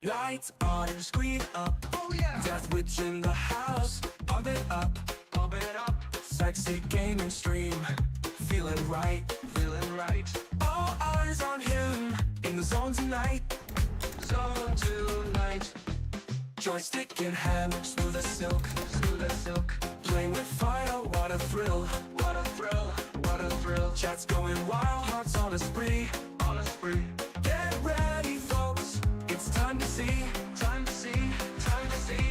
Lights on and screen up. Oh yeah. Death Witch in the house. Pump it up, pump it up. Sexy gaming stream. Feeling right, feeling right. All eyes on him. In the zone tonight. Zone tonight. Joystick in hand, smooth as silk, smooth as silk. Playing with fire, what a thrill, what a thrill, what a thrill. Chat's going wild, hearts on a spree, on a spree. Get ready, folks. It's time to see, time to see, time to see.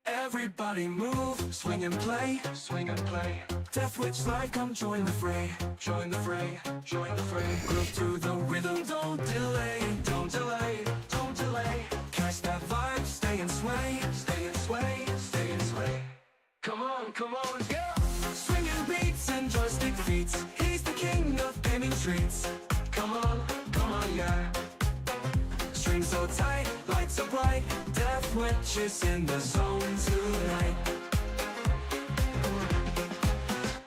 Everybody move, swing and play, swing and play. Death Witch Live, come join the fray, join the fray, join the fray. Groove to the rhythm, don't delay, don't delay, don't delay. Catch that vibe, stay and sway, stay and sway, stay and sway. Come on, let's go. Swinging beats and joystick feats. He's the king of gaming streets. Come on, yeah. Strings so tight, lights so bright. Death Witch is in the zone tonight.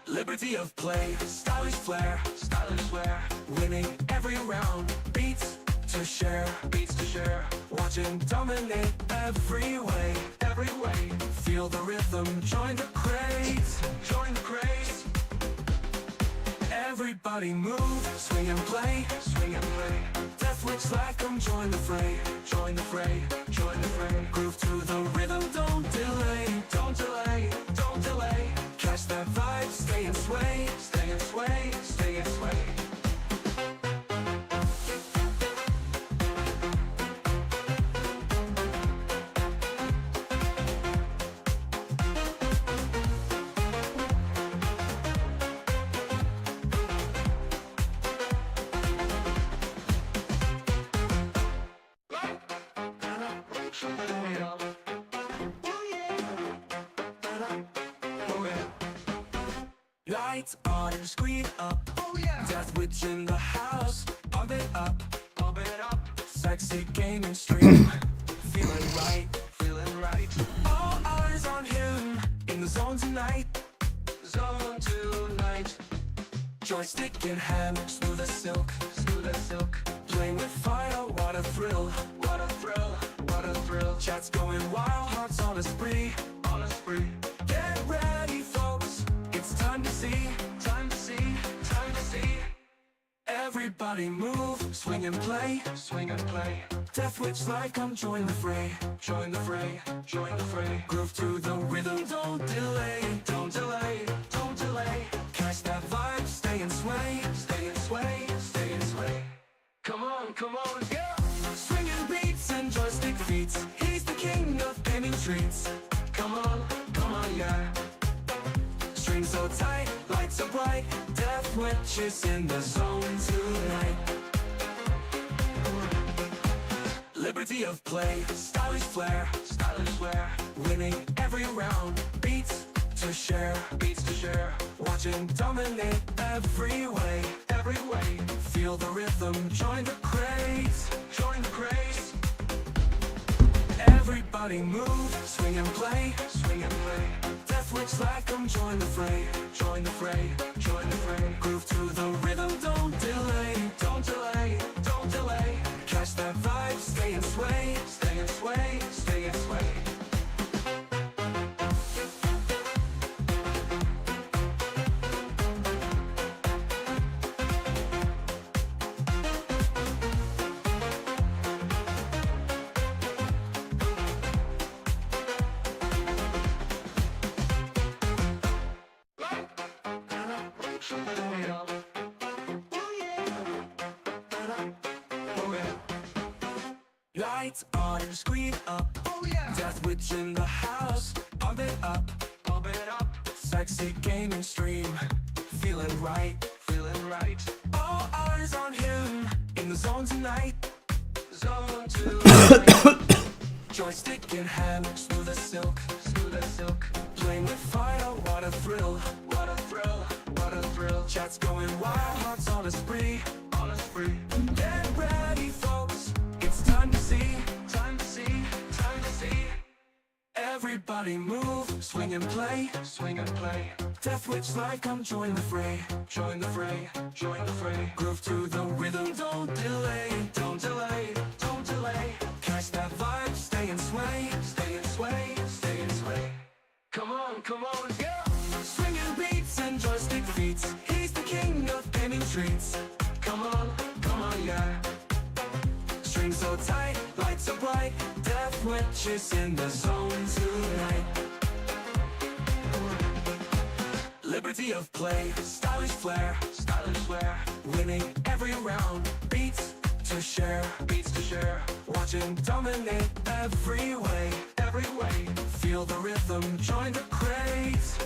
Liberty of play, stylish flair, stylish flair. Winning every round, beats to share, beats to share. Watch him dominate every way, every way. Feel the rhythm, join the craze, join the craze. Everybody move, swing and play, swing and play. Death Witch Live, come join the fray, join the fray, join the fray. Groove to the rhythm, don't delay, don't delay, don't delay. Catch that vibe, stay and sway, stay and sway, stay and sway. Lights on and screen up. Oh yeah. Death Witch in the house. Pump it up, pump it up. Sexy gaming stream. Feeling right, feeling right. All eyes on him. In the zone tonight. Zone tonight. Joystick in hand, smooth as silk, smooth as silk. Playing with fire, what a thrill, what a thrill, what a thrill. Chat's going wild, hearts on a spree, on a spree. Get ready, folks. It's time to see, time to see, time to see. Everybody move, swing and play, swing and play. Death Witch Live, come join the fray, join the fray, join the fray. Groove to the rhythm, don't delay, don't delay, don't delay. Catch that vibe, stay and sway, stay and sway, stay and sway. Come on, let's go. Swinging beats and joystick feats. He's the king of gaming streets. Come on, yeah. Strings so tight, lights so bright. Death Witch is in the zone tonight. Liberty of play, stylish flair, stylish flair. Winning every round, beats to share, beats to share. Watch him dominate every way, every way. Feel the rhythm, join the craze, join the craze. Everybody move, swing and play, swing and play. Death Witch Live, come join the fray, join the fray, join the fray. Groove to the rhythm, don't delay, don't delay, don't delay. Catch that vibe, stay and sway, stay and sway, stay and sway. Lights on and screen up. Oh yeah. Death Witch in the house. Pump it up, pump it up. Sexy gaming stream. Feeling right, feeling right. All eyes on him. In the zone tonight. Zone tonight. Joystick in hand, smooth as silk, smooth as silk. Playing with fire, what a thrill, what a thrill, what a thrill. Chat's going wild, hearts on a spree, on a spree. Get ready, folks. It's time to see, time to see, time to see. Everybody move, swing and play, swing and play. Death Witch like I'm join the fray. Join the fray, join the fray. Groove to the rhythm, don't delay, don't delay, don't delay. Catch that vibe, stay and sway, stay and sway, stay and sway. Come on, yeah. Swinging beats and joystick feats. He's the king of gaming treats. Come on, yeah. Strings so tight, lights so bright. Death Witch is in the zone tonight. Liberty of play, stylish flair, winning every round. Beats to share, watch him dominate every way, Feel the rhythm, join the craze,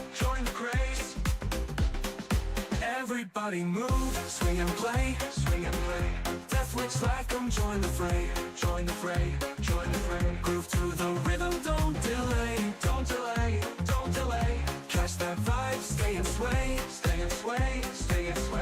Everybody move, swing and play, Death Witch like 'em, join the fray, Groove to the rhythm, don't delay, don't delay. Catch that vibe, stay and sway, stay and sway, stay and sway.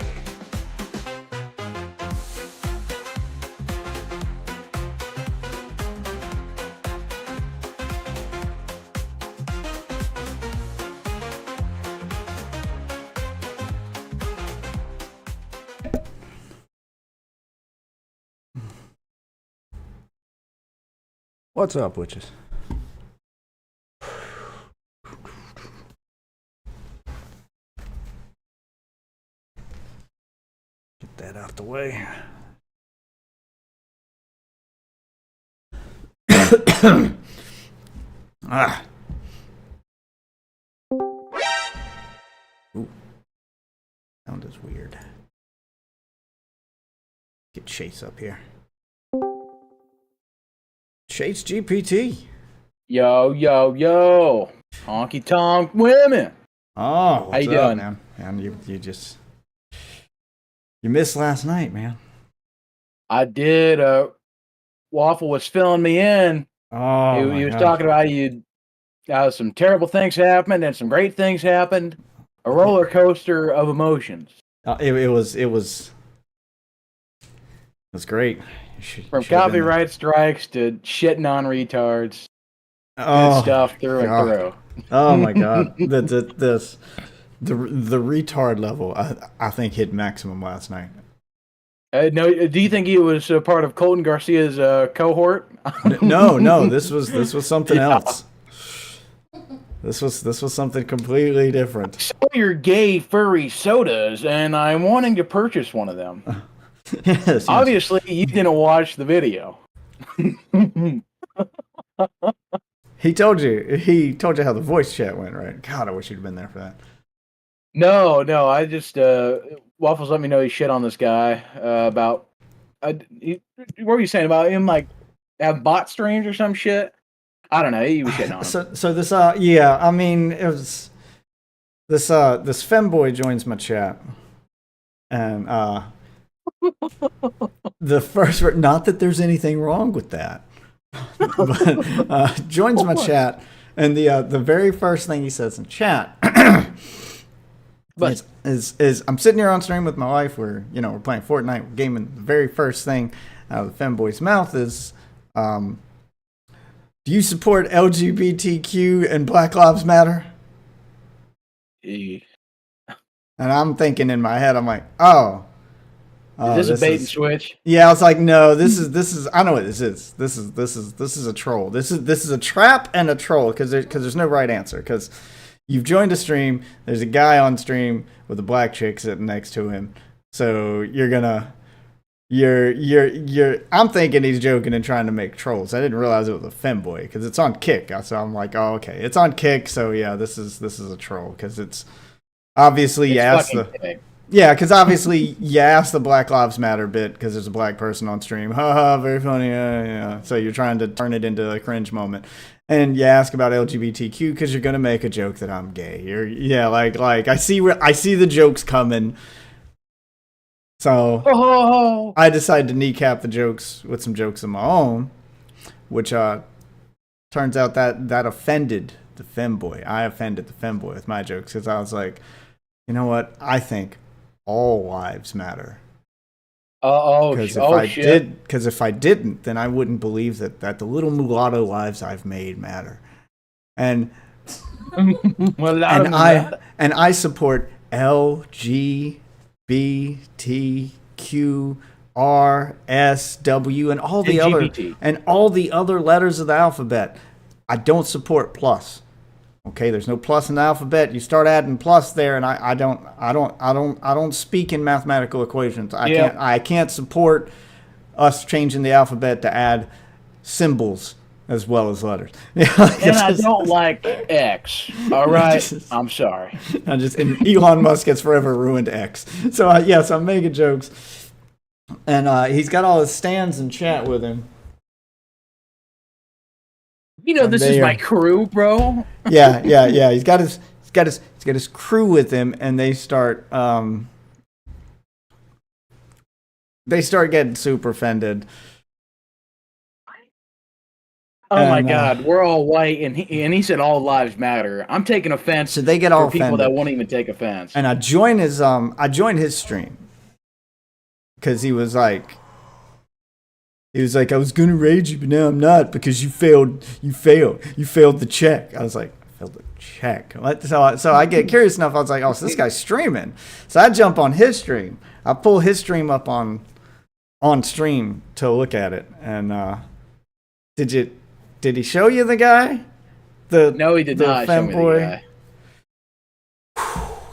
What's up, witches? Get that out the way. Ah. Ooh. Sound is weird. Get Chase up here. Chase GPT. Yo. Honky tonk women. Oh, how you doing, man? And you missed last night, man. I did. Waffle was filling me in. Oh, he was talking about how some terrible things happened and some great things happened. A roller coaster of emotions. It was great. From copyright strikes to shitting on retards. Oh, good stuff through and through. Oh my god, the retard level I think hit maximum last night. No, do you think he was a part of Colton Garcia's cohort? No, this was something else. This was something completely different. I saw your gay furry sodas, and I'm wanting to purchase one of them. Yes. Obviously, you didn't watch the video. He told you how the voice chat went, right? God, I wish you'd been there for that. No, I just Waffles let me know he shit on this guy about what were you saying about him like have bot streams or some shit? I don't know. He was shitting on him. So this yeah, I mean it was this femboy joins my chat and the first, not that there's anything wrong with that, but joins my chat, and the very first thing he says in chat is I'm sitting here on stream with my wife. We're playing Fortnite, we're gaming. The very first thing out of the femboy's mouth is, "Do you support LGBTQ and Black Lives Matter?" And I'm thinking in my head, I'm like, oh. Is this a bait and switch? Yeah, I was like, no, this is. I know what this is. This is a troll. This is a trap and a troll because there's no right answer. Because you've joined a stream. There's a guy on stream with a black chick sitting next to him. So you're. I'm thinking he's joking and trying to make trolls. I didn't realize it was a femboy because it's on Kick. So I'm like, oh, okay, it's on Kick. So yeah, this is a troll because it's obviously because obviously you asked the Black Lives Matter bit because there's a black person on stream. Haha, very funny. Yeah. So you're trying to turn it into a cringe moment. And you ask about LGBTQ because you're gonna make a joke that I'm gay. Like I see the jokes coming. So I decided to kneecap the jokes with some jokes of my own, which turns out that offended the femboy. I offended the femboy with my jokes because I was like, you know what? I think all lives matter. Because if I didn't, then I wouldn't believe that the little mulatto lives I've made matter. And Well, and I support L G B T Q R S W and all the other letters of the alphabet. I don't support plus. Okay, there's no plus in the alphabet. You start adding plus there, and I don't speak in mathematical equations. I can't support us changing the alphabet to add symbols as well as letters. And I don't like X. All right, I'm sorry. And Elon Musk has forever ruined X. So so I'm making jokes, and he's got all his stands in chat with him. You know, this is my crew, bro. Yeah. He's got his crew with him, and they start getting super offended. Oh my God, we're all white, and he said all lives matter. I'm taking offense. So they get all people offended. that won't even take offense. And I joined his stream because he was like, I was gonna rage you, but now I'm not because you failed the check. I was like, I failed the check. So I get curious enough. I was like, oh, so this guy's streaming. So I jump on his stream. I pull his stream up on stream to look at it. And did he show you the guy? No, he did not show me the guy.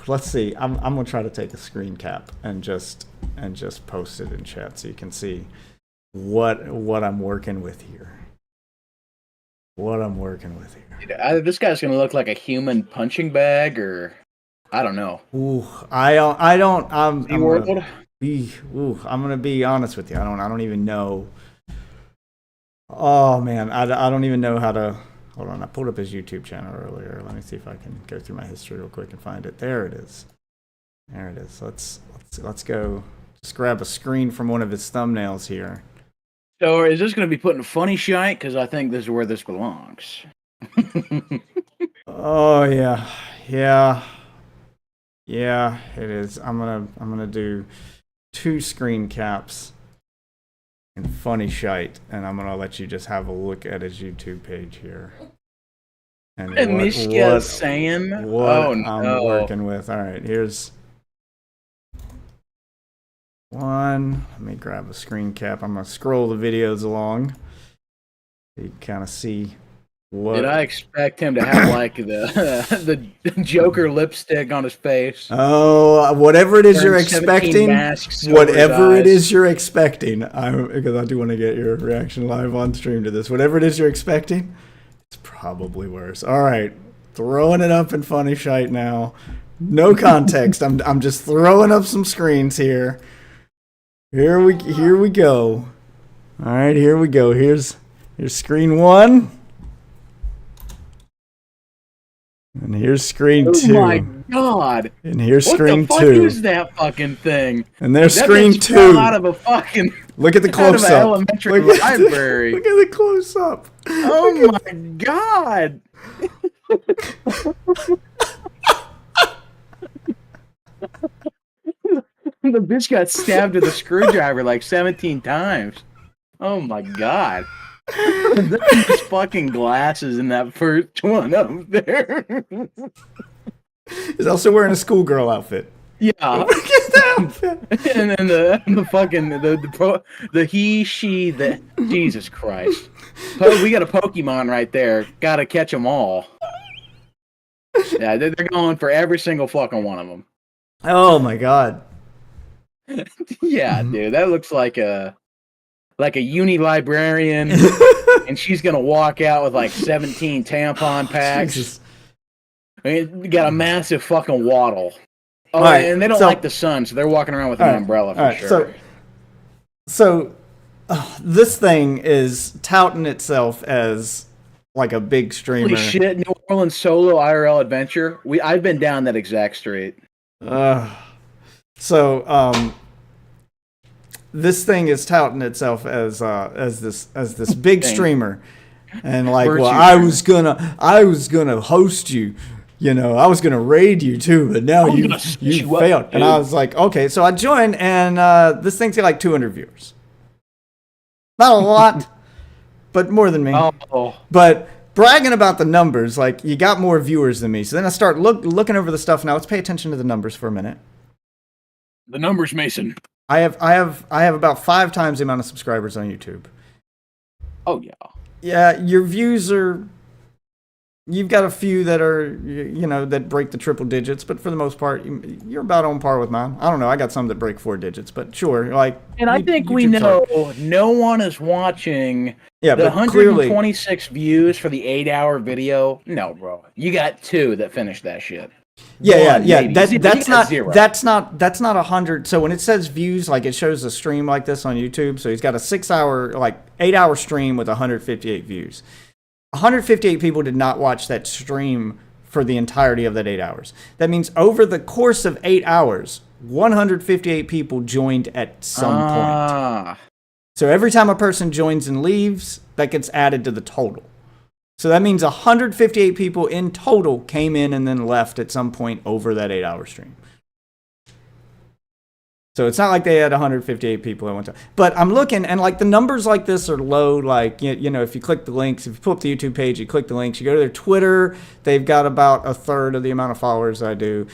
Let's see. I'm gonna try to take a screen cap and just post it in chat so you can see what I'm working with here. This guy's gonna look like a human punching bag, or I don't know. Ooh, I'm gonna be honest with you. I don't even know. Oh man, I don't even know how to. Hold on, I pulled up his YouTube channel earlier. Let me see if I can go through my history real quick and find it. There it is. Let's go. Just grab a screen from one of his thumbnails here. So is this going to be put in funny shite? Because I think this is where this belongs. Oh yeah, it is. I'm gonna do 2 screen caps in funny shite, and I'm gonna let you just have a look at his YouTube page here. And what I'm working with. All right, here's one. Let me grab a screen cap. I'm gonna scroll the videos along so you can kind of see what. Did I expect him to have like the Joker lipstick on his face? Oh, whatever it is you're expecting, because I do want to get your reaction live on stream to this. Whatever it is you're expecting, it's probably worse. All right, throwing it up in funny shite now. No context. I'm just throwing up some screens here. Here we go. All right, here we go. Here's screen 1. And here's screen 2. Oh my God! And here's screen 2. What the fuck is that fucking thing? And there's that screen 2. Out of a fucking look at the close up. Elementary library. Look at the close up. Oh my God! The bitch got stabbed with a screwdriver like 17 times. Oh my God. There's fucking glasses in that first one up there. He's also wearing a schoolgirl outfit. Yeah. Look at that outfit. And then the fucking the he, she, the Jesus Christ. We got a Pokemon right there. Gotta catch them all. Yeah, they're going for every single fucking one of them. Oh my God. Yeah, dude, that looks like a uni librarian, and she's gonna walk out with like 17 tampon packs. Jesus. I mean, got a massive fucking waddle. Oh, right, and they don't like the sun, so they're walking around with an umbrella for sure. So this thing is touting itself as like a big streamer. Holy shit, New Orleans solo IRL adventure. I've been down that exact street. This thing is touting itself as this big streamer, and like, well, I was gonna host you, you know, I was gonna raid you too, but now you failed. And I was like, okay, so I joined, and this thing's got like 200 viewers. Not a lot, but more than me. Oh. But bragging about the numbers, like you got more viewers than me. So then I start looking over the stuff. Now let's pay attention to the numbers for a minute. The numbers, Mason. I have about 5 times the amount of subscribers on YouTube. Oh yeah. Yeah, your views are. You've got a few that are, that break the triple digits, but for the most part, you're about on par with mine. I don't know. I got some that break 4 digits, but sure, like. And I think we know no one is watching the 126 views for the 8-hour video. No, bro, you got 2 that finished that shit. Yeah. That's not 100. So when it says views, like it shows a stream like this on YouTube. So he's got a 6-hour, 8-hour stream with 158 views. 158 people did not watch that stream for the entirety of that 8 hours. That means over the course of 8 hours, 158 people joined at some point. So every time a person joins and leaves, that gets added to the total. So that means 158 people in total came in and then left at some point over that 8-hour stream. So it's not like they had 158 people at one time. But I'm looking, and the numbers like this are low. Like, if you click the links, if you pull up the YouTube page, you click the links, you go to their Twitter, they've got about a third of the amount of followers I do.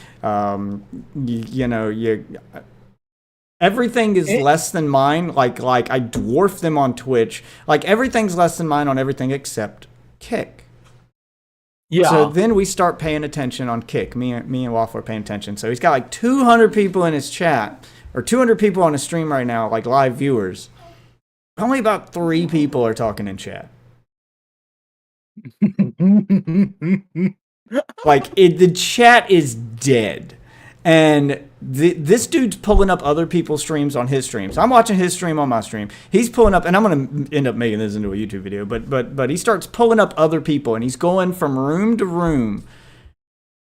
Everything is less than mine. Like I dwarf them on Twitch. Like everything's less than mine on everything except Kick. Yeah. So then we start paying attention on Kick. Me and Waffle are paying attention. So he's got 200 people in his chat. Or 200 people on a stream right now, like live viewers. Only about 3 people are talking in chat. The chat is dead. And this dude's pulling up other people's streams on his streams. I'm watching his stream on my stream. He's pulling up, and I'm going to end up making this into a YouTube video, but he starts pulling up other people, and he's going from room to room.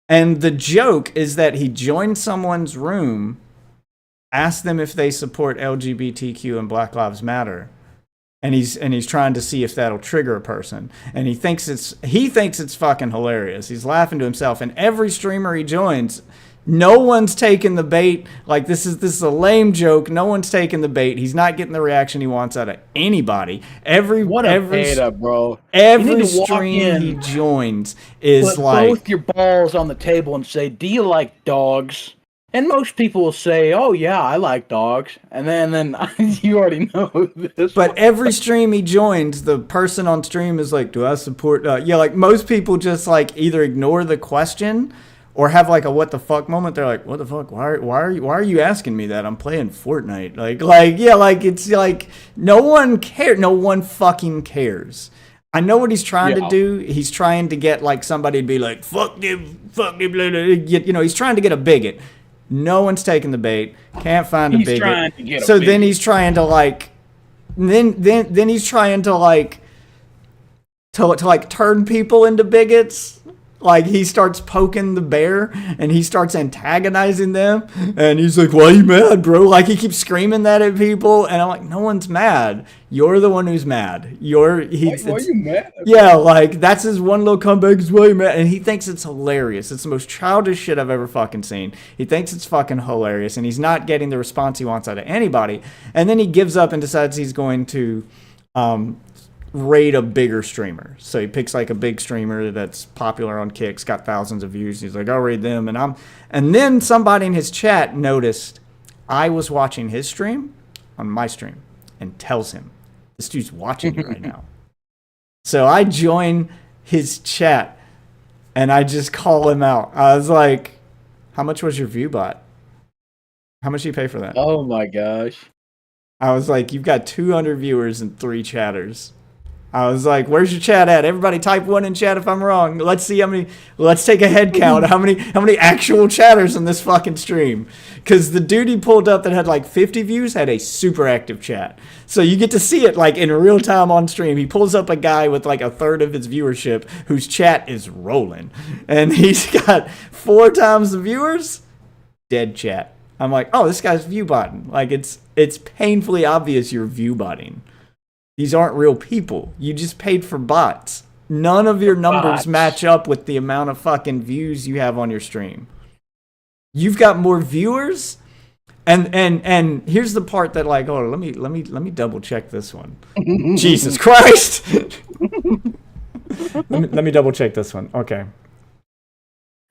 And the joke is that he joined someone's room, ask them if they support LGBTQ and Black Lives Matter, and he's trying to see if that'll trigger a person. And he thinks it's fucking hilarious. He's laughing to himself. And every streamer he joins, no one's taking the bait. Like this is a lame joke. No one's taking the bait. He's not getting the reaction he wants out of anybody. Every bro. Every stream he joins is put both your balls on the table and say, "Do you like dogs?" And most people will say, "Oh yeah, I like dogs," and then you already know this. But every stream he joins, the person on stream is like, "Do I support?" Most people just either ignore the question or have a "what the fuck" moment. They're like, "What the fuck? Why are you asking me that? I'm playing Fortnite." It's no one cares. No one fucking cares. I know what he's trying to do. He's trying to get somebody to be like, "Fuck them, blah, blah, blah." He's trying to get a bigot. No one's taking the bait. Can't find a bigot. He's trying to get a bigot. Then he's trying to then he's trying to turn people into bigots. He starts poking the bear and he starts antagonizing them. And he's like, "Why are you mad, bro?" He keeps screaming that at people. And I'm like, no one's mad. You're the one who's mad. Why are you mad? Yeah, that's his one little comeback is why you mad. And he thinks it's hilarious. It's the most childish shit I've ever fucking seen. He thinks it's fucking hilarious. And he's not getting the response he wants out of anybody. And then he gives up and decides he's going to raid a bigger streamer. So he picks a big streamer that's popular on Kick's, got thousands of views. He's like, "I'll raid them." And then somebody in his chat noticed I was watching his stream on my stream and tells him, "This dude's watching you right now." So I join his chat and I just call him out. I was like, "How much was your view bot? How much do you pay for that?" Oh my gosh. I was like, "You've got 200 viewers and 3 chatters." I was like, "Where's your chat at? Everybody type 1 in chat if I'm wrong. Let's see how many, let's take a head count. How many actual chatters in this fucking stream?" Because the dude he pulled up that had 50 views had a super active chat. So you get to see it in real time on stream. He pulls up a guy with a third of his viewership whose chat is rolling. And he's got 4 times the viewers, dead chat. I'm like, "Oh, this guy's view botting." It's painfully obvious you're view botting. These aren't real people. You just paid for bots. None of your numbers match up with the amount of fucking views you have on your stream. You've got more viewers, and here's the part that oh, let me double check this one. Jesus Christ. let me double check this one. Okay.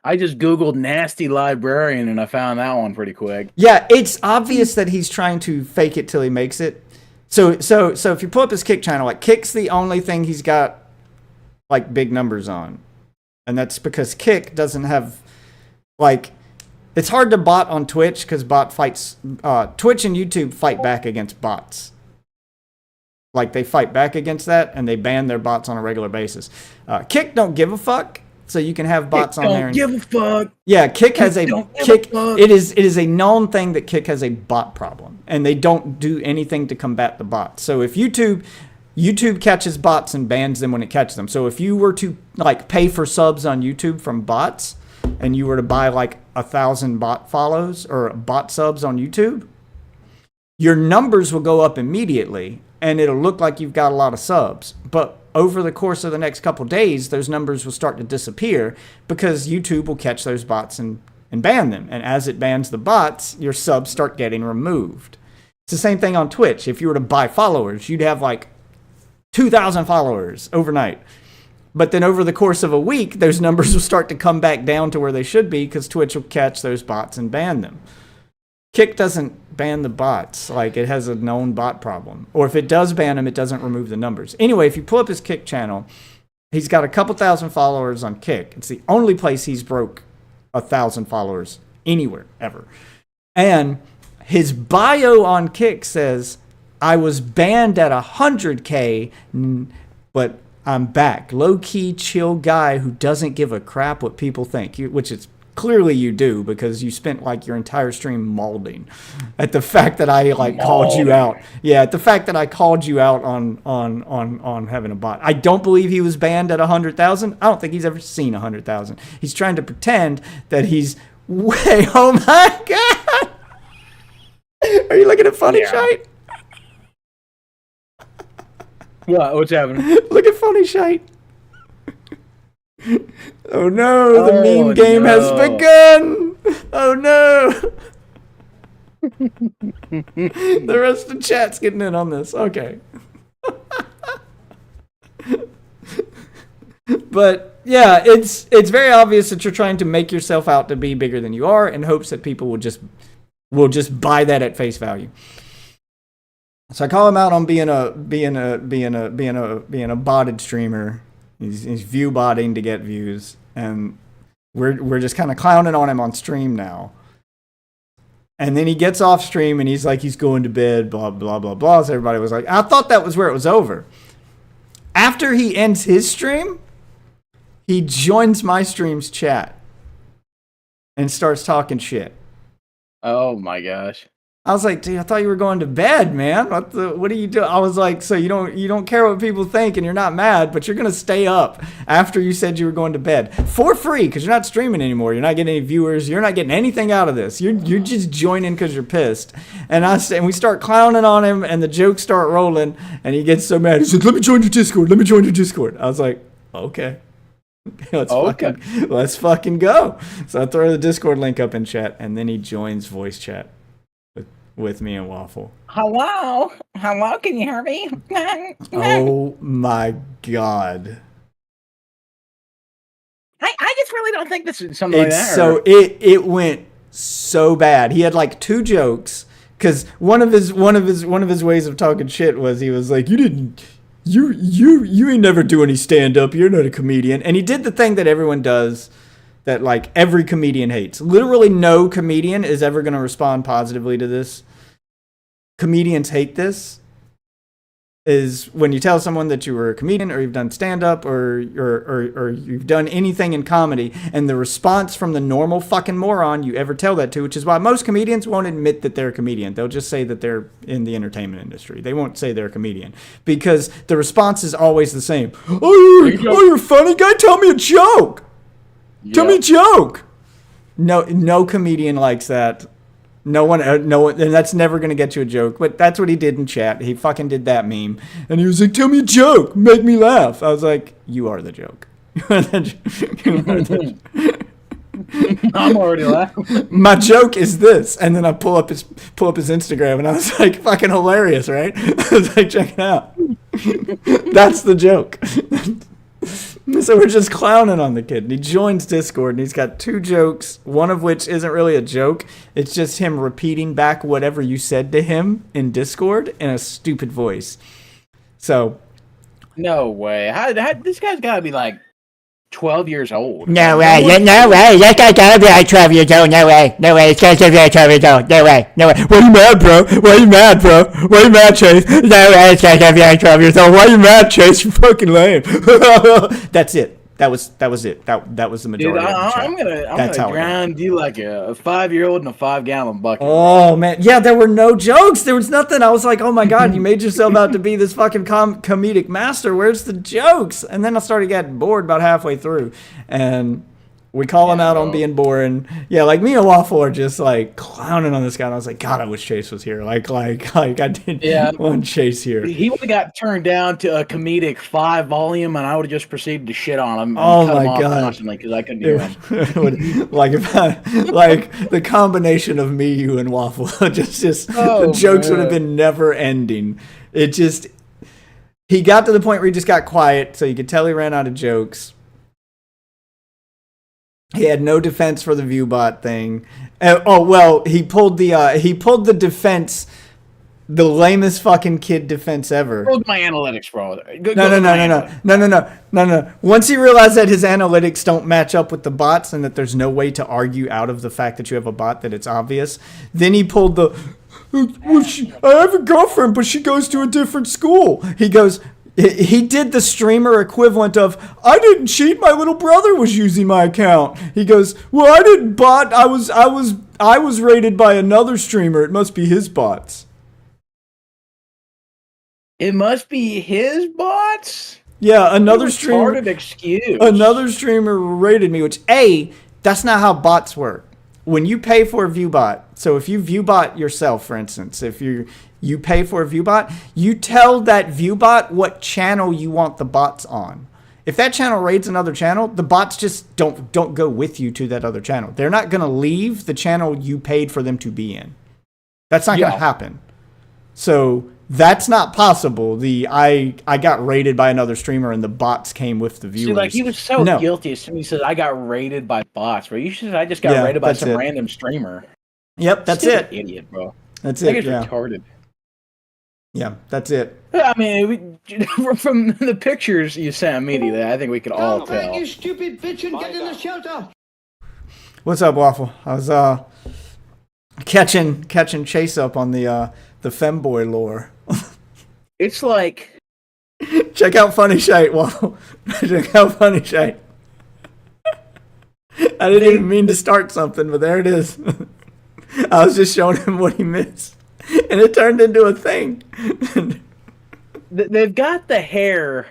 I just Googled nasty librarian and I found that one pretty quick. Yeah, it's obvious that he's trying to fake it till he makes it. So if you pull up his Kick channel, like Kick's the only thing he's got like big numbers on. And that's because Kick doesn't have like it's hard to bot on Twitch because bot fights Twitch and YouTube fight back against bots. Like they fight back against that and they ban their bots on a regular basis. Kick don't give a fuck. So you can have bots on there. Don't give a fuck. Yeah, Kick has a Kick. It is a known thing that Kick has a bot problem, and they don't do anything to combat the bots. So if YouTube catches bots and bans them when it catches them. So if you were to like pay for subs on YouTube from bots, and you were to buy like 1,000 bot follows or bot subs on YouTube, your numbers will go up immediately, and it'll look like you've got a lot of subs, but over the course of the next couple days, those numbers will start to disappear because YouTube will catch those bots and ban them. And as it bans the bots, your subs start getting removed. It's the same thing on Twitch. If you were to buy followers, you'd have like 2,000 followers overnight. But then over the course of a week, those numbers will start to come back down to where they should be because Twitch will catch those bots and ban them. Kick doesn't ban the bots. Like, it has a known bot problem. Or if it does ban them, it doesn't remove the numbers. Anyway, if you pull up his Kick channel, he's got a couple thousand followers on Kick. It's the only place he's broke 1,000 followers anywhere, ever. And his bio on Kick says, I was banned at 100K, but I'm back. Low-key, chill guy who doesn't give a crap what people think, which is clearly you do because you spent like your entire stream mauling at the fact that I like called you out. Yeah, at the fact that I called you out on having a bot. I don't believe he was banned at 100,000. I don't think he's ever seen 100,000. He's trying to pretend that he's way. Oh my god! Are you looking at funny shite? What? What's happening? Look at funny shite. Oh no, the meme game has begun! Oh no! The rest of chat's getting in on this. Okay. But yeah, it's very obvious that you're trying to make yourself out to be bigger than you are in hopes that people will just buy that at face value. So I call him out on being a botted streamer. He's view botting to get views, and we're just kind of clowning on him on stream now. And then he gets off stream and he's like, he's going to bed, blah blah blah blah. So everybody was like, I thought that was where it was over. After he ends his stream, he joins my stream's chat and starts talking shit. Oh my gosh. I was like, dude, I thought you were going to bed, man. What are you doing? I was like, so you don't care what people think and you're not mad, but you're going to stay up after you said you were going to bed for free because you're not streaming anymore. You're not getting any viewers. You're not getting anything out of this. You're just joining because you're pissed. And we start clowning on him and the jokes start rolling and he gets so mad. He said, let me join your Discord. Let me join your Discord. I was like, okay. Let's fucking go. So I throw the Discord link up in chat and then he joins voice chat with me and Waffle. Hello? Hello, can you hear me? Oh my god. I just really don't think this is Something like that. So it went so bad. He had like two jokes because one of his ways of talking shit was he was like, you ain't never do any stand up. You're not a comedian. And he did the thing that everyone does that like every comedian hates. Literally no comedian is ever going to respond positively to this. Comedians hate this. Is when you tell someone that you were a comedian or you've done stand-up or you've done anything in comedy and the response from the normal fucking moron you ever tell that to, which is why most comedians won't admit that they're a comedian. They'll just say that they're in the entertainment industry. They won't say they're a comedian because the response is always the same. Oh, you're a funny guy? Tell me a joke. Tell me a joke. No comedian likes that. No one, and that's never going to get you a joke. But that's what he did in chat. He fucking did that meme. And he was like, tell me a joke. Make me laugh. I was like, you are the joke. I'm already laughing. My joke is this. And then I pull up his Instagram and I was like, fucking hilarious, right? I was like, check it out. That's the joke. So we're just clowning on the kid. And he joins Discord and he's got 2 jokes, one of which isn't really a joke. It's just him repeating back whatever you said to him in Discord in a stupid voice. So. No way. How this guy's got to be like 12 years old. No way. No way. That guy gotta be like 12 years old. No way. No way. This guy's gotta be like 12 years old. No way. No way. Why you mad, bro? Why you mad, bro? Why you mad, Chase? No way. This guy's gotta be like 12 years old. Why you mad, Chase? You fucking lame. That's it. That was it. That was the Dude, majority of the chat. I'm That's gonna how it ground you like a 5-year-old in a 5-gallon bucket. Oh man, yeah, there were no jokes. There was nothing. I was like, oh my god, you made yourself out to be this fucking comedic master. Where's the jokes? And then I started getting bored about halfway through, and we call him out on being boring. Yeah, like me and Waffle are just like clowning on this guy. And I was like, God, I wish Chase was here. Like I did want Chase here. He would have got turned down to a comedic 5 volume, and I would have just proceeded to shit on him. And Oh cut my him off God. constantly because I couldn't hear him. Like if like the combination of me, you, and Waffle, just Oh, the jokes would have man. been never ending. It just he got to the point where he just got quiet, so you could tell he ran out of jokes. He had no defense for the ViewBot thing. He pulled the defense, the lamest fucking kid defense ever. Go to my analytics, bro. No. Once he realized that his analytics don't match up with the bots and that there's no way to argue out of the fact that you have a bot, that it's obvious, then he pulled the, I have a girlfriend, but she goes to a different school. He did the streamer equivalent of, I didn't cheat, my little brother was using my account. He goes, well, I didn't bot, I was rated by another streamer, it must be his bots. It must be his bots. Yeah, another streamer. Retarded excuse. Another streamer rated me, which that's not how bots work. When you pay for a ViewBot, so if you ViewBot yourself, for instance, if you pay for a ViewBot, you tell that ViewBot what channel you want the bots on. If that channel raids another channel, the bots just don't go with you to that other channel. They're not going to leave the channel you paid for them to be in. That's not going to happen. So that's not possible. I got raided by another streamer and the bots came with the viewers. See, like he was so guilty as soon as he said I got raided by bots, bro. You should I just got raided by some random streamer. Yep, that's Stupid it. Idiot, bro. That's That it. guy's retarded. Yeah, that's it. I mean, from the pictures you sent immediately, I think we could all tell. You stupid bitch and get in the shelter. What's up, Waffle? I was catching Chase up on the femboy lore. It's like check out Funny Shite, Waffle. Check out Funny Shite. I didn't even mean to start something, but there it is. I was just showing him what he missed, and it turned into a thing. they've got the hair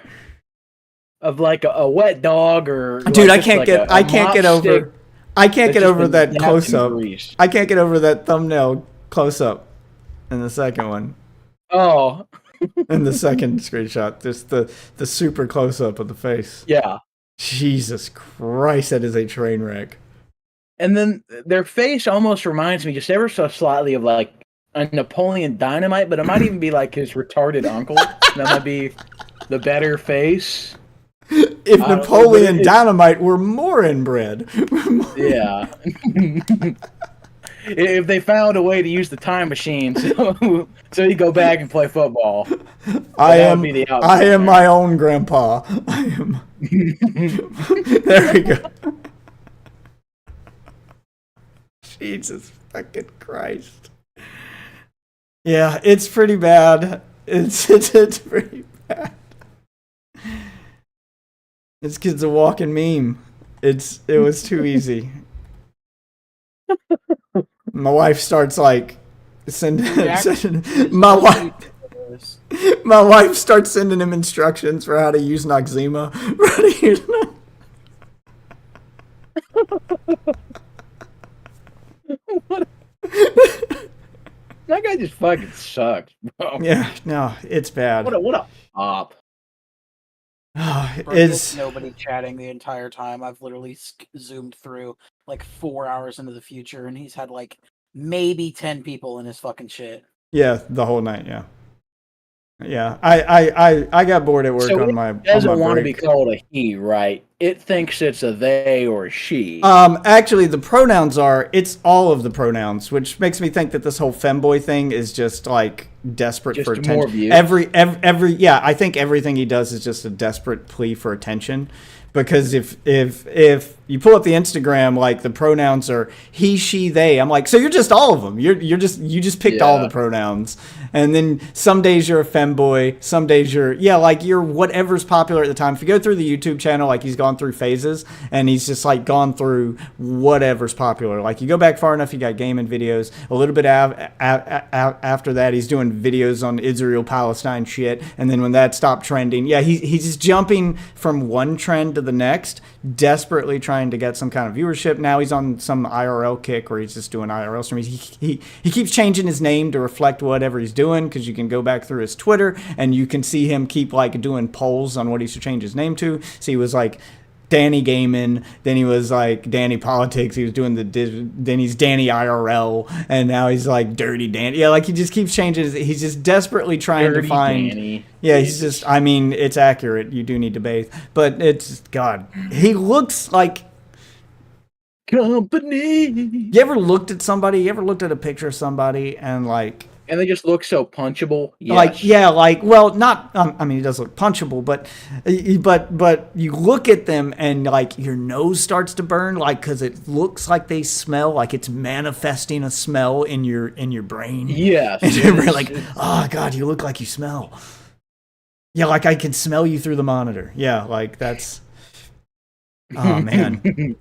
of like a wet dog or dude. like I can't like get. a I can't get mop stick over. I can't get that's just over been that dipped close in up. grease. I can't get over that thumbnail close up in the second one. Oh, In the second screenshot, just the super close up of the face. yeah. Jesus Christ, that is a train wreck. And then their face almost reminds me just ever so slightly of like a Napoleon Dynamite, but it might even be like his retarded uncle. That might be the better face. If Napoleon Dynamite were more inbred. Yeah. If they found a way to use the time machine so you go back and play football. I would be the outcome am there. my own grandpa. I am. There we go. Jesus fucking Christ. Yeah, it's pretty bad. It's pretty bad. This kid's a walking meme. It was too easy. My wife starts like sending my wife starts sending him instructions for how to use Noxzema. That guy just fucking sucks, bro. Yeah, no, it's bad. What a op. It's nobody chatting the entire time. I've literally zoomed through like 4 hours into the future, and he's had like maybe 10 people in his fucking shit. yeah, the whole night, yeah. Yeah, I got bored at work So on it my doesn't want to be break. called a he, right? It thinks it's a they or a she. Actually, the pronouns are, it's all of the pronouns, which makes me think that this whole femboy thing is just like desperate Just for more attention. views. Every yeah, I think everything he does is just a desperate plea for attention. Because if you pull up the Instagram, like the pronouns are he, she, they. I'm like, so you're just all of them. You just picked all Yeah. the pronouns. And then some days you're a femboy, some days you're whatever's popular at the time. If you go through the YouTube channel, like he's gone through phases, and he's just like gone through whatever's popular. Like you go back far enough, you got gaming videos. A little bit after that, he's doing videos on Israel Palestine shit. And then when that stopped trending, yeah, he's just jumping from one trend to the next, desperately trying to get some kind of viewership. Now he's on some IRL kick where he's just doing IRL streams. He keeps changing his name to reflect whatever he's doing, because you can go back through his Twitter and you can see him keep like doing polls on what he should change his name to. So he was like Danny Gaiman, then he was like Danny Politics, he was doing then he's Danny IRL, and now he's like Dirty Danny. Yeah, like he just keeps changing he's just desperately trying Dirty to find Danny. Yeah, he's just, I mean, it's accurate, you do need to bathe, but it's, God, he looks like, Company. you ever looked at a picture of somebody and like And they just look so punchable. Yes. Like, yeah, like, well, not, I mean, he does look punchable, but you look at them and like your nose starts to burn, like, cause it looks like they smell, like it's manifesting a smell in your brain. Yes. And you're like, oh God, you look like you smell. Yeah. Like I can smell you through the monitor. Yeah. Like that's, oh man.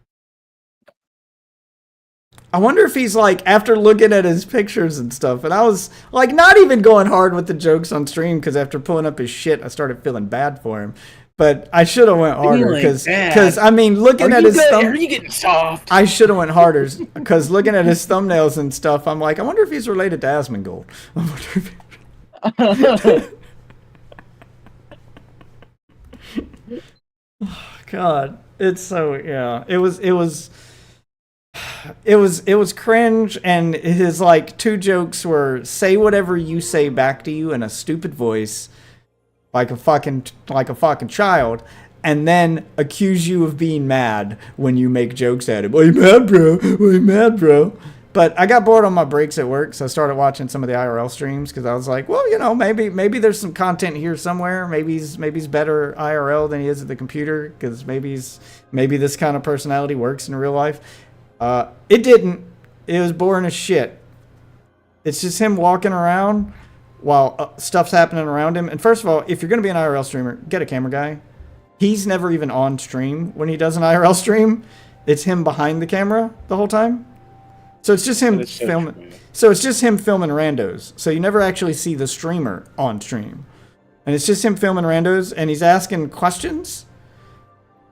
I wonder if he's like, after looking at his pictures and stuff, and I was like not even going hard with the jokes on stream, because after pulling up his shit, I started feeling bad for him. But I should have went harder, because I mean, looking at his Are you getting soft? I should have went harder, because looking at his thumbnails and stuff, I'm like, I wonder if he's related to Asmongold. I wonder if God, it's so, yeah. It was cringe, and his like two jokes were say whatever you say back to you in a stupid voice, like a fucking child, and then accuse you of being mad when you make jokes at him. Are you mad, bro? Are you mad, bro? But I got bored on my breaks at work, so I started watching some of the IRL streams, because I was like, well, you know, maybe there's some content here somewhere. Maybe he's better IRL than he is at the computer, because maybe this kind of personality works in real life. It didn't. It was boring as shit. It's just him walking around while stuff's happening around him. And first of all, if you're going to be an IRL streamer, get a camera guy. He's never even on stream when he does an IRL stream. It's him behind the camera the whole time. So it's just him filming. So it's just him filming randos. So you never actually see the streamer on stream. And it's just him filming randos, and he's asking questions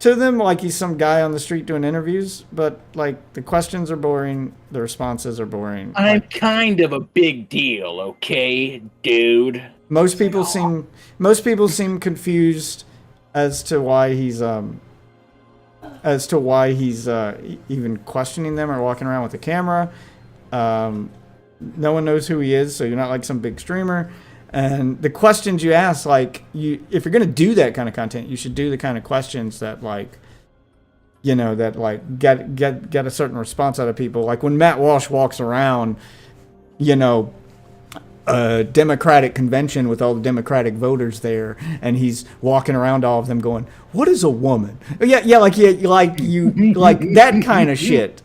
to them like he's some guy on the street doing interviews, but like the questions are boring, the responses are boring. I'm kind of a big deal, okay, dude. Most people seem confused as to why he's even questioning them or walking around with a camera. No one knows who he is, so you're not like some big streamer. And the questions you ask, like, if you're gonna do that kind of content, you should do the kind of questions that, like, you know, that like get a certain response out of people. Like when Matt Walsh walks around, you know, a Democratic convention with all the Democratic voters there, and he's walking around all of them going, "What is a woman?" Yeah, like that kind of shit.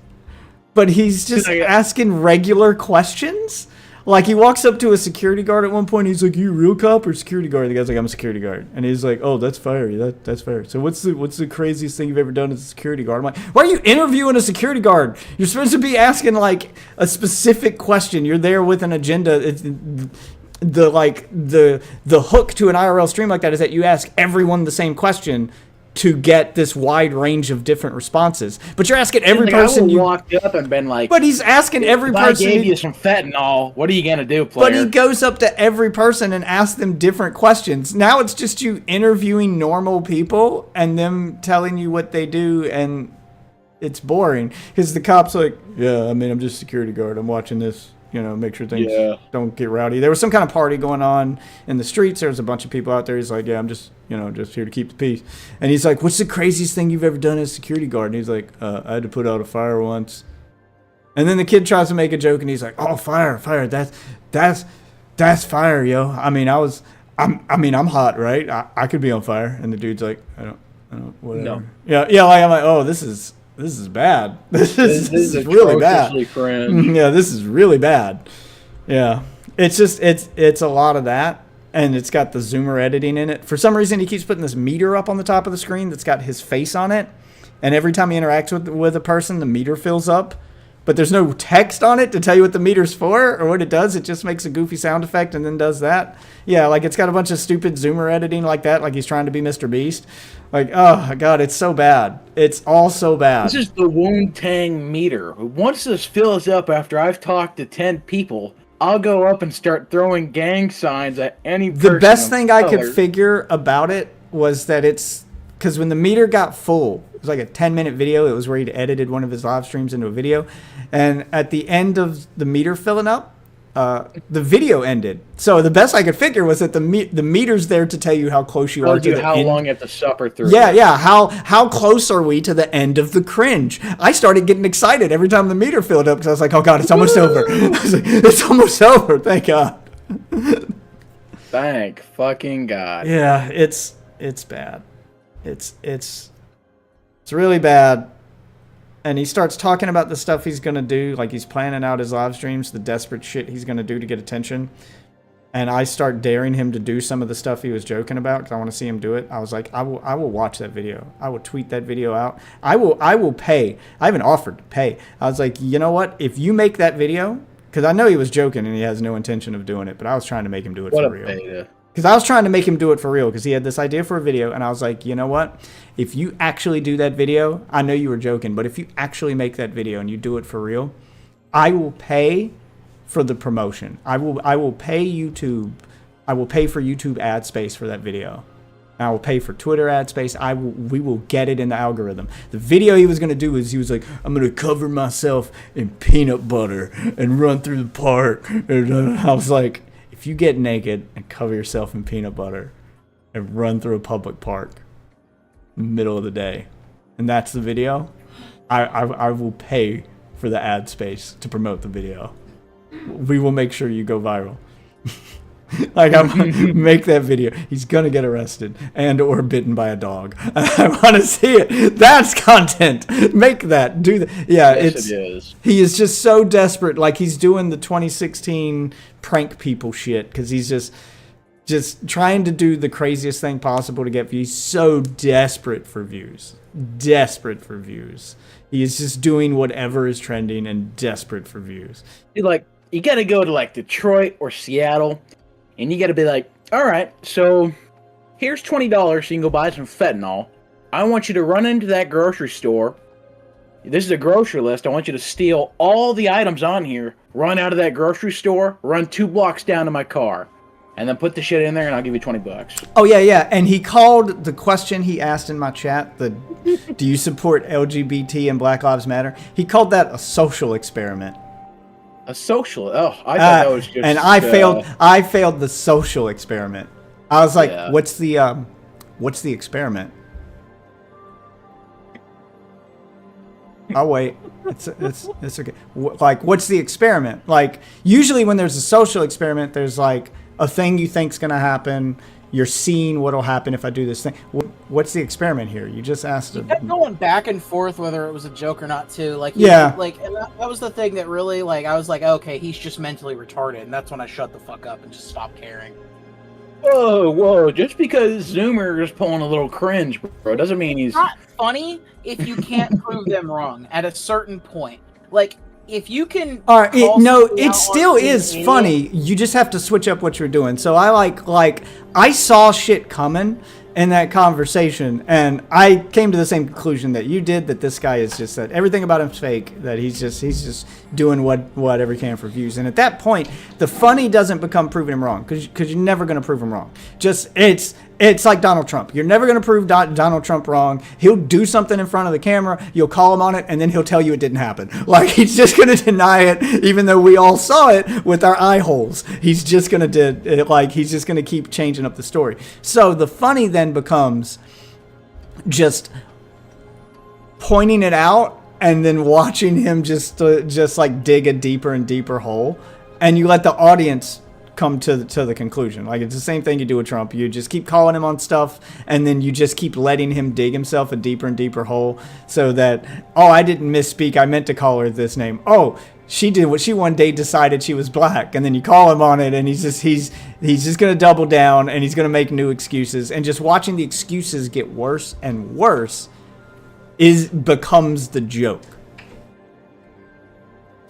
But he's just asking regular questions. Like, he walks up to a security guard at one point. He's like, "You a real cop or security guard?" The guy's like, "I'm a security guard." And he's like, "Oh, that's fair. That's fair. So what's the craziest thing you've ever done as a security guard?" I'm like, "Why are you interviewing a security guard? You're supposed to be asking like a specific question. You're there with an agenda." It's the hook to an IRL stream like that is that you ask everyone the same question to get this wide range of different responses. But you're asking every person you walked up and been like, but he's asking every person. I gave you some fentanyl. What are you gonna do, player? But he goes up to every person and asks them different questions. Now it's just you interviewing normal people and them telling you what they do, and it's boring because the cop's like, "Yeah, I mean, I'm just a security guard. I'm watching this. make sure things Yeah. don't get rowdy. There was some kind of party going on in the streets. There was a bunch of people out there. He's like, yeah, I'm just here to keep the peace. And he's like, what's the craziest thing you've ever done as a security guard? And he's like, I had to put out a fire once. And then the kid tries to make a joke, and he's like, oh, fire, that's fire, yo. I mean, I'm hot, right? I could be on fire. And the dude's like, I don't, whatever. No. Yeah, like, I'm like, oh, this is bad. This is really bad. atrociously cringe. Yeah, this is really bad. Yeah. It's just, it's a lot of that. And it's got the zoomer editing in it. For some reason, he keeps putting this meter up on the top of the screen that's got his face on it. And every time he interacts with a person, the meter fills up. But there's no text on it to tell you what the meter's for or what it does. It just makes a goofy sound effect and then does that. Yeah, like it's got a bunch of stupid zoomer editing like that, like he's trying to be Mr. Beast. Like, oh, God, it's so bad. It's all so bad. This is the Woontang meter. Once this fills up after I've talked to 10 people, I'll go up and start throwing gang signs at any person. The best of thing I color. could figure about it was that it's because when the meter got full, it was like a 10-minute video. It was where he'd edited one of his live streams into a video. And at the end of the meter filling up, the video ended. So the best I could figure was that the meter's there to tell you how close you are Tells to you the how end. long you have to suffer through. Yeah. How close are we to the end of the cringe? I started getting excited every time the meter filled up because I was like, oh, God, it's almost over. I was like, it's almost over. Thank God. Thank fucking God. Yeah, it's bad. It's really bad. And he starts talking about the stuff he's going to do, like he's planning out his live streams, the desperate shit he's going to do to get attention. And I start daring him to do some of the stuff he was joking about because I want to see him do it. I was like, I will watch that video. I will tweet that video out. I will pay. I haven't offered to pay. I was like, you know what? If you make that video, because I know he was joking and he has no intention of doing it, but I was trying to make him do it What for a real. beta. Because I was trying to make him do it for real because he had this idea for a video. And I was like, you know what? If you actually do that video, I know you were joking, but if you actually make that video and you do it for real, I will pay for the promotion. I will pay YouTube. I will pay for YouTube ad space for that video. And I will pay for Twitter ad space. We will get it in the algorithm. The video he was going to do is he was like, I'm going to cover myself in peanut butter and run through the park. And I was like, if you get naked and cover yourself in peanut butter and run through a public park in the middle of the day, and that's the video, I will pay for the ad space to promote the video. We will make sure you go viral. Like, I'm make that video. He's gonna get arrested and or bitten by a dog. I want to see it. That's content. Make that. Do that. Yeah, Yes, it is. he is just so desperate. Like he's doing the 2016 prank people shit because he's just trying to do the craziest thing possible to get views. So desperate for views. Desperate for views. He is just doing whatever is trending and desperate for views. You got to go to like Detroit or Seattle, and you got to be like, all right, so here's $20 so you can go buy some fentanyl. I want you to run into that grocery store. This is a grocery list. I want you to steal all the items on here, run out of that grocery store, run 2 blocks down to my car, and then put the shit in there, and I'll give you $20. Oh, yeah. And he called the question he asked in my chat, do you support LGBT and Black Lives Matter? He called that a social experiment. A social? Oh, I thought that was just. And I failed the social experiment. I was like, Yeah. what's the experiment? I'll wait. It's okay. Like, what's the experiment? Like, usually when there's a social experiment, there's like a thing you think's gonna happen. You're seeing what'll happen if I do this thing. What's the experiment here? You just asked. You kept going back and forth whether it was a joke or not too. Like Yeah. and that was the thing that really I was like, okay, he's just mentally retarded, and that's when I shut the fuck up and just stopped caring. Whoa! Just because Zoomer is pulling a little cringe, bro, doesn't mean he's. It's not funny if you can't prove them wrong at a certain point. Like if you can. All right, call no, somebody it out still on being is an idiot- funny. You just have to switch up what you're doing. So I like I saw shit coming in that conversation, and I came to the same conclusion that you did, that this guy is just that everything about him's fake, that he's just doing whatever he can for views. And at that point, the funny doesn't become proving him wrong because you're never going to prove him wrong. Just it's It's like Donald Trump. You're never going to prove Donald Trump wrong. He'll do something in front of the camera. You'll call him on it, and then he'll tell you it didn't happen. Like, he's just going to deny it, even though we all saw it with our eye holes. He's just going to he's just going to keep changing up the story. So the funny then becomes just pointing it out and then watching him just like dig a deeper and deeper hole, and you let the audience come to the conclusion. Like, it's the same thing you do with Trump. You just keep calling him on stuff, and then you just keep letting him dig himself a deeper and deeper hole, so that, oh, I didn't misspeak, I meant to call her this name. Oh, she did what she one day decided she was black, and then you call him on it, and he's just gonna double down, and he's gonna make new excuses, and just watching the excuses get worse and worse becomes the joke.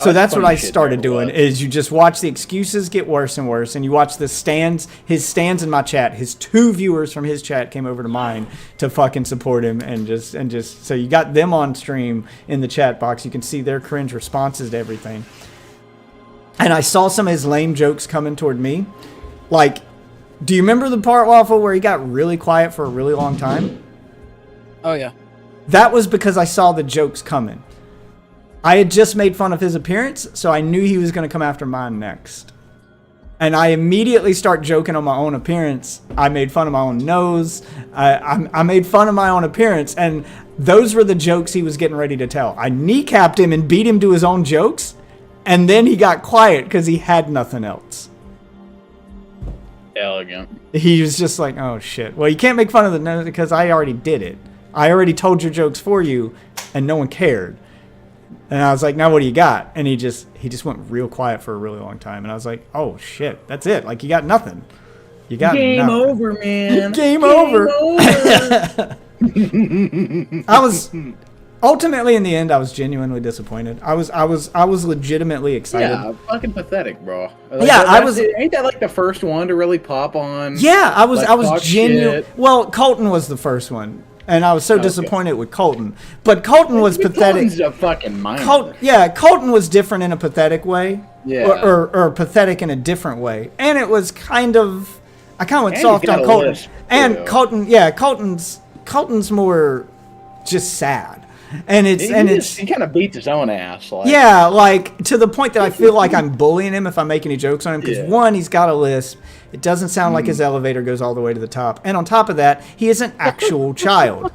So that's what I started doing, is you just watch the excuses get worse and worse, and you watch his stands in my chat. His 2 viewers from his chat came over to mine to fucking support him, and just so you got them on stream in the chat box. You can see their cringe responses to everything. And I saw some of his lame jokes coming toward me. Like, do you remember the part, Waffle, where he got really quiet for a really long time? Oh yeah. That was because I saw the jokes coming. I had just made fun of his appearance, so I knew he was going to come after mine next. And I immediately start joking on my own appearance. I made fun of my own nose. I made fun of my own appearance, and those were the jokes he was getting ready to tell. I kneecapped him and beat him to his own jokes, and then he got quiet because he had nothing else. Elegant. He was just like, oh shit. Well, you can't make fun of the nose because I already did it. I already told your jokes for you, and no one cared. And I was like, now what do you got? And he just went real quiet for a really long time. And I was like, oh shit, that's it. Like, you got nothing. You got Game nothing. over, man. Game over. I was ultimately, in the end, I was genuinely disappointed. I was legitimately excited. Yeah, fucking pathetic, bro. Yeah, I was. Ain't that like the first one to really pop on? Yeah, I was talk genuine. shit? Well, Colton was the first one. And I was so disappointed with Colton. But Colton was pathetic. Colton's a fucking minor. Colton was different in a pathetic way. Yeah. Or pathetic in a different way. And it was kind of... I kind of went And soft he's got on a Colton. lisp, And too. Colton's more just sad. And He kind of beats his own ass. Like, yeah, like, to the point that I feel like I'm bullying him if I make any jokes on him. Because, one, he's got a lisp. It doesn't sound like his elevator goes all the way to the top. And on top of that, he is an actual child.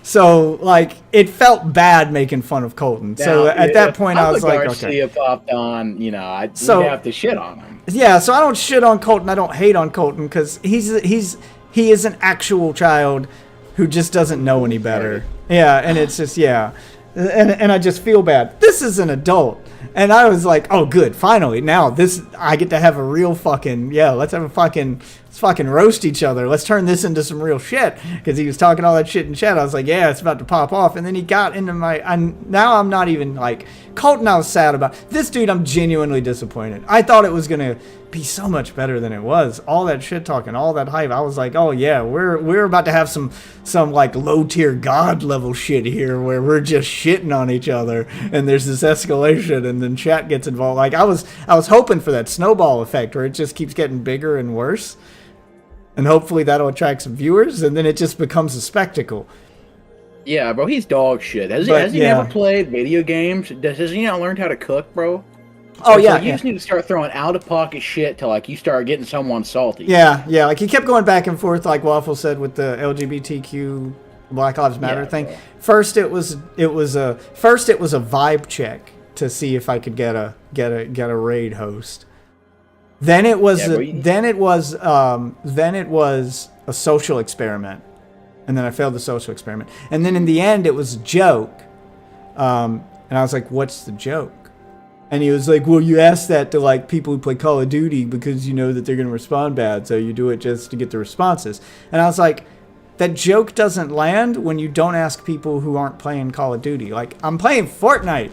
So, like, it felt bad making fun of Colton. So, at that point, I was like, Garcia okay. popped on, you know, I'd have to shit on him. Yeah, so I don't shit on Colton. I don't hate on Colton because he is an actual child who just doesn't know any better. Yeah, and it's just, yeah. And I just feel bad. This is an adult. And I was like, oh, good. Finally, now I get to have a real fucking, let's fucking roast each other. Let's turn this into some real shit. Because he was talking all that shit in chat. I was like, yeah, it's about to pop off. And then he got into now I'm not even like, Colton I was sad about. This dude, I'm genuinely disappointed. I thought it was going to be so much better than it was. All that shit talking, all that hype. I was like, oh yeah, we're about to have some like low tier god level shit here where we're just shitting on each other and there's this escalation and then chat gets involved. Like I was hoping for that snowball effect where it just keeps getting bigger and worse. And hopefully that'll attract some viewers and then it just becomes a spectacle. Yeah, bro, he's dog shit. Has he never played video games? Has he not learned how to cook, bro? Oh, Like, yeah. You just need to start throwing out-of-pocket shit till, like, you start getting someone salty. Yeah. Like he kept going back and forth, like Waffle said, with the LGBTQ Black Lives Matter thing. Bro. First, it was a vibe check to see if I could get a raid host. Then it was a social experiment, and then I failed the social experiment. And then in the end, it was a joke, and I was like, "What's the joke?" And he was like, well, you ask that to like people who play Call of Duty because you know that they're going to respond bad. So you do it just to get the responses. And I was like, that joke doesn't land when you don't ask people who aren't playing Call of Duty. Like, I'm playing Fortnite.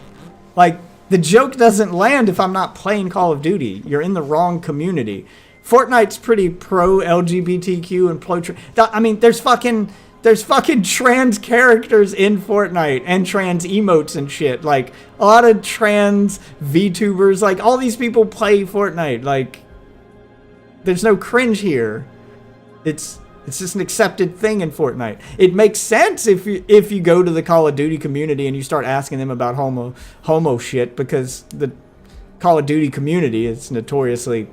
Like, the joke doesn't land if I'm not playing Call of Duty. You're in the wrong community. Fortnite's pretty pro LGBTQ and pro. I mean, there's fucking trans characters in Fortnite and trans emotes and shit. Like, a lot of trans VTubers, like, all these people play Fortnite. Like, there's no cringe here. It's It's just an accepted thing in Fortnite. It makes sense if you go to the Call of Duty community and you start asking them about homo shit, because the Call of Duty community is notoriously,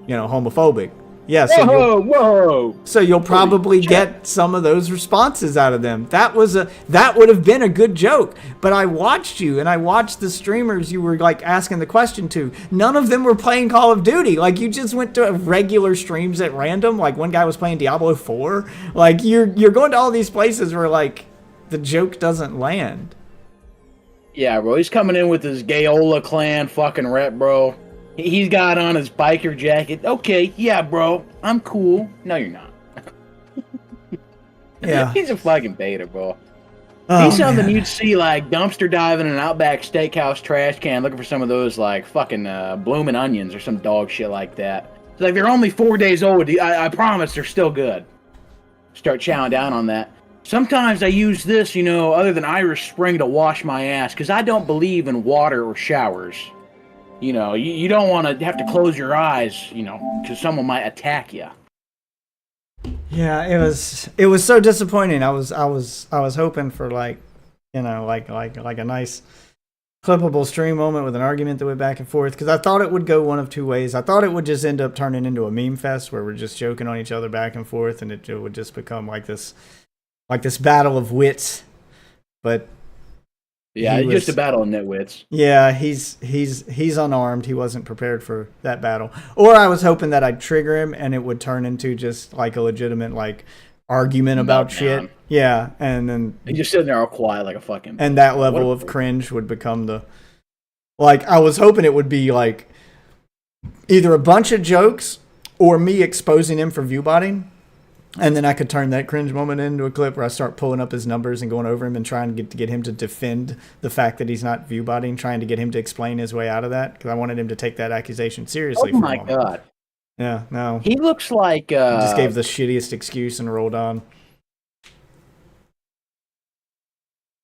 homophobic. Yeah, so you'll probably get some of those responses out of them. That would have been a good joke. But I watched you, and I watched the streamers you were like asking the question to. None of them were playing Call of Duty. Like, you just went to regular streams at random. Like, one guy was playing Diablo 4. Like, you're going to all these places where like the joke doesn't land. Yeah, bro. He's coming in with his Gayola clan fucking rep, bro. He's got on his biker jacket. Okay, yeah, bro. I'm cool. No, you're not. Yeah. He's a fucking beta, bro. Oh, He's something man. you'd see like dumpster diving in an Outback Steakhouse trash can looking for some of those like fucking blooming onions or some dog shit like that. It's like, they're only 4 days old. I promise they're still good. Start chowing down on that. Sometimes I use this, other than Irish Spring, to wash my ass because I don't believe in water or showers. You don't want to have to close your eyes, because someone might attack you. Yeah, it was so disappointing. I was hoping for like a nice clippable stream moment with an argument that went back and forth, because I thought it would go one of two ways. I thought it would just end up turning into a meme fest where we're just joking on each other back and forth, and it would just become like this battle of wits. But yeah, it's just a battle of nitwits. yeah, he's unarmed. He wasn't prepared for that battle. Or I was hoping that I'd trigger him and it would turn into just like a legitimate like argument about shit. Yeah, and then He's just sitting there all quiet like a fucking. and that level of cringe would become the like I was hoping it would be like either a bunch of jokes or me exposing him for viewbotting. And then I could turn that cringe moment into a clip where I start pulling up his numbers and going over him and trying to get him to defend the fact that he's not viewbotting, trying to get him to explain his way out of that, because I wanted him to take that accusation seriously. Oh my god! Yeah, no. He looks like He just gave the shittiest excuse and rolled on.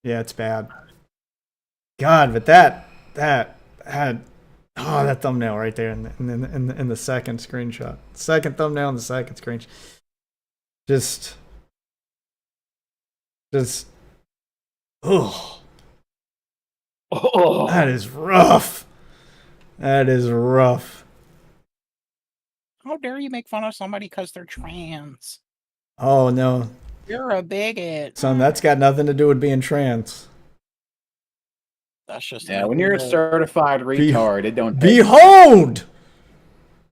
Yeah, it's bad. God, but that had that thumbnail right there in the second screenshot, second thumbnail in the second screenshot. Just, oh, that is rough. That is rough. How dare you make fun of somebody because they're trans? Oh no, You're a bigot. son, that's got nothing to do with being trans. That's just when you're a certified retard, it don't. Behold,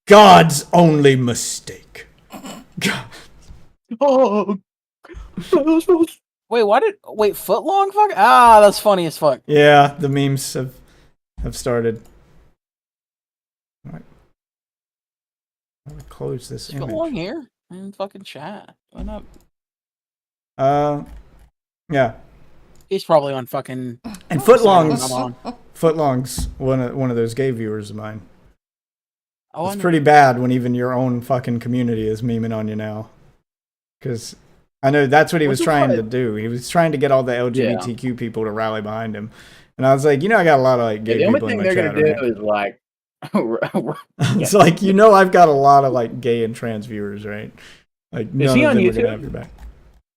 God's only mistake. God. Oh, Wait, footlong fuck? Ah, that's funny as fuck. Yeah, the memes have started. All right. I'm gonna close this Is footlong image. here in fucking chat? Why not? Yeah. He's probably on fucking. And Footlong's I'm one of those gay viewers of mine. Oh, It's pretty bad when even your own fucking community is memeing on you now. Because I know that's what he was trying to do. He was trying to get all the LGBTQ people to rally behind him. And I was like, I got a lot of like gay the only people in thing my they're chat. gonna Right? do is like. It's like, I've got a lot of like gay and trans viewers, right? Like none he of on them are YouTube? gonna have your back.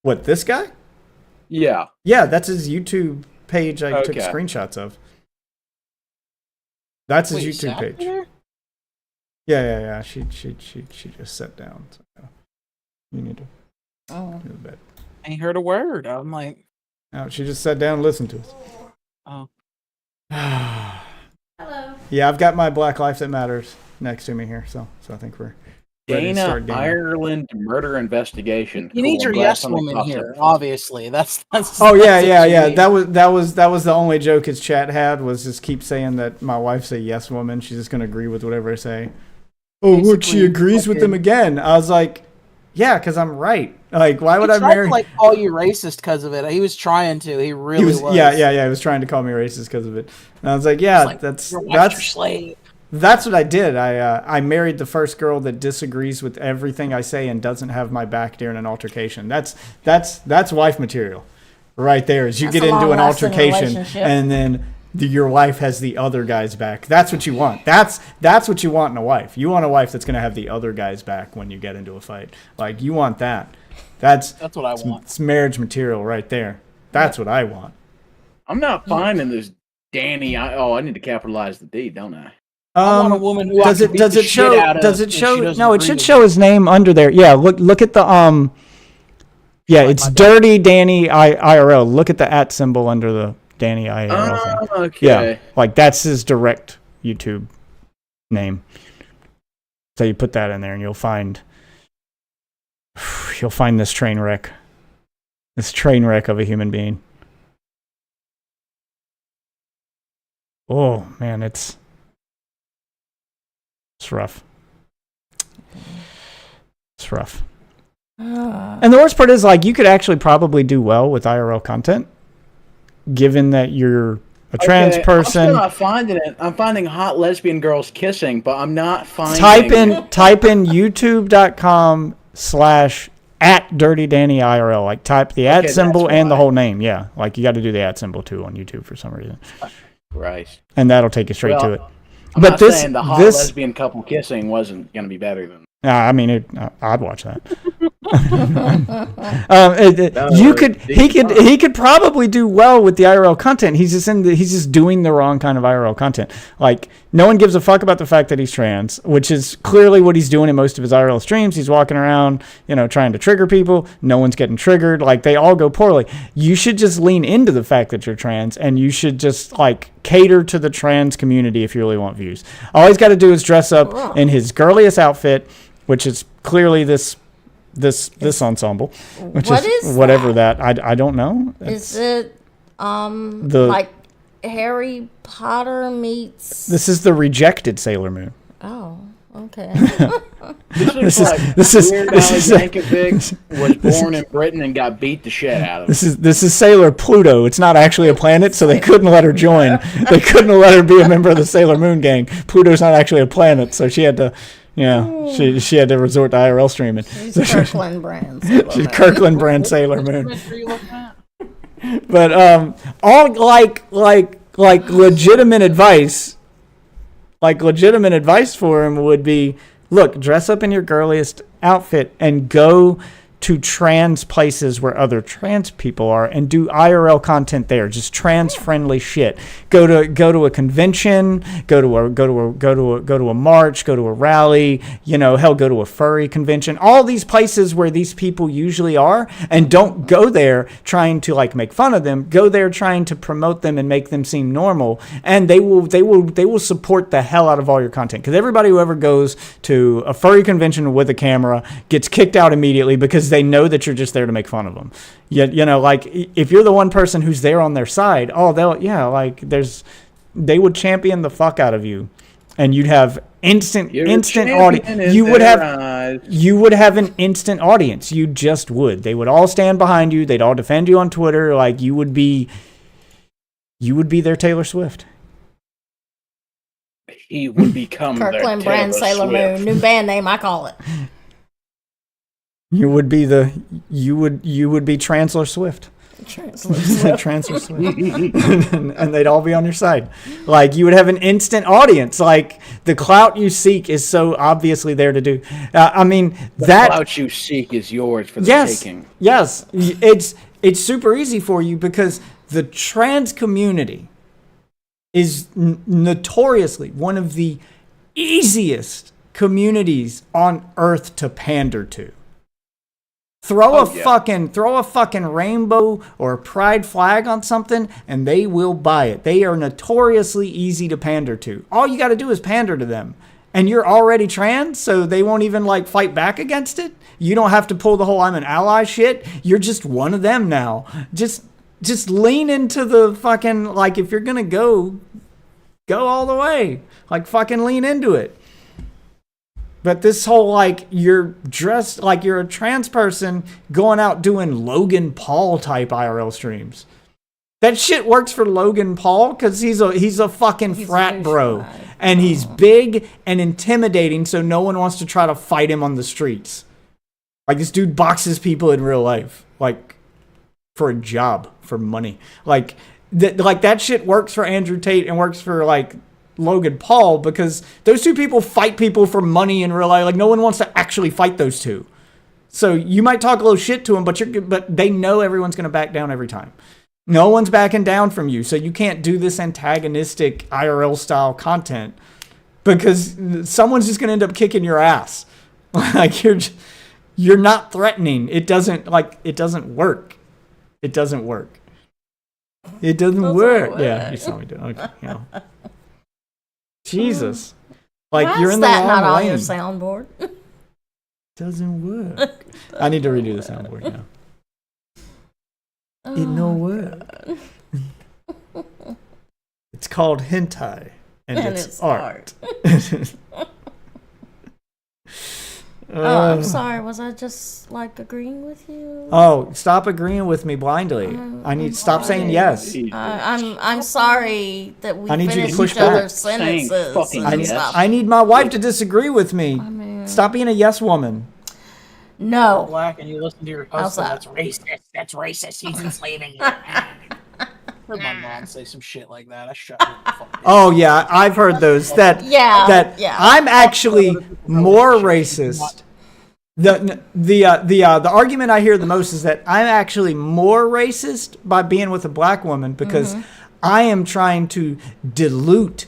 What, this guy? Yeah. Yeah, that's his YouTube page I took Okay. screenshots of. That's his Wait, YouTube Sap page. there? Yeah. She just sat down. So you need to Oh, go to bed. I ain't heard a word. I'm like, No, she just sat down and listened to us. oh. Hello. Yeah, I've got my Black Life That Matters next to me here, so I think we're ready to Dana start gaming. Ireland murder investigation. You need Cool, your I'm glad yes somebody woman popped here, up. obviously. That's Oh yeah, that's yeah, what you yeah. need. That was the only joke his chat had, was just keep saying that my wife's a yes woman. She's just gonna agree with whatever I say. Oh, look, she Basically, agrees with him fucking- again. I was like, yeah, because I'm right. Like, why would He I tried marry? to like call you racist because of it. He was trying to. He really was. Yeah. He was trying to call me racist because of it. And I was like, yeah, It's like, that's your wife's your that's slave. that's what I did. I married the first girl that disagrees with everything I say and doesn't have my back during an altercation. That's wife material, right there. Is you That's get a into an long-lasting altercation relationship. and then your wife has the other guy's back. That's what you want. That's what you want in a wife. You want a wife that's gonna have the other guy's back when you get into a fight. Like, you want that. That's That's what I want. it's marriage material right there. That's what I want. I'm not finding this Danny. I need to capitalize the D, don't I? I want a woman who I Does can it beat does the it shit show out of, does it and she show doesn't no it agree should with show his name under there. Yeah, look at the yeah, Like it's my dad. Dirty Danny IRL. Look at the @ symbol under the Danny IRL thing. Okay. Yeah, like that's his direct YouTube name. So you put that in there and you'll find this train wreck. This train wreck of a human being. Oh man, it's rough. It's rough. And the worst part is, like, you could actually probably do well with IRL content, given that you're a trans Okay, person. I'm still not finding it. I'm finding hot lesbian girls kissing, but I'm not finding. Type in youtube.com/@DirtyDannyIRL. Like, type the @ Okay, symbol that's and the why. whole name. Yeah, like you got to do the @ symbol too on YouTube for some reason, Christ. and that'll take you straight to it. I'm But not this saying the hot this lesbian couple kissing wasn't going to be better than. I mean, I'd watch that. He could probably do well with the IRL content. He's just doing the wrong kind of IRL content. Like, no one gives a fuck about the fact that he's trans, which is clearly what he's doing in most of his IRL streams. He's walking around, trying to trigger people. No one's getting triggered. Like, they all go poorly. You should just lean into the fact that you're trans, and you should just cater to the trans community if you really want views. All he's got to do is dress up in his girliest outfit, which is clearly this ensemble, which What is is whatever that I don't know. Is it the like Harry Potter meets? this is the rejected Sailor Moon. Oh, okay. This is Weird Al Yankovic was born in Britain and got beat the shit out of. This is Sailor Pluto. It's not actually a planet, so they couldn't let her join. They couldn't let her be a member of the Sailor Moon gang. Pluto's not actually a planet, so she had to. Yeah, she had to resort to IRL streaming. She's Kirkland brand. She's Kirkland brand Sailor Moon. But all like legitimate advice, for him would be, look, dress up in your girliest outfit and go to trans places where other trans people are and do IRL content there, just trans friendly shit. Go to a convention, go to a march, go to a rally, hell, go to a furry convention. All these places where these people usually are, and don't go there trying to make fun of them. Go there trying to promote them and make them seem normal, and they will support the hell out of all your content. Because everybody who ever goes to a furry convention with a camera gets kicked out immediately because they know that you're just there to make fun of them. Yet, if you're the one person who's there on their side, they would champion the fuck out of you, and you'd have instant audience. You would have an instant audience. You just would. They would all stand behind you. They'd all defend you on Twitter. You would be their Taylor Swift. He would become Kirkland their brand Taylor Sailor Swift. Moon. New band name, I call it. You would be Transler Swift. Transler Swift. And they'd all be on your side. You would have an instant audience. The clout you seek is so obviously there to do. The clout you seek is yours for the taking. Yes. It's super easy for you because the trans community is notoriously one of the easiest communities on earth to pander to. Throw a fucking rainbow or a pride flag on something and they will buy it. They are notoriously easy to pander to. All you got to do is pander to them. And you're already trans, so they won't even fight back against it. You don't have to pull the whole I'm an ally shit. You're just one of them now. Just lean into the fucking, if you're going to go all the way. Fucking lean into it. But this whole, you're dressed like you're a trans person going out doing Logan Paul type IRL streams. That shit works for Logan Paul because he's a fucking frat bro. And he's big and intimidating, so no one wants to try to fight him on the streets. This dude boxes people in real life. For a job, for money. That shit works for Andrew Tate and works for, Logan Paul because those two people fight people for money in real life. No one wants to actually fight those two. So you might talk a little shit to them, but they know everyone's going to back down every time. No one's backing down from you, so you can't do this antagonistic IRL style content because someone's just going to end up kicking your ass. Like you're not threatening. It doesn't work. It doesn't work. It doesn't work. Yeah, you saw me do it. Okay, you know. Jesus. Like Why you're is in the that wrong not on lane. your soundboard? Doesn't work. I need to redo the soundboard now. It no work. It's called hentai, and it's art. Oh, I'm sorry. Was I just like agreeing with you? Oh, stop agreeing with me blindly. I need stop saying yes. I'm sorry that we I need you to finished push each back. other's sentences. fucking and yes. stuff. I need my wife to disagree with me. mean- Stop being a yes woman. No. Black and you listen to your How's husband. that? That's racist. That's racist. He's enslaving you. Heard my mom say some shit like that. I shut her the fuck up. Oh yeah, I've heard those. That Yeah. I'm actually more racist. The argument I hear the most is that I'm actually more racist by being with a black woman because I am trying to dilute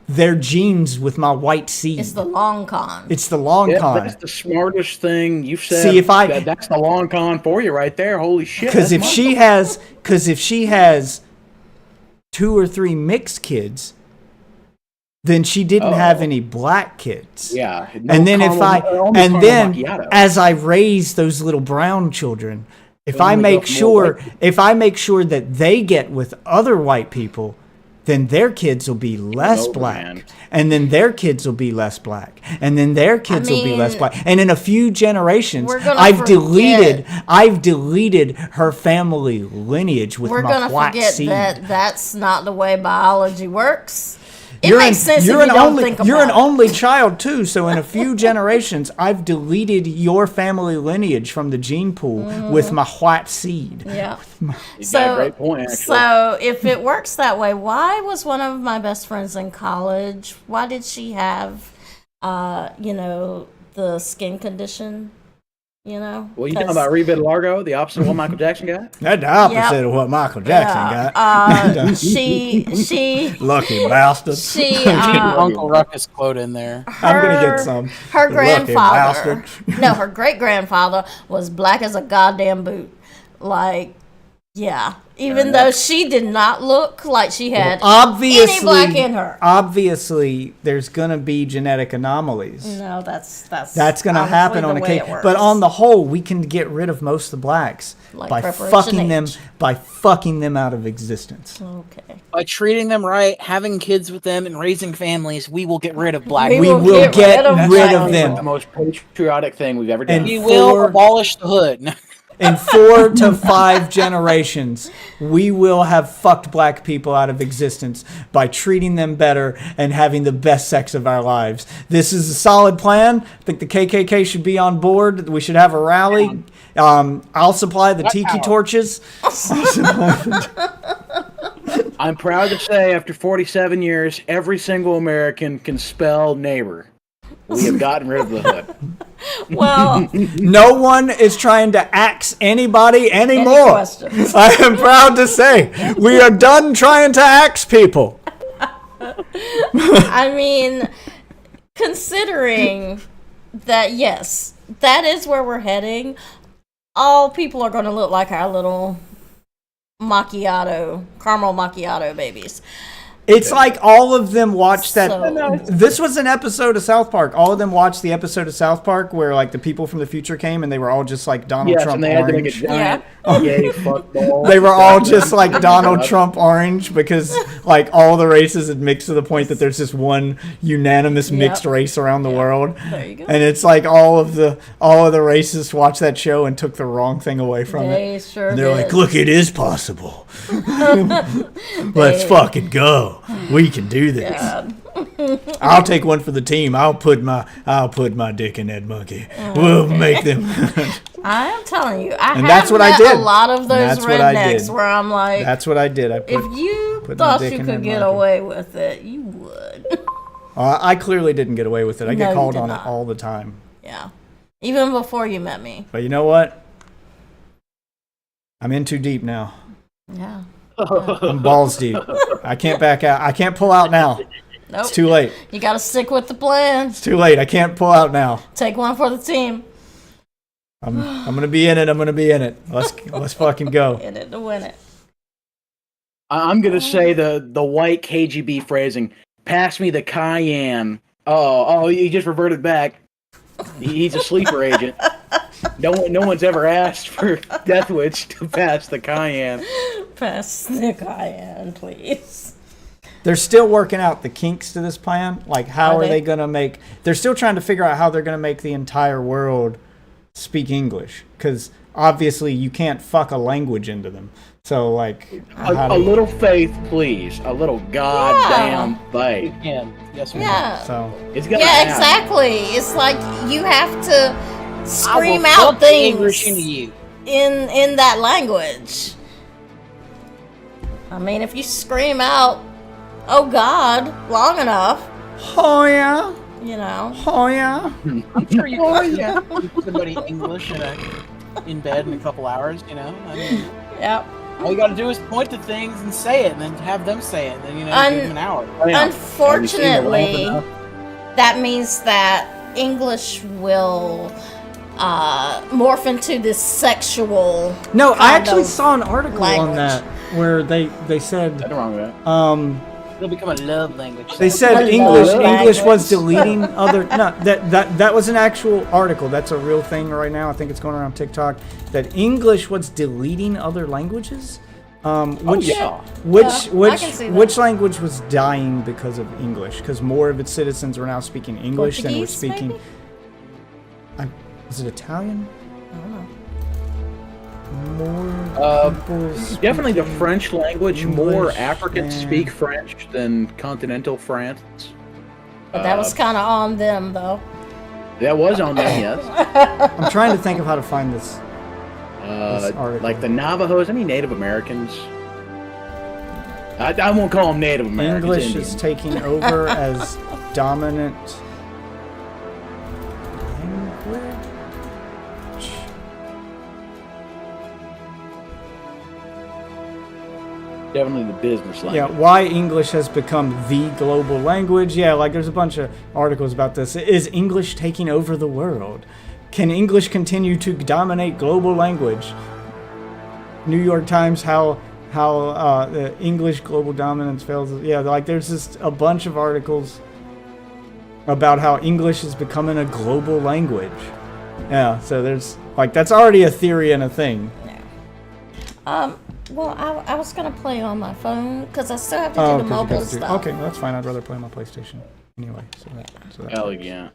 their genes with my white seed. It's the long con. It's the long Yeah, con. that's the smartest thing you've said. See, if I- that's the long con for you right there. Holy shit! Because that's if she has 2 or 3 mixed kids, then she didn't have any black kids. yeah. No And then caramel- and caramel then macchiato. as I raise those little brown children, if Then I we make go for more sure that they get with other white people, then their kids will be less over, black, man. and then their kids will be less black, and then their kids will be less mean, black, and in a few generations, we're gonna I've forget- deleted her family lineage with We're my gonna white forget seed. that that's not the way biology works. It You're makes sense if you an don't only, think about You're an it. only child too, so in a few generations, I've deleted your family lineage from the gene pool with my white seed. Yeah. You got a great point, actually. So if it works that way, why was one of my best friends in college? Why did she have, the skin condition? Well, you talking about Reba Largo, the opposite of what Michael Jackson got? That's the opposite Yep. of what Michael Jackson got. She Lucky bastard. she Uncle Ruckus quote in there. I'm gonna get some. her Lucky grandfather, bastard. no, her great grandfather was black as a goddamn boot. Like, yeah, even though she did not look like she had Obviously, any black in her. Obviously, there's gonna be genetic anomalies. No, that's That's gonna honestly happen the on way occasion. it works. But on the whole, we can get rid of most of the blacks Like by Preparation H. fucking them out of existence. Okay. By treating them right, having kids with them, and raising families, we will get rid of black We We people. will will get get rid of rid black of The them. most patriotic thing we've ever done. And We will for- abolish the hood. In 4 to 5 generations, we will have fucked black people out of existence by treating them better and having the best sex of our lives. This is a solid plan. I think the KKK should be on board. We should have a rally. I'll supply the tiki torches. I'm proud to say, after 47 years, every single American can spell neighbor. We have gotten rid of the hood. Well, No one is trying to axe anybody any anymore. questions? I am proud to say we are done trying to axe people. I mean, considering that, yes, that is where we're heading. All people are going to look like our little caramel macchiato babies. It's like all of them watched that. So- This was an episode of South Park. All of them watched the episode of South Park where like the people from the future came and they were all just like Donald Yes, Trump and they had to make a orange. giant yay fuckball. They were all just like Donald Trump orange because like all the races had mixed to the point that there's just one unanimous mixed race around the world. There you go. And it's like all of the racists watched that show and took the wrong thing away from They it. sure And they're did. like, look, it is possible. Let's fucking go. We can do this. God. I'll take one for the team. I'll put my dick in that monkey. We'll make them. I am telling you, I And have that's what I met did. a lot of those That's what I rednecks did. where I'm like, That's what I did. I if put. you put my thought dick you in could that get monkey. away with it, you would. I clearly didn't get away with it. I No, get you called did on not. it all the time. Yeah. Even before you met me. But you know what? I'm in too deep now. Yeah. I'm balls deep. I can't back out. I can't pull out now. Nope. It's too late. You gotta stick with the plan. It's too late. I can't pull out now. Take one for the team. I'm gonna be in it. I'm gonna be in it. Let's fucking go. In it to win it. I'm gonna say the white KGB phrasing. Pass me the cayenne. Oh, he just reverted back. He's a sleeper agent. No one's ever asked for Deathwitch to pass the cayenne. Pass the cayenne, please. They're still working out the kinks to this plan. Like, how are they gonna make? They're still trying to figure out how they're gonna make the entire world speak English, because obviously you can't fuck a language into them. So, like, A little faith, please. A little goddamn faith. Yes, we Yeah. So It's gotta Yeah, happen. exactly. It's like you have to I scream will out flip the things English into you. in that language. I mean, if you scream out, "Oh God," long enough, oh yeah, you know. oh yeah. I'm sure you can teach somebody English in bed in a couple hours. You know, I mean, Yep. all you got to do is point to things and say it, and then have them say it, and then give them an hour. Unfortunately, that means that English will morph into this sexual. No, I kind actually of saw an article on language. that where they said Nothing wrong with that. It'll become a love language. they said Hello, English was language. deleting other. No, that was an actual article. That's a real thing right now. I think it's going around TikTok. That English was deleting other languages. Which yeah. I can see that. which language was dying because of English? Because more of its citizens were now speaking English than were Portuguese, speaking. maybe? Was it Italian? I don't know. More people Definitely the speaking French language. More English Africans than- speak French than continental France. But that was kind of on them, though. That was on them, yes. I'm trying to think of how to find this. article. Like the Navajos, any Native Americans? I won't call them Native Americans. English Indians. is taking over as dominant language. Definitely the business language. Yeah, why English has become the global language. Yeah, like there's a bunch of articles about this. Is English taking over the world? Can English continue to dominate global language? New York Times, how the English global dominance fails. Yeah, like there's just a bunch of articles about how English is becoming a global language. Yeah, so there's like that's already a theory and a thing. Well, I was gonna play on my phone because I still have to Oh, do the 'cause you mobile gotta do- stuff. Okay, well, that's fine. I'd rather play on my PlayStation anyway. So that's Hell yeah.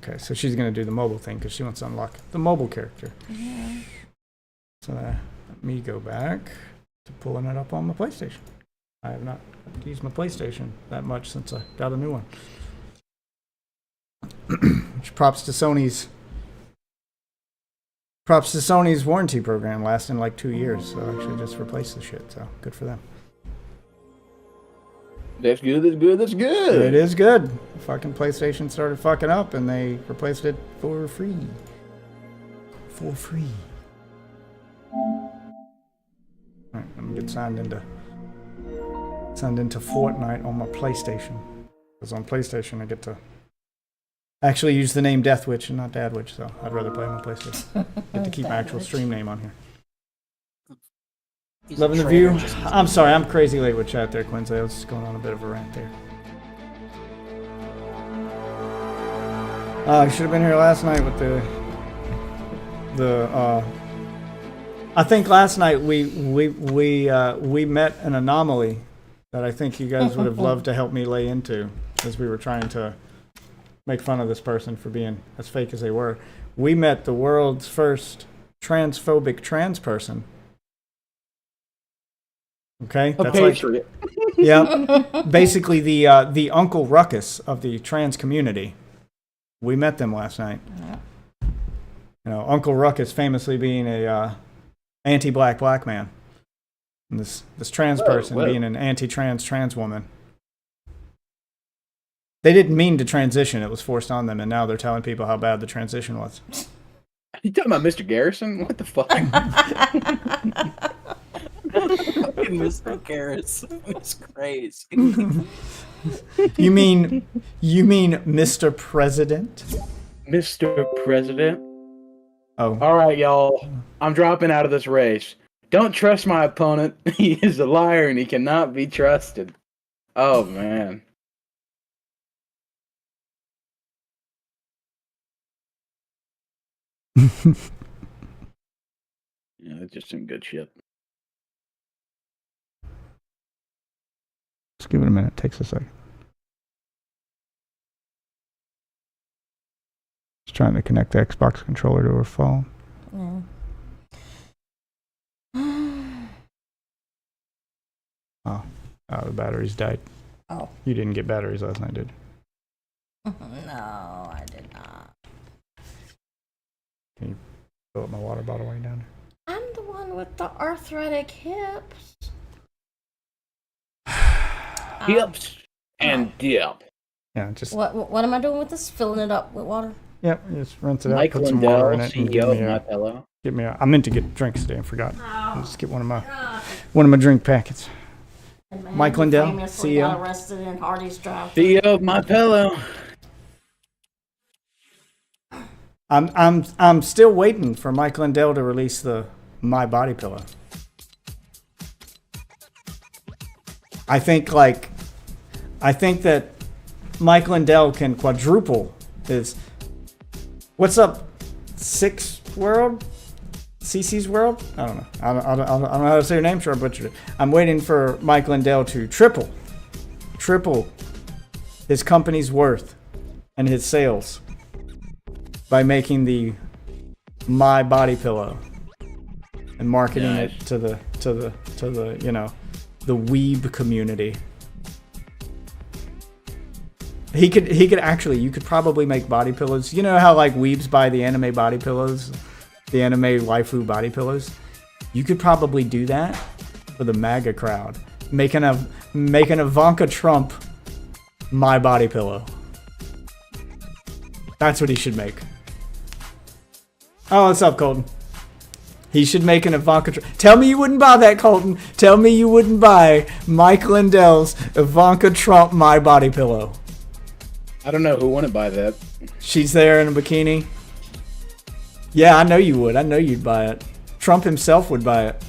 okay. So she's gonna do the mobile thing because she wants to unlock the mobile character. Yeah. So let me go back to pulling it up on my PlayStation. I have not used my PlayStation that much since I got a new one. Which props to Sony's warranty program lasting like 2 years. So I actually just replaced the shit. So good for them. That's good, that's good, that's good. It is good. Fucking PlayStation started fucking up and they replaced it for free. For free. Alright, I'm gonna get signed into Fortnite on my PlayStation. Because on PlayStation I get to actually use the name Deathwitch and not Dadwitch, so I'd rather play on my PlayStation. Get to keep my actual stream name on here. He's a Loving the traitor, view. just- I'm sorry, I'm crazy late with chat there, Quincy. I was just going on a bit of a rant there. I should have been here last night with I think last night we met an anomaly that I think you guys would have loved to help me lay into as we were trying to make fun of this person for being as fake as they were. We met the world's first transphobic trans person. Okay, A patriot. yeah, basically the Uncle Ruckus of the trans community. We met them last night. You know, Uncle Ruckus famously being a anti-black man, and this trans person whoa. being an anti-trans woman. They didn't mean to transition. It was forced on them, and now they're telling people how bad the transition was. You talking about Mr. Garrison? What the fuck? Mr. Garrison is crazy. You mean Mr. President? Mr. President. Oh, All right, y'all. I'm dropping out of this race. Don't trust my opponent. He is a liar and he cannot be trusted. Oh, man. Yeah, that's just some good shit. just give it a minute. Takes a second. Just trying to connect the Xbox controller to her phone. Yeah. Oh, the batteries died. Oh. You didn't get batteries last night, did you? No, I did not. Can you fill up my water bottle while you're down there? I'm the one with the arthritic hips. Hips and dip. Yeah, just What am I doing with this? Filling it up with water? yep. Just rinse it out. Mike Put some water in Lindell, it. And give CEO of me My a, Pillow. get me a, I meant to get drinks today. I forgot. Just get one of my drink packets. And man, Mike he Lindell, famously CEO. got arrested in Hardy's drive. CEO of My Pillow. I'm still waiting for Mike Lindell to release the My Body Pillow. I think that Mike Lindell can quadruple his. What's up, Six World? CC's World? I don't know. I don't know how to say your name. Sure, I butchered it. I'm waiting for Mike Lindell to triple his company's worth and his sales by making the My Body Pillow and marketing Nice. it to the the weeb community. He could actually, you could probably make body pillows. You know how like weebs buy the anime body pillows, the anime waifu body pillows? You could probably do that for the MAGA crowd. Make an Ivanka Trump My Body Pillow. That's what he should make. Oh, what's up, Colton? He should make an Ivanka Trump. Tell me you wouldn't buy that, Colton. Tell me you wouldn't buy Mike Lindell's Ivanka Trump My Body Pillow. I don't know who wouldn't buy that. She's there in a bikini. Yeah, I know you would. I know you'd buy it. Trump himself would buy it.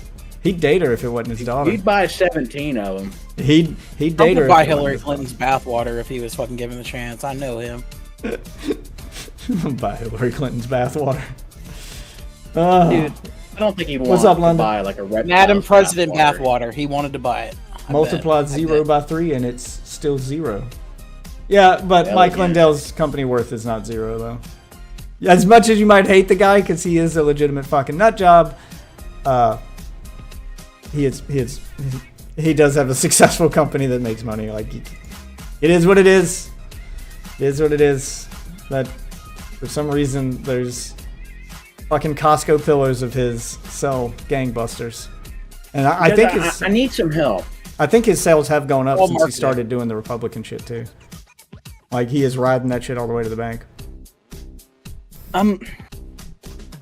He'd date her if it wasn't his daughter. He'd buy 17 of them. He'd Trump date her. would buy if it Hillary wasn't Clinton's bathwater if he was fucking given the chance. I know him. his daughter. Buy Hillary Clinton's bathwater. Oh. Dude, I don't think he'd want What's up, to London? buy like a red Madam President bathwater. bathwater. He wanted to buy it. I Multiply bet. 0 by 3 and it's still 0. Yeah, but Hell Mike yeah. Lindell's company worth is not 0 though. As much as you might hate the guy because he is a legitimate fucking nut job, he does have a successful company that makes money. Like, it is what it is. It is what it is. But for some reason, there's fucking Costco pillows of his sell gangbusters, and I think I need some help. I think his sales have gone up Well, since he marketing. started doing the Republican shit too. Like, he is riding that shit all the way to the bank. I'm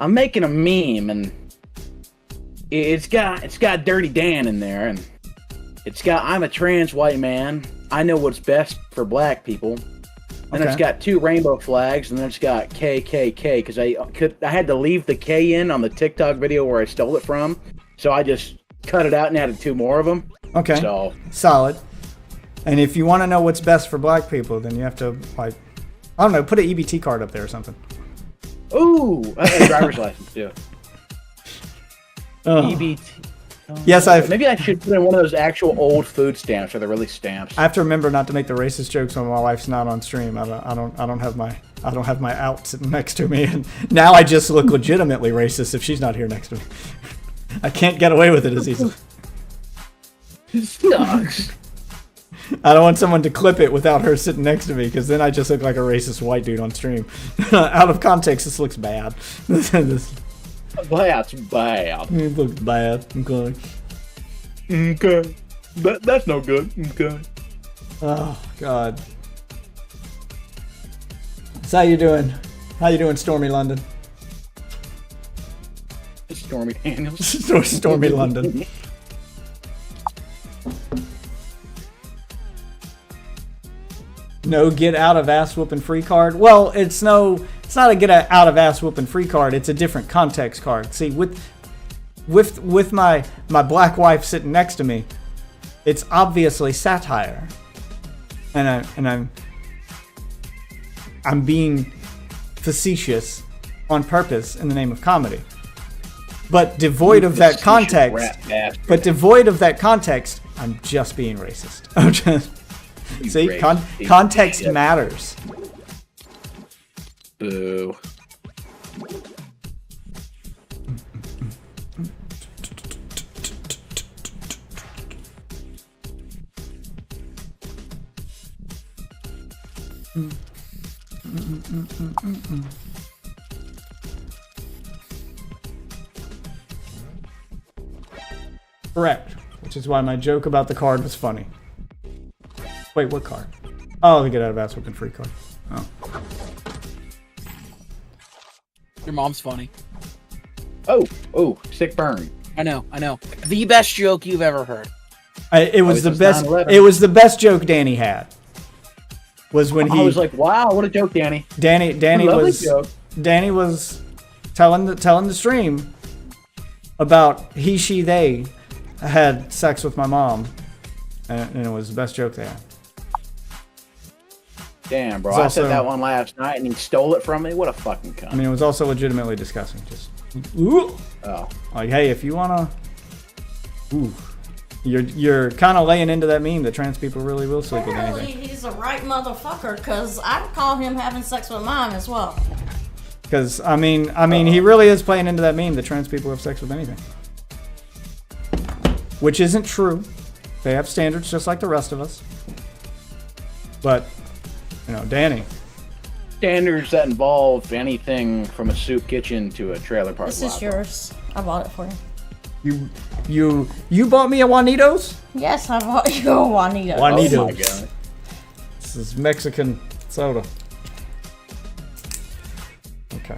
making a meme and it's got Dirty Dan in there and it's got I'm a trans white man. I know what's best for black people. And Okay. it's got 2 rainbow flags and then it's got KKK because I had to leave the K in on the TikTok video where I stole it from. So I just cut it out and added 2 more of them. Okay, So solid. And if you want to know what's best for black people, then you have to, like, I don't know, put an EBT card up there or something. ooh, a driver's license too. Ugh. EBT. Yes, Maybe I should put in one of those actual old food stamps where they're really stamps. I have to remember not to make the racist jokes when my wife's not on stream. I don't have my out sitting next to me, and now I just look legitimately racist if she's not here next to me. I can't get away with it as easily. Sucks. I don't want someone to clip it without her sitting next to me, because then I just look like a racist white dude on stream. Out of context, this looks bad. This That's bad. it looks bad. Okay. Okay. That's no good. Okay. Oh God. So how you doing? How you doing, Stormy London? Stormy Daniels. Stormy London. No get out of ass whooping free card. Well, it's not a get out of ass whooping free card. It's a different context card. See, with my black wife sitting next to me, it's obviously satire, and I'm being facetious on purpose in the name of comedy. But devoid of that context, I'm just being racist. I'm just see, context matters. Boo. Correct. Which is why my joke about the card was funny. Wait, what card? Oh, the get out of ass whooping free card. Oh. Your mom's funny. Oh, sick burn. I know. The best joke you've ever heard. It was the best. 9/11. It was the best joke Danny had. Was when he I was like, wow, what a joke, Danny. Danny Lovely was joke. Danny was telling the stream about he, she, they had sex with my mom, and it was the best joke they had. Damn, bro. It's I also- said that one last night and he stole it from me. What a fucking cunt. I mean, it was also legitimately disgusting. Just ooh, Oh. like, hey, if you wanna, ooh, you're kind of laying into that meme that trans people really will sleep with Apparently, anything. he's a right motherfucker, because I recall him having sex with mine as well. Because I mean, he really is playing into that meme that trans people have sex with anything, which isn't true. They have standards just like the rest of us. But you know, Danny. Standards that involve anything from a soup kitchen to a trailer park. This is lot. yours. I bought it for you. You bought me a Juanitos? Yes, I bought you a Juanito. Juanitos. Oh my god. This is Mexican soda. Okay.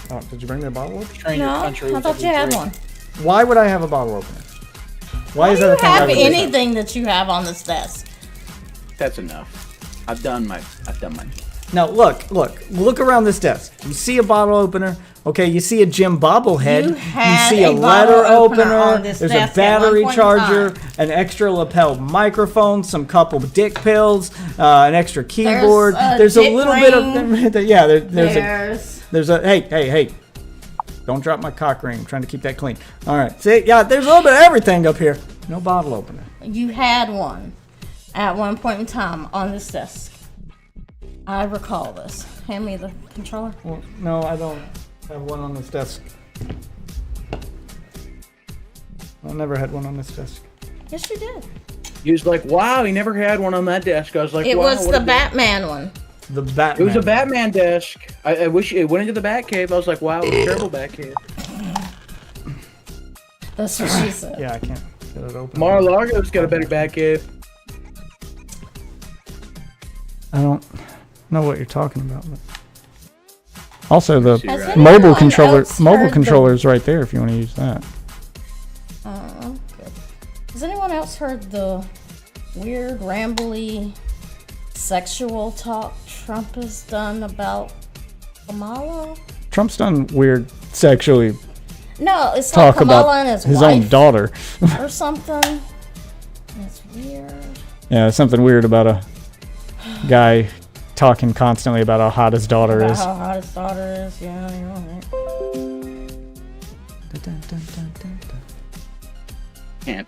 Oh, did you bring me a bottle opener? Train your No, country I with thought you had every one. Why would I have a bottle opener? Why Why is do that you a thing I have would do? anything that you have on this desk? That's enough. I've done my. Now look around this desk. You see a bottle opener. Okay, you see a Jim bobblehead. You had see a a letter bottle opener on opener. this There's a desk at battery one point in charger, time. an extra lapel microphone, some couple dick pills, an extra keyboard. There's a dick little ring. bit of yeah. There's a hey. Don't drop my cock ring. I'm trying to keep that clean. All right. See, yeah, there's a little bit of everything up here. No bottle opener. You had one at one point in time on this desk. I recall this. Hand me the controller. Well, no, I don't have one on this desk. I never had one on this desk. Yes, you did. He was like, wow, he never had one on that desk. I was like, It wow, was what the a good- Batman one. The Batman. It was a Batman desk. I wish it went into the Batcave. I was like, wow, it was a terrible Batcave. That's what she said. Yeah, I can't get it open. Mar-a-Lago's got a better Batcave. I don't know what you're talking about. But... Also, the Has Right. anyone mobile controller, else heard controller's right there if you want to use that. Good. Has anyone else heard the weird, rambly, sexual talk Trump has done about Kamala? Trump's done weird sexually No, it's talk like Kamala about and his his wife own daughter. or something. It's weird. Yeah, something weird about a guy talking constantly about how hot his daughter About is. how hot his daughter is. Yeah, you're right. Can't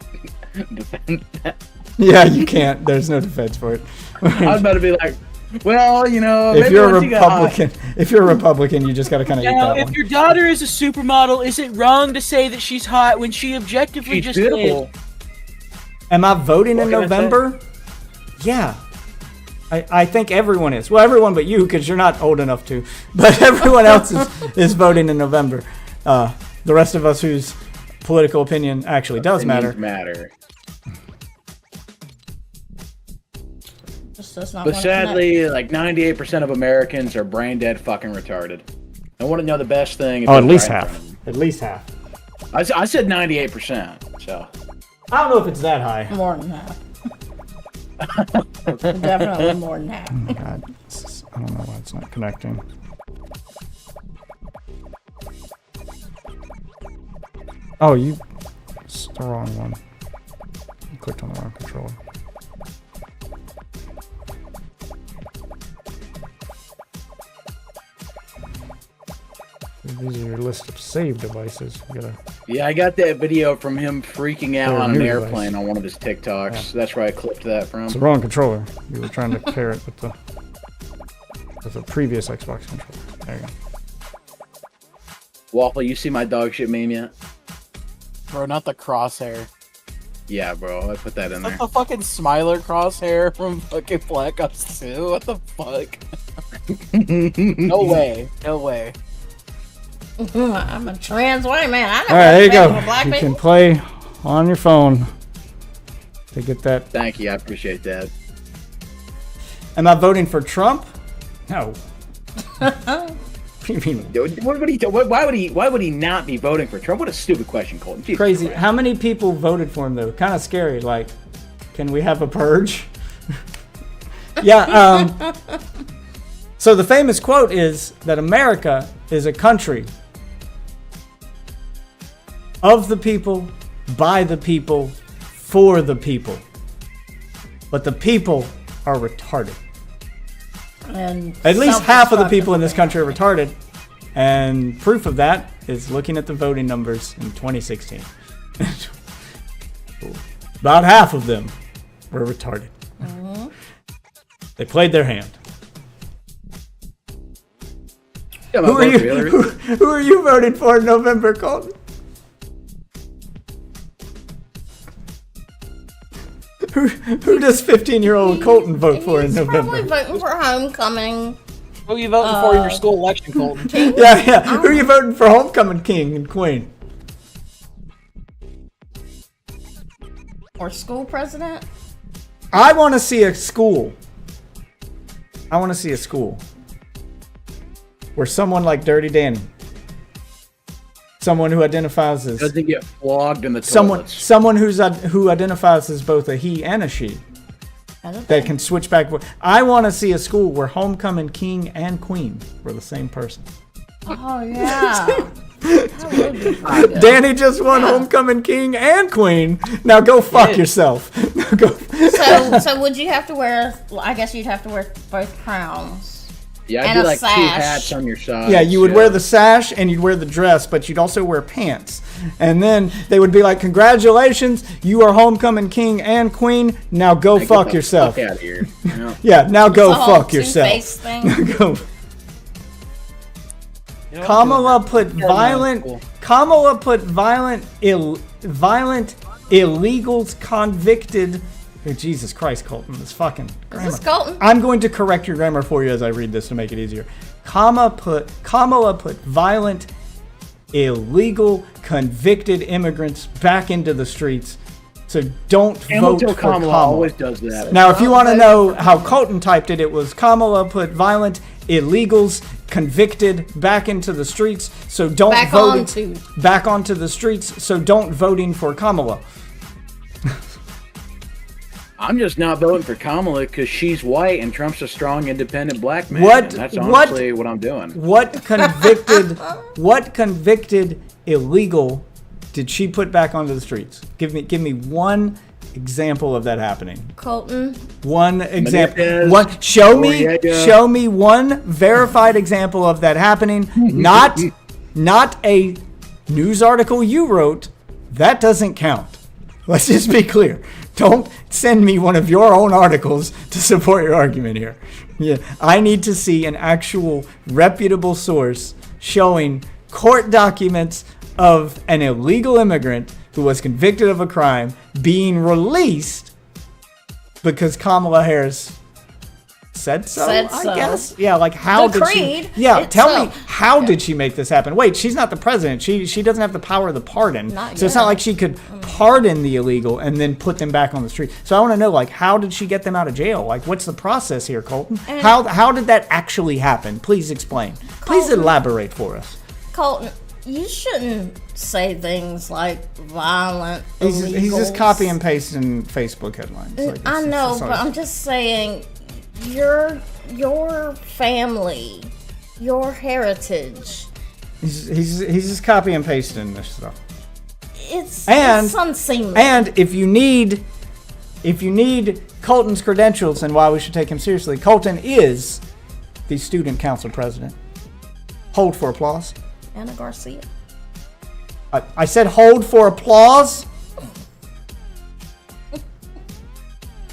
defend that. Yeah, you can't. There's no defense for it. I was about to be like, well, you know, If maybe you're a once he got hot- Republican, you just gotta kind of eat Now, that if one. your daughter is a supermodel, is it wrong to say that she's hot when she objectively She's just beautiful. is? Am I voting in What can I say? November? Yeah. I think everyone is. Well, everyone but you, because you're not old enough to. But everyone else is voting in November. The rest of us whose political opinion actually does matter. Opinions matter. Just just does not But want to connect. sadly, like 98% of Americans are brain dead, fucking retarded. I want to know the best thing. if Oh, at it's least right in half. front of them. At least half. I said 98%. So I don't know if it's that high. More than half. Definitely more than half. Oh, God. I don't know why it's not connecting. Oh, it's the wrong one. You clicked on the wrong controller. These are your list of saved devices. You gotta. yeah, I got that video from him freaking out Or on an new airplane device. on one of his TikToks. That's where I clipped that from. It's the wrong controller. You were trying to pair it with the previous Xbox controller. There you go. Waffle, you see my dog shit meme yet? Bro, not the crosshair. Yeah, bro, I put that in there. That's the fucking Smiler crosshair from fucking Black Ops 2. What the fuck? No way. No way. I'm a trans white man. I know All right, there you better go. than black You people. can play on your phone to get that. Thank you, I appreciate that. Am I voting for Trump? No. What do you mean? Why would he not be voting for Trump? What a stupid question, Colton. Jesus Crazy. Christ. How many people voted for him though? Kind of scary. Like, can we have a purge? Yeah. So the famous quote is that America is a country of the people, by the people, for the people. But the people are retarded. And At least half of the self-destructive. people in this country are retarded. And proof of that is looking at the voting numbers in 2016. About half of them were retarded. They played their hand. Yeah, my Who are vote you? for Hillary. Who are you voting for in November, Colton? Who does 15-year-old Colton vote for in He's probably November? voting for homecoming. Who are you voting for in your school election, Colton? Yeah. Who are you voting for, homecoming king and queen? Or school president? I want to see a school. I want to see a school where someone like Dirty Danny, someone who identifies as Doesn't get flogged in the toilets. someone who identifies as both a he and a she, that can switch back. I want to see a school where homecoming king and queen were the same person. Oh, yeah. That would be fun. Danny just won homecoming king and queen. Now go fuck yourself. Now go. So would you have to wear, I guess you'd have to wear both crowns. Yeah, I'd and do a like two sash. hats on your side. Yeah, you would wear the sash and you'd wear the dress, but you'd also wear pants. And then they would be like, "Congratulations, you are homecoming king and queen. Now go Get fuck the yourself." Fuck out of here. You know? Yeah, now go The whole fuck yourself. Two-Face thing. Go. Kamala put violent. cool. Kamala put violent illegals convicted. Oh, Jesus Christ, Colton, this fucking grammar. Is this Colton? I'm going to correct your grammar for you as I read this to make it easier. Kamala put violent, illegal, convicted immigrants back into the streets. So don't vote Hamilton for Kamala. Kamala always does that. Now, if you want to know how Colton typed it, it was Kamala put violent illegals convicted back into the streets. So don't Back vote onto. back onto the streets. So don't voting for Kamala. I'm just not voting for Kamala because she's white and Trump's a strong, independent black man. What- And that's what- honestly what I'm doing. What convicted illegal did she put back onto the streets? Give me one example of that happening. Colton. One example. Menendez, One. Show me Noriega. one verified example of that happening. Not a news article you wrote. That doesn't count. Let's just be clear. Don't send me one of your own articles to support your argument here. Yeah, I need to see an actual reputable source showing court documents of an illegal immigrant who was convicted of a crime being released because Kamala Harris said so, Said I so. guess. Yeah, like how The did creed she? Yeah, tell me itself. how did she make this happen? Wait, she's not the president. She doesn't have the power of the pardon. Not So it's not yet. like she could pardon the illegal and then put them back on the street. So I want to know, like, how did she get them out of jail? Like, what's the process here, Colton? And- How did that actually happen? Please explain. Please Colton. elaborate for us. Colton, you shouldn't say things like violent. He's just illegals. copy and pasting Facebook headlines. Like, I it's know, just but like- I'm just saying, your family, your heritage, he's just copy and pasting this stuff. it's And- unseemly. And if you need Colton's credentials and why we should take him seriously, Colton is the student council president. Hold for applause. Anna Garcia. I said hold for applause.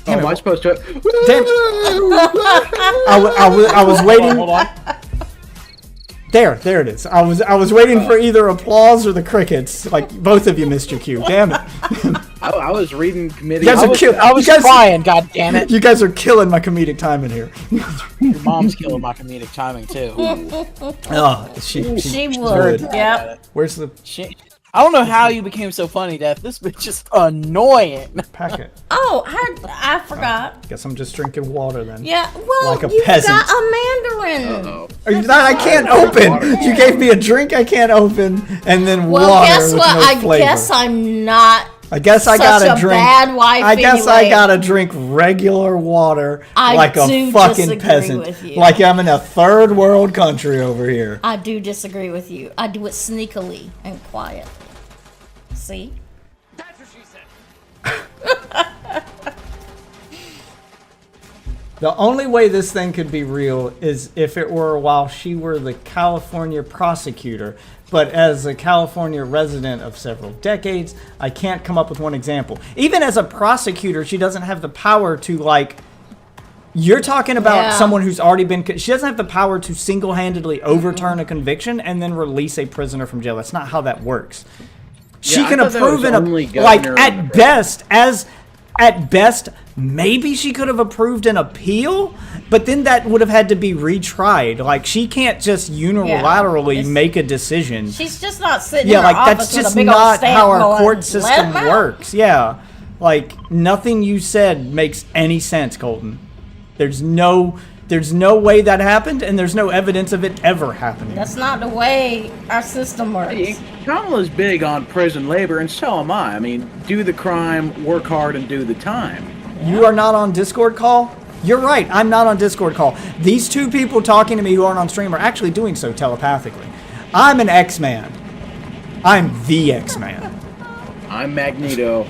Oh, am I supposed to? Damn. I was waiting. Hold on. There it is. I was waiting for either applause or the crickets. Like both of you missed your cue. Damn it. I was reading committee. You guys are I was you guys- crying, god damn it. You guys are killing my comedic timing here. Your mom's killing my comedic timing too. Oh, she She would. would. Yep. Where's the I don't know how you became so funny, Death. This bitch is annoying. packet? Oh, I forgot. Guess I'm just drinking water then. Yeah, well, Like a you peasant. got a mandarin. Oh, Are you not? I can't open. You gave me a drink I can't open, and then Well, water guess with what? no I flavor. guess I'm not. I guess I such gotta a drink. bad wife I guess I anyway. gotta drink regular water I like a do fucking disagree peasant. with you. Like I'm in a third world country over here. I do disagree with you. I do it sneakily and quietly. See? The only way this thing could be real is if it were while she were the California prosecutor. But as a California resident of several decades, I can't come up with one example. Even as a prosecutor, she doesn't have the power to, like, you're talking about Yeah. someone who's already been, she doesn't have the power to single-handedly overturn a conviction and then release a prisoner from jail. That's not how that works. She Yeah, I can thought that was approve only like governor and at the best, maybe she could have approved an appeal, but then that would have had to be retried. Like she can't just unilaterally it's- make a decision. She's just not sitting Yeah, in her like that's office with just a big old not stamp how our going, court "Let system 'em out." works. Yeah, like nothing you said makes any sense, Colton. There's no way that happened, and there's no evidence of it ever happening. That's not the way our system works. Kamala's big on prison labor, and so am I. I mean, do the crime, work hard, and do the time. You are not on Discord call? You're right, I'm not on Discord call. These two people talking to me who aren't on stream are actually doing so telepathically. I'm an X-Man. I'm the X-Man. I'm Magneto.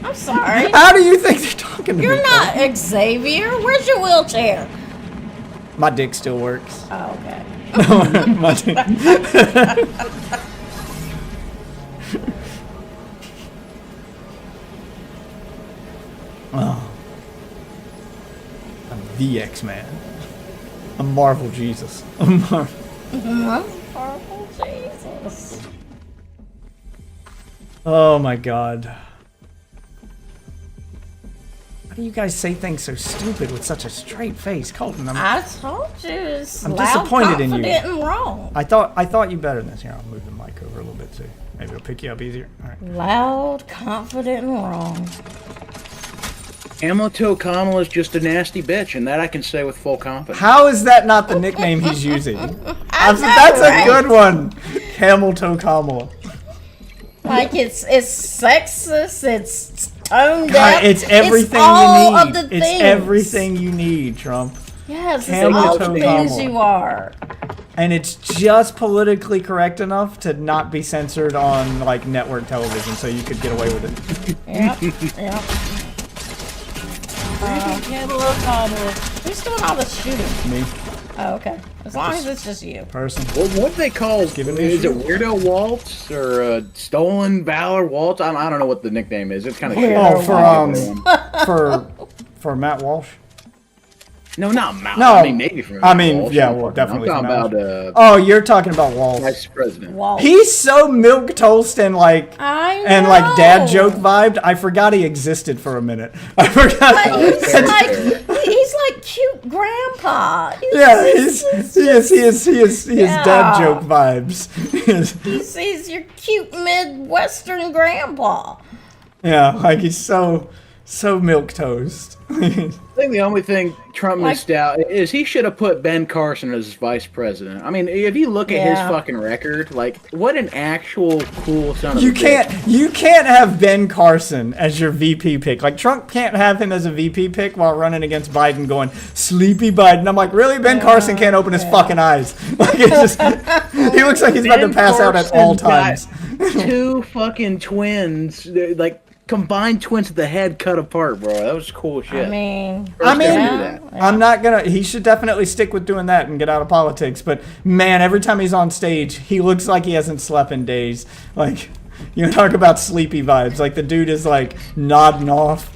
I'm sorry. How do you think they're talking to You're me? not Xavier. Where's your wheelchair? My dick still works. Oh, okay. My dick. Oh. I'm the X-Man. I'm Marvel Jesus. I'm Purple Jesus. Oh my god. Why do you guys say things so stupid with such a straight face? Colton, I told you it's I'm loud, disappointed in you. confident, and wrong. I thought you better than this. Here, I'll move the mic over a little bit too. Maybe it'll pick you up easier. All right. Loud, confident, and wrong. Kamala's just a nasty bitch, and that I can say with full confidence. How is that not the nickname he's using? That's right? a good one. Camel toe Kamala. Like it's sexist. It's tone God, deaf. it's everything all you Of need. the It's things. everything you need, Trump. Yes, it's Camel all toe the things Kamala. you are. And it's just politically correct enough to not be censored on like network television, so you could get away with it. Yep. Yep. Who's doing all the shooting? Me, Oh, okay. As long as it's just you. person. What do they call? Giving me a Is it shoot. Weirdo Waltz or Stolen Valor Waltz? I don't know what the nickname is. It's kind of Oh, for Matt Walsh. no, not Mount. No. I mean maybe from. I mean, Walsh. yeah, I'm well, talking- definitely I'm from talking Matt about Oh, you're talking about Walsh. Vice President. Walt. He's so milk toast and like I and like dad know. joke vibed. I forgot he existed for a minute. I forgot. But he's like He's like cute grandpa. Yeah, he is Yeah. dad joke vibes. He's your cute Midwestern grandpa. Yeah, like he's so milk toast. I think the only thing Trump Like- missed out is he should have put Ben Carson as vice president. I mean, if you look at his Yeah. fucking record, like, what an actual cool son of You a bitch. can't have Ben Carson as your VP pick. Like Trump can't have him as a VP pick while running against Biden going, sleepy Biden. I'm like, really? Ben Carson can't open his fucking eyes. Like it's just he looks like he's about to Ben pass out at all Carson's got times. Two fucking twins, they're like combined twins with the head cut apart, bro. That was cool shit. I mean, First mean, guy to do that. I'm not gonna. He should definitely stick with doing that and get out of politics. But man, every time he's on stage, he looks like he hasn't slept in days. Like, you know, talk about sleepy vibes. Like the dude is like nodding off.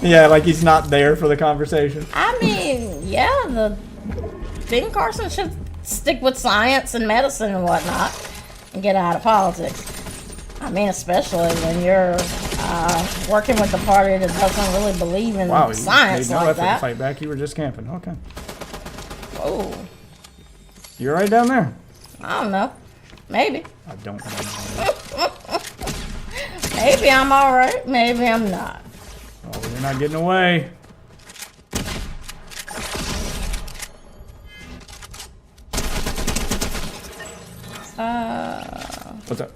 Yeah, like he's not there for the conversation. I mean, yeah, the Ben Carson should stick with science and medicine and whatnot and get out of politics. I mean, especially when you're working with the party that doesn't really believe in Wow, you science made no like effort to that. fight back. You were just camping. Okay, Oh, you're right down there. I don't know. Maybe. I don't know. Maybe I'm alright. Maybe I'm not. Oh, you're not getting away. What's up?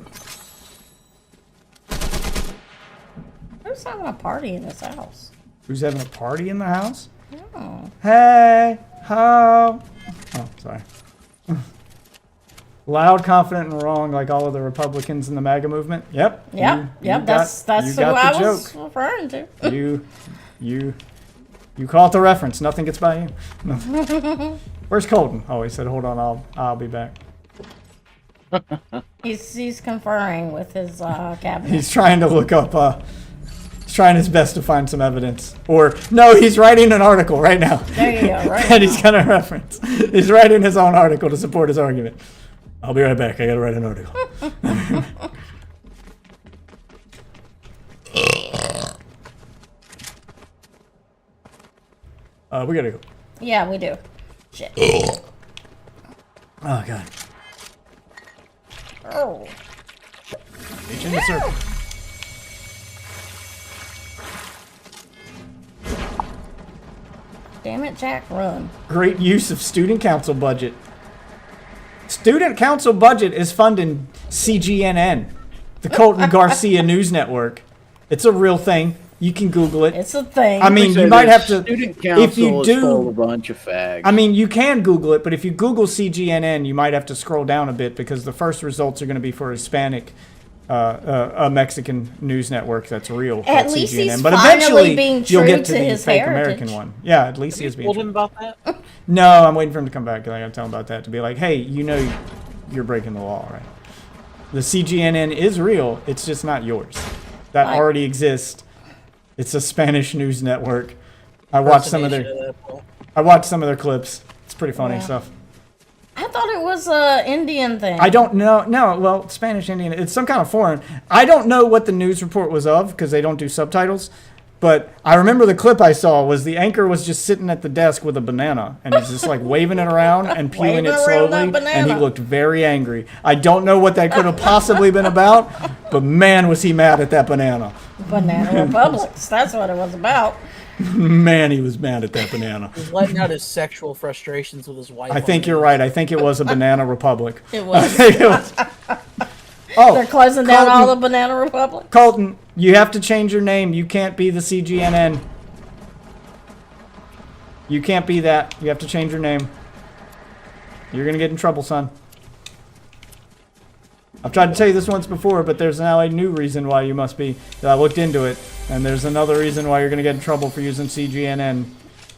Who's having a party in this house? Who's having a party in the house? Oh. Hey, ho. Oh, sorry. Loud, confident, and wrong, like all of the Republicans in the MAGA movement. Yep. Yep. you That's got who the I was joke. referring to. You caught the reference. Nothing gets by you. No. Where's Colton? Oh, he said, "Hold on, I'll be back." He's conferring with his cabinet. He's trying to look up. He's trying his best to find some evidence. Or no, he's writing an article right now. There you go. Right. And he's gonna reference. He's writing his own article to support his argument. I'll be right back. I gotta write an article. We gotta go. Yeah, we do. Shit. Oh god. Oh. Reach in the circle. Damn it, Jack, run. Great use of student council budget. Student council budget is funding CGNN, the Colton Garcia News Network. It's a real thing. You can Google it. It's a thing. I mean, you might have to. Student council If you is full of do, a bunch of fags. I mean, you can Google it, but if you Google CGNN, you might have to scroll down a bit because the first results are going to be for Hispanic, a Mexican news network that's real. At called least CGNN. he's But finally eventually, being you'll true get to to the his fake heritage. American one. Yeah, at least he is being Told true. him about that. No, I'm waiting for him to come back. I gotta tell him about that to be like, hey, you know, you're breaking the law, right? The CGNN is real. It's just not yours. That Right. already exists. It's a Spanish news network. I watched some of their clips. It's pretty funny Yeah. stuff. I thought it was a Indian thing. I don't know. No, well, Spanish, Indian. It's some kind of foreign. I don't know what the news report was of because they don't do subtitles. But I remember the clip I saw was the anchor was just sitting at the desk with a banana and he's just like waving it around and peeling Waving it around slowly. that And he banana. looked very angry. I don't know what that could have possibly been about, but man, was he mad at that banana. Banana Republics. That's what it was about. Man, he was mad at that banana. He's letting out his sexual frustrations with his wife. I think you're right. I think it was a banana republic. It I was. think it was. Oh, They're closing down Colton. all the Banana Republic. Colton, you have to change your name. You can't be the CGNN. You can't be that. You have to change your name. You're gonna get in trouble, son. I've tried to tell you this once before, but there's now a new reason why you must be. I looked into it, and there's another reason why you're gonna get in trouble for using CGNN.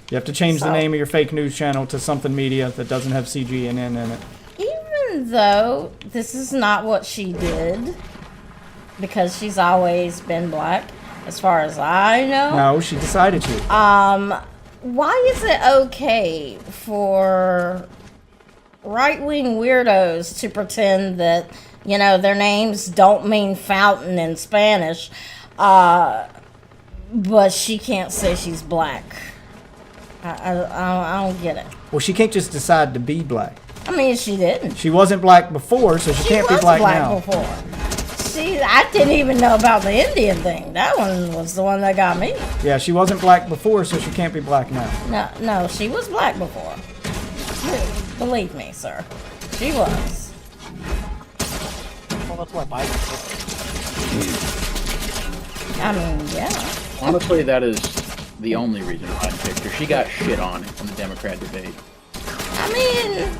You have to change the So- name of your fake news channel to something media that doesn't have CGNN in it. Even though this is not what she did, because she's always been black, as far as I know. No, she decided to. Why is it okay for right-wing weirdos to pretend that, you know, their names don't mean fountain in Spanish, but she can't say she's black. I don't get it. Well, she can't just decide to be black. I mean, she didn't. She wasn't black before, so she can't be was black now. before. See, I didn't even know about the Indian thing. That one was the one that got me. Yeah, she wasn't black before, so she can't be black now. No, she was black before. Believe me, sir. She was. Well, that's why Biden. I mean, yeah. Honestly, that is the only reason Biden picked her. She got shit on in the Democrat debate. I mean,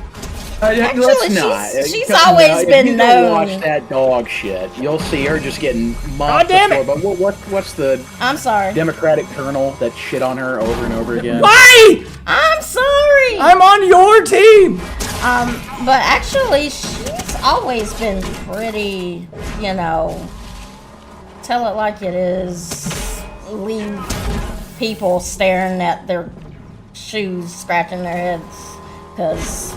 Let's not. she's Come always now, if been you go known. watch that dog shit. You'll see her just getting mocked. God damn it! before, But what's the I'm sorry. Democratic colonel that shit on her over and over again? Why? I'm sorry. I'm on your team. But actually, she's always been pretty, tell it like it is. Leave people staring at their shoes, scratching their heads, because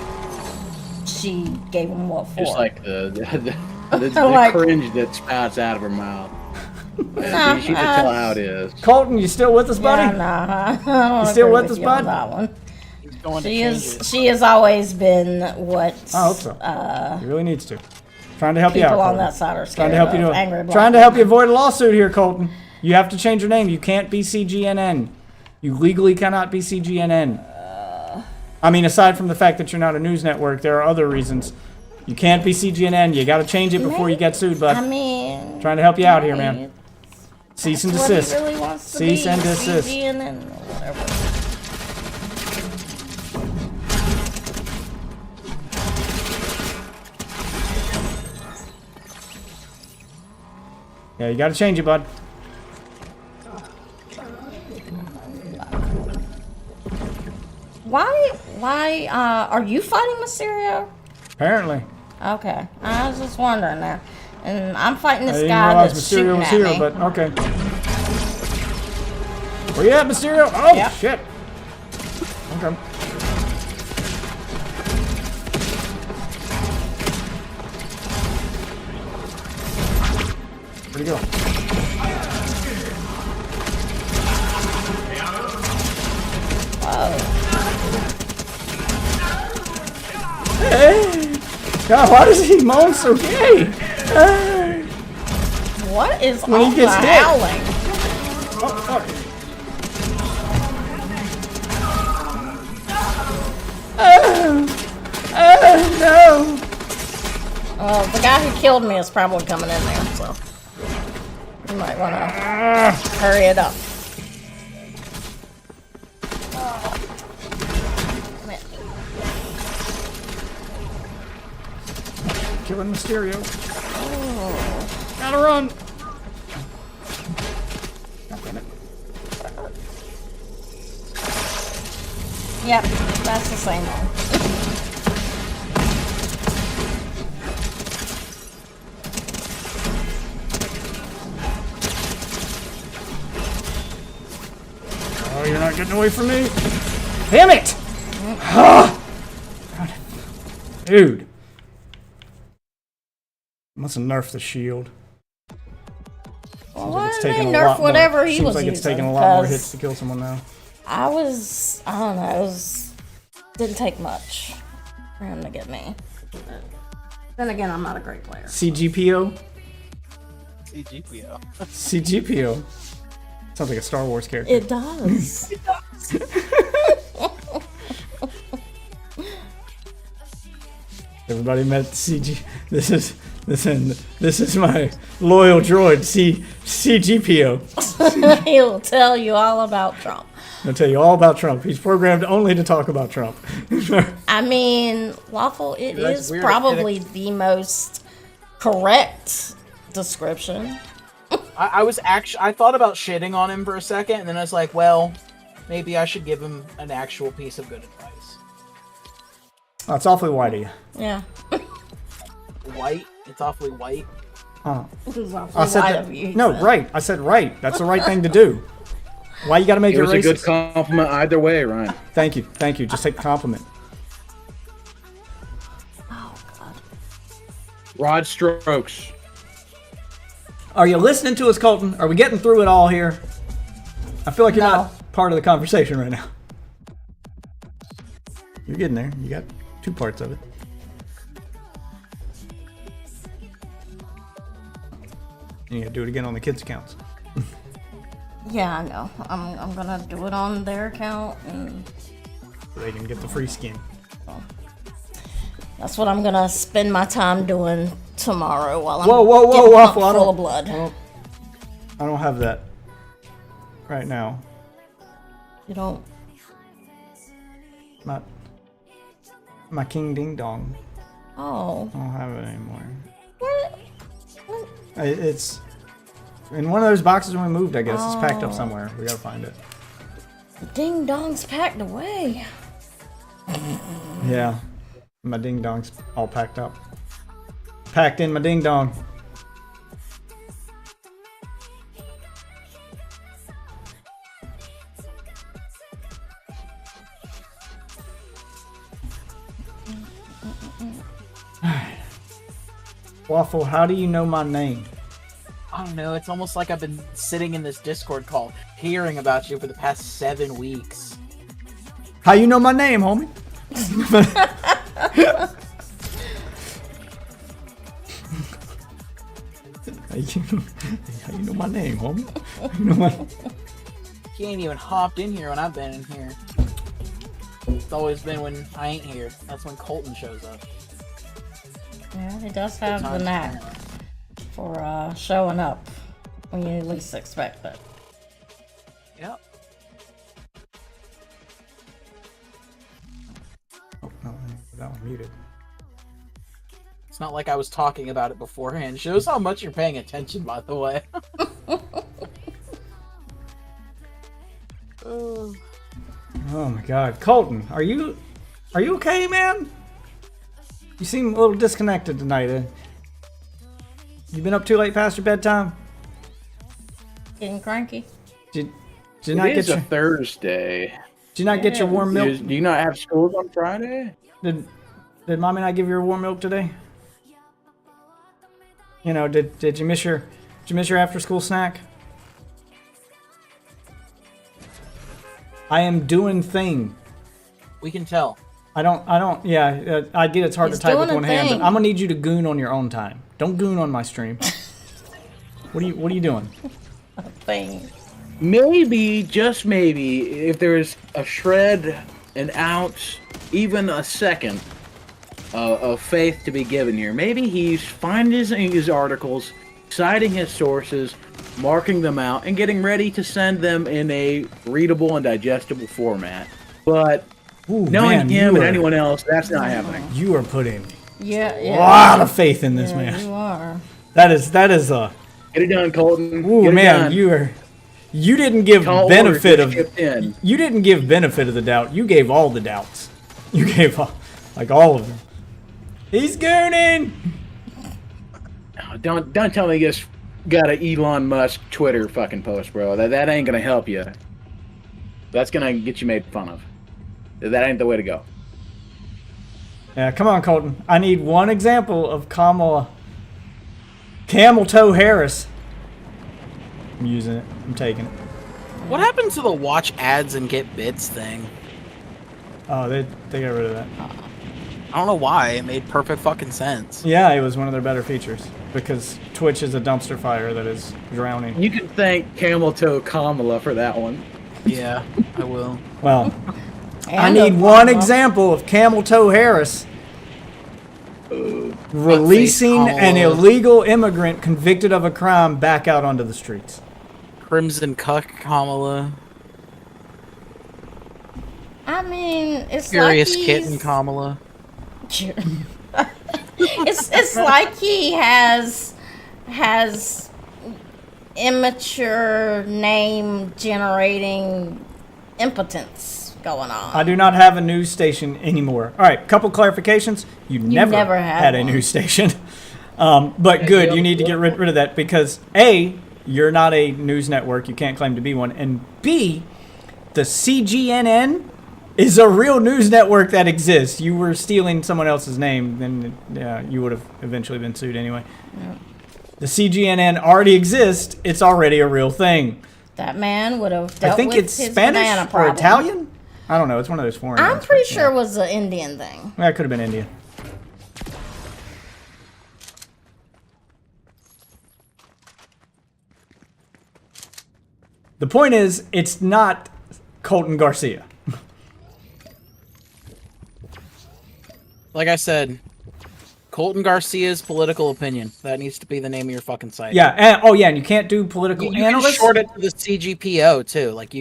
she gave them what for. Just like the Like- cringe that spouts out of her mouth. Nah, she should tell how it is. Colton, you still with us, buddy? Yeah, nah, I don't still agree with us, you on bud? that one. He's going to She change is. it. She has always been what I hope so. He really needs to. Trying to help you out, people on Colton. that side are Trying scared to help you of. do Angry it. black Trying to help you people. avoid a lawsuit here, Colton. You have to change your name. You can't be CGNN. You legally cannot be CGNN. I mean, aside from the fact that you're not a news network, there are other reasons. You can't be CGNN. You got to change it before you get sued, bud. I mean, Trying to help you out here, man. Cease and what he desist. really wants to Cease be, and desist. CGNN or whatever. Yeah, you got to change it, bud. Why, are you fighting Mysterio? Apparently. Okay, I was just wondering there. And I'm fighting I this didn't guy realize that's shooting Mysterio was at here, me. but okay. Where you at, Mysterio? Oh, Yep. shit. Okay. Where'd he go? Hey! God, why does he moan so gay? Hey! What is When he all the gets hit. howling? Oh, fuck. No! Well, the guy who killed me is probably coming in there, so you might want to hurry it up. Killing Mysterio. Gotta run! God damn it. Yep, that's the same one. Oh, you're not getting away from me. Damn it! Ah! God. Dude. Must have nerfed the shield. Well, Seems why like it's did taking they a nerf lot more. whatever he Seems was like using? it's taking a lot more 'Cause hits to kill someone now. I don't know, didn't take much for him to get me. But then again, I'm not a great player. CGPO? CGPO. CGPO. Sounds like a Star Wars character. It does. Everybody met CG. This is my loyal droid, CGPO. He'll tell you all about Trump. I'll tell you all about Trump. He's programmed only to talk about Trump. I mean, Waffle, it That's is weird. probably the most correct description. I thought about shitting on him for a second, and then I was like, well, maybe I should give him an actual piece of good advice. That's awfully white of you. Yeah. White? It's awfully white. This is awfully I said white that. of you, No, son. right. I said right. That's the right thing to do. Why you gotta make It it was a good racist? compliment either way, Ryan. Thank you. Thank you. Just take the compliment. Oh, God. Rod Strokes. Are you listening to us, Colton? Are we getting through it all here? I feel like you're No. not part of the conversation right now. You're getting there. You got 2 parts of it. You gotta do it again on the kids' accounts. Yeah, I know. I'm gonna do it on their account, and So they can get the free skin. that's what I'm gonna spend my time doing tomorrow while I'm Whoa, getting Waffle! pumped full of blood. I don't have that right now. You don't. My King Ding Dong. Oh. I don't have it anymore. What? It's in one of those boxes when we moved, I guess. It's packed up somewhere. We gotta find it. The ding dong's packed away. Yeah. My ding dong's all packed up. Packed in my ding dong. Waffle, how do you know my name? I don't know. It's almost like I've been sitting in this Discord call, hearing about you for the past 7 weeks. How you know my name, homie? How you know my name, homie? How you know my... He ain't even hopped in here when I've been in here. It's always been when I ain't here. That's when Colton shows up. Yeah, he does have the knack for showing up when you least expect it. Yep. Oh, no, that one muted. It's not like I was talking about it beforehand. Shows how much you're paying attention, by the way. Oh my God, Colton, are you okay, man? You seem a little disconnected tonight. You been up too late past your bedtime? Getting cranky. Did you not It get is a your Thursday. Did you not get your warm milk? Do you not have schools on Friday? Did mommy not give you your warm milk today? You know, did you miss your after school snack? I am doing thing. We can tell. I don't, yeah, I get it's hard He's to type with doing a one hand, but thing. I'm gonna need you to goon on your own time. Don't goon on my stream. What are you doing? Thing. Maybe, just maybe, if there's a shred, an ounce, even a second of faith to be given here, maybe he's finding his articles, citing his sources, marking them out, and getting ready to send them in a readable and digestible format. But Ooh, knowing man, him you and are- anyone else, that's not happening. You are putting Yeah, a yeah. lot of faith in this Yeah, man. you are. That is a Get it done, Colton. ooh Get it man, done. you didn't give Tall benefit orders of get shipped in. you didn't give benefit of the doubt. You gave all the doubts. You gave all of them. He's gooning. Don't tell me you just got an Elon Musk Twitter fucking post, bro. That ain't gonna help you. That's gonna get you made fun of. That ain't the way to go. Yeah, come on, Colton. I need one example of Camel Toe Harris. I'm using it. I'm taking it. What happened to the watch ads and get bits thing? Oh, they got rid of that. I don't know why. It made perfect fucking sense. Yeah, it was one of their better features because Twitch is a dumpster fire that is drowning. You can thank Camel Toe Kamala for that one. Yeah, I will. Well, I And need a one llama. example of Camel Toe Harris releasing an Kamala. illegal immigrant convicted of a crime back out onto the streets. Crimson Cuck Kamala. I mean, it's Curious like Kitten he's... Kamala. it's like he has immature name generating impotence going on. I do not have a news station anymore. All right, couple clarifications. You never had a one. news station. But good, you need to get rid of that because A, you're not a news network. You can't claim to be one. And B, the CGNN is a real news network that exists. You were stealing someone else's name, then you would have eventually been sued anyway. The CGNN already exists. It's already a real thing. That man would have dealt I think with it's his Spanish banana or problem. Italian. I don't know. It's one of those foreign I'm ones, pretty but, sure yeah. it was an Indian thing. Yeah, it could have been Indian. The point is, it's not Colton Garcia. Like I said, Colton Garcia's political opinion. That needs to be the name of your fucking site. Yeah. And, oh, yeah. And you can't do political You can analysts. short it to the CGPO too. Like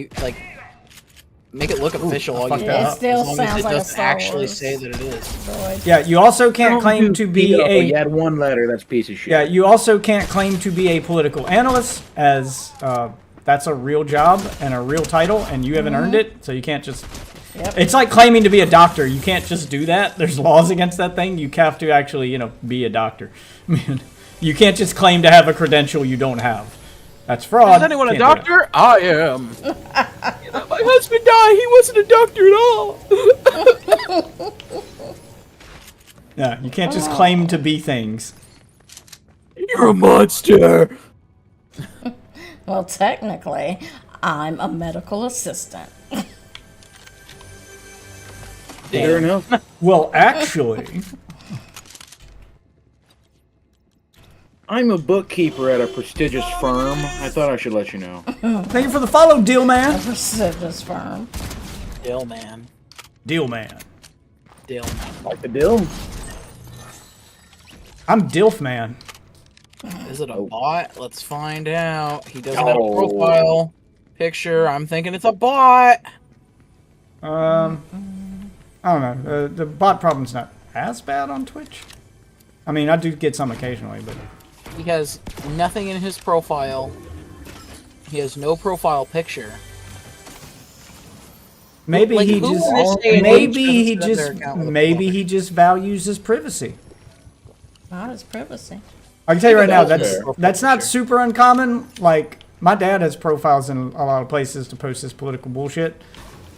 make it look official. All fucked you that want, up. It still as long as sounds it like a doesn't Star actually Wars say that it is. droid. Yeah. You also can't claim to be You a. had one letter. That's a piece of shit. Yeah. You also can't claim to be a political analyst, as that's a real job and a real title, and you haven't earned it, so you can't just. Yep. It's like claiming to be a doctor. You can't just do that. There's laws against that thing. You have to actually, be a doctor. I mean, you can't just claim to have a credential you don't have. That's fraud. Is anyone a Can't do doctor? I am. My husband died. He wasn't a doctor at all. that. Yeah, you can't just claim to be things. You're a monster. Well, technically, I'm a medical assistant. Fair enough. Well, actually, I'm a bookkeeper at a prestigious firm. I thought I should let you know. thank you for the follow, Deal Man. Prestigious firm. Dill man. Deal Man. Dill man. Like the deal? I'm Dilf Man. Is it a bot? Let's find out. He doesn't have a Oh. profile picture. I'm thinking it's a bot. I don't know. The bot problem's not as bad on Twitch. I mean, I do get some occasionally, but He has nothing in his profile. He has no profile picture. maybe Like, he who just in this day and maybe age he doesn't set their just account with a maybe profile he just values his privacy. Not his privacy. I can tell you right now, That's that's fair. that's not super uncommon. Like, my dad has profiles in a lot of places to post his political bullshit.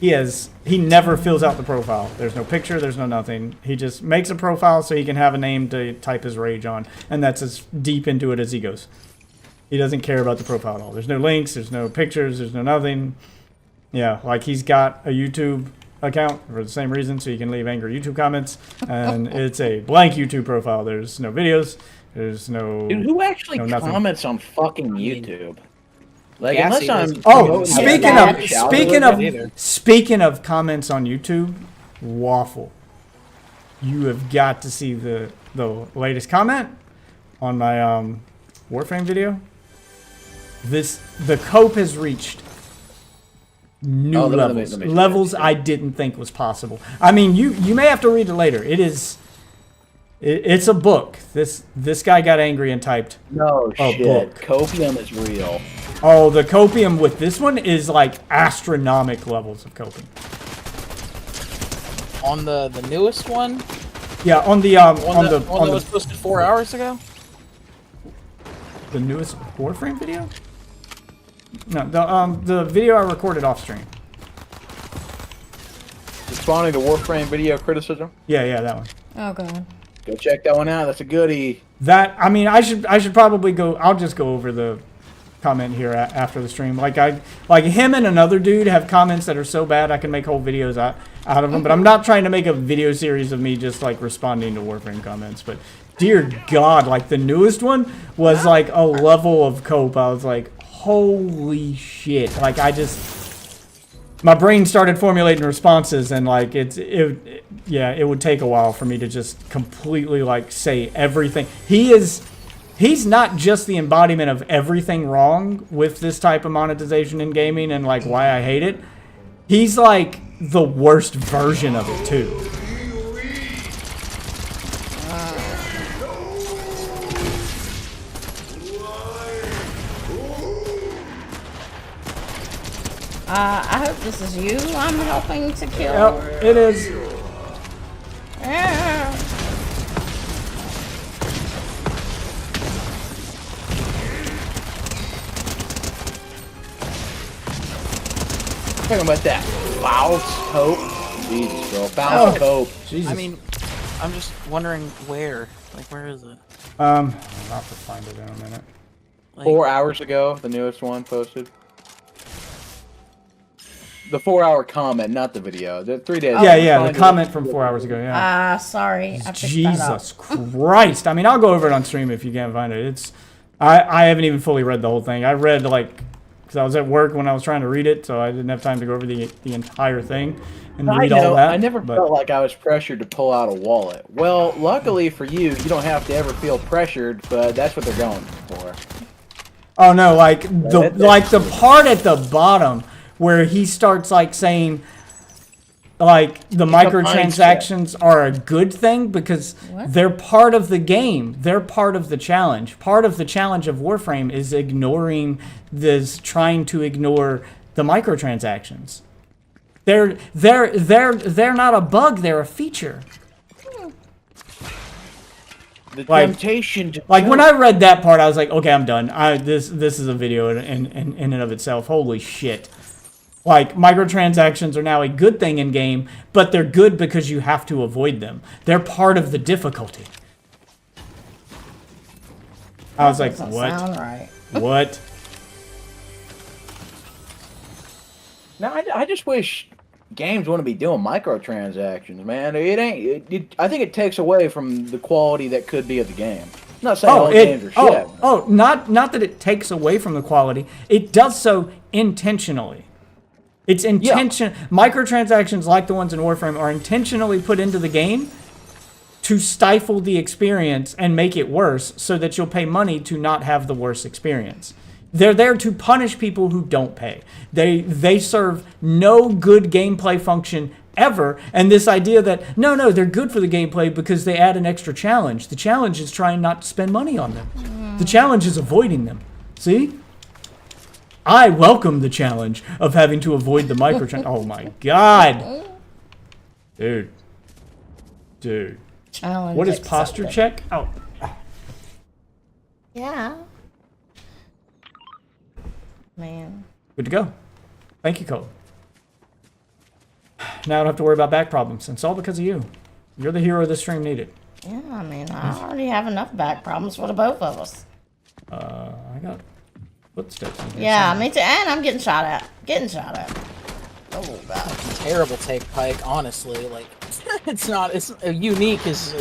He never fills out the profile. There's no picture, there's no nothing. He just makes a profile so he can have a name to type his rage on, and that's as deep into it as he goes. He doesn't care about the profile at all. There's no links, there's no pictures, there's no nothing. Yeah, like he's got a YouTube account for the same reason, so you can leave angry YouTube comments, and it's a blank YouTube profile. There's no videos, there's no. Dude, who actually No, nothing. comments on fucking YouTube? Like, Gassy unless I'm. doesn't. Oh, promoting speaking my of bitch speaking algorithm. either. of speaking of comments on YouTube, Waffle, you have got to see the latest comment on my Warframe video. The cope has reached new Oh, let me levels, see levels that. I didn't think was possible. I mean, you may have to read it later. It's a book. This guy got angry and typed. No Oh, shit. book. Copium is real. Oh, the copium with this one is like astronomical levels of copium. On the newest one, Yeah, on the one on that the was posted 4 hours ago. the newest Warframe video. No, the video I recorded off stream. Responding to Warframe video criticism. Yeah, that one. Oh god. Go check that one out. That's a goodie. That, I mean, I should probably go. I'll just go over the comment here after the stream. Like him and another dude have comments that are so bad I can make whole videos out of them. But I'm not trying to make a video series of me just like responding to Warframe comments. But dear God, like the newest one was like a level of cope. I was like, holy shit! Like my brain started formulating responses, and like it would take a while for me to just completely like say everything. He's not just the embodiment of everything wrong with this type of monetization in gaming and like why I hate it. He's like the worst version of it too. I hope this is you I'm helping to kill. Yep, it is. Yeah. Talking about that false hope. Jesus, bro. False hope. Jesus. I mean, I'm just wondering where. Like, where is it? I'll have to find it in a minute. Like, 4 hours ago, the newest one posted. the 4-hour comment, not the video. The 3 days. Yeah, yeah, the comment from 4 hours ago. Yeah. Sorry. I picked that up. Jesus Christ! I mean, I'll go over it on stream if you can't find it. It's I haven't even fully read the whole thing. I read because I was at work when I was trying to read it, so I didn't have time to go over the entire thing and read all that. I never felt like I was pressured to pull out a wallet. Well, luckily for you, you don't have to ever feel pressured, but that's what they're going for. Oh no, like the part at the bottom where he starts saying like the microtransactions are a good thing because they're part of the game. They're part of the challenge. Part of the challenge of Warframe is trying to ignore the microtransactions. They're not a bug, they're a feature. The temptation to when I read that part, I was like, okay, I'm done. This is a video in and of itself. Holy shit. Microtransactions are now a good thing in game, but they're good because you have to avoid them. They're part of the difficulty. I was like, what? Sound right. What? No, I just wish games want to be doing microtransactions, man. It ain't. I think it takes away from the quality that could be of the game. I'm not saying all games are shit. Not that it takes away from the quality. It does so intentionally. It's intention. Microtransactions like the ones in Warframe are intentionally put into the game to stifle the experience and make it worse so that you'll pay money to not have the worst experience. They're there to punish people who don't pay. They serve no good gameplay function ever. And this idea that, no, they're good for the gameplay because they add an extra challenge. The challenge is trying not to spend money on them. The challenge is avoiding them. See? I welcome the challenge of having to avoid the microtransaction. Oh my god. Dude. Challenge What is accepted. posture check? Oh. Yeah. Man. Good to go. Thank you, Cole. Now I don't have to worry about back problems. It's all because of you. You're the hero this stream needed. Yeah, I mean, I already have enough back problems for the both of us. I got footsteps in here. Yeah, me too. And I'm getting shot at. Oh, God. Terrible take, Pike. Honestly, it's not. It's unique is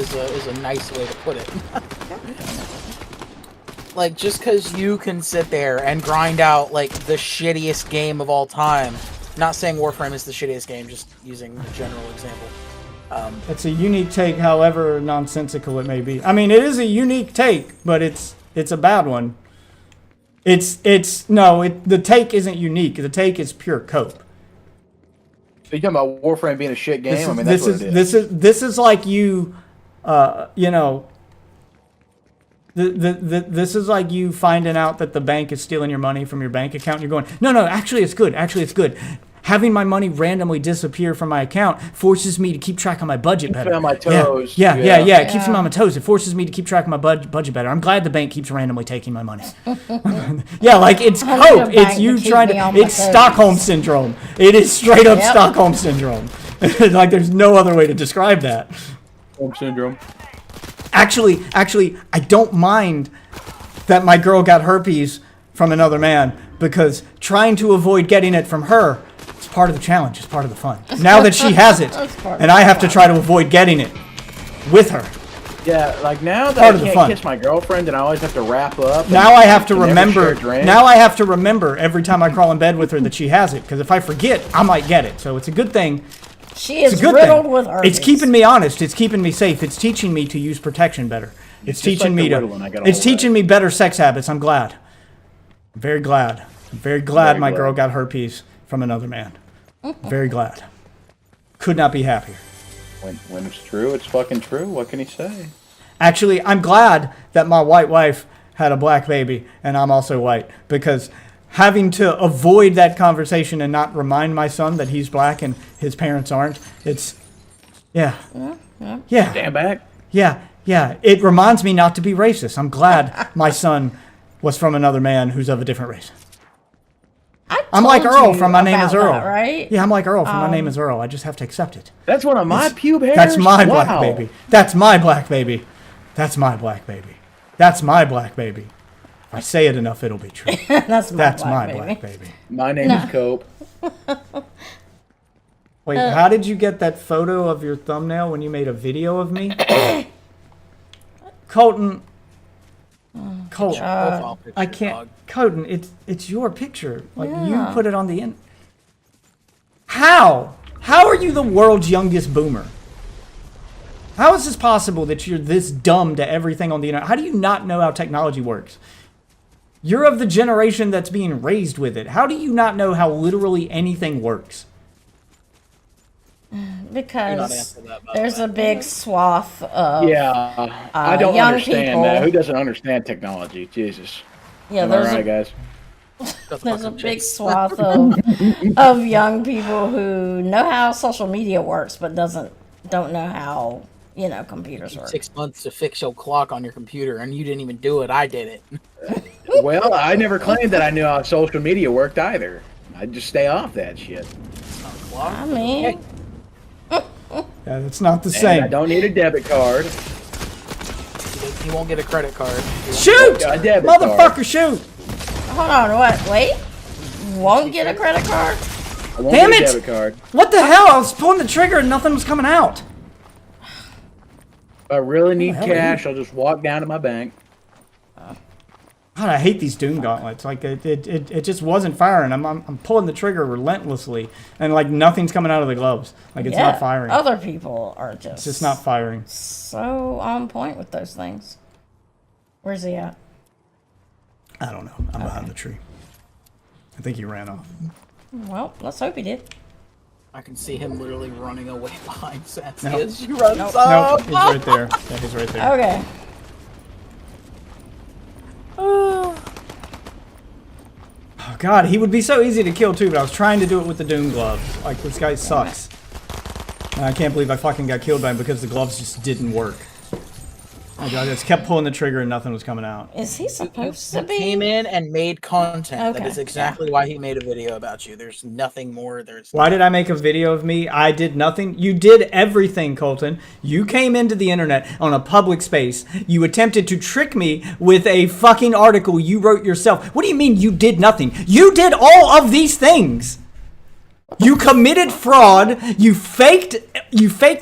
a nice way to put it. Just because you can sit there and grind out the shittiest game of all time. Not saying Warframe is the shittiest game, just using a general example. It's a unique take, however nonsensical it may be. I mean, it is a unique take, but it's a bad one. The take isn't unique. The take is pure cope. So you talking about Warframe being a shit game? That's what it is. This is like you, this is like you finding out that the bank is stealing your money from your bank account. And you're going, no, actually it's good. Having my money randomly disappear from my account forces me to keep track of my budget better. Keeps me on my toes. Yeah. It keeps me on my toes. It forces me to keep track of my budget better. I'm glad the bank keeps randomly taking my money. It's cope. It's you trying to. It's Stockholm syndrome. It is straight up Stockholm syndrome. There's no other way to describe that. Stockholm syndrome. Actually, I don't mind that my girl got herpes from another man because trying to avoid getting it from her is part of the challenge. It's part of the fun. Now that she has it, and I have to try to avoid getting it with her. Yeah, now that I can't kiss my girlfriend and I always have to wrap up. Now I have to remember. Now I have to remember every time I crawl in bed with her that she has it because if I forget, I might get it. So it's a good thing. She is riddled with herpes. It's keeping me honest. It's keeping me safe. It's teaching me to use protection better. It's teaching me me better sex habits. I'm glad. I'm very glad. I'm very glad my girl got herpes from another man. Very glad. Could not be happier. When it's true, it's fucking true. What can he say? Actually, I'm glad that my white wife had a black baby and I'm also white because having to avoid that conversation and not remind my son that he's black and his parents aren't, yeah. Stand back. Yeah. It reminds me not to be racist. I'm glad my son was from another man who's of a different race. I'm like Earl from My Name is Earl. That, right? Yeah, I'm like Earl from My Name is Earl. I just have to accept it. That's one of my pube hairs? That's my black baby. That's my black baby. That's my black baby. That's my black baby. If I say it enough, it'll be true. That's my black baby. My name is Cope. Wait, how did you get that photo of your thumbnail when you made a video of me? Colton. Colton. Profile picture, I can't. dog. Colton, it's your picture. Like you put it on the end. How? How are you the world's youngest boomer? How is this possible that you're this dumb to everything on the internet? How do you not know how technology works? You're of the generation that's being raised with it. How do you not know how literally anything works? Because answer that, by the there's way. a big swath of I don't young understand people. that. Who doesn't understand technology? Jesus. Yeah, Am I there's right, a guys? there's a big swath of young people who know how social media works, but don't know how computers work. 6 months to fix your clock on your computer, and you didn't even do it. I did it. Well, I never claimed that I knew how social media worked either. I just stay off that shit. I mean, Yeah, it's not the And same. I don't need a debit card. You won't get a credit card. Shoot! A debit Motherfucker, card. shoot! hold on, what? Wait, won't get a credit card? I won't Damn get a it! debit card. What the hell? I was pulling the trigger and nothing was coming out. If I really need hell are you? cash, I'll just walk down to my bank. God, I hate these Doom gauntlets. Like it just wasn't firing. I'm pulling the trigger relentlessly, and like nothing's coming out of the gloves. Like it's not firing. Other people are just It's just not firing. so on point with those things. Where's he at? I don't know. I'm behind the tree. I think he ran off. Well, let's hope he did. I can see him literally running away behind Sassy Nope. as she runs Nope. up. Nope, he's right there. Yeah, he's right there. Okay. Oh God, he would be so easy to kill too, but I was trying to do it with the Doom gloves. Like this guy sucks. And I can't believe I fucking got killed by him because the gloves just didn't work. I just kept pulling the trigger and nothing was coming out. Is he supposed to be? Came in and made content. Okay, That is exactly why he made a video about you. There's nothing more. Why did I make a video of me? I did nothing. You did everything, Colton. You came into the internet on a public space. You attempted to trick me with a fucking article you wrote yourself. What do you mean you did nothing? You did all of these things. You committed fraud. You faked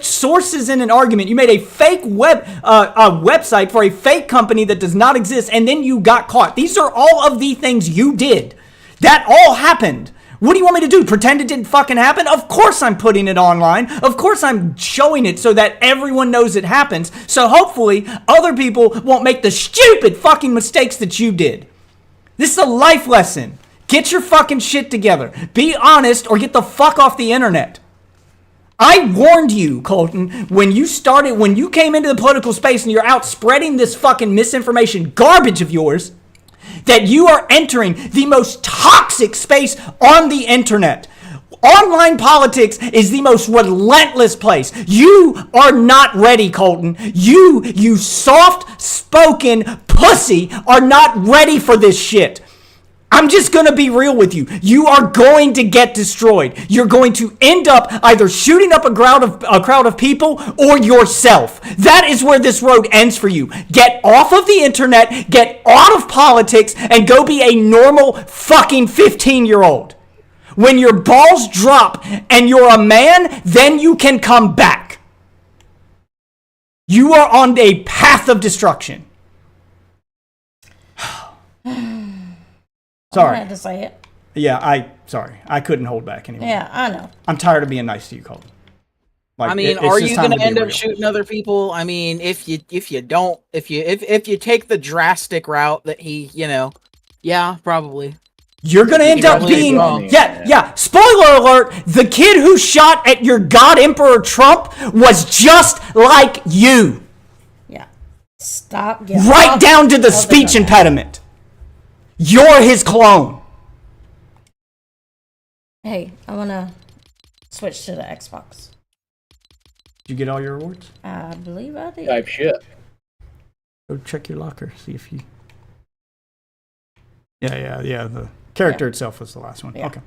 sources in an argument. You made a fake website for a fake company that does not exist, and then you got caught. These are all of the things you did. That all happened. What do you want me to do? Pretend it didn't fucking happen? Of course I'm putting it online. Of course I'm showing it so that everyone knows it happens. So hopefully other people won't make the stupid fucking mistakes that you did. This is a life lesson. Get your fucking shit together. Be honest or get the fuck off the internet. I warned you, Colton, when you came into the political space and you're out spreading this fucking misinformation garbage of yours, that you are entering the most toxic space on the internet. Online politics is the most relentless place. You are not ready, Colton. You soft-spoken pussy are not ready for this shit. I'm just going to be real with you. You are going to get destroyed. You're going to end up either shooting up a crowd of people or yourself. That is where this road ends for you. Get off of the internet, get out of politics, and go be a normal fucking 15-year-old. When your balls drop and you're a man, then you can come back. You are on a path of destruction. Sorry. I had to say it. Yeah, sorry. I couldn't hold back anymore. Yeah, I know. I'm tired of being nice to you, Colton. Like, I mean, it's are just you time going to be end up real. shooting other people? I mean, if you take the drastic route that he, yeah, probably. You're going to end up probably being... wrong. Yeah. Spoiler alert, the kid who shot at your God Emperor Trump was just like you. Yeah. Stop. Get Right off down to the of speech internet. impediment. You're his clone. Hey, I want to switch to the Xbox. Did you get all your awards? I believe I did. Type shit. Go check your locker, see if you... Yeah, the character itself was the last one. Yeah. Okay.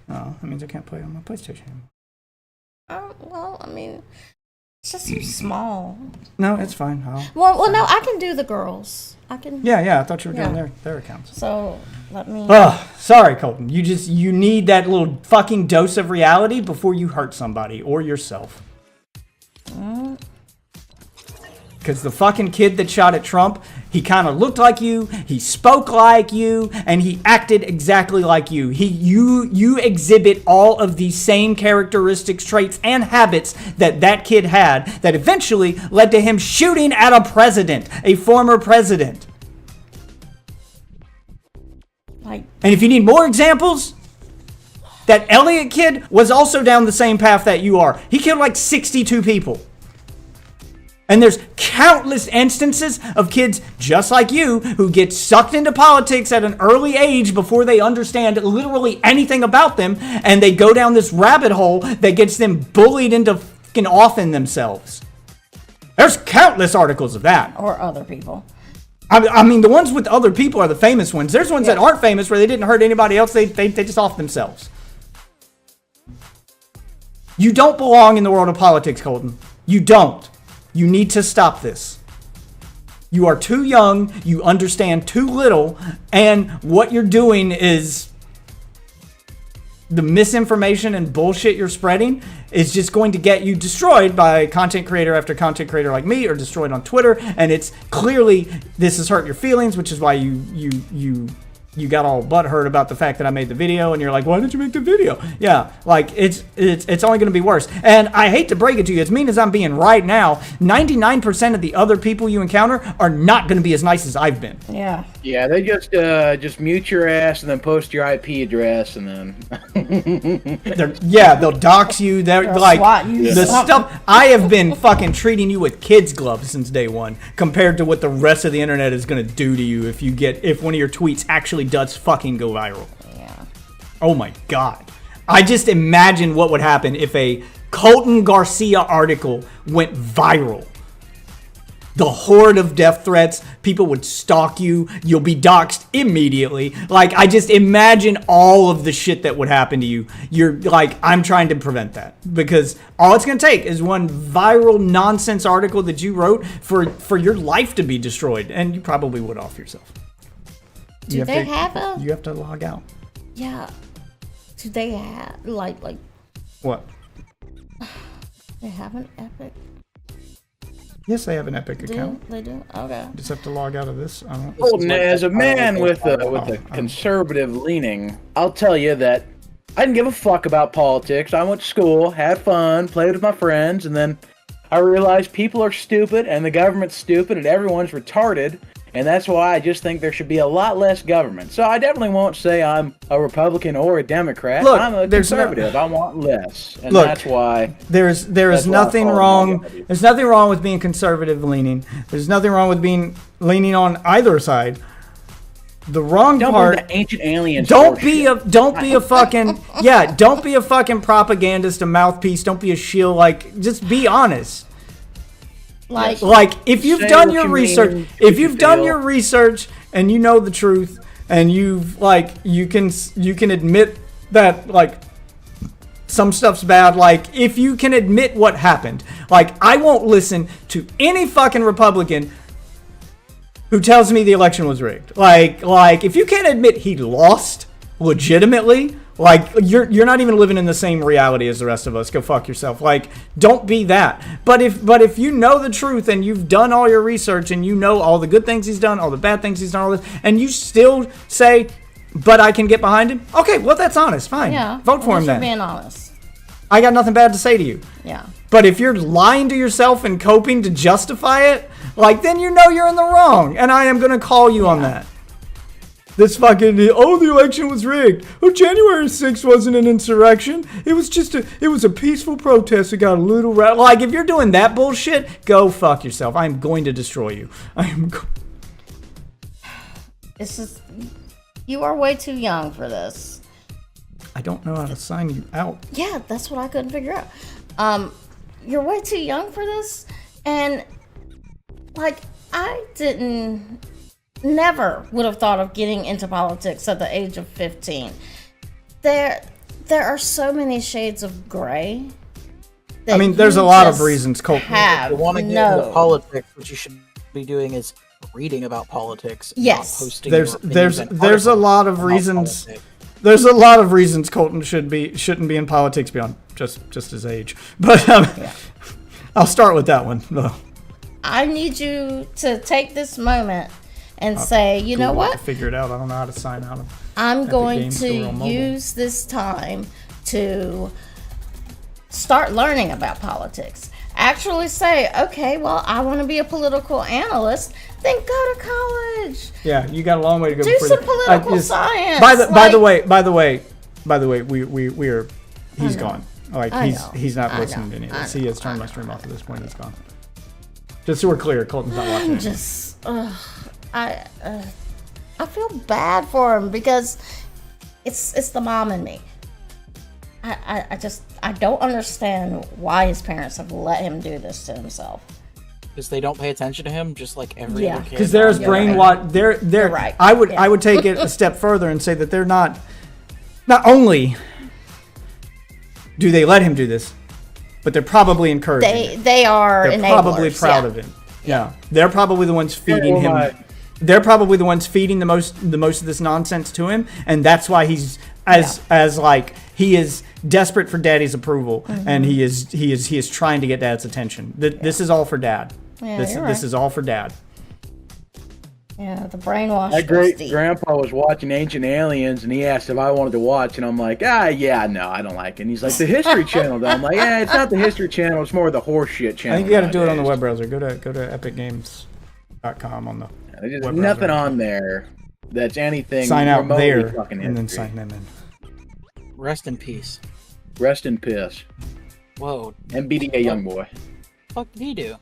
Oh, that means I can't play on my PlayStation anymore. Well, I mean, It's just so small. No, it's fine. Well, no, I can do the girls. I can. Yeah, I thought you were doing Yeah. their accounts. So let me. Oh, sorry, Colton. You need that little fucking dose of reality before you hurt somebody or yourself. Because the fucking kid that shot at Trump, he kind of looked like you, he spoke like you, and he acted exactly like you. You exhibit all of these same characteristics, traits, and habits that kid had that eventually led to him shooting at a president, a former president. Like, And if you need more examples, that Elliot kid was also down the same path that you are. He killed like 62 people. And there's countless instances of kids just like you who get sucked into politics at an early age before they understand literally anything about them, and they go down this rabbit hole that gets them bullied into fucking offing themselves. There's countless articles of that. or other people. I mean, the ones with other people are the famous ones. There's ones that aren't famous where they didn't hurt anybody else. They just off themselves. You don't belong in the world of politics, Colton. You don't. You need to stop this. You are too young. You understand too little. And what you're doing is the misinformation and bullshit you're spreading is just going to get you destroyed by content creator after content creator like me, or destroyed on Twitter. And it's clearly, this has hurt your feelings, which is why you got all butthurt about the fact that I made the video, and you're like, why did you make the video? Yeah, like, it's only going to be worse. And I hate to break it to you, as mean as I'm being right now, 99% of the other people you encounter are not going to be as nice as I've been. Yeah. Yeah, they just mute your ass and then post your IP address and then. They'll dox you. They're They'll like, swat you. the stuff, I have been fucking treating you with kids' gloves since day one, compared to what the rest of the internet is going to do to you if one of your tweets actually does fucking go viral. Yeah. Oh my God. I just imagine what would happen if a Colton Garcia article went viral. The horde of death threats, people would stalk you, you'll be doxxed immediately. Like, I just imagine all of the shit that would happen to you. You're like, I'm trying to prevent that. Because all it's going to take is one viral nonsense article that you wrote for your life to be destroyed. And you probably would off yourself. Do they have a? You have to log out. Yeah. Do they have like What? they have an Epic? Yes, they have an Epic account. They do. Okay. Just have to log out of this. I don't. Colton, as a man with a conservative leaning, I'll tell you that I didn't give a fuck about politics. I went to school, had fun, played with my friends, and then I realized people are stupid and the government's stupid and everyone's retarded. And that's why I just think there should be a lot less government. So I definitely won't say I'm a Republican or a Democrat. Look, I'm a there's conservative. I want less. And Look, that's why there is That's why I nothing call it wrong. negative. There's nothing wrong with being conservative leaning. There's nothing wrong with being leaning on either side. The wrong don't part. bring the ancient aliens. Don't be a fucking don't be a fucking propagandist, a mouthpiece. Don't be a shield. Like, just be honest. Like, if you've Say done what your you research, mean, if what you you've done feel. your research and you know the truth, and you've you can admit that some stuff's bad. Like, if you can admit what happened, like, I won't listen to any fucking Republican who tells me the election was rigged. Like if you can't admit he lost legitimately, like, you're not even living in the same reality as the rest of us. Go fuck yourself. Like, don't be that. But if you know the truth and you've done all your research and you know all the good things he's done, all the bad things he's done, all this, and you still say, but I can get behind him, okay, well, that's honest. Fine. Yeah. Vote for him You're then. being honest. I got nothing bad to say to you. Yeah. But if you're lying to yourself and coping to justify it, like, then you know you're in the wrong. And I am going to call you on that. This fucking, the election was rigged. Oh, January 6th wasn't an insurrection. It was a peaceful protest that got a little, like, if you're doing that bullshit, go fuck yourself. I'm going to destroy you. It's just, you are way too young for this. I don't know how to sign you out. Yeah, that's what I couldn't figure out. You're way too young for this, and like, I never would have thought of getting into politics at the age of 15. There are so many shades of gray I mean, there's a lot of reasons Colton. If you Have want to get into no. politics, what you should be doing is reading about politics. not Yes. posting There's your opinions in there's a articles lot of about reasons. politics. There's a lot of reasons Colton shouldn't be in politics beyond just his age. But I'll start with that one. though. I need you to take this moment and say, you know Google it what? to figure it out. I don't know how to sign out. I'm going Games Store to on mobile. use this time to start learning about politics. Actually say, okay, well, I want to be a political analyst. Then go to college. Yeah, you got a long way to go. Do before some the- political just- science. By the like- way, we are. He's gone. Like I he's know. he's not I listening know. to any of I this. He know. has turned my stream off at this point. He's gone. Just so we're clear, Colton's not watching. I'm it. just, I feel bad for him because it's the mom in me. I don't understand why his parents have let him do this to himself. Because they don't pay attention to him, just like every Yeah. other kid. Because there's You're right. brainwash. They're right. I would Yeah. I would take it a step further and say that they're not only do they let him do this, but they're probably encouraging it. They are They're enablers. probably proud yeah. of him. Yeah, they're probably the ones feeding well, him. They're probably the ones feeding the most of this nonsense to him, and that's why he's as like he is desperate for daddy's approval, Mm-hmm. and he is trying to get dad's attention. This is all for dad. Yeah, this you're this right. is all for dad. Yeah, the brainwash. My was great deep. grandpa was watching Ancient Aliens, and he asked if I wanted to watch, and I'm like, yeah, no, I don't like it. And he's like, the History Channel, though. I'm like, yeah, it's not the History Channel, it's more the horseshit channel. I think you got to do it on the nowadays. web browser. Go to epicgames.com on the There's web nothing browser. on there that's anything Sign out remotely there fucking and then history. sign them in. Rest in peace. Rest in piss. Whoa, MBDA young boy. fuck did he do?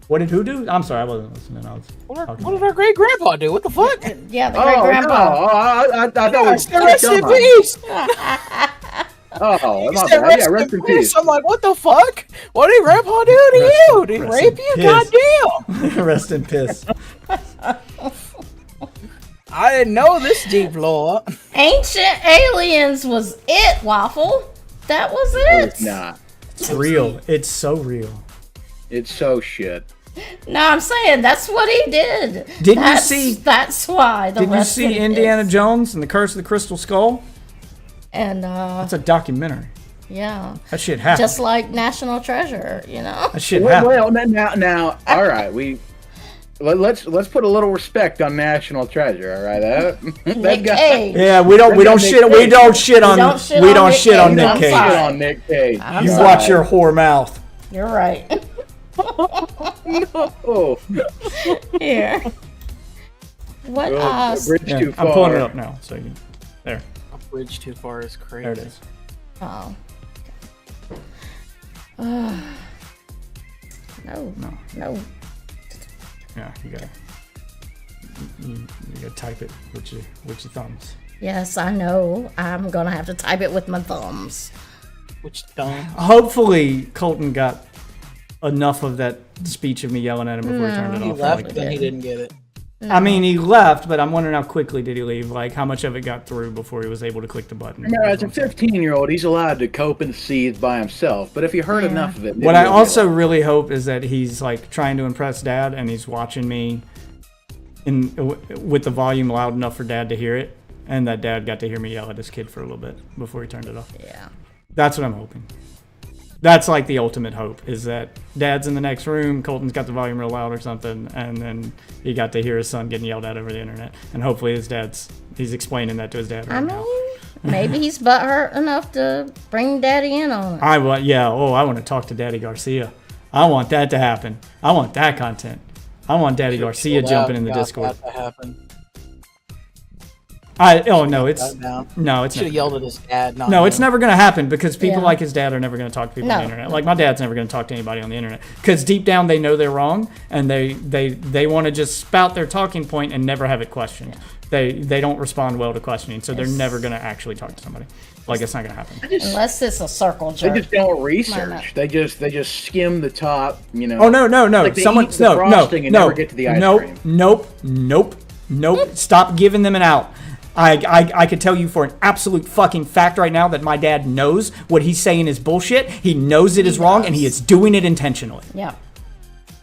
What did who do? I'm sorry, I wasn't listening. I was What talking did our great grandpa do? What the fuck? Yeah, the great grandpa. No. I thought we Yes, rest in were peace. Oh, He my said, bad. Yeah, rest in peace. I'm like, what the fuck? What did grandpa do to you? Did he rest rape in you? piss. Goddamn! Rest in piss. I didn't know this deep lore. Ancient Aliens was it, Waffle. That was It's it. not. It's real. It's so real. It's so shit. No, I'm saying that's what he did. Didn't That's- you see? That's why. The Did you rest see of it Indiana is. Jones and the Curse of the Crystal Skull? And That's a documentary. yeah, That shit happened. just like National Treasure, you know. That shit happened. Well, now, all right. Let's put a little respect on National Treasure. All right, that Nick guy. Cage. Yeah, we don't Nick shit on We don't shit on Nick shit Cage. on Nick I'm Cage. sorry. Shit on Nick Cage. I'm You sorry. watch your whore mouth. You're right. Oh, Here. What? oh, the bridge Yeah, too far. I'm pulling it up now, so you there. A bridge too far is crazy. There it is. Oh. No. No. Yeah, you gotta type it with your thumbs. Yes, I know. I'm gonna have to type it with my thumbs. Which dumb. Hopefully, Colton got enough of that speech of me yelling at him before he turned it He off. left, Like, then he didn't get it. I mean, he left, but I'm wondering how quickly did he leave? Like, how much of it got through before he was able to click the button? Remember, as a 15-year-old, he's allowed to cope and seethe by himself. But if you heard enough of it, maybe What I you'll also realize. really hope is that he's like trying to impress Dad, and he's watching me with the volume loud enough for Dad to hear it, and that Dad got to hear me yell at his kid for a little bit before he turned it off. Yeah. That's what I'm hoping. That's like the ultimate hope, is that Dad's in the next room, Colton's got the volume real loud or something, and then he got to hear his son getting yelled at over the internet. And hopefully he's explaining that to his dad right I now. mean, maybe he's butthurt enough to bring Daddy in on it. I want to talk to Daddy Garcia. I want that to happen. I want that content. I want Daddy Garcia jumping in the Discord. That to happen. No, it's That down. no, it's Should have yelled at his dad. Not no, it's him. never going to happen because people Yeah. like his dad are never going to talk to people on the No. internet. Like my dad's never going to talk to anybody on the internet because deep down they know they're wrong and they want to just spout their talking point and never have it questioned. They don't respond well to questioning, so they're never going to actually talk to somebody. Like it's not going to happen. Unless it's a circle They jerk. just don't not? research. They just skim the top. You know. Oh no. Like they Someone eat the frosting and never get to the ice cream. Nope. Stop giving them an out. I could tell you for an absolute fucking fact right now that my dad knows what he's saying is bullshit. He knows it is wrong, and he is doing it intentionally. Yeah.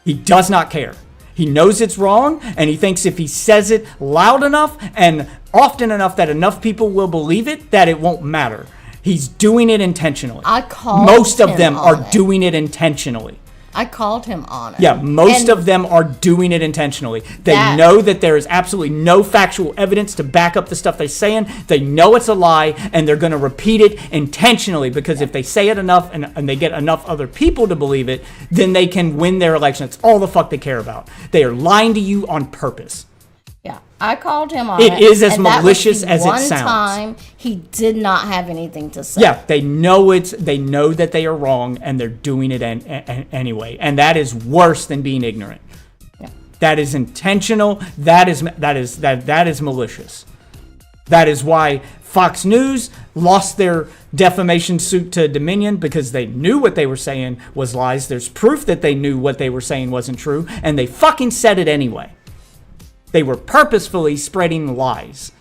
He does not care. He knows it's wrong, and he thinks if he says it loud enough and often enough that enough people will believe it, that it won't matter. He's doing it intentionally. I called Most of him them on are it. doing it intentionally. I called him on it. Yeah, most And of them are doing it intentionally. They That- know that there is absolutely no factual evidence to back up the stuff they're saying. They know it's a lie, and they're going to repeat it intentionally because if they say it enough and they get enough other people to believe it, then they can win their election. That's all the fuck they care about. They are lying to you on purpose. Yeah, I called him on It it. is as and that was malicious the as it one sounds. time he did not have anything to say. Yeah, they know that they are wrong, and they're doing it anyway. And that is worse than being ignorant. Yeah. That is intentional. That is malicious. That is why Fox News lost their defamation suit to Dominion, because they knew what they were saying was lies. There's proof that they knew what they were saying wasn't true, and they fucking said it anyway. They were purposefully spreading lies.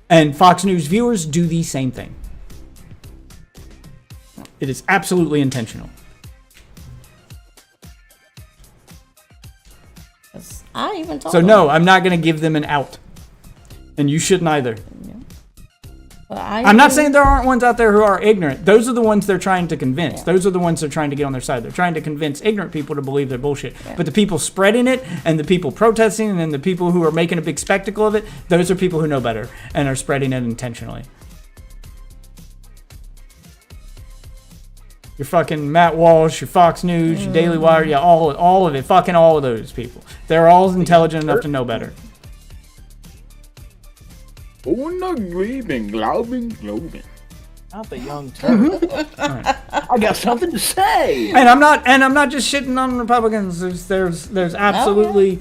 And Fox News viewers do the same thing. It is absolutely intentional. 'Cause I even told So him. no, I'm not going to give them an out. And you shouldn't either. But I'm not saying there aren't ones out there who are ignorant. Those are the ones they're trying to convince. Those are the ones they're trying to get on their side. They're trying to convince ignorant people to believe their bullshit. But the people spreading it, and the people protesting, and the people who are making a big spectacle of it, those are people who know better and are spreading it intentionally. Your fucking Matt Walsh, your Fox News, your Daily Wire, yeah, all of it. Fucking all of those people. They're all intelligent enough to know better. Not the young turd. I got something to say. And I'm not just shitting on Republicans. There's absolutely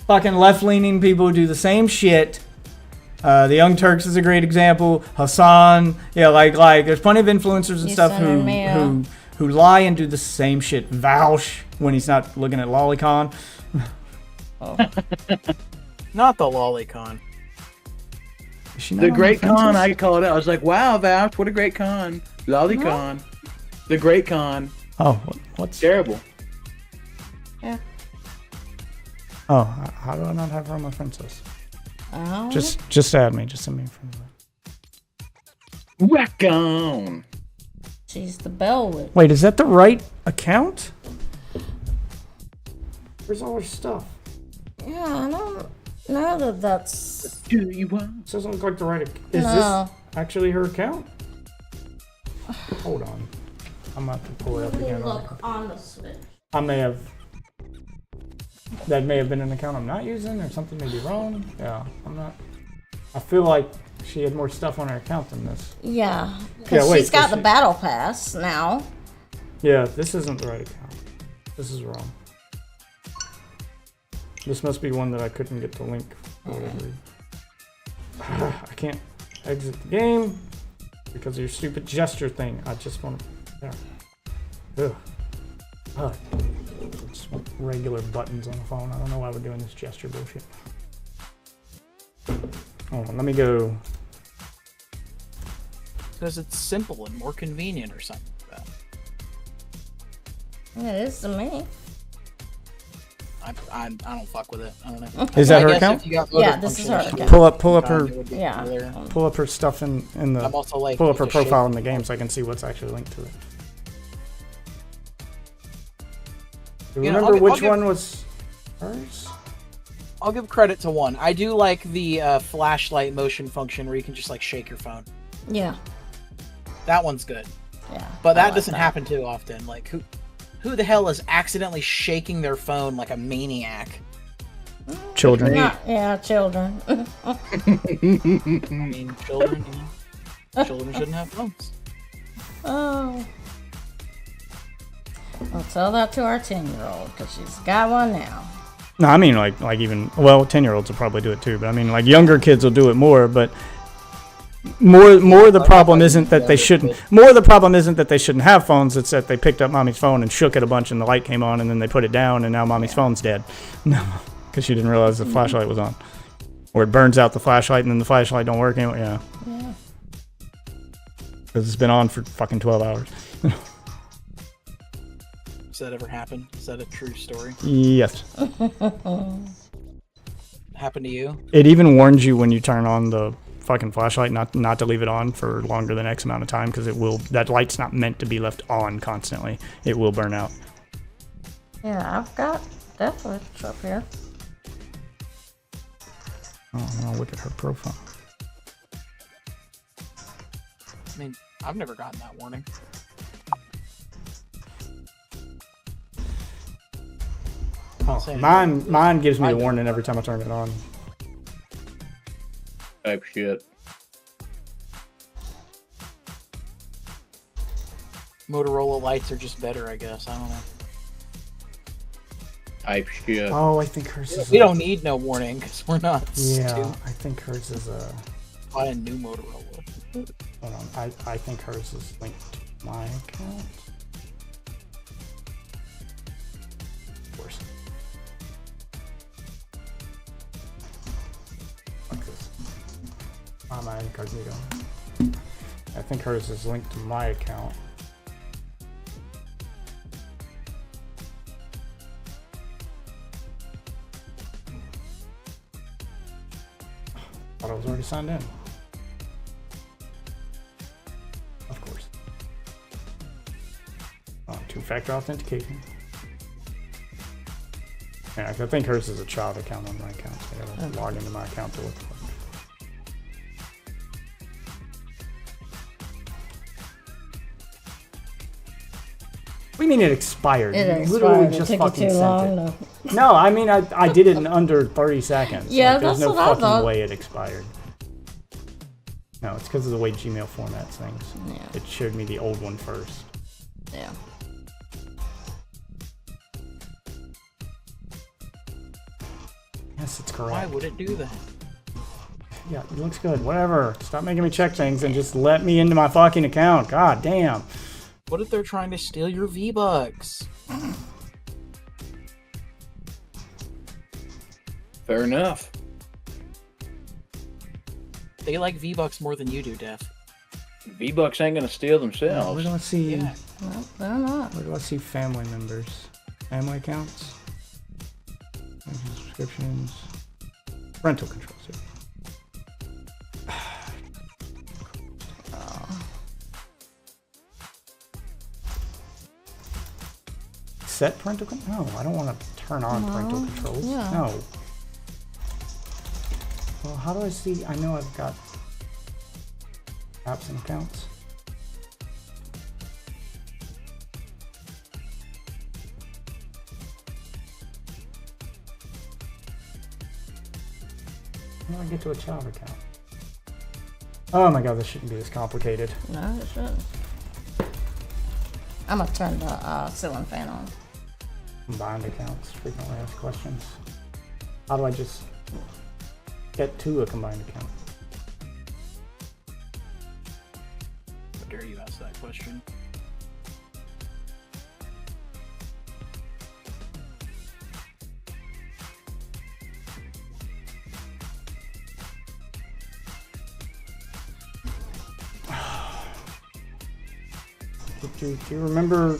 fucking left-leaning people who do the same shit. The Young Turks is a great example. Hassan, yeah, like there's plenty of influencers and You stuff sending me who lie and do the same shit. Vouch when he's not looking at Lolicon. Not the lolicon. Is she not The on great fences? con, I called it. I was like, wow, Vouch, what a great con. Lolicon. The great con. Oh, what's? Terrible. Oh, how do I not have her on my friends list? Oh, Just add me. Just send me a friend list. Whack on. she's the bellwitch. Wait, is that the right account? Where's all her stuff? Yeah, I don't know that that's. Do you want? This doesn't look like the right. Is No. this actually her account? Hold on. I'm about to pull it up again. Look on the switch. I may have. That may have been an account I'm not using, or something may be wrong. Yeah, I'm not. I feel like she had more stuff on her account than this. Yeah, Yeah, because wait, she's got does the she- battle pass now. Yeah, this isn't the right account. This is wrong. This must be one that I couldn't get the link for whatever reason. I can't exit the game because of your stupid gesture thing. I just want to. There. Ugh. Ugh. I just want regular buttons on the phone. I don't know why we're doing this gesture bullshit. Hold on, let me go. Because it's simple and more convenient or something like that. It is to me. I don't fuck with it. I don't know. Is that I her guess account? if you got Yeah, other this is her functions, account. Pull up her it would be Yeah. cooler. pull up her stuff in the. I'm also like Pull up her just shake- profile in the game so I can see what's actually linked to it. Do you You know, remember I'll which give- one was hers? I'll give credit to one. I do like the flashlight motion function where you can just like shake your phone. Yeah, That one's good. yeah. But I that like doesn't happen too often. Like who the hell is accidentally shaking their phone like a maniac? Children. Yeah, children. I mean, children. You know, children shouldn't have phones. Oh. I'll tell that to our 10-year-old because she's got one now. No, I mean like even 10-year-olds will probably do it too, but I mean like younger kids will do it more, but more the problem isn't that they shouldn't have phones, it's that they picked up mommy's phone and shook it a bunch and the light came on and then they put it down and now mommy's phone's dead. No, because she didn't realize the flashlight was on. Or it burns out the flashlight and then the flashlight don't work anyway. Yeah. Yeah. Because it's been on for fucking 12 hours. Does that ever happen? Is that a true story? Yes. Happened to you? It even warns you when you turn on the fucking flashlight not to leave it on for longer than X amount of time, because that light's not meant to be left on constantly. It will burn out. Yeah, I've got Death Wish up here. Oh, no, look at her profile. I mean, I've never gotten that warning. Oh, mine gives me a warning every time I turn it on. Type shit. Motorola lights are just better, I guess. I don't know. Type shit. Oh, I think hers is. We don't need no warning because we're not Yeah, stupid. I think hers is a. Buy a new Motorola. Hold on, I think hers is linked to my account. Of course. Fuck this. My incognito. I think hers is linked to my account. Thought I was already signed in. Of course. Two-factor authentication. Yeah, I think hers is a child account on my account, so I gotta log into my account to look for it. What do you mean it expired? It You expired. literally It just took you fucking too sent long. it. To... No, I mean I did it in under 30 seconds. Yeah, Like, there's that's no what I fucking thought. way it expired. No, it's because of the way Gmail formats things. Yeah. It showed me the old one first. Yeah. Yes, it's Why correct. would it do that? Yeah, it looks good. Whatever. Stop making me check things and just let me into my fucking account. God damn. What if they're trying to steal your V-Bucks? Fair enough. They like V-Bucks more than you do, Def. V-Bucks ain't gonna steal Where themselves. do I see? Yeah. No, they're not. Where do I see family members? Family accounts? Subscriptions. Rental controls. Here. Set parental control? No, I don't want to turn on parental controls. yeah. No. Well, how do I see? I know I've got apps and accounts. How do I get to a child account? Oh my god, this shouldn't be this complicated. No, it shouldn't. I'm gonna turn the ceiling fan on. Combined accounts, frequently asked questions. How do I just get to a combined account? How dare you ask that question? Do you remember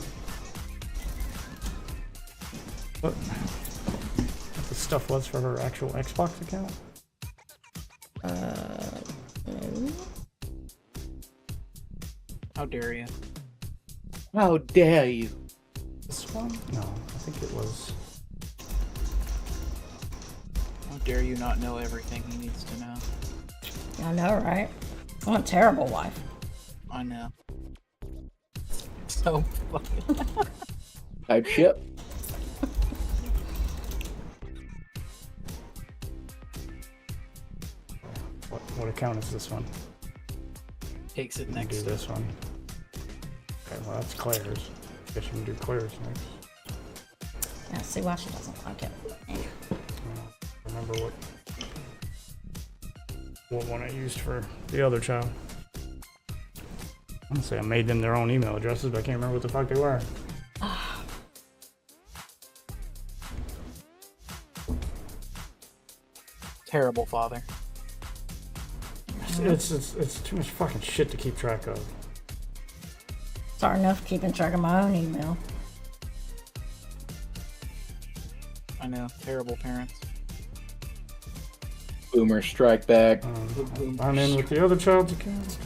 what the stuff was for her actual Xbox account? No. How dare you? How dare you? This one? No, I think it was. How dare you not know everything he needs to know? I know, right? I'm a terrible wife. I know. So fucking. Type shit. What account is this one? Takes it Do next to this one. Okay, well that's Claire's. Guess you can do Claire's next. Yeah, see why she doesn't like it. Remember what one I used for the other child. Honestly, I made them their own email addresses, but I can't remember what the fuck they were. Terrible father. It's too much fucking shit to keep track of. It's hard enough keeping track of my own email. I know. Terrible parents. Boomer strike back. I'm in with the other child's account.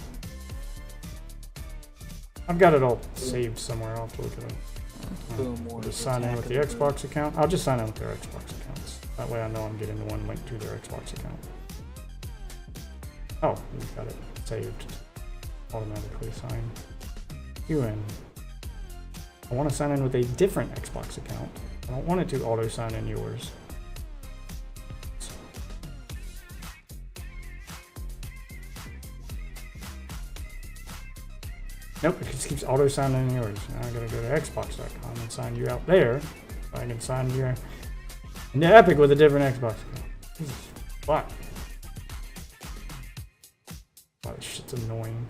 I've got it all saved somewhere. I'll have to look it up. Boom. I'll just sign in with the Xbox account. I'll just sign in with their Xbox accounts. That way I know I'm getting the one linked to their Xbox account. Oh, we've got it saved. Automatically sign you in. I want to sign in with a different Xbox account. I don't want it to auto sign in yours. Nope, it just keeps auto signing in yours. Now I gotta go to Xbox.com and sign you out there. So I can sign you into Epic with a different Xbox account. Jesus, fuck. Wow, this shit's annoying.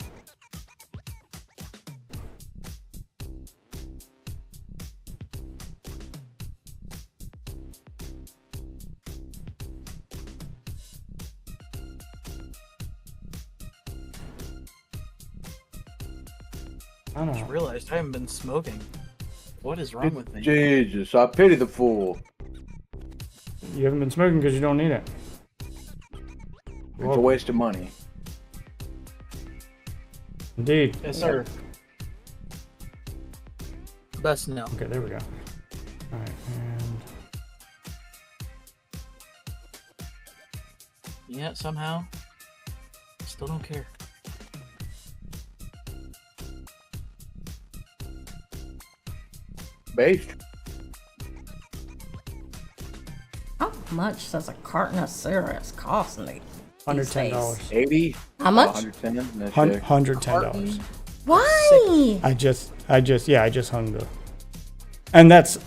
I don't I just know. realized I haven't been smoking. What is wrong with me? Jesus, I pity the fool. You haven't been smoking because you don't need it. It's a waste of money. Indeed. Yes, sir. Best no. Okay, there we go. Alright, and Yeah, somehow. Still don't care. Based. How much does a carton of cigarettes cost me? $110. 80? How much? 110? That's it. $110. Why? I just hung the, and that's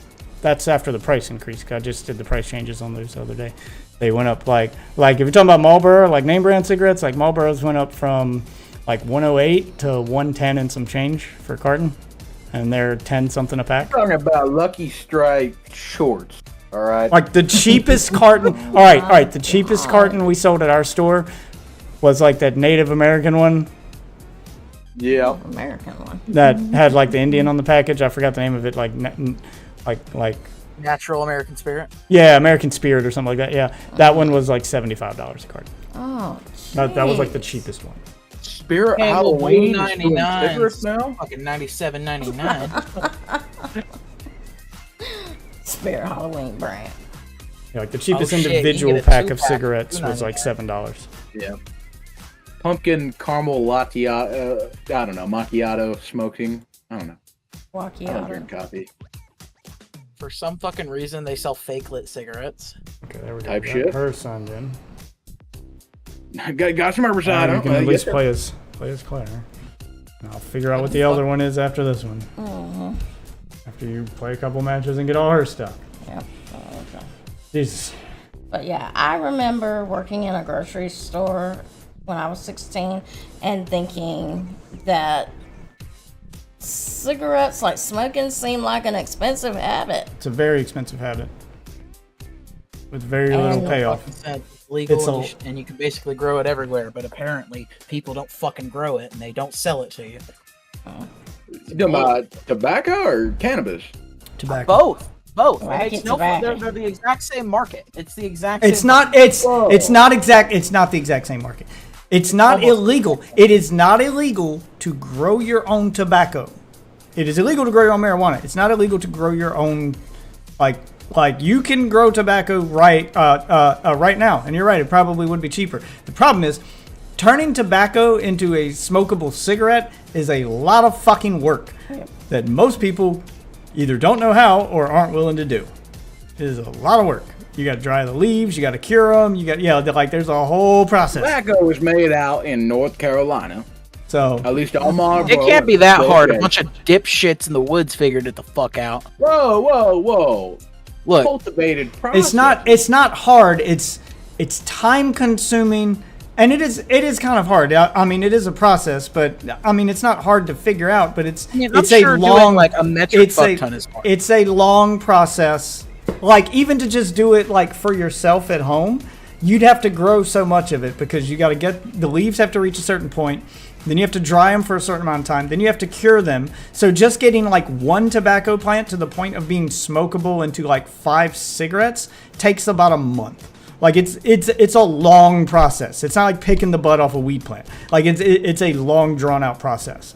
after the price increase. 'Cause I just did the price changes on those the other day. They went up like if you're talking about Marlboro, like name brand cigarettes, like Marlboros went up from like 108 to 110 and some change for a carton, and they're 10 something a pack. Talking about Lucky Strike shorts. All right. Like the cheapest carton. All right. The cheapest carton we sold at our store was like that Native American one Yeah. American one. that had like the Indian on the package. I forgot the name of it. Like Natural American Spirit. yeah, American Spirit or something like that. Yeah, that one was like $75 a carton. Oh, That was like the jeez. cheapest one. Spirit Candle Halloween Blue is doing 99. cigarettes now? Fucking $97.99. Spirit Halloween brand. Yeah, like the cheapest Oh, shit, you individual get a pack of two-pack, cigarettes was like $2.99. $7. Yeah. Pumpkin caramel latte. I don't know. Macchiato smoking. I don't know. I don't Macchiato. drink coffee. For some fucking reason, they sell fake lit cigarettes. Okay, there we go. Type Got shit. her signed in. Got some Riverside. You can at least play as Claire. And I'll figure out what the other one is after this one. Mm-hmm. After you play a couple matches and get all her stuff. Yep. Oh, okay. Jesus. But yeah, I remember working in a grocery store when I was 16 and thinking that cigarettes, like smoking, seemed like an expensive habit. It's a very expensive habit. With very little And- payoff. It's legal It's and, a- and you can basically grow it everywhere, but apparently people don't fucking grow it and they don't sell it to you. You talking about tobacco or cannabis? Tobacco. Both. Well, I It's get no, tobacco. they're the exact same market. It's the exact same It's not the exact same market. It's not illegal. It is not illegal to grow your own tobacco. It is illegal to grow your own marijuana. It's not illegal to grow your own like you can grow tobacco right now, and you're right, it probably would be cheaper. The problem is turning tobacco into a smokable cigarette is a lot of fucking work that most people either don't know how or aren't willing to do. It is a lot of work. You got to dry the leaves, you got to cure them, there's a whole process. Tobacco was made out in North Carolina. So At least all my. It can't be that hard. A bunch of dipshits in the woods figured it the fuck out. Whoa. Look, Cultivated process. it's not hard. It's time consuming, and it is kind of hard. I mean, it is a process, but I mean, it's not hard to figure out. But it's I'm it's sure a doing, long like, a metric it's fuck a ton is hard. it's a long process. Like even to just do it like for yourself at home, you'd have to grow so much of it because you got to get the leaves have to reach a certain point. Then you have to dry them for a certain amount of time. Then you have to cure them. So just getting like one tobacco plant to the point of being smokable into like 5 cigarettes takes about a month. Like it's a long process. It's not like picking the bud off a weed plant. Like it's a long drawn out process.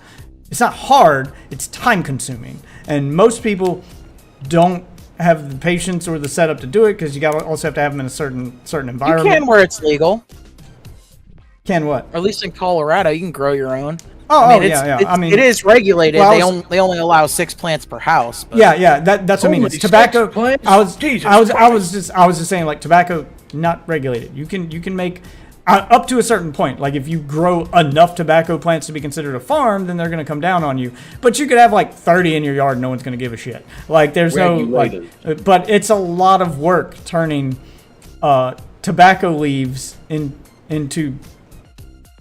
It's not hard. It's time consuming, and most people don't have the patience or the setup to do it because you got to also have to have them in a certain You environment. can where it's legal, Can what? or at least in Colorado, you can grow your own. Oh, I mean, yeah. it's- I mean, it is regulated. well, They only allow 6 plants per house. But yeah. That's what I mean. It's Holy tobacco. six plants? Jesus I was just saying like tobacco not regulated. You can make up to a certain point. Like if you grow enough tobacco plants to be considered a farm, then they're going to come down on you. But you could have like 30 in your yard, and no one's going to give a shit. Like there's Regulated. but it's a lot of work turning tobacco leaves into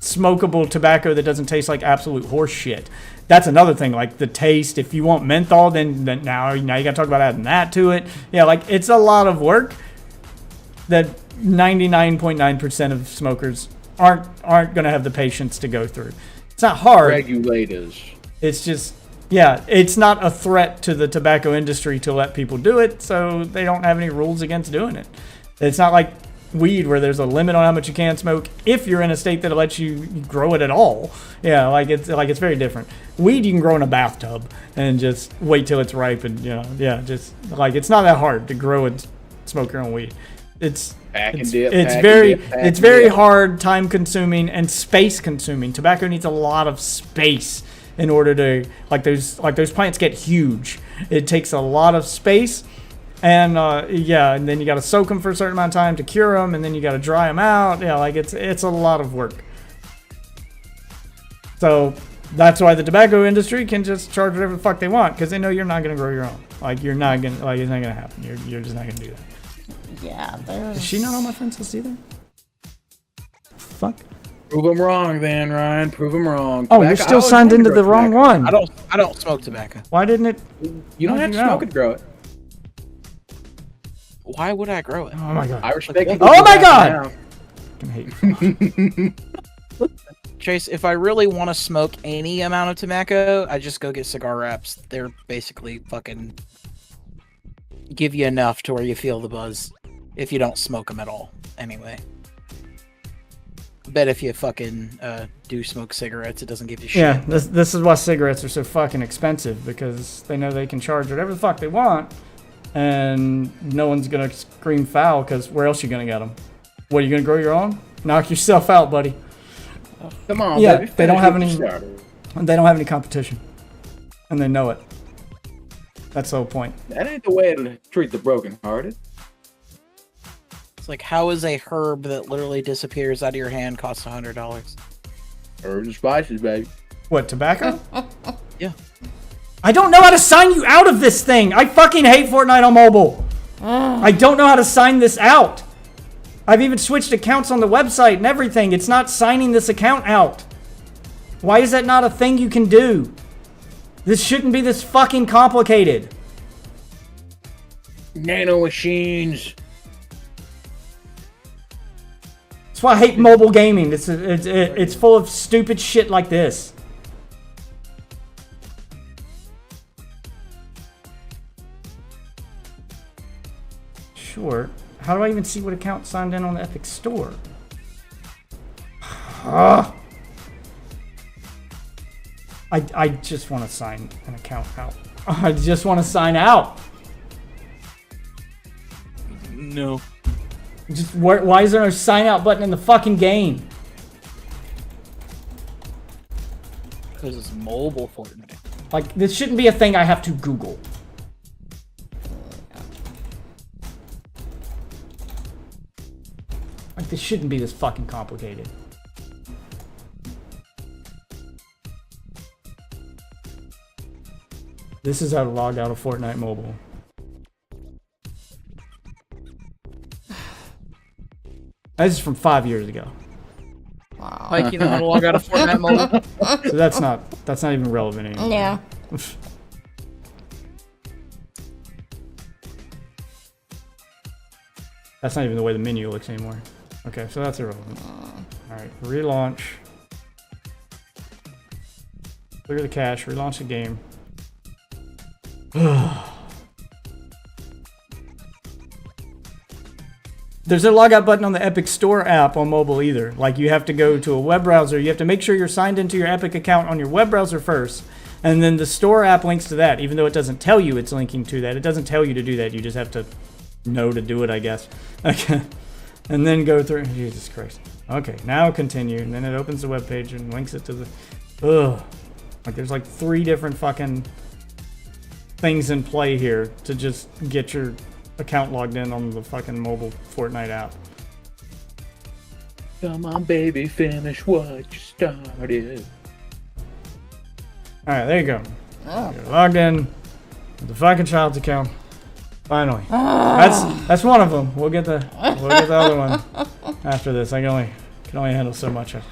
smokable tobacco that doesn't taste like absolute horse shit. That's another thing. Like the taste. If you want menthol, then now you got to talk about adding that to it. Yeah, like it's a lot of work that 99.9% of smokers aren't going to have the patience to go through. It's not hard. Regulators. It's just, yeah, it's not a threat to the tobacco industry to let people do it, so they don't have any rules against doing it. It's not like weed where there's a limit on how much you can smoke if you're in a state that lets you grow it at all. Yeah, it's very different. Weed you can grow in a bathtub and just wait till it's ripe and just like it's not that hard to grow and smoke your own weed. It's very hard, time consuming, and space consuming. Tobacco needs a lot of space in order to those plants get huge. It takes a lot of space, and and then you got to soak them for a certain amount of time to cure them, and then you got to dry them out. Yeah, like it's a lot of work. So that's why the tobacco industry can just charge whatever the fuck they want because they know you're not gonna grow your own. Like you're not gonna it's not gonna happen. You're just not gonna do that. Yeah, there's. Is she not on my friends list either? Fuck. Prove them wrong, then, Ryan. Prove them wrong. Oh, you're Tobacco- I still always signed wanted into to the grow wrong tobacco. one. I don't smoke tobacco. Why didn't it? You don't have to smoke it to grow it. Why would I grow it? Oh my god. I respect it. Oh my god! I hate you. Chase, if I really want to smoke any amount of tobacco, I just go get cigar wraps. They're basically fucking give you enough to where you feel the buzz if you don't smoke them at all. Anyway, I bet if you fucking do smoke cigarettes, it doesn't give you shit. Yeah, this is why cigarettes are so fucking expensive because they know they can charge whatever the fuck they want, and no one's gonna scream foul because where else you gonna get them? What, are you gonna grow your own? Knock yourself out, buddy. Come on, Yeah, baby. they don't have Finish any- what you started. They don't have any competition, and they know it. That's the whole point. That ain't the way to treat the brokenhearted. It's like, how is a herb that literally disappears out of your hand costs $100? Herbs and spices, baby. What, tobacco? Yeah. I don't know how to sign you out of this thing. I fucking hate Fortnite on mobile. I don't know how to sign this out. I've even switched accounts on the website and everything. It's not signing this account out. Why is that not a thing you can do? This shouldn't be this fucking complicated. Nano machines. That's why I hate mobile gaming. It's full of stupid shit like this. Sure. How do I even see what account signed in on the Epic Store? I just want to sign an account out. I just want to sign out. No. Just why is there no sign out button in the fucking game? Because it's mobile Fortnite. Like, this shouldn't be a thing I have to Google. Like, this shouldn't be this fucking complicated. This is how to log out of Fortnite Mobile. This is from 5 years ago. Like, you know how to log out of Fortnite mobile? So that's not even relevant anymore. Yeah. That's not even the way the menu looks anymore. Okay, so that's irrelevant. Alright, relaunch. Clear the cache, relaunch the game. There's a logout button on the Epic Store app on mobile either. Like, you have to go to a web browser. You have to make sure you're signed into your Epic account on your web browser first. And then the store app links to that, even though it doesn't tell you it's linking to that. It doesn't tell you to do that. You just have to know to do it, I guess. Okay. And then go through. Jesus Christ. Okay, now continue. And then it opens the web page and links it to the... Ugh. Like, there's like 3 different fucking things in play here to just get your account logged in on the fucking mobile Fortnite app. Come on, baby, finish what you started. Alright, there you go. You're logged in with the fucking child's account. Finally. That's one of them. We'll get the other one after this. I can only handle so much at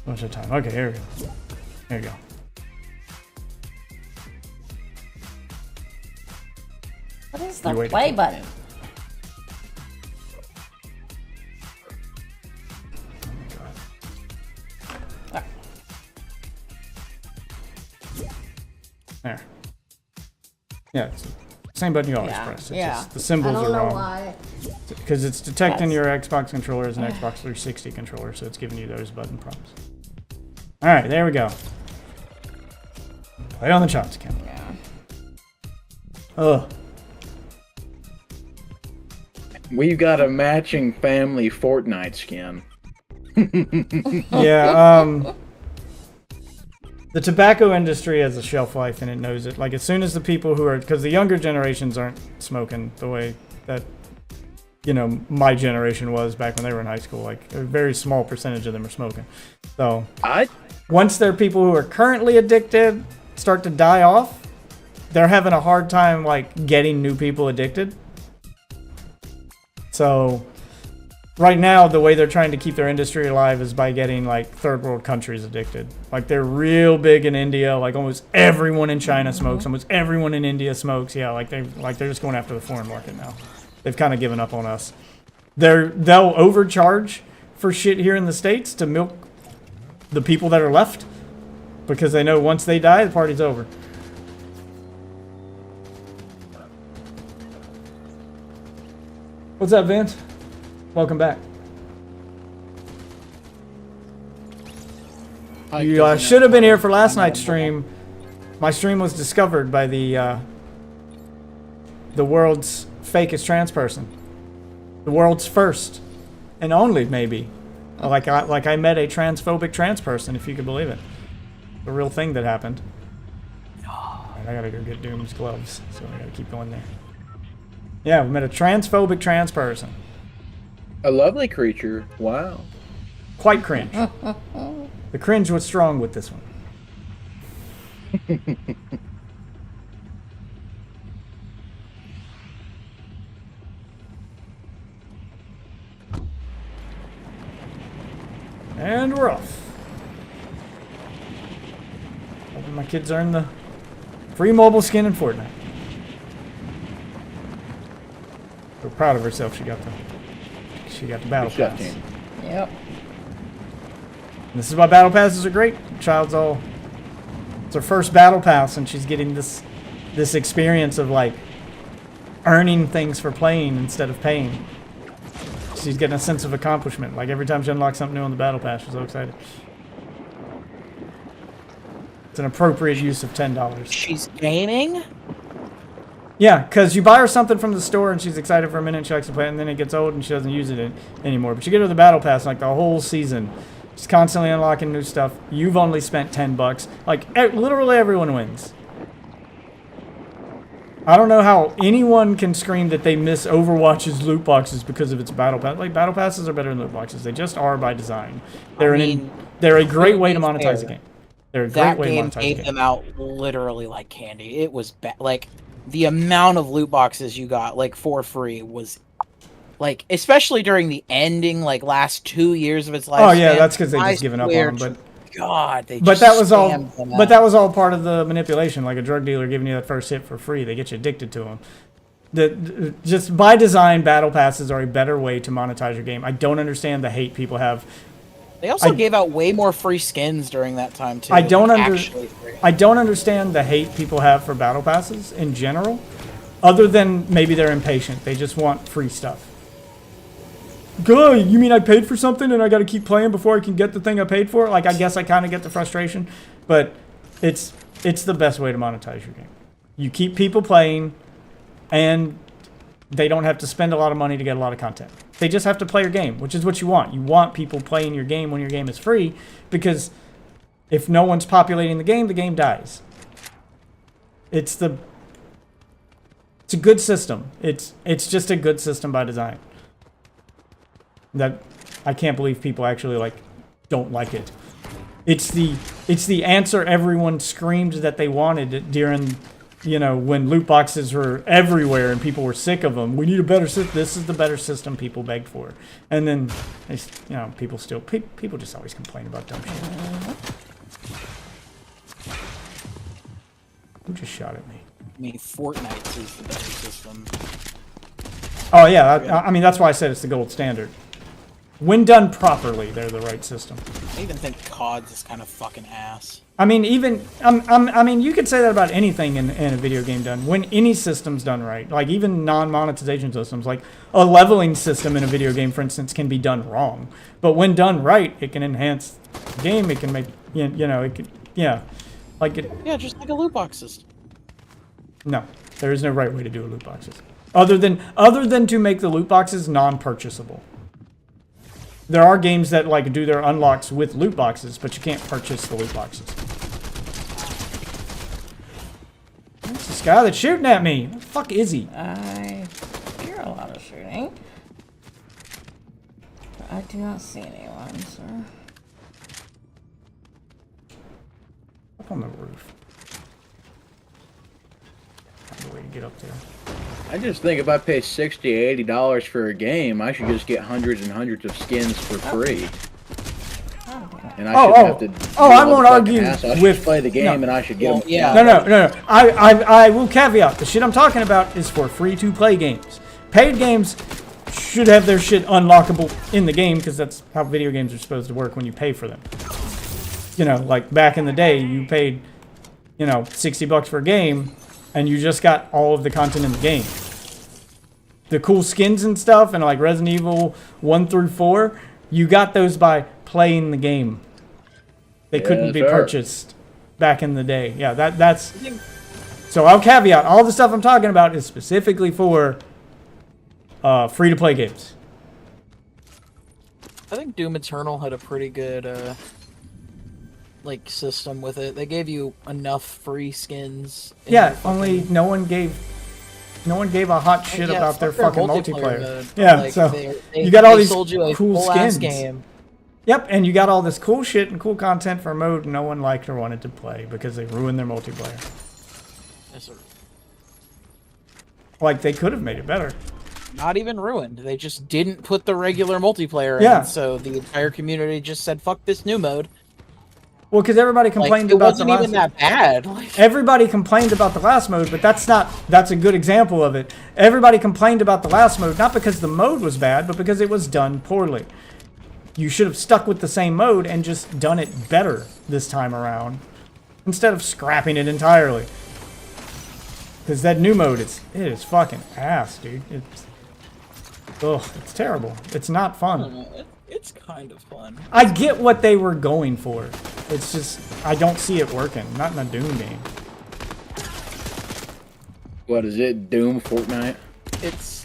a time. Okay, here we go. There you go. What is the You wait. play button? There. Yeah, it's the same button you always Yeah, press. It's yeah. just the symbols I don't are know wrong. why. Because it's detecting That's- your Xbox controller as an Xbox 360 controller, so it's giving you those button prompts. Alright, there we go. Play on the child's account. Yeah. Ugh. We've got a matching family Fortnite skin. Yeah, the tobacco industry has a shelf life and it knows it. Like, as soon as the people who are, because the younger generations aren't smoking the way that, you know, my generation was back when they were in high school. Like, a very small percentage of them are smoking. So, once there are people who are currently addicted start to die off, they're having a hard time, like, getting new people addicted. So, right now, the way they're trying to keep their industry alive is by getting, like, third world countries addicted. Like, they're real big in India. Like, almost everyone in China smokes. Almost everyone in India smokes. Yeah, they're just going after the foreign market now. They've kind of given up on us. They'll overcharge for shit here in the States to milk the people that are left, because they know once they die, the party's over. What's up, Vince? Welcome back. You should have been here for last night's stream. My stream was discovered by the world's fakest trans person. The world's first and only, maybe. Like I met a transphobic trans person, if you could believe it. The real thing that happened. Alright, I gotta go get Doom's gloves, so I gotta keep going there. Yeah, we met a transphobic trans person. A lovely creature. Wow. Quite cringe. The cringe was strong with this one. And we're off. Hoping my kids earn the free mobile skin in Fortnite. So proud of herself. She got the battle Good job, pass. team. Yep. This is why battle passes are great. Child's all, it's her first battle pass, and she's getting this experience of, like, earning things for playing instead of paying. She's getting a sense of accomplishment. Like, every time she unlocks something new on the battle pass, she's so excited. It's an appropriate use of $10. She's gaming? Yeah, because you buy her something from the store and she's excited for a minute, she likes to play it, and then it gets old and she doesn't use it anymore. But you get her the battle pass like the whole season. She's constantly unlocking new stuff. You've only spent $10. Like, literally everyone wins. I don't know how anyone can scream that they miss Overwatch's loot boxes because of its battle pass. Like, battle passes are better than loot boxes. They just are by design. They're a great way to monetize the game. They're a great That way to game monetize the gave game. them out literally like candy. It was like the amount of loot boxes you got like for free was like, especially during the ending like last 2 years of its life. Oh yeah, that's because they just given up on them. But God, they but just that was all. spammed them But out. that was all part of the manipulation. Like a drug dealer giving you that first hit for free. They get you addicted to them. Just by design, battle passes are a better way to monetize your game. I don't understand the hate people have. They also gave out way more free skins during that time too. I don't actually free. I don't understand the hate people have for battle passes in general, other than maybe they're impatient. They just want free stuff. Good. You mean I paid for something and I got to keep playing before I can get the thing I paid for? Like, I guess I kind of get the frustration, but it's the best way to monetize your game. You keep people playing, and they don't have to spend a lot of money to get a lot of content. They just have to play your game, which is what you want. You want people playing your game when your game is free, because if no one's populating the game dies. It's a good system. It's just a good system by design. That I can't believe people actually don't like it. It's the answer everyone screamed that they wanted during, when loot boxes were everywhere and people were sick of them. We need a better system. This is the better system people begged for. And then, people just always complain about dumb shit. Who just shot at me? I mean, Fortnite is the better system. Oh yeah, I mean that's why I said it's the gold standard. When done properly, they're the right system. I even think CODs is kind of fucking ass. I mean, I mean, you could say that about anything in a video game done. When any system's done right, like even non-monetization systems, like a leveling system in a video game, for instance, can be done wrong. But when done right, it can enhance the game. It can make, it could, yeah. Yeah, just like a loot box system. No, there is no right way to do a loot boxes. Other than to make the loot boxes non-purchasable. There are games that do their unlocks with loot boxes, but you can't purchase the loot boxes. What's this guy that's shooting at me? What the fuck is he? I hear a lot of shooting. But I do not see anyone, sir. Up on the roof. Find a way to get up there. I just think if I pay $60, $80 for a game, I should just get hundreds and hundreds of skins for free. And I shouldn't have to. I won't argue I should with play the game, and I should get them. Yeah. No. I will caveat. The shit I'm talking about is for free-to-play games. Paid games should have their shit unlockable in the game, because that's how video games are supposed to work when you pay for them. Like back in the day, you paid, $60 for a game, and you just got all of the content in the game. The cool skins and stuff, and like Resident Evil 1 through 4, you got those by playing the game. They couldn't be purchased back in the day. Yeah, that's... So I'll caveat, all the stuff I'm talking about is specifically for free-to-play games. I think Doom Eternal had a pretty good system with it. They gave you enough free skins. Yeah, only no one gave a hot shit about their fucking multiplayer. Mode. Yeah, so you got all these cool skins. Game. Yep, and you got all this cool shit and cool content for a mode no one liked or wanted to play because they ruined their multiplayer. Yes, sir. Like, they could have made it better. Not even ruined. They just didn't put the regular multiplayer Yeah. in, so the entire community just said, fuck this new mode. Well, because everybody complained it about the wasn't last... even that bad. Everybody complained about the last mode, but that's a good example of it. Everybody complained about the last mode, not because the mode was bad, but because it was done poorly. You should have stuck with the same mode and just done it better this time around, instead of scrapping it entirely. Because that new mode, it is fucking ass, dude. It's terrible. It's not fun. It's kind of fun. I get what they were going for. It's just, I don't see it working. Not in a Doom game. What is it? Doom Fortnite?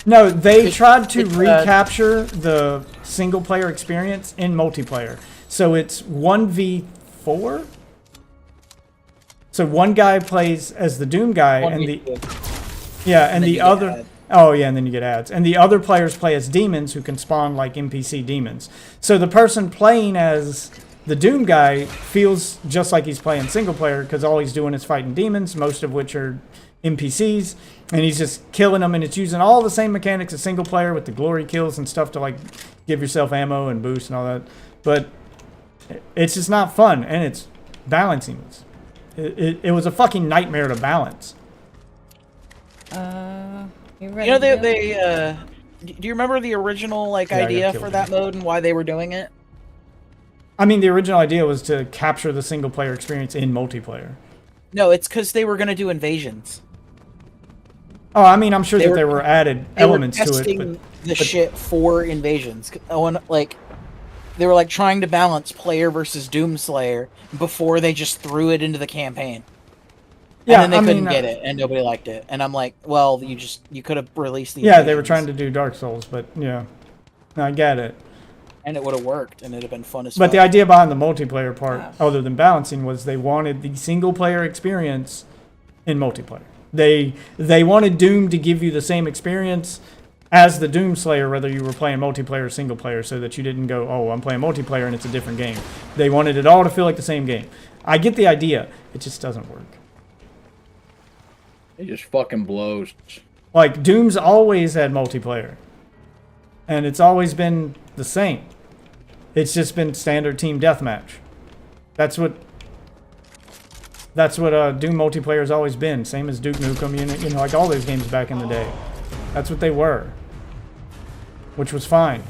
No, they tried to recapture the single-player experience in multiplayer. So it's 1v4? So one guy plays as the Doom guy, and the other... Oh, yeah, and then you get ads. And the other players play as demons who can spawn like NPC demons. So the person playing as the Doom guy feels just like he's playing single player because all he's doing is fighting demons, most of which are NPCs. And he's just killing them, and it's using all the same mechanics as single player with the glory kills and stuff to like give yourself ammo and boost and all that. But it's just not fun, and it's balancing. It was a fucking nightmare to balance. You You ready know, to go? do you remember the original like Yeah, I got idea killed for that mode and why they were doing it? I mean, the original idea was to capture the single player experience in multiplayer. No, it's because they were gonna do invasions. Oh, I mean, I'm sure They that were- there were added They were elements to it, testing but the shit for invasions. Like, they were like trying to balance player versus Doomslayer before they just threw it into the campaign. yeah, And then they I couldn't mean, get it, and nobody liked it. And I'm like, well, you could have released the yeah, they were invasions, trying to do Dark Souls, but yeah, I get it. and it would have worked, and it'd have been fun as But fuck. the idea behind the multiplayer part, other than balancing, was they wanted the single player experience in multiplayer. They wanted Doom to give you the same experience as the Doom Slayer, whether you were playing multiplayer or single player, so that you didn't go, oh, I'm playing multiplayer and it's a different game. They wanted it all to feel like the same game. I get the idea. It just doesn't work. It just fucking blows. Like, Doom's always had multiplayer. And it's always been the same. It's just been standard team deathmatch. That's what Doom multiplayer has always been. Same as Duke Nukem, you know, like all those games back in the day. That's what they were. Which was fine.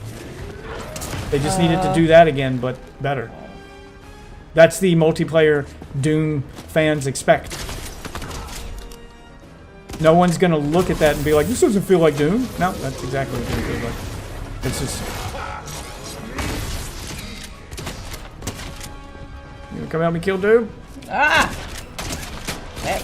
They just needed to do that again, but better. That's the multiplayer Doom fans expect. No one's gonna look at that and be like, this doesn't feel like Doom. No, that's exactly what Doom feels like. It's just... You gonna come help me kill Doom? Ah! Hey.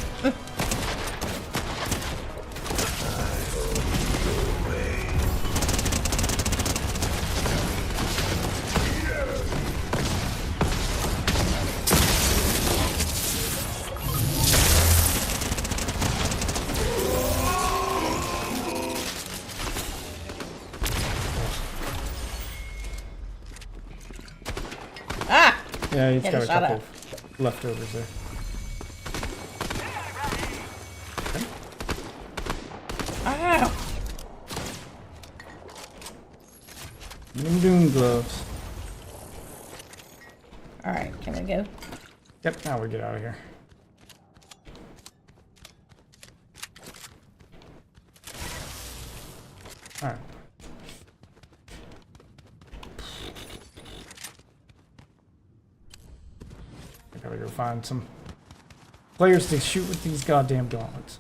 Ah! Yeah, he's Get got a a shot couple at. of leftovers there. Ah! Doom gloves. Alright, can we go? Yep, now we get out of here. Alright. I gotta go find some players to shoot with these goddamn gauntlets.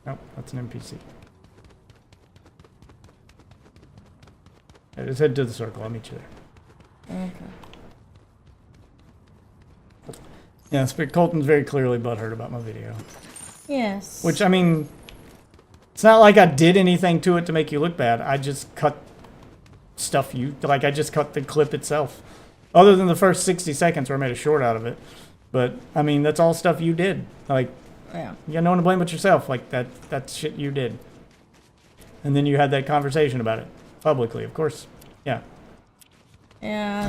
Nope, that's an NPC. Yeah, just head to the circle. I'll meet you there. Okay. Yeah, Colton's very clearly butthurt about my video. Yes. Which, I mean, it's not like I did anything to it to make you look bad. I just cut stuff I just cut the clip itself. Other than the first 60 seconds where I made a short out of it. But, I mean, that's all stuff you did. Like, Yeah. you got no one to blame but yourself. Like, that's shit you did. And then you had that conversation about it. Publicly, of course. Yeah. Yeah.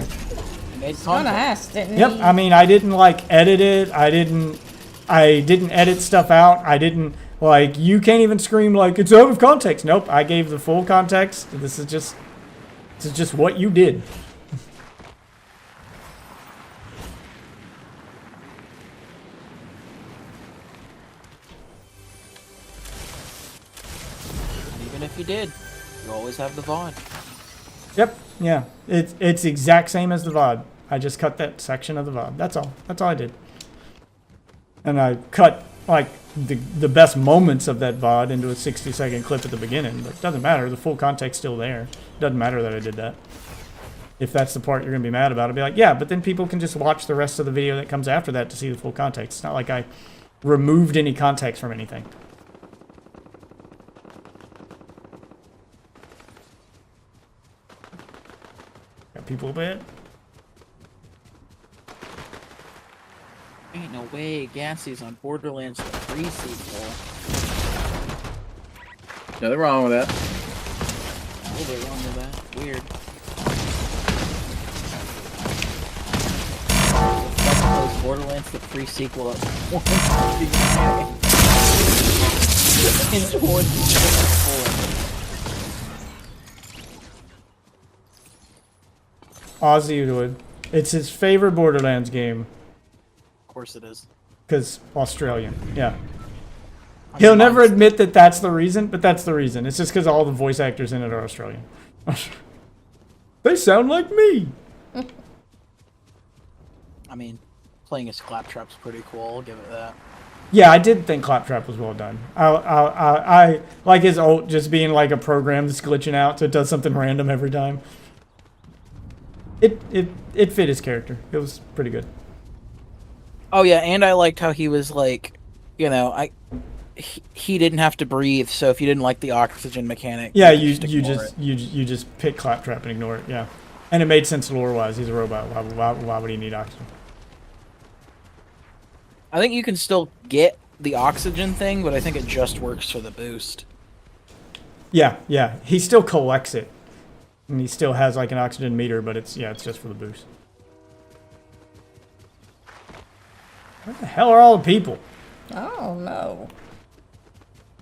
Made I was gonna content. ask, didn't Yep, he? I mean, I didn't, like, edit it. I didn't edit stuff out. I didn't, like, you can't even scream, like, it's out of context. Nope, I gave the full context. This is just what you did. Even if you did, you always have the VOD. Yep, yeah. It's the exact same as the VOD. I just cut that section of the VOD. That's all. That's all I did. And I cut, like, the best moments of that VOD into a 60-second clip at the beginning. But it doesn't matter. The full context's still there. It doesn't matter that I did that. If that's the part you're going to be mad about, I'll be like, yeah, but then people can just watch the rest of the video that comes after that to see the full context. It's not like I removed any context from anything. Got people a bit. Ain't no way Gassy's on Borderlands 3 sequel. Nothing wrong with that. A little bit wrong with that. Weird. Borderlands the 3 sequel at Ozzy would. It's his favorite Borderlands game. Of course it is. Because Australian, yeah. He'll never admit that that's the reason, but that's the reason. It's just because all the voice actors in it are Australian. They sound like me. I mean, playing as Claptrap's pretty cool. I'll give it that. Yeah, I did think Claptrap was well done. I like his ult just being like a program that's glitching out, so it does something random every time. It fit his character. It was pretty good. Oh yeah, and I liked how he was like, you know, he didn't have to breathe. So if you didn't like the oxygen mechanic, Yeah, you you just ignore it. you just pick Claptrap and ignore it. Yeah, and it made sense lore wise. He's a robot. Why would he need oxygen? I think you can still get the oxygen thing, but I think it just works for the boost. Yeah. He still collects it, and he still has like an oxygen meter, but it's just for the boost. Where the hell are all the people? Oh no.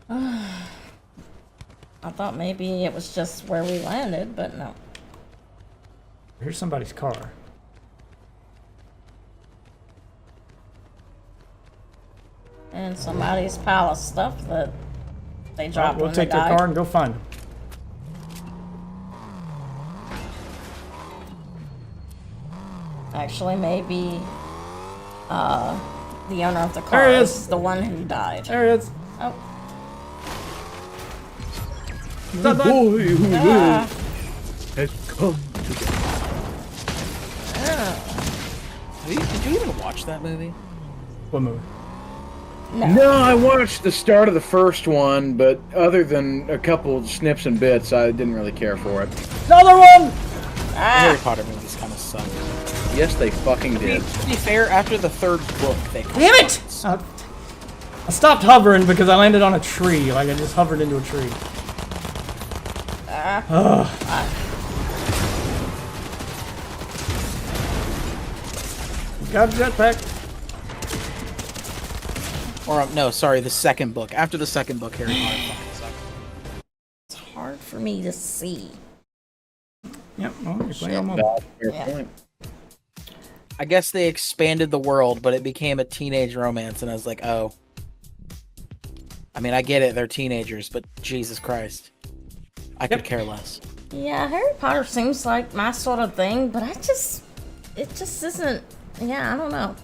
I thought maybe it was just where we landed, but no. Here's somebody's car. And somebody's pile of stuff that they dropped We'll when take they their died. car and go find them. Actually, maybe the owner of the There car he is is. the one who died. There he is. Oh. What's up, bud? Ah. Has come together. Did you even watch that movie? What movie? No, I watched the start of the first one, but other than a couple snips and bits, I didn't really care for it. Another one! The Harry Potter movies kind of suck. Yes, they fucking To did. be fair, after the third book, they Damn it! I stopped hovering because I landed on a tree. Like I just hovered into a tree. Got a jetpack. Or no, sorry, the second book. After the second book, Harry Potter fucking sucked. It's hard for me to see. Yep. Well, you're playing on mobile. Fair Yeah. point. I guess they expanded the world, but it became a teenage romance, and I was like, oh. I mean, I get it, they're teenagers, but Jesus Christ. I could care less. Yeah, Harry Potter seems like my sort of thing, but it just isn't. Yeah, I don't know.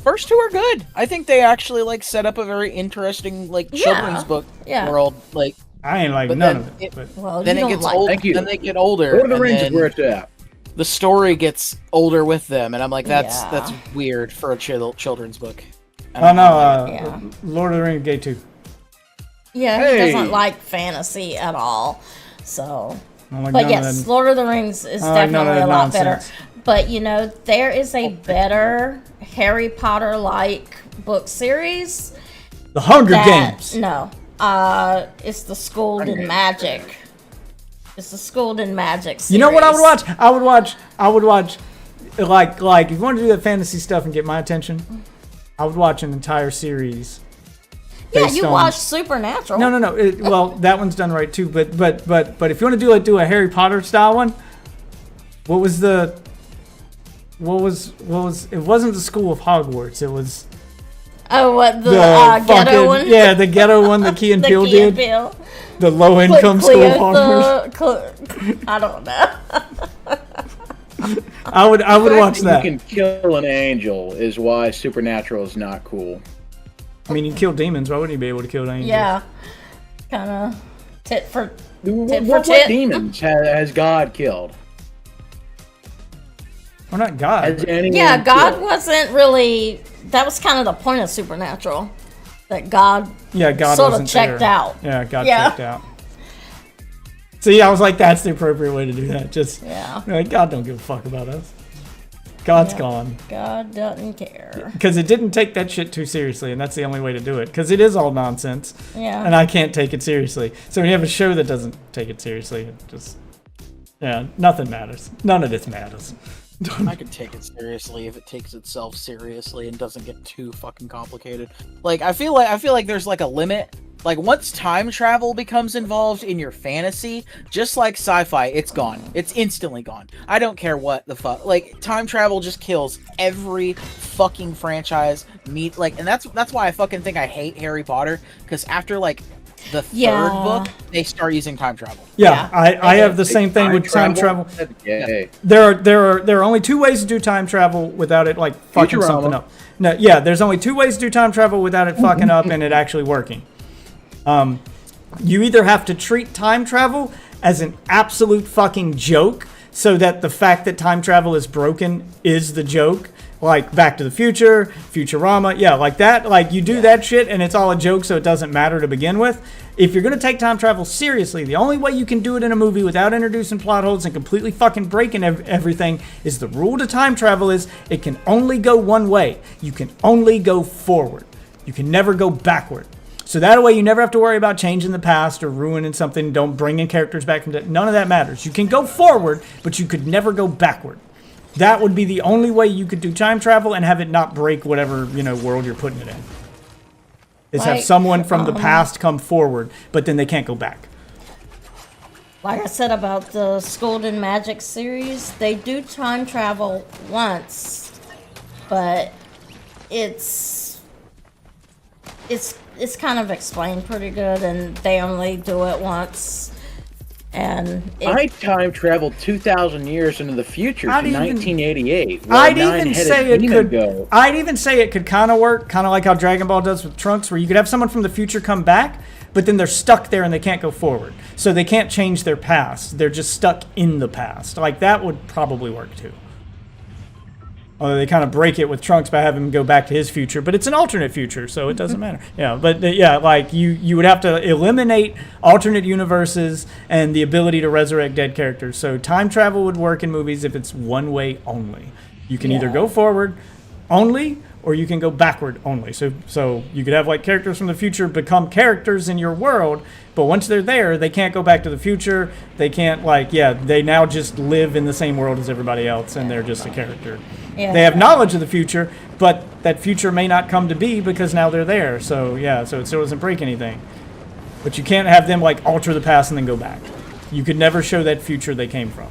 First two are good. I think they actually like set up a very interesting like children's book Yeah. world. Like, I ain't like but none then of it. But Well, then you it don't gets like. old. Thank you. Then they get older. Lord of the and Rings is then where it's at. the story gets older with them, and I'm like, that's Yeah. weird for a children's book. oh no, Yeah. Lord of the Rings Gate 2. Yeah, Hey. he doesn't like fantasy at all. So, I don't like but none of yes, them. Lord of the Rings is I like none of definitely a that lot better. nonsense. But you know, there is a better Harry Potter like book series. The Hunger That, Games. No, it's the Schooled in Magic. It's the Schooled in Magic series. You know what I would watch? I would watch like if you want to do that fantasy stuff and get my attention, I would watch an entire series. Yeah, based you on- watch Supernatural. No. Well, that one's done right too. But if you want to do a Harry Potter style one, what was it wasn't the School of Hogwarts. It was Oh, what the, the ghetto one? Yeah, the ghetto one that Key and the Peele Key and did. Peele. The low income School of Hogwarts. I don't know. I would watch that. You can kill an angel is why Supernatural is not cool. I mean, you kill demons. Why wouldn't you be able to kill angels? Yeah, kind of tit for What, for what tit. demons has God killed? We're not God. Has anyone Yeah, God killed? wasn't really. That was kind of the point of Supernatural. That God Yeah, God sort of wasn't checked there. out. Yeah, God Yeah. checked out. See, I was like, that's the appropriate way to do that. Just Yeah. like, God don't give a fuck about us. God's Yeah. gone. God doesn't care. Because it didn't take that shit too seriously, and that's the only way to do it. Because it is all nonsense, Yeah. and I can't take it seriously. So when you have a show that doesn't take it seriously, it just, yeah, nothing matters. None of this matters. I can take it seriously if it takes itself seriously and doesn't get too fucking complicated. Like I feel like there's like a limit. Like once time travel becomes involved in your fantasy, just like sci-fi, it's gone. It's instantly gone. I don't care what the fuck. Like time travel just kills every fucking franchise. And that's why I fucking think I hate Harry Potter, because after like the third book, they start using time travel. Yeah, I have the same thing with time travel. Yeah. There are only two ways to do time travel without it like fucking Futurama. something up. No, yeah, there's only two ways to do time travel without it fucking up and it actually working. You either have to treat time travel as an absolute fucking joke, so that the fact that time travel is broken is the joke. Like Back to the Future, Futurama, yeah, like that. Like you do that shit and it's all a joke, so it doesn't matter to begin with. If you're gonna take time travel seriously, the only way you can do it in a movie without introducing plot holes and completely fucking breaking everything is the rule to time travel is it can only go one way. You can only go forward. You can never go backward. So that way you never have to worry about changing the past or ruining something. Don't bring in characters back from none of that matters. You can go forward, but you could never go backward. That would be the only way you could do time travel and have it not break whatever, world you're putting it in. Is have Like, someone from the past come forward, but then they can't go back. Like I said about the Schooled in Magic series, they do time travel once, but it's kind of explained pretty good, and they only do it once. And I time traveled 2,000 years into the future to I'd even- 1988. where I'd a even nine-headed say it demon could. go. I'd even say it could kind of work, kind of like how Dragon Ball does with Trunks, where you could have someone from the future come back, but then they're stuck there and they can't go forward, so they can't change their past. They're just stuck in the past. Like that would probably work too. Although they kind of break it with Trunks by having him go back to his future, but it's an alternate future, so it doesn't matter. Yeah, but like you would have to eliminate alternate universes and the ability to resurrect dead characters. So time travel would work in movies if it's one way only. You can either go forward only, or you can go backward only. So you could have like characters from the future become characters in your world, but once they're there, they can't go back to the future. They can't they now just live in the same world as everybody else, and they're just a character. Yeah. They have knowledge of the future, but that future may not come to be because now they're there. So so it still doesn't break anything. But you can't have them like alter the past and then go back. You could never show that future they came from.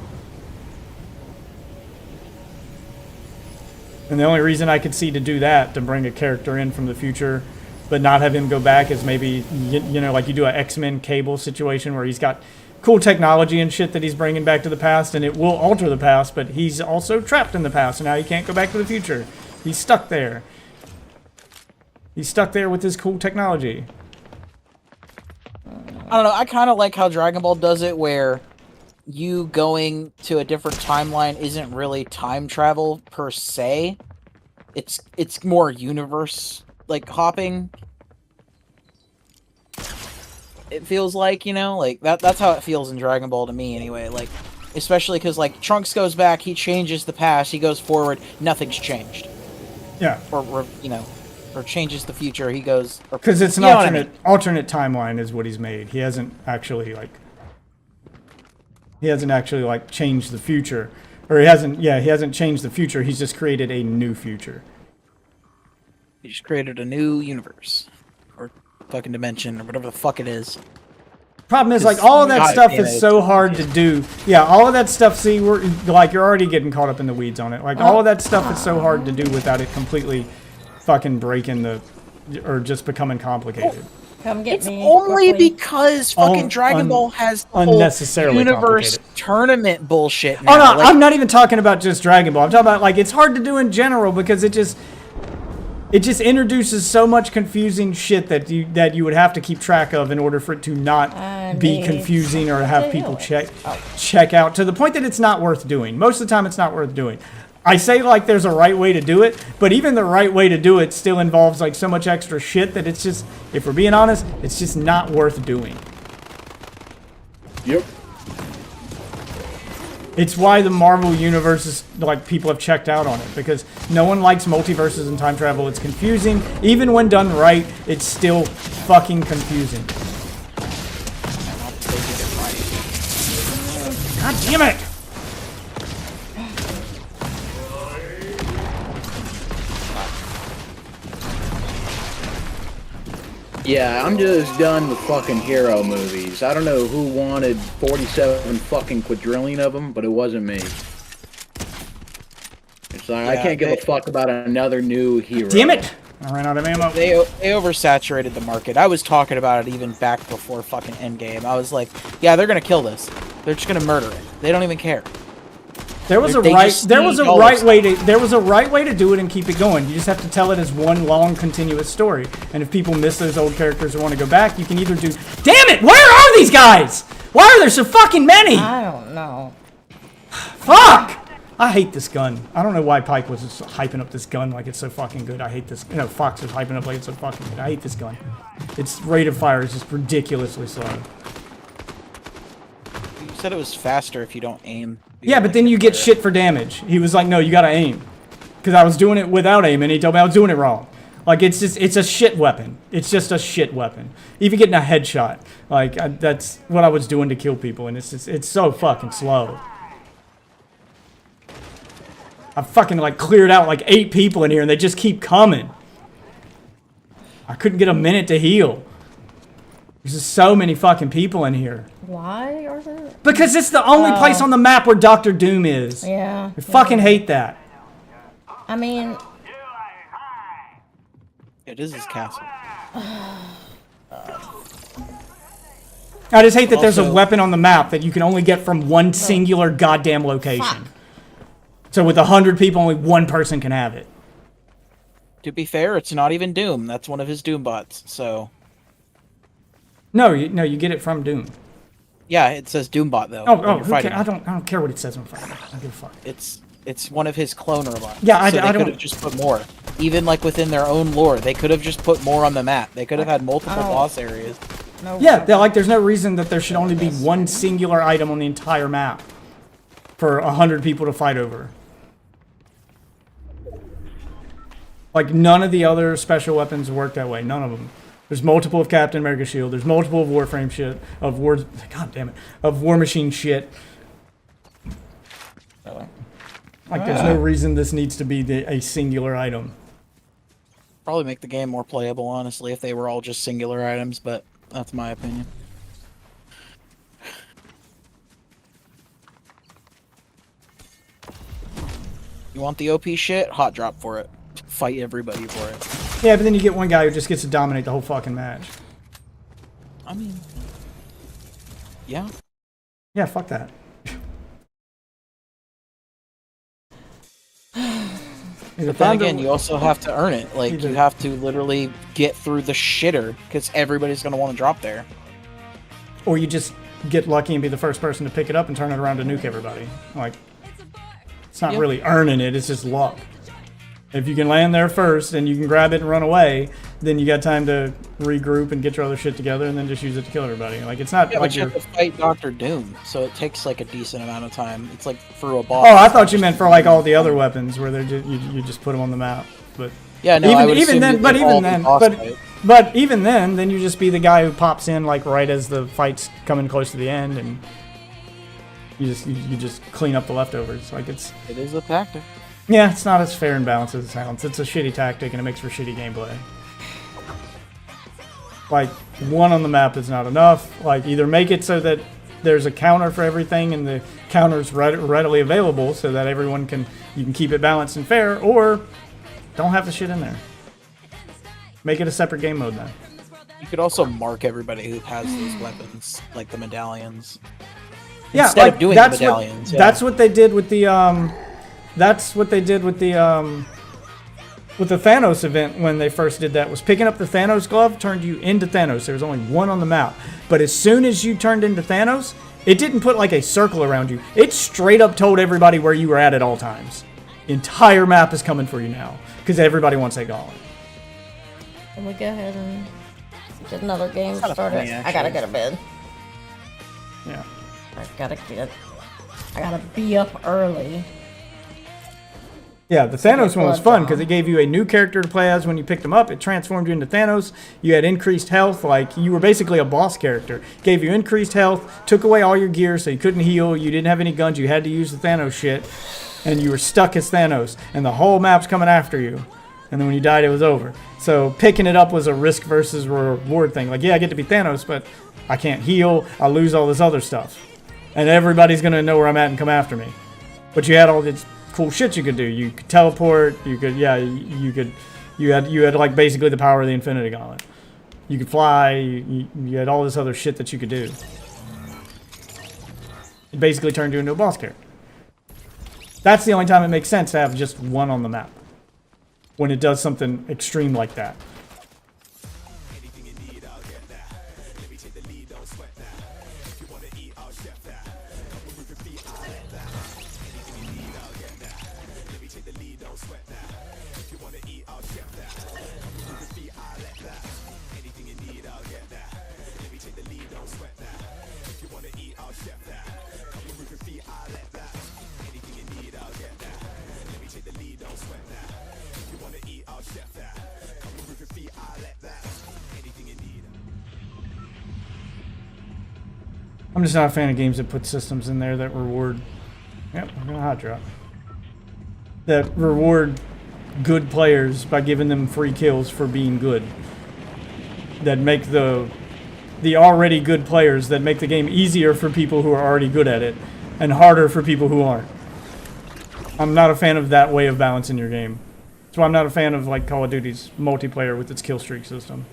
And the only reason I could see to do that, to bring a character in from the future, but not have him go back, is maybe, like you do an X-Men Cable situation where he's got cool technology and shit that he's bringing back to the past, and it will alter the past, but he's also trapped in the past, and now he can't go back to the future. He's stuck there. He's stuck there with his cool technology. I don't know. I kind of like how Dragon Ball does it, where you going to a different timeline isn't really time travel per se. It's more universe like hopping. It feels like, like that's how it feels in Dragon Ball to me anyway. Like, especially because like Trunks goes back, he changes the past, he goes forward, nothing's changed. Yeah. Or changes the future, he goes. Because it's an You know what I mean. alternate timeline is what he's made. He hasn't actually changed the future, or he hasn't changed the future. He's just created a new future. He just created a new universe, or fucking dimension, or whatever the fuck it is. Problem is, like, all of that God stuff damn is it. so hard to do. Yeah, all of that stuff, see, you're already getting caught up in the weeds on it. Like, all of that stuff is so hard to do without it completely fucking breaking or just becoming complicated. come get It's me. only quickly. because fucking Dragon Ball has the whole unnecessarily universe complicated. tournament bullshit now. Oh, no, Like, I'm not even talking about just Dragon Ball. I'm talking about, like, it's hard to do in general because it just introduces so much confusing shit that you would have to keep track of in order for it to not be need confusing or have people to do check out, to the point that it's not worth doing. Most of the time it's not worth doing. I say like there's a right way to do it, but even the right way to do it still involves like so much extra shit that it's just, if we're being honest, it's just not worth doing. Yep. It's why the Marvel universe is, like, people have checked out on it, because no one likes multiverses and time travel. It's confusing. Even when done right, it's still fucking confusing. God damn it! Yeah, I'm just done with fucking hero movies. I don't know who wanted 47 fucking quadrillion of them, but it wasn't me. It's like, I Yeah, can't give a fuck about another new hero. Damn it! I ran out of ammo. They oversaturated the market. I was talking about it even back before fucking Endgame. I was like, yeah, they're gonna kill this. They're just gonna murder it. They don't even care. There was a They right. just There was a need all right this way to. There was a right way to do it and keep it going. You just have to tell it as one long, continuous story. And if people miss those old characters or want to go back, you can either do. Damn it! Where are these guys? Why are there so fucking many? I don't know. Fuck! I hate this gun. I don't know why Pike was just hyping up this gun like it's so fucking good. I hate this. You know, Fox is hyping up like it's so fucking good. I hate this gun. Its rate of fire is just ridiculously slow. You said it was faster if you don't aim. Yeah, but then you get shit for damage. He was like, no, you gotta aim. Because I was doing it without aim, and he told me I was doing it wrong. Like, it's just, it's a shit weapon. It's just a shit weapon. Even getting a headshot. Like, that's what I was doing to kill people, and it's just, it's so fucking slow. I fucking, like, cleared out, like, 8 people in here, and they just keep coming. I couldn't get a minute to heal. There's just so many fucking people in here. Why are there? Because it's the only place on the map where Dr. Doom is. Yeah. I fucking hate that. I mean, It is his castle. I just hate that there's a Also- weapon on the map that you can only get from one singular goddamn location. fuck. So with 100 people, only one person can have it. To be fair, it's not even Doom. That's one of his Doom bots. So No, you get it from Doom. yeah, it says Doombot though. Oh, when oh, you're who fighting cares? him. I don't care what it says on fire. I don't give a fuck. It's one of his cloner bots. Yeah, I so they don't- could have just put more. Even like within their own lore, they could have just put more on the map. They could have had multiple Oh. boss areas. no. Yeah, there's no reason that there should only be one singular item on the entire map for 100 people to fight over. Like, none of the other special weapons work that way. None of them. There's multiple of Captain America shield. There's multiple of Warframe shit. Of War... God damn it. Of War Machine shit. Like, there's no reason this needs to be a singular item. Probably make the game more playable, honestly, if they were all just singular items. But that's my opinion. You want the OP shit? Hot drop for it. Fight everybody for it. Yeah, but then you get one guy who just gets to dominate the whole fucking match. I mean, yeah. Yeah, fuck that. But then again, you also have to earn it. Like, Either- you have to literally get through the shitter, because everybody's going to want to drop there. Or you just get lucky and be the first person to pick it up and turn it around to nuke everybody. Like, it's not Yeah. really earning it, it's just luck. If you can land there first and you can grab it and run away, then you got time to regroup and get your other shit together and then just use it to kill everybody. Like, it's not Yeah, like but you you're... have to fight Doctor Doom, so it takes like a decent amount of time. It's like through a boss. Oh, I thought you meant for like all the other weapons where they're just, you just put them on the map. But Yeah, no, I would assume then, you'd but get all even the then, boss but fight. but even then you just be the guy who pops in like right as the fight's coming close to the end, and you just clean up the leftovers. Like, it's It is a tactic. yeah, it's not as fair and balanced as it sounds. It's a shitty tactic and it makes for shitty gameplay. Like, one on the map is not enough. Like, either make it so that there's a counter for everything and the counter's readily available so that everyone you can keep it balanced and fair, or don't have the shit in there. Make it a separate game mode then. You could also mark everybody who has those weapons, like the medallions. Yeah, Instead like, of doing that's the medallions. What, That's what they did with the that's what they did with the Thanos event when they first did that, was picking up the Thanos glove turned you into Thanos. There was only one on the map. But as soon as you turned into Thanos, it didn't put like a circle around you. It straight up told everybody where you were at all times. The entire map is coming for you now because everybody wants that gauntlet. Can we go ahead and get another game kinda started? funny, I gotta actually. get to bed. Yeah. I gotta be up early. Yeah, the Thanos one was blood fun draw. because it gave you a new character to play as when you picked him up. It transformed you into Thanos. You had increased health, like you were basically a boss character. Gave you increased health, took away all your gear so you couldn't heal, you didn't have any guns, you had to use the Thanos shit, and you were stuck as Thanos, and the whole map's coming after you. And then when you died, it was over. So picking it up was a risk versus reward thing. Like, yeah, I get to be Thanos, but I can't heal. I lose all this other stuff. And everybody's going to know where I'm at and come after me. But you had all this cool shit you could do. You could teleport. You could, yeah, you had like basically the power of the Infinity Gauntlet. You could fly. You had all this other shit that you could do. It basically turned you into a boss character. That's the only time it makes sense to have just one on the map. When it does something extreme like that. I'm just not a fan of games that put systems in there that reward. Yep, we're gonna hot drop. That reward good players by giving them free kills for being good. That make the already good players, that make the game easier for people who are already good at it and harder for people who aren't. I'm not a fan of that way of balancing your game. That's why I'm not a fan of like Call of Duty's multiplayer with its kill streak system.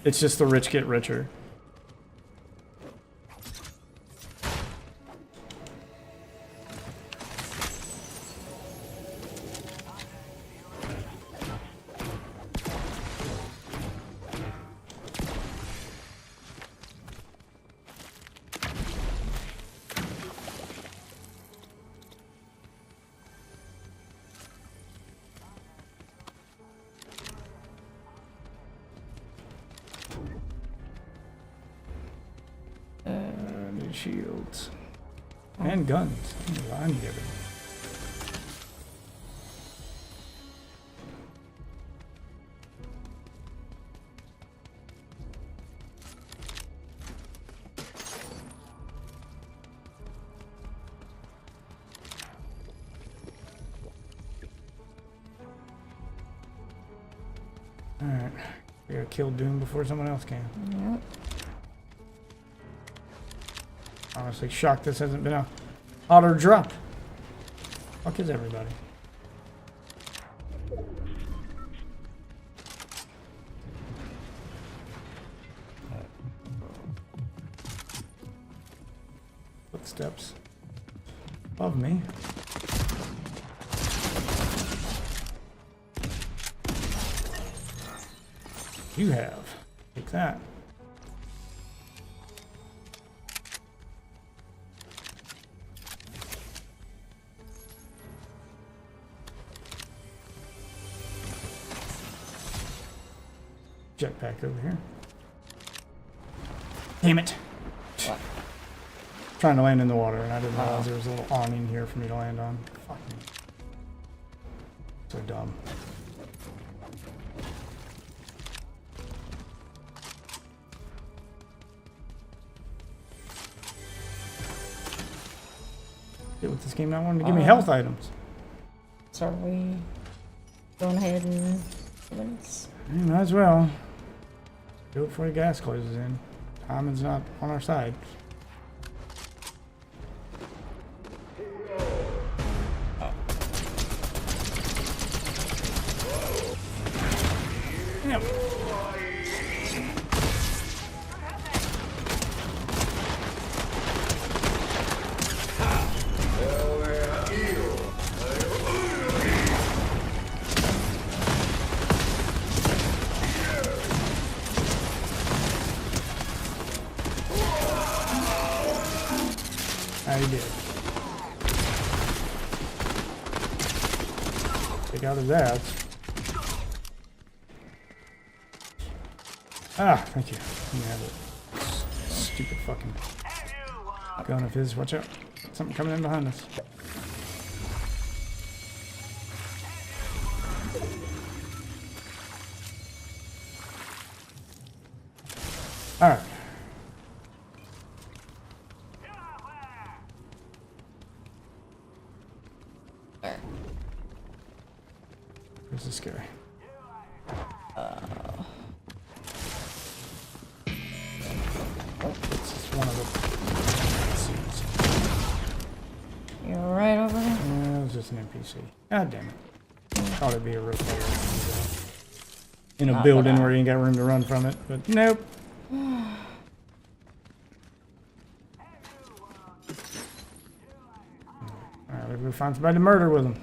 It's just the rich get richer. Shields and guns. I need everything. All right, we gotta kill Doom before someone else can. Yep. Honestly, shocked this hasn't been a auto drop. Fuck is everybody? Footsteps above me. You have. Take that. Jetpack over here. Damn it. Trying to land in the water and I didn't realize there was a little awning here for me to land on. Fuck me. So dumb. With this game not wanting to give me health items. So are we going ahead and Might as well. Do it before the gas closes in. Timing's not on our side. Yep. He did. Take out his ass. Ah, thank you. Let me have it. Stupid fucking gun of his. Watch out. Something coming in behind us. Alright. Where's this guy? This is one of the. You're right over there. It was just an NPC. God damn it. Thought it'd be a real player. In a building where you ain't got room to run from it, but nope. Alright, we'll find somebody to murder with him.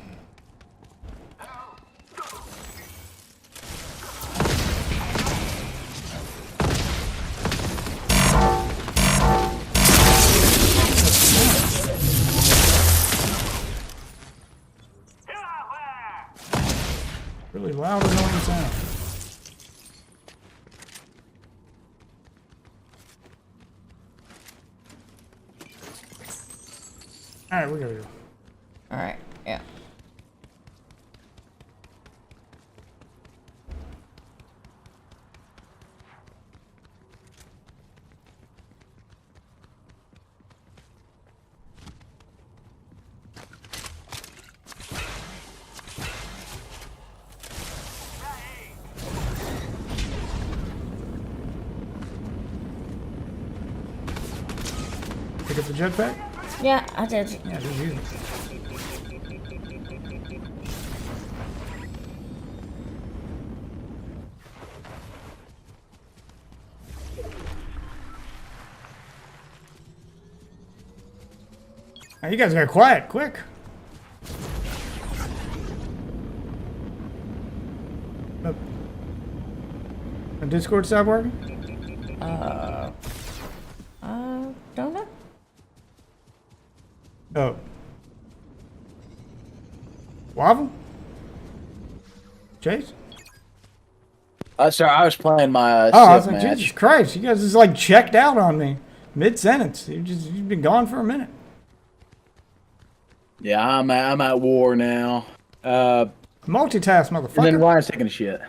Really loud, annoying sound. Alright, we gotta go. Alright, yeah. Pick up the jetpack? Yeah, I did. Yeah, just use it. Now you guys got quiet, quick. Oh. My Discord stop working? Don't know. Oh. Waffle? Chase? Sorry, I was playing my Oh, I was Civ like, match. Jesus Christ, you guys just like checked out on me mid-sentence. You've been gone for a minute. Yeah, I'm at war now. Multitask, And then motherfucker. Ryan's taking a shit.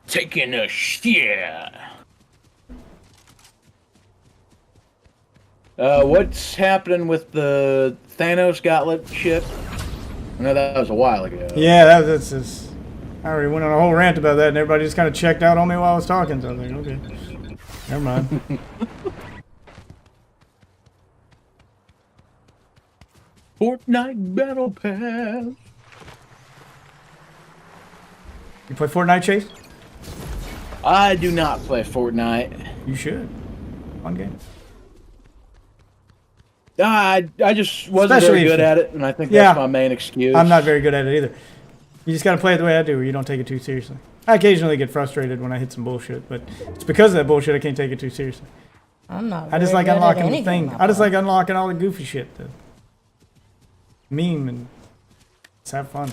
Taking a shit. What's happening with the Thanos gauntlet shit? I know that was a while ago. Yeah, that's just. I already went on a whole rant about that, and everybody just kind of checked out on me while I was talking. So I was like, okay, never mind. Fortnite Battle Pass. You play Fortnite, Chase? I do not play Fortnite. You should. Fun game. I just wasn't Especially very if good you- at it, and I think Yeah. that's my main excuse. I'm not very good at it either. You just gotta play it the way I do, where you don't take it too seriously. I occasionally get frustrated when I hit some bullshit, but it's because of that bullshit I can't take it too seriously. I'm not. I just very like good at unlocking the anything thing. I I just play. like unlocking all the goofy shit. The meme and let's have fun.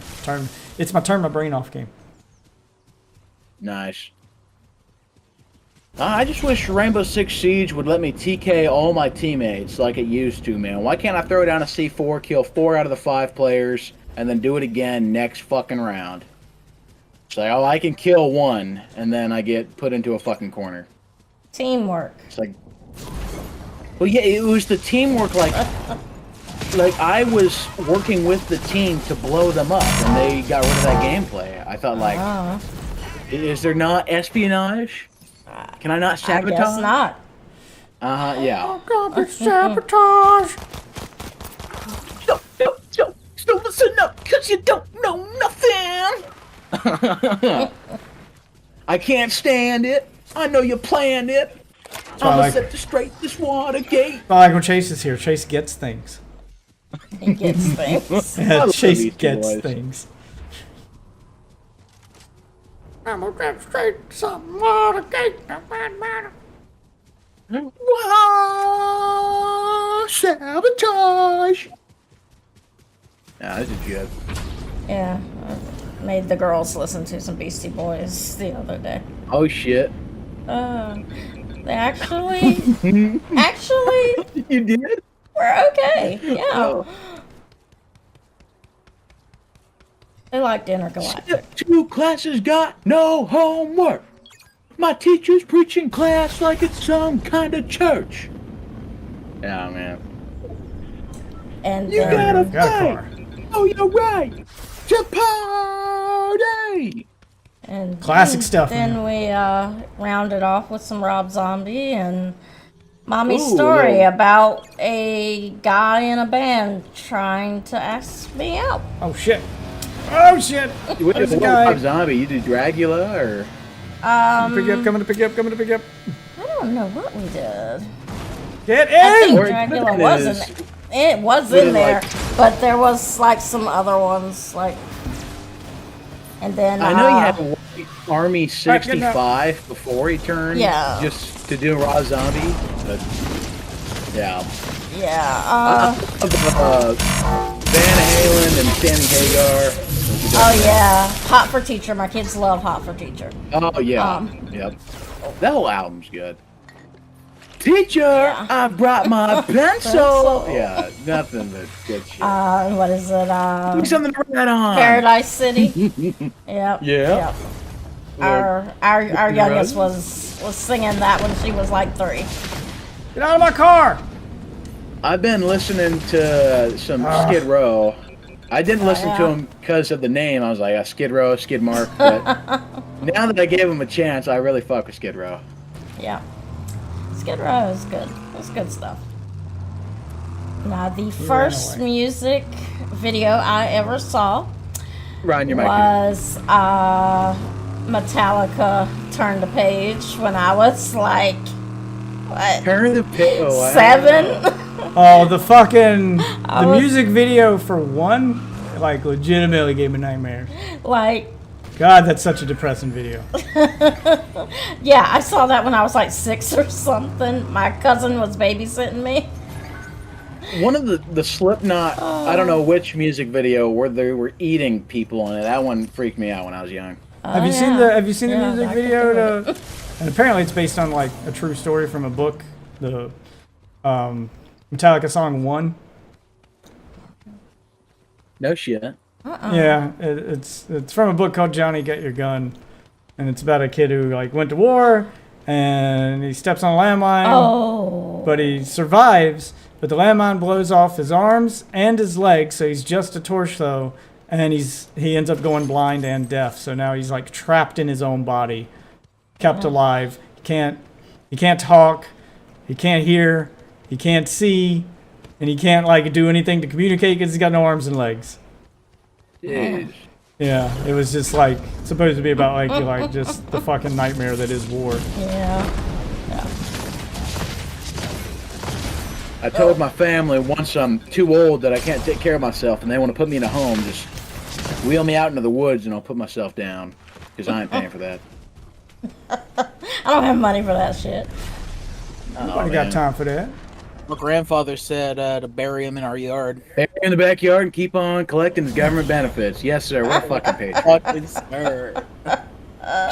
It's my turn my brain off game. Nice. I just wish Rainbow Six Siege would let me TK all my teammates like it used to, man. Why can't I throw down a C4, kill 4 out of the 5 players, and then do it again next fucking round? It's like, oh, I can kill 1, and then I get put into a fucking corner. Teamwork. It's like, well, yeah, it was the teamwork. Like I was working with the team to blow them up, and they got rid of that gameplay. I thought, like, is there not espionage? Can I not I sabotage? guess not. Yeah. Oh god, it's sabotage! Don't listen up, cause you don't know nothing. I can't stand it. I know you planned it. why I I'm like- gonna set straight this Watergate. I like when Chase is here. Chase gets things. He gets things. Yeah, love Chase these gets boys. things. I'm gonna get straight some Watergate. Wow, sabotage. Nah, this is good. Yeah. I made the girls listen to some Beastie Boys the other day. Oh shit. They actually You did? were okay. Yeah. Oh. They liked Intergalactic. 2 classes got no homework. My teacher's preaching class like it's some kind of church. Yeah, man. And You then gotta Got a car. fight. Oh, you're right. to party. And Classic then, stuff, Then we rounded off with some Rob Zombie and Mommy's Ooh, story little- about a guy in a band trying to ask me out. Oh shit! Oh shit! What There's a Rob guy. Zombie? You do Dracula or? Pick you up, coming to pick you up, coming to pick you up. I don't know what we did. Get I in! think Or Dracula it wasn't. is- It was Was in it there, like- but there was like some other ones like. And then I know you had a Army Alright, good enough. 65 before he turned. Yeah. Just to do Rob Zombie. But yeah. yeah. Van Halen and Sammy Hagar. Oh yeah, Hot for Teacher. My kids love Hot for Teacher. Oh yeah. Yep. That whole album's good. Teacher, I brought my pencil. Yeah, nothing but good shit. What is it? Give me something to write on. Paradise City. Yep. Yeah. Yep. Our youngest was singing that when she was like 3. Get out of my car! I've been listening to some Skid Row. I didn't listen to him because of the name. I was like, Skid Row, Skid Mark. But now that I gave him a chance, I really fuck with Skid Row. Yeah. Skid Row is good. It's good stuff. Now, the first music video I ever saw Ryan, your mic. was Metallica Turn the Page when I was like, what, Turn the page. 7? Oh, the fucking the was- music video for one, like legitimately gave me nightmares. Like, God, that's such a depressing video. yeah, I saw that when I was like 6 or something. My cousin was babysitting me. One of the Slipknot, I don't know which music video where they were eating people on it. That one freaked me out when I was young. Have you seen yeah. the Have you seen Yeah, the music I could video do to? And apparently, it's based on like a true story from a book. The Metallica song "One." No shit. Yeah, it's from a book called Johnny Get Your Gun, and it's about a kid who like went to war and he steps on a landmine, Oh. but he survives. But the landmine blows off his arms and his legs, so he's just a torso, and he ends up going blind and deaf. So now he's like trapped in his own body, kept alive. He can't talk, he can't hear, he can't see, and he can't like do anything to communicate because he's got no arms and legs. Jeez. Yeah, it was just like supposed to be about like just the fucking nightmare that is war. Yeah. I told my family once I'm too old that I can't take care of myself and they want to put me in a home, just wheel me out into the woods and I'll put myself down because I ain't paying for that. I don't have money for that shit. Nobody got time for that. My grandfather said to bury him in our yard. Bury in the backyard and keep on collecting his government benefits. Yes, sir. What a fucking page. Fucking sir.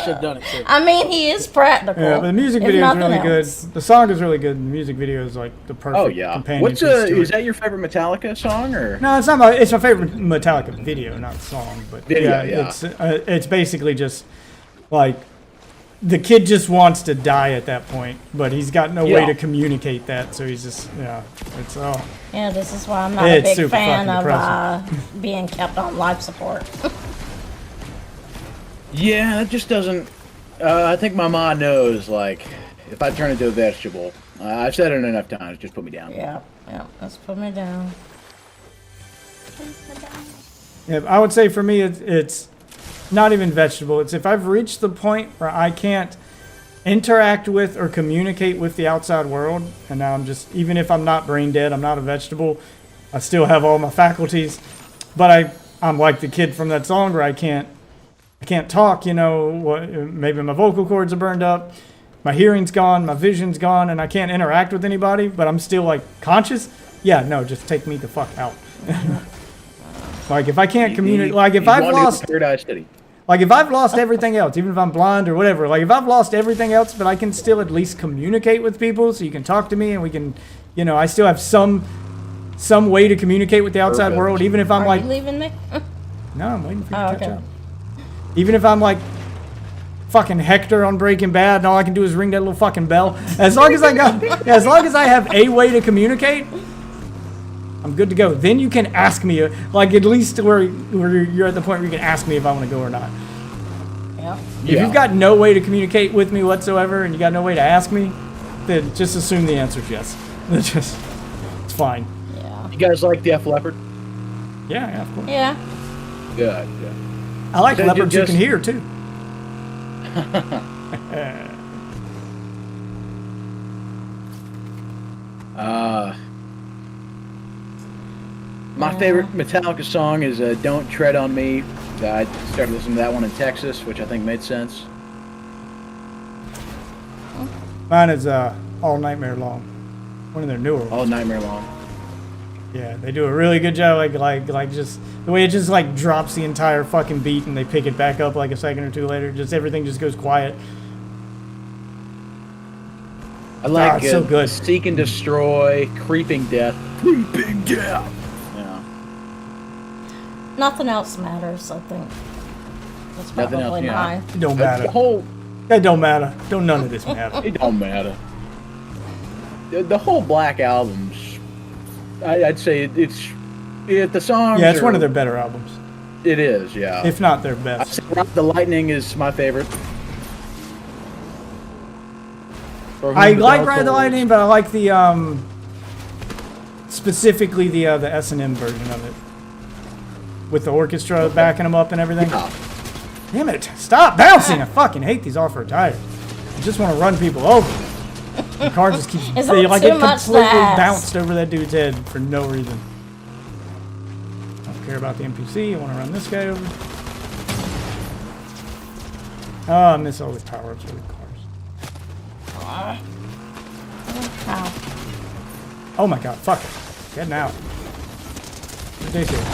Should have done it too. I mean, he is practical. Yeah, but the music if video is nothing really else. good. The song is really good. The music video is like the perfect Oh yeah. companion What's piece to is it. that your favorite Metallica song or? No, it's not. It's my favorite Metallica video, not song. But Video, yeah. It's basically just like the kid just wants to die at that point, but he's got no way Yeah. to communicate that, so he's just it's all. Yeah, this is why I'm not It's a big super fan fucking of being kept on life support. Yeah, it just doesn't. I think my mom knows. Like, if I turn into a vegetable, I've said it enough times. Just put me down. Yeah, let's put me down. Yeah, I would say for me, it's not even vegetable. It's if I've reached the point where I can't interact with or communicate with the outside world, and now I'm just, even if I'm not brain dead, I'm not a vegetable, I still have all my faculties, but I'm like the kid from that song where I can't talk, maybe my vocal cords are burned up, my hearing's gone, my vision's gone, and I can't interact with anybody, but I'm still like conscious. Yeah, no, just take me the fuck out. Like if I can't communicate, like if I've lost, Paradise City. like if I've lost everything else, even if I'm blind or whatever, like if I've lost everything else, but I can still at least communicate with people, so you can talk to me and we can, I still have some way to communicate with the outside Perfect. world, even if I'm Are like, you leaving me? no, I'm waiting for you Oh, to catch okay. up. Even if I'm like fucking Hector on Breaking Bad, and all I can do is ring that little fucking bell. As long as I have a way to communicate, I'm good to go. Then you can ask me, like at least where you're at the point where you can ask me if I want to go or not. Yep. If you've got no way to communicate with me whatsoever and you got no way to ask me, then just assume the answer is yes. It's fine. Yeah. You guys like Def Leppard? Yeah, of course. Yeah. Good. Yeah. I like Then you leopards who just- can hear too. My favorite Metallica song is "Don't Tread on Me." I started listening to that one in Texas, which I think made sense. Mine is All Nightmare Long. One of their newer ones. All Nightmare Long. Yeah, they do a really good job, like just the way it just like drops the entire fucking beat and they pick it back up like a second or two later. Just everything just goes quiet. I like it's so good. Seek and Destroy, Creeping Death. Creeping Death. Yeah. Nothing else matters, I think. That's Nothing probably else, yeah. mine. It don't matter. The whole It don't matter. Don't none of this matter. it don't matter. The whole Black albums, I'd say the songs. Yeah, it's one are- of their better albums, It is, yeah. if not their I'd best. say Ride the Lightning is my favorite. I like Ride the Lightning, but I like the specifically the S&M version of it with the orchestra backing them up and everything. Yeah. Damn it! Stop bouncing! I fucking hate these off-road tires. I just want to run people over. The car just keeps Is they, it like too it much to completely ask? bounced over that dude's head for no reason. I don't care about the NPC. I want to run this guy over. Oh, I miss all the power-ups for the cars. How? Oh my god! Fuck it! Getting out. Ridiculous.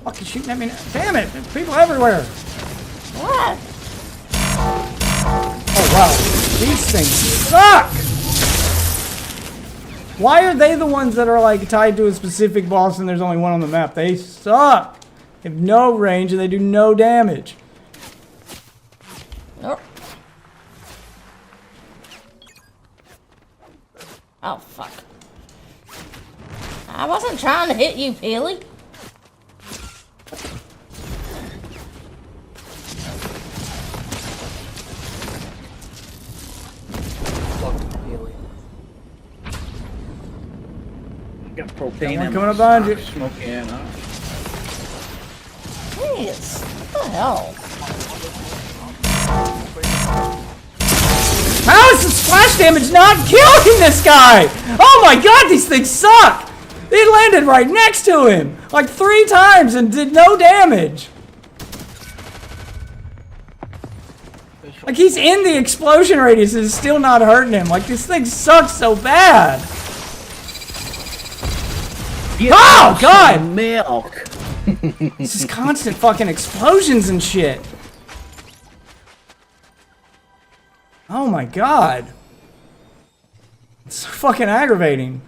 Fucking shooting at me now. Damn it! There's people everywhere. What? Oh wow, these things suck! Why are they the ones that are like tied to a specific boss and there's only one on the map? They suck! They have no range and they do no damage. Nope. Oh, fuck. I wasn't trying to hit you, Peely. Got propane Someone in coming my up behind you. socks, Smoking. Jeez. What the hell? How is the splash damage not killing this guy? Oh my god, these things suck! They landed right next to him like 3 times and did no damage. Like he's in the explosion radius and it's still not hurting him. Like this thing sucks so bad. Oh god! Milk. It's just constant fucking explosions and shit. Oh my god. It's so fucking aggravating.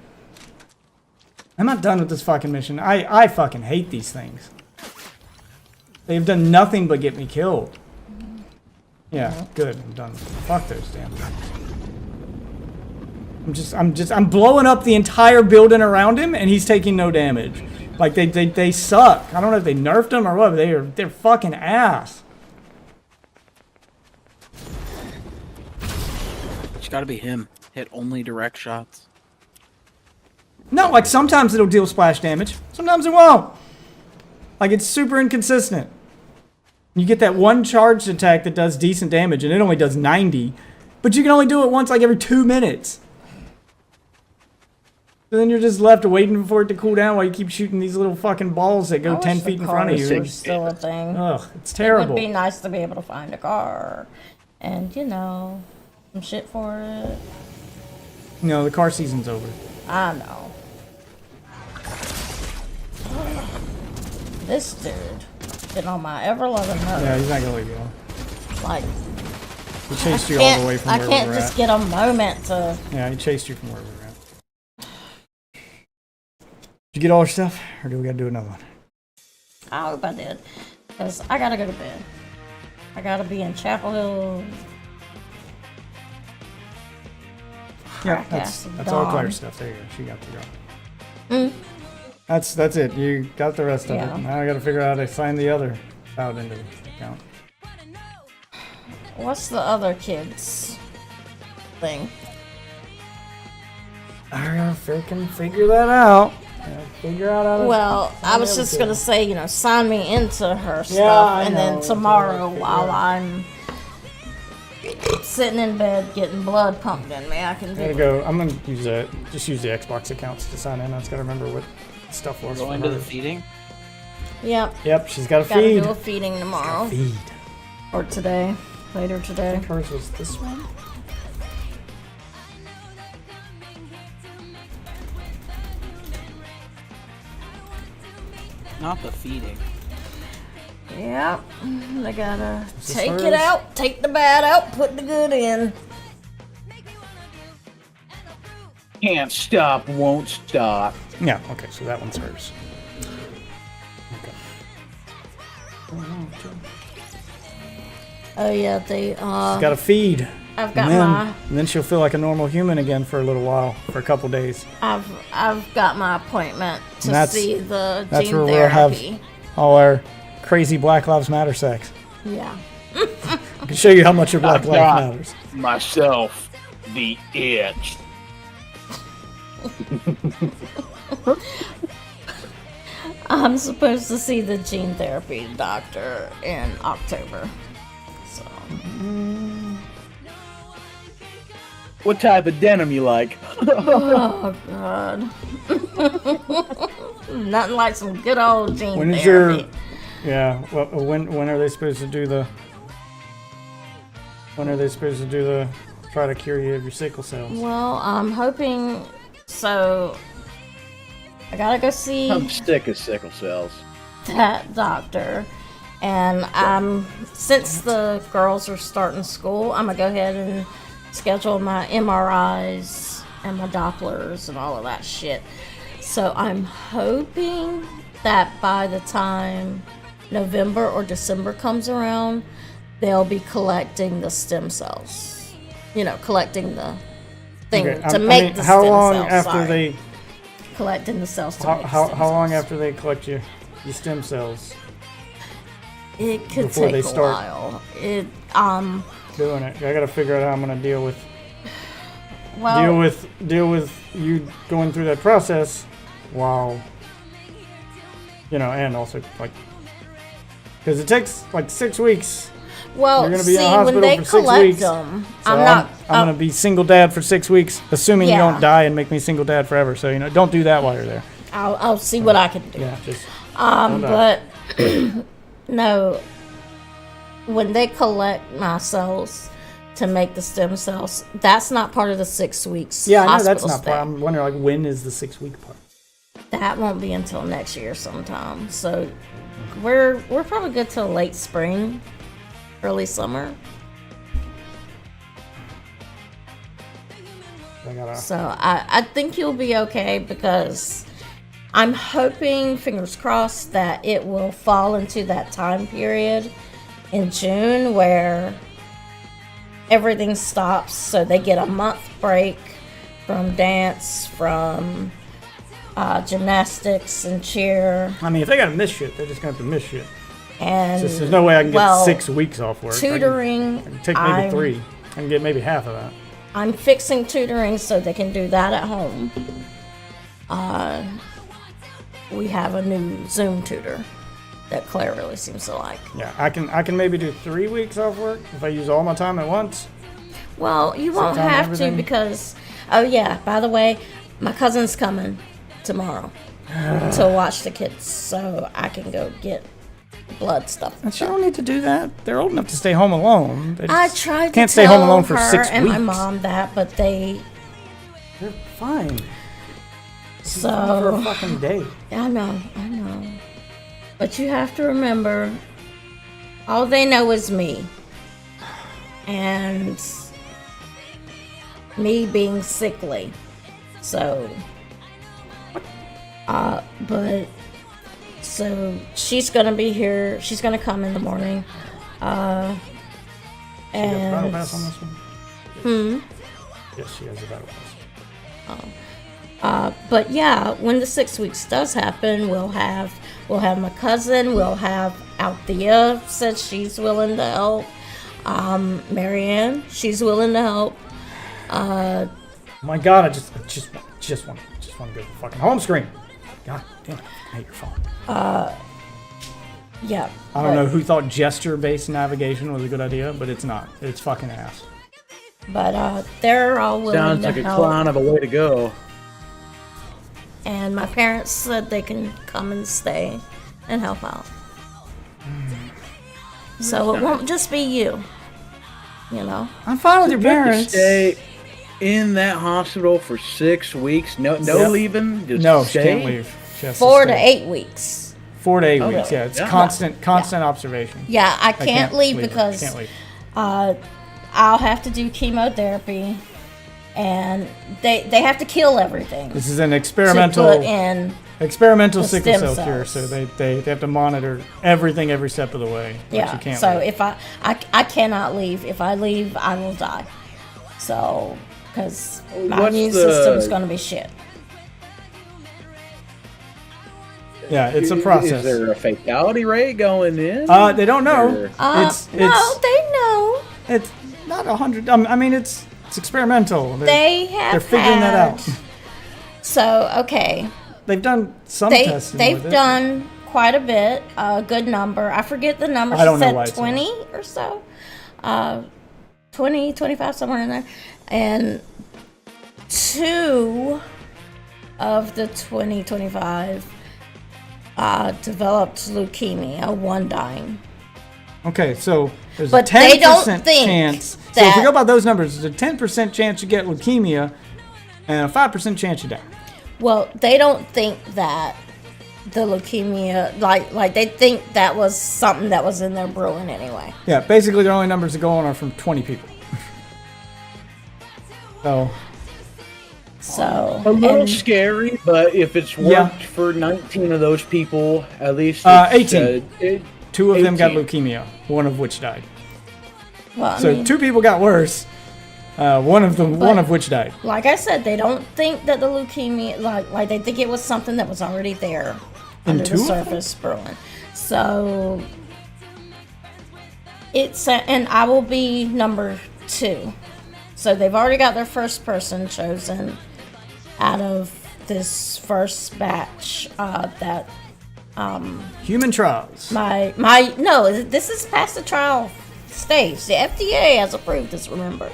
I'm not done with this fucking mission. I fucking hate these things. They've done nothing but get me killed. Yeah, good. I'm done. Fuck those damn things. I'm blowing up the entire building around him and he's taking no damage. Like they suck. I don't know if they nerfed them or what, but they're fucking ass. It's gotta be him. Hit only direct shots. No, like sometimes it'll deal splash damage. Sometimes it won't. Like it's super inconsistent. You get that one charged attack that does decent damage and it only does 90. But you can only do it once like every 2 minutes. So then you're just left waiting for it to cool down while you keep shooting these little fucking balls that I go wish 10 the feet in front of cars you. were still a thing. Ugh, it's It terrible. would be nice to be able to find a car and, you know, some shit for it. No, the car season's over. I know. This dude getting on my ever-loving nerves. Yeah, he's not gonna leave you alone. Like, He chased you all the way from I where can't we were just at. get a moment to. Yeah, he chased you from where we were at. Did you get all your stuff? Or do we gotta do another one? I hope I did, because I gotta go to bed. I gotta be in Chapel Hill. Yeah, Crack that's ass all dawn. Claire's stuff. There you go. She got to go. That's it. You got the rest of Yeah. it. Now I got to figure out how to sign the other out into the account. What's the other kids thing? I gotta freaking figure that out. Gotta figure out how to. Well, I sign was the just other gonna say, sign me into her stuff, I and know. then That's what I tomorrow, figured while out. I'm sitting in bed getting blood pumped in me, I can Gotta do. go. I'm gonna use the Xbox accounts to sign in. I just gotta remember what stuff was. Going for to her. the feeding. Yep, Yep, she's got a gotta feed. do a feeding tomorrow Feed. or today, later I today. think hers was this one. Not the feeding. Yep, they gotta this take hers? it out, take the bad out, put the good in. Can't stop, won't stop. Yeah. Okay. So that one's hers. Okay. Oh yeah, they She's got a feed. I've got And then she'll feel like a normal human again for a little while, for a couple days. I've got my appointment to And that's- see the That's gene where we'll have therapy. all our crazy Black Lives Matter sex. Yeah. I can show you how much your Black I've Lives got- matters. Myself, the itch. I'm supposed to see the gene therapy doctor in October. So What type of denim you like? oh god. Nothing like some good old gene When is therapy. your yeah? Well, when are they supposed to do the? When are they supposed to do the try to cure you of your sickle cells? Well, I'm hoping so I gotta go see I'm sick of sickle cells. that doctor. And since the girls are starting school, I'm gonna go ahead and schedule my MRIs and my Dopplers and all of that shit. So I'm hoping that by the time November or December comes around, they'll be collecting the stem cells. Collecting the thing Okay, to I make mean, the how stem long cells. after sorry. they? Collecting the cells to How, make the how, stem how long cells. after they collect your stem cells It could before take they a start? while. It doing it? I gotta figure out how I'm gonna deal with well deal with you going through that process while and also like because it takes like 6 weeks. well You're gonna be in see the hospital when they for 6 collect weeks, them, So I'm not. I'm gonna be single dad for 6 weeks, assuming you Yeah. don't die and make me single dad forever. So don't do that while you're there. I'll see what I can do. Yeah, just don't die. But no, when they collect my cells to make the stem cells, that's not part of the 6 weeks. Yeah, I know that's hospital not stay. part. I'm wondering like when is the 6 week part? That won't be until next year sometime. So we're probably good till late spring, early summer. I gotta. So I think you'll be okay because I'm hoping, fingers crossed, that it will fall into that time period in June where everything stops. So they get a month break from dance, from gymnastics and cheer. I mean, if they gotta miss shit, they're just gonna have to miss shit. And There's no way I can get well, 6 weeks off work. tutoring. I can take maybe 3. I can get maybe half of that. I'm fixing tutoring so they can do that at home. We have a new Zoom tutor that Claire really seems to like. Yeah, I can maybe do 3 weeks off work if I use all my time at once. Well, you won't time have to everything? because, oh yeah, by the way, my cousin's coming tomorrow to watch the kids, so I can go get blood stuff. And you don't need to do that. They're old enough to stay home alone. They I just tried can't to stay tell home alone for her 6 and weeks. my mom that, but they They're fine. For a so fucking day. I know. But you have to remember, all they know is me. And me being sickly. So, but, so she's gonna be here. She's gonna come in the morning. You got the battle And, pass on this one? hmm, Yes, she has the battle pass. But yeah, when the 6 weeks does happen, we'll have my cousin, we'll have Althea said she's willing to help. Marianne, she's willing to help. My God, I just want to go to the fucking home screen. God damn it, I hate your phone. Yeah. I don't know who thought gesture-based navigation was a good idea, but it's not. It's fucking ass. But they're all willing Sounds to like a help. clown of a way to go. And my parents said they can come and stay and help out. So it won't just be you. You know? I'm fine with your You have to parents. stay in that hospital for 6 weeks. No Yep. leaving. Just No, she stay? can't leave. She has 4 to stay. 8 weeks. 4 to 8 Oh, weeks. Yeah, it's yeah. constant observation. Yeah, I can't leave her. because Can't leave. I'll have to do chemotherapy, and they have to kill everything This is an to experimental put in. experimental the sickle stem cell cure, cells. so they have to monitor everything every step of the way. But Yeah. you can't So leave. if I cannot leave. If I leave, I will die. So because my What's immune the- system's gonna be shit. Yeah, it's a Is process. there a fatality rate going in? They don't know. Or- No, they know. It's not 100. I mean, it's experimental. They have. They're figuring that out. So okay, They've done some testing. they've with it. done quite a bit, a good number. I forget the number. I don't She know said why it's 20 or so, 20, 25, somewhere in there, and 2 of the 20, 25 developed leukemia. 1 dying. Okay, so there's But a they 10% don't think chance. So if that- we go by those numbers, there's a 10% chance you get leukemia, and a 5% chance you die. Well, they don't think that the leukemia, like they think that was something that was in their brewing anyway. Yeah, basically the only numbers that go on are from 20 people. So So A little and- scary, but if it's worked Yeah. for 19 of those people, at least 18. 2 of them got 18. leukemia, one of which died. well, I So mean, 2 people got worse. One of which died. like I said, they don't think that the leukemia, like they think it was something that was already there under the 2 of them? surface brewing. So it's and I will be number 2. So they've already got their first person chosen out of this first batch that Human trials. no, this is past the trial stage. The FDA has approved this, remember.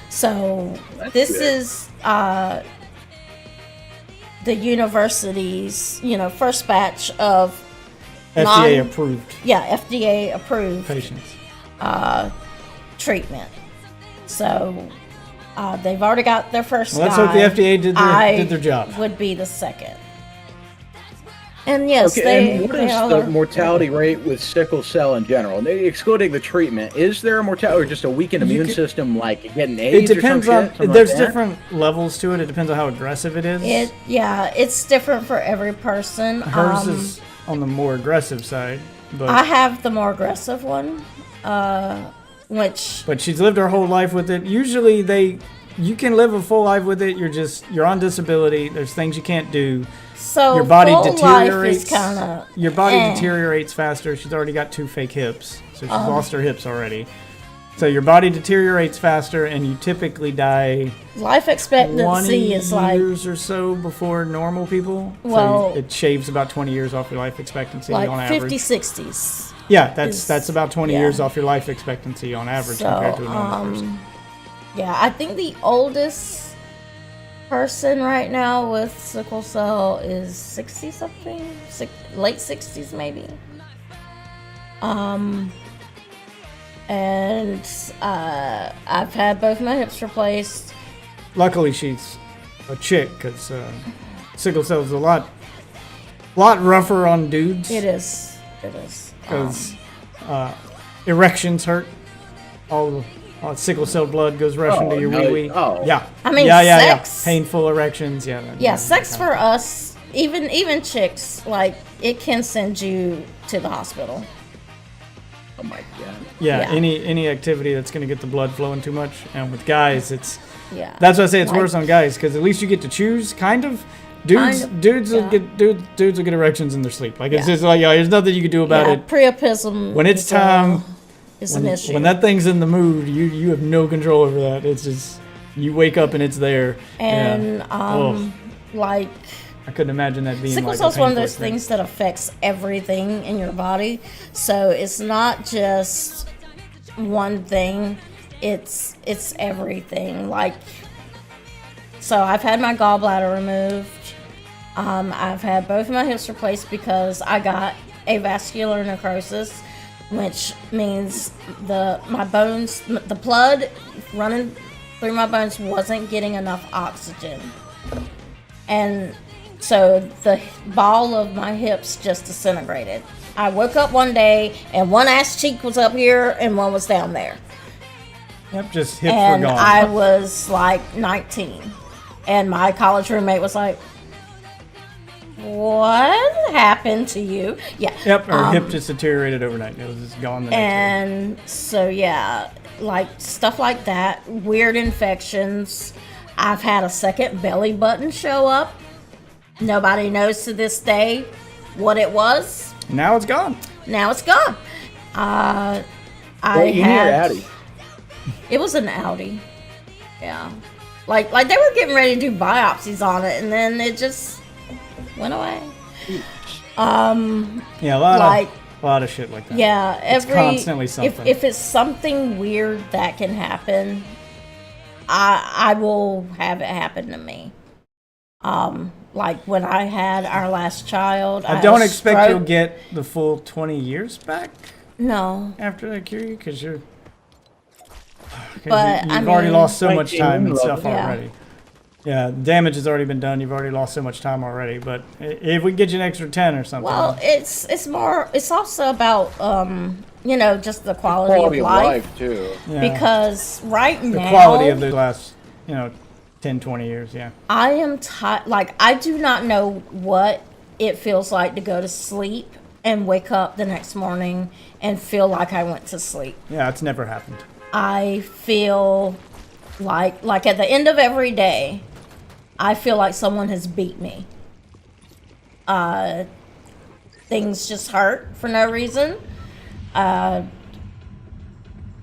So this good. is the university's, first batch of FDA approved FDA approved patients. treatment. So they've already got their first Well, let's guy. hope the FDA did their job. Would be the second. And yes, Okay, and what they is all the are- mortality rate with sickle cell in general? Excluding the treatment, is there a mortality or just a weakened immune system like getting AIDS It depends or some on. shit? Something There's like that? different levels to it. It depends on how aggressive it is. it's different for every person. Hers is on the more aggressive side, but I have the more aggressive one, which but she's lived her whole life with it. Usually you can live a full life with it. You're on disability. There's things you can't do. so Your body full life deteriorates. is kind of Your body deteriorates faster. She's already got 2 fake hips, so she's lost her hips already. So your body deteriorates faster, and you typically die life 20 expectancy is like years or so before normal people. Well- so it shaves about 20 years off your life expectancy on like average. 50, 60s. Yeah, is- that's about 20 yeah. years off your life expectancy on average compared to a So, normal person. yeah, I think the oldest person right now with sickle cell is 60 something, late 60s maybe. And I've had both my hips replaced. Luckily, she's a chick because sickle cell is a lot rougher on dudes It is. It is. because erections hurt. All sickle cell blood goes rushing to your no, wee wee. oh. Yeah. I mean, yeah. sex- Painful erections. Yeah. Yeah, sex for us, even chicks, like it can send you to the hospital. Oh my god. Yeah, Yeah. any activity that's going to get the blood flowing too much, and with guys, it's Yeah. That's why I say it's Like- worse on guys, because at least you get to choose, kind of. Dudes, Kind of, dudes will yeah. get dudes will get erections in their sleep. Like it's Yeah. just like there's nothing you can do about Yeah, it. priapism. When it's is, time, is an issue. When that thing's in the mood, you have no control over that. It's just you wake up and it's there. and yeah. like I couldn't imagine that being sickle like cell's a one of painful those experience. things that affects everything in your body. So it's not just one thing. It's everything. Like, so I've had my gallbladder removed. I've had both of my hips replaced because I got avascular necrosis, which means my bones, the blood running through my bones wasn't getting enough oxygen. And so the ball of my hips just disintegrated. I woke up one day and one ass cheek was up here and one was down there. Yep, just hips And were gone. I was like 19. And my college roommate was like, what happened to you? Yeah. Yep, her hip just deteriorated overnight. It was just gone the next day. And so, yeah, like stuff like that, weird infections. I've had a second belly button show up. Nobody knows to this day what it was. Now it's gone. Now it's gone. I Wait, you need your had. Audi. It was an Audi. Yeah. Like they were getting ready to do biopsies on it, and then it just went away. Yeah, a lot of shit like that. Yeah, It's constantly something. If it's something weird that can happen, I will have it happen to me. Like when I had our last child, I don't had a expect you'll stroke. get the full 20 years back No, after that cure, because you've But, I already mean- lost so Like much the time and immune stuff level. Yeah. already. Yeah, damage has already been done. You've already lost so much time already. But if we get you an extra 10 or something, well, it's more. It's also about just the quality, Quality of of life. life too. yeah, Because right the now, quality of the last 10, 20 years. Yeah. I am tired. Like, I do not know what it feels like to go to sleep and wake up the next morning and feel like I went to sleep. Yeah, it's never happened. I feel like at the end of every day, I feel like someone has beat me. Things just hurt for no reason.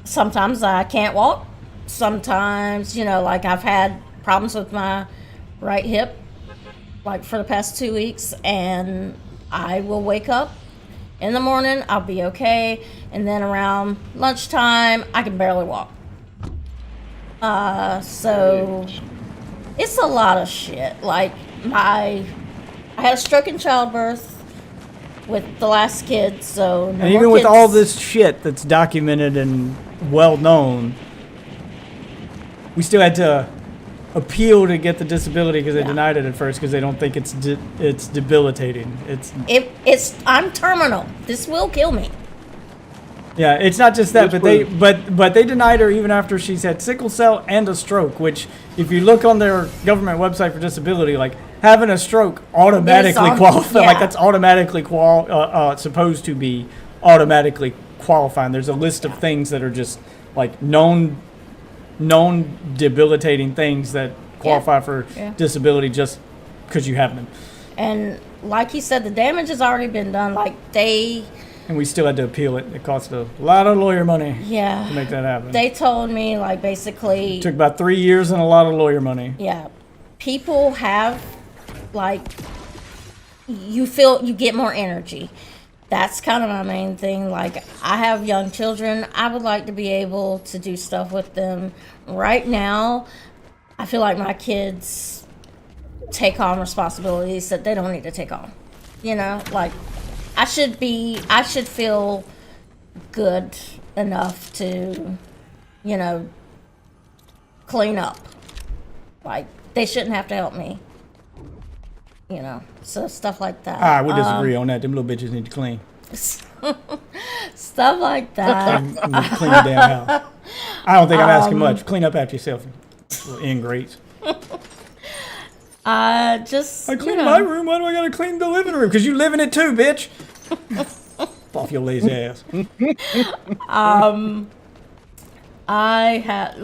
Sometimes I can't walk. Sometimes, like I've had problems with my right hip, like for the past 2 weeks, and I will wake up in the morning, I'll be okay, and then around lunchtime, I can barely walk. So it's a lot of shit. Like I had a stroke in childbirth with the last kid, so no And more even with kids. all this shit that's documented and well known, we still had to appeal to get the disability because they Yeah. denied it at first because they don't think it's debilitating. It's I'm terminal. This will kill me. Yeah, it's not just that, Which but they denied her even after she's had sickle cell and a stroke. Which, if you look on their government website for disability, like having a stroke automatically on- qualify. yeah. Like that's automatically supposed to be automatically qualifying. There's a list of things that are just like known debilitating things that qualify for Yeah. disability just because you have them. And like you said, the damage has already been done. Like And we still had to appeal it. It cost a lot of lawyer money to yeah, make that happen. they told me like basically, Took about 3 years and a lot of lawyer money. yeah, people have like you get more energy. That's kind of my main thing. Like, I have young children. I would like to be able to do stuff with them. Right now, I feel like my kids take on responsibilities that they don't need to take on. Like, I should feel good enough to, clean up. Like, they shouldn't have to help me. So stuff like that. I would disagree on that. Them little bitches need to clean. Stuff like that. Clean the damn house. I don't think I'm asking much. Clean up after yourself, you little ingrates. Just I clean my room. Why do I gotta clean the living room? Because you live in it too, bitch. Off your lazy ass. I had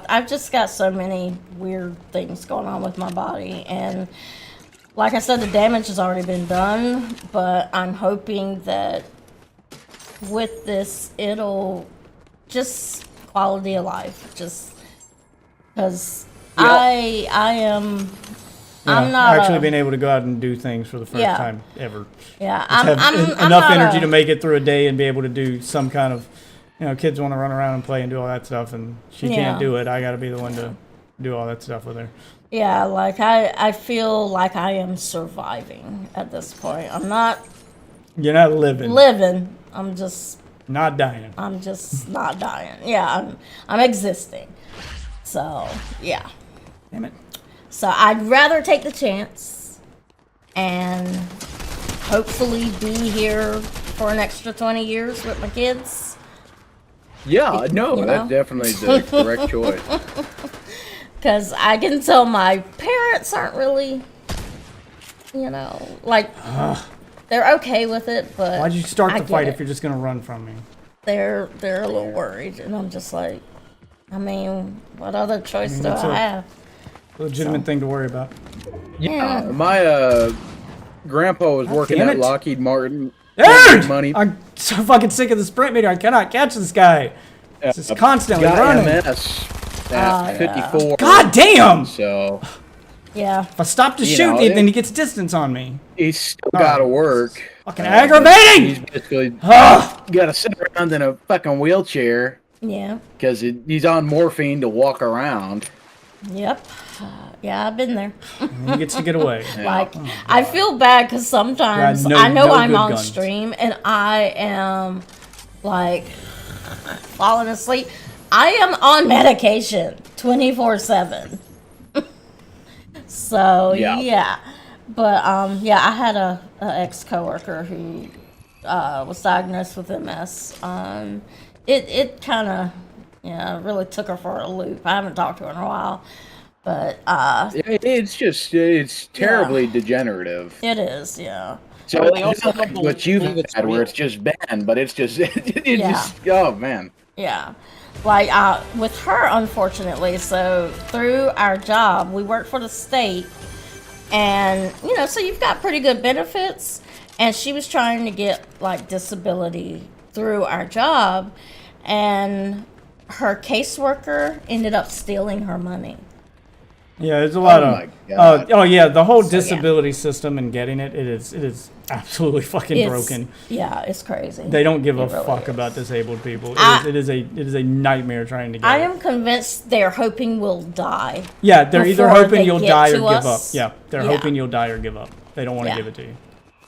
I've just got so many weird things going on with my body, and like I said, the damage has already been done, but I'm hoping that with this it'll just quality of life, just because I am. I'm not actually being able to go out and do things for the first Yeah. time ever. Yeah, Just I'm enough not energy a- to make it through a day and be able to do some kind of, kids want to run around and play and do all that stuff, and she Yeah. can't do it. I got to be the one to do all that stuff with her. Yeah, like I feel like I am surviving at this point. I'm not You're not living, living. I'm just not dying. not dying. Yeah, I'm existing. So yeah. Damn it. So I'd rather take the chance and hopefully be here for an extra 20 years with my kids. Yeah, no, You that's know? definitely the correct choice. Because I can tell my parents aren't really, like, they're okay with it, but Why'd you start I the get fight it. if you're just gonna run from me? They're a little worried, and I'm just like, I mean, what other choice do that's I a- have? Legitimate thing to worry about. Yeah, my grandpa was working damn at it. Lockheed Martin. Dude! Money. I'm so fucking sick of the sprint meter. I cannot catch this guy. It's just constantly got running. MS at 54. God damn! So Yeah, If I stop to You shoot, know, then he gets distance on me. he's still got to work. Fucking He's aggravating! basically Ugh. got to sit around in a fucking wheelchair yeah, because he's on morphine to walk around. yep. Yeah, I've been there. And he gets to get away. Like, I feel bad because sometimes Yeah, no- I know no I'm good on guns. stream and I am like falling asleep. I am on medication 24/7. So Yeah. yeah, but I had a ex coworker who was diagnosed with MS. It kind of really took her for a loop. I haven't talked to her in a while, but It's terribly degenerative. it is, yeah. So Well, they it's also not don't what believe you've it's had, where real. it's just banned, but it's just Yeah. oh man. Yeah. Like, with her, unfortunately, so through our job, we work for the state, and, so you've got pretty good benefits, and she was trying to get, like, disability through our job, and her caseworker ended up stealing her money. Yeah, there's a lot Oh of. my God. The whole So, yeah. disability system and getting it is absolutely fucking It's, broken. Yeah, it's crazy. They don't give a It really fuck is. about disabled people. I- It is a nightmare trying to get. I it. am convinced they're hoping we'll die. Yeah, they're either before hoping they you'll get die or to give up. us. Yeah, they're Yeah. hoping you'll die or give up. They don't want to Yeah. give it to you.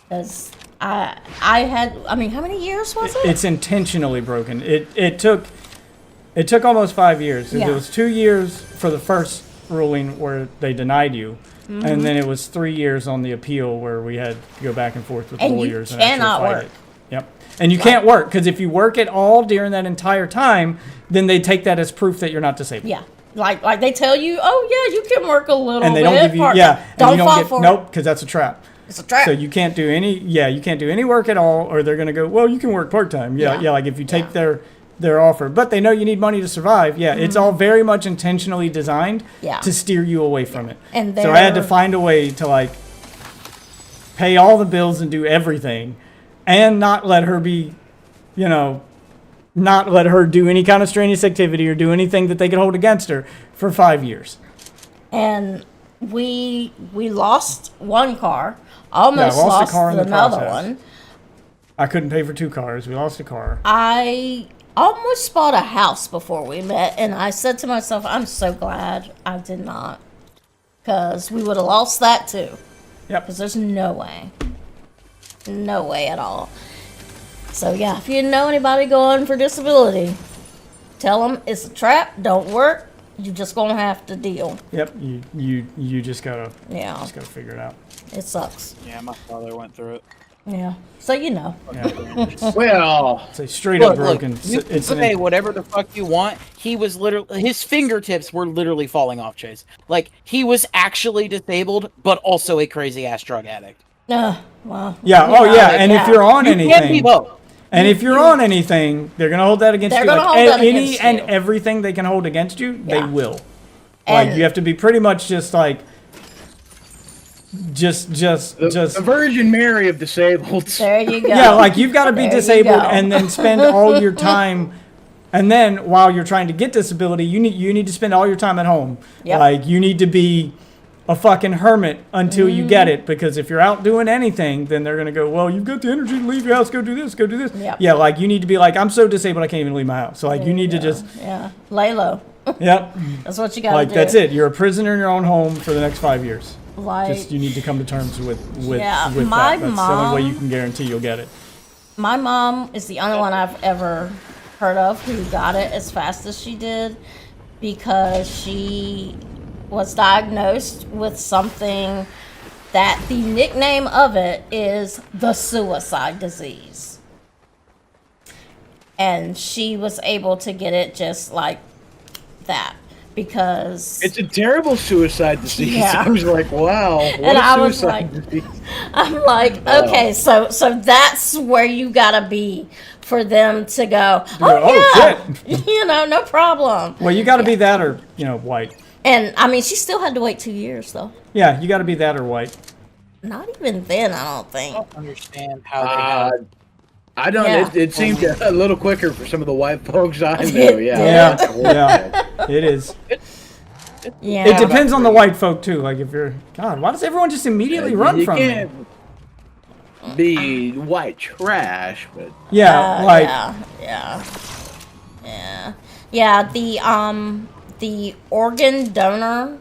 Because I had, how many years was it? It's intentionally broken. It took almost 5 years. 'Cause Yeah. It was 2 years for the first ruling where they denied you, Mm-hmm. and then it was 3 years on the appeal where we had to go back and forth with And you lawyers and cannot actually fight work. it. Yep. And you can't work because if you work at all during that entire time, then they take that as proof that you're not disabled. Yeah. Like they tell you, oh yeah, you can work a little And they bit. don't give you part- and Don't you don't fall get for nope it. because that's a trap. It's a trap. So you can't do any work at all, or they're gonna go, well, you can work part time. Yeah, Yeah. like if you take Yeah. their offer, but they know you need money to survive. Yeah, it's all very much intentionally designed Mm-hmm. Yeah. to steer you away from it. And so I had to they're- find a way to like pay all the bills and do everything, and not let her be, not let her do any kind of strenuous activity or do anything that they could hold against her for 5 years. And we lost one car, almost lost a lost car in the another process. one. I couldn't pay for 2 cars. We lost a car. I almost bought a house before we met, and I said to myself, I'm so glad I did not, because we would have lost that too. Yep. Because there's no way at all. So yeah, if you know anybody going for disability, tell them it's a trap. Don't work. You just gonna have to deal. Yep. You just gotta Yeah, figure it out. it sucks. Yeah, my father went through it. Yeah, so you know. Yeah. Well, It's a straight up Look, broken. you can say whatever the fuck you want. He was literally, his fingertips were literally falling off, Chase. Like, he was actually disabled, but also a crazy ass drug addict. Well. Yeah. Oh yeah. And if you're on You can't be anything, both. And if you're on anything, they're gonna hold that against They're you. gonna Like hold that any against and you. everything they can hold against you, they Yeah. will. And- Like you have to be pretty much just like, just The Virgin Mary of disabled. There you go. yeah, like you've got to be There you disabled go. and then spend all your time. And then while you're trying to get disability, you need to spend all your time at home. Yep. Like you need to be a fucking hermit until you Mm-hmm. get it, because if you're out doing anything, then they're gonna go, well, you've got the energy to leave your house, go do this, go do this. Yep. Yeah, like you need to be like, I'm so disabled I can't even leave my house. So like you need to just, Yeah. Lay low. yep, That's what you got to like do. that's it. You're a prisoner in your own home for the next 5 years. Like, Just you need to come to terms with Yeah, with my that. That's the only way mom- you can guarantee you'll get it. my mom is the only one I've ever heard of who got it as fast as she did, because she was diagnosed with something that the nickname of it is the suicide disease. And she was able to get it just like that because It's a terrible suicide disease. Yeah. I was like, wow. What And a I was suicide like- disease. I'm like, okay, so that's where you gotta be for them to go, Oh, yeah, you know, no problem. Well, you got to be that or white. And I mean, she still had to wait 2 years though. Yeah, you got to be that or white. Not even then, I don't I think. don't understand how they have. I don't. Yeah. It seemed a little quicker for some of the white folks I know. Yeah. Yeah, it is. Yeah, It depends on the white folk too. Like if you're, God, why does everyone just immediately run you from me? can't be white trash, but Yeah, like yeah. The organ donor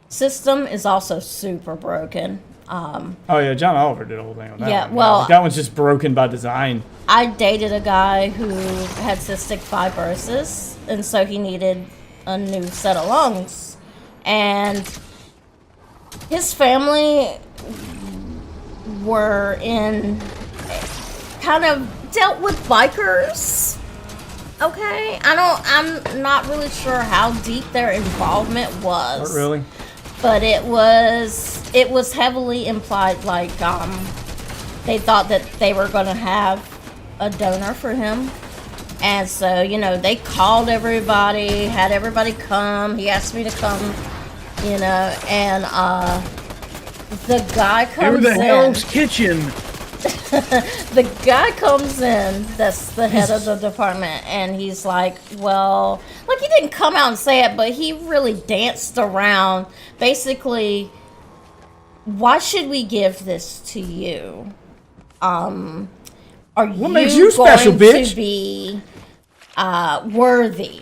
system is also super broken. oh yeah, John Oliver did a whole thing on that. Yeah, one. well- Like, that one's just broken by design. I dated a guy who had cystic fibrosis, and so he needed a new set of lungs. And his family were kind of dealt with bikers. Okay, I'm not really sure how deep their involvement was. Not really. But it was heavily implied, like they thought that they were gonna have a donor for him, and so they called everybody, had everybody come. He asked me to come, and the guy here comes the in. Hell's Kitchen. The guy comes in, that's the head of the department, and he's like, well, like he didn't come out and say it, but he really danced around. Basically, why should we give this to you? Are What makes you special, going bitch? to be worthy?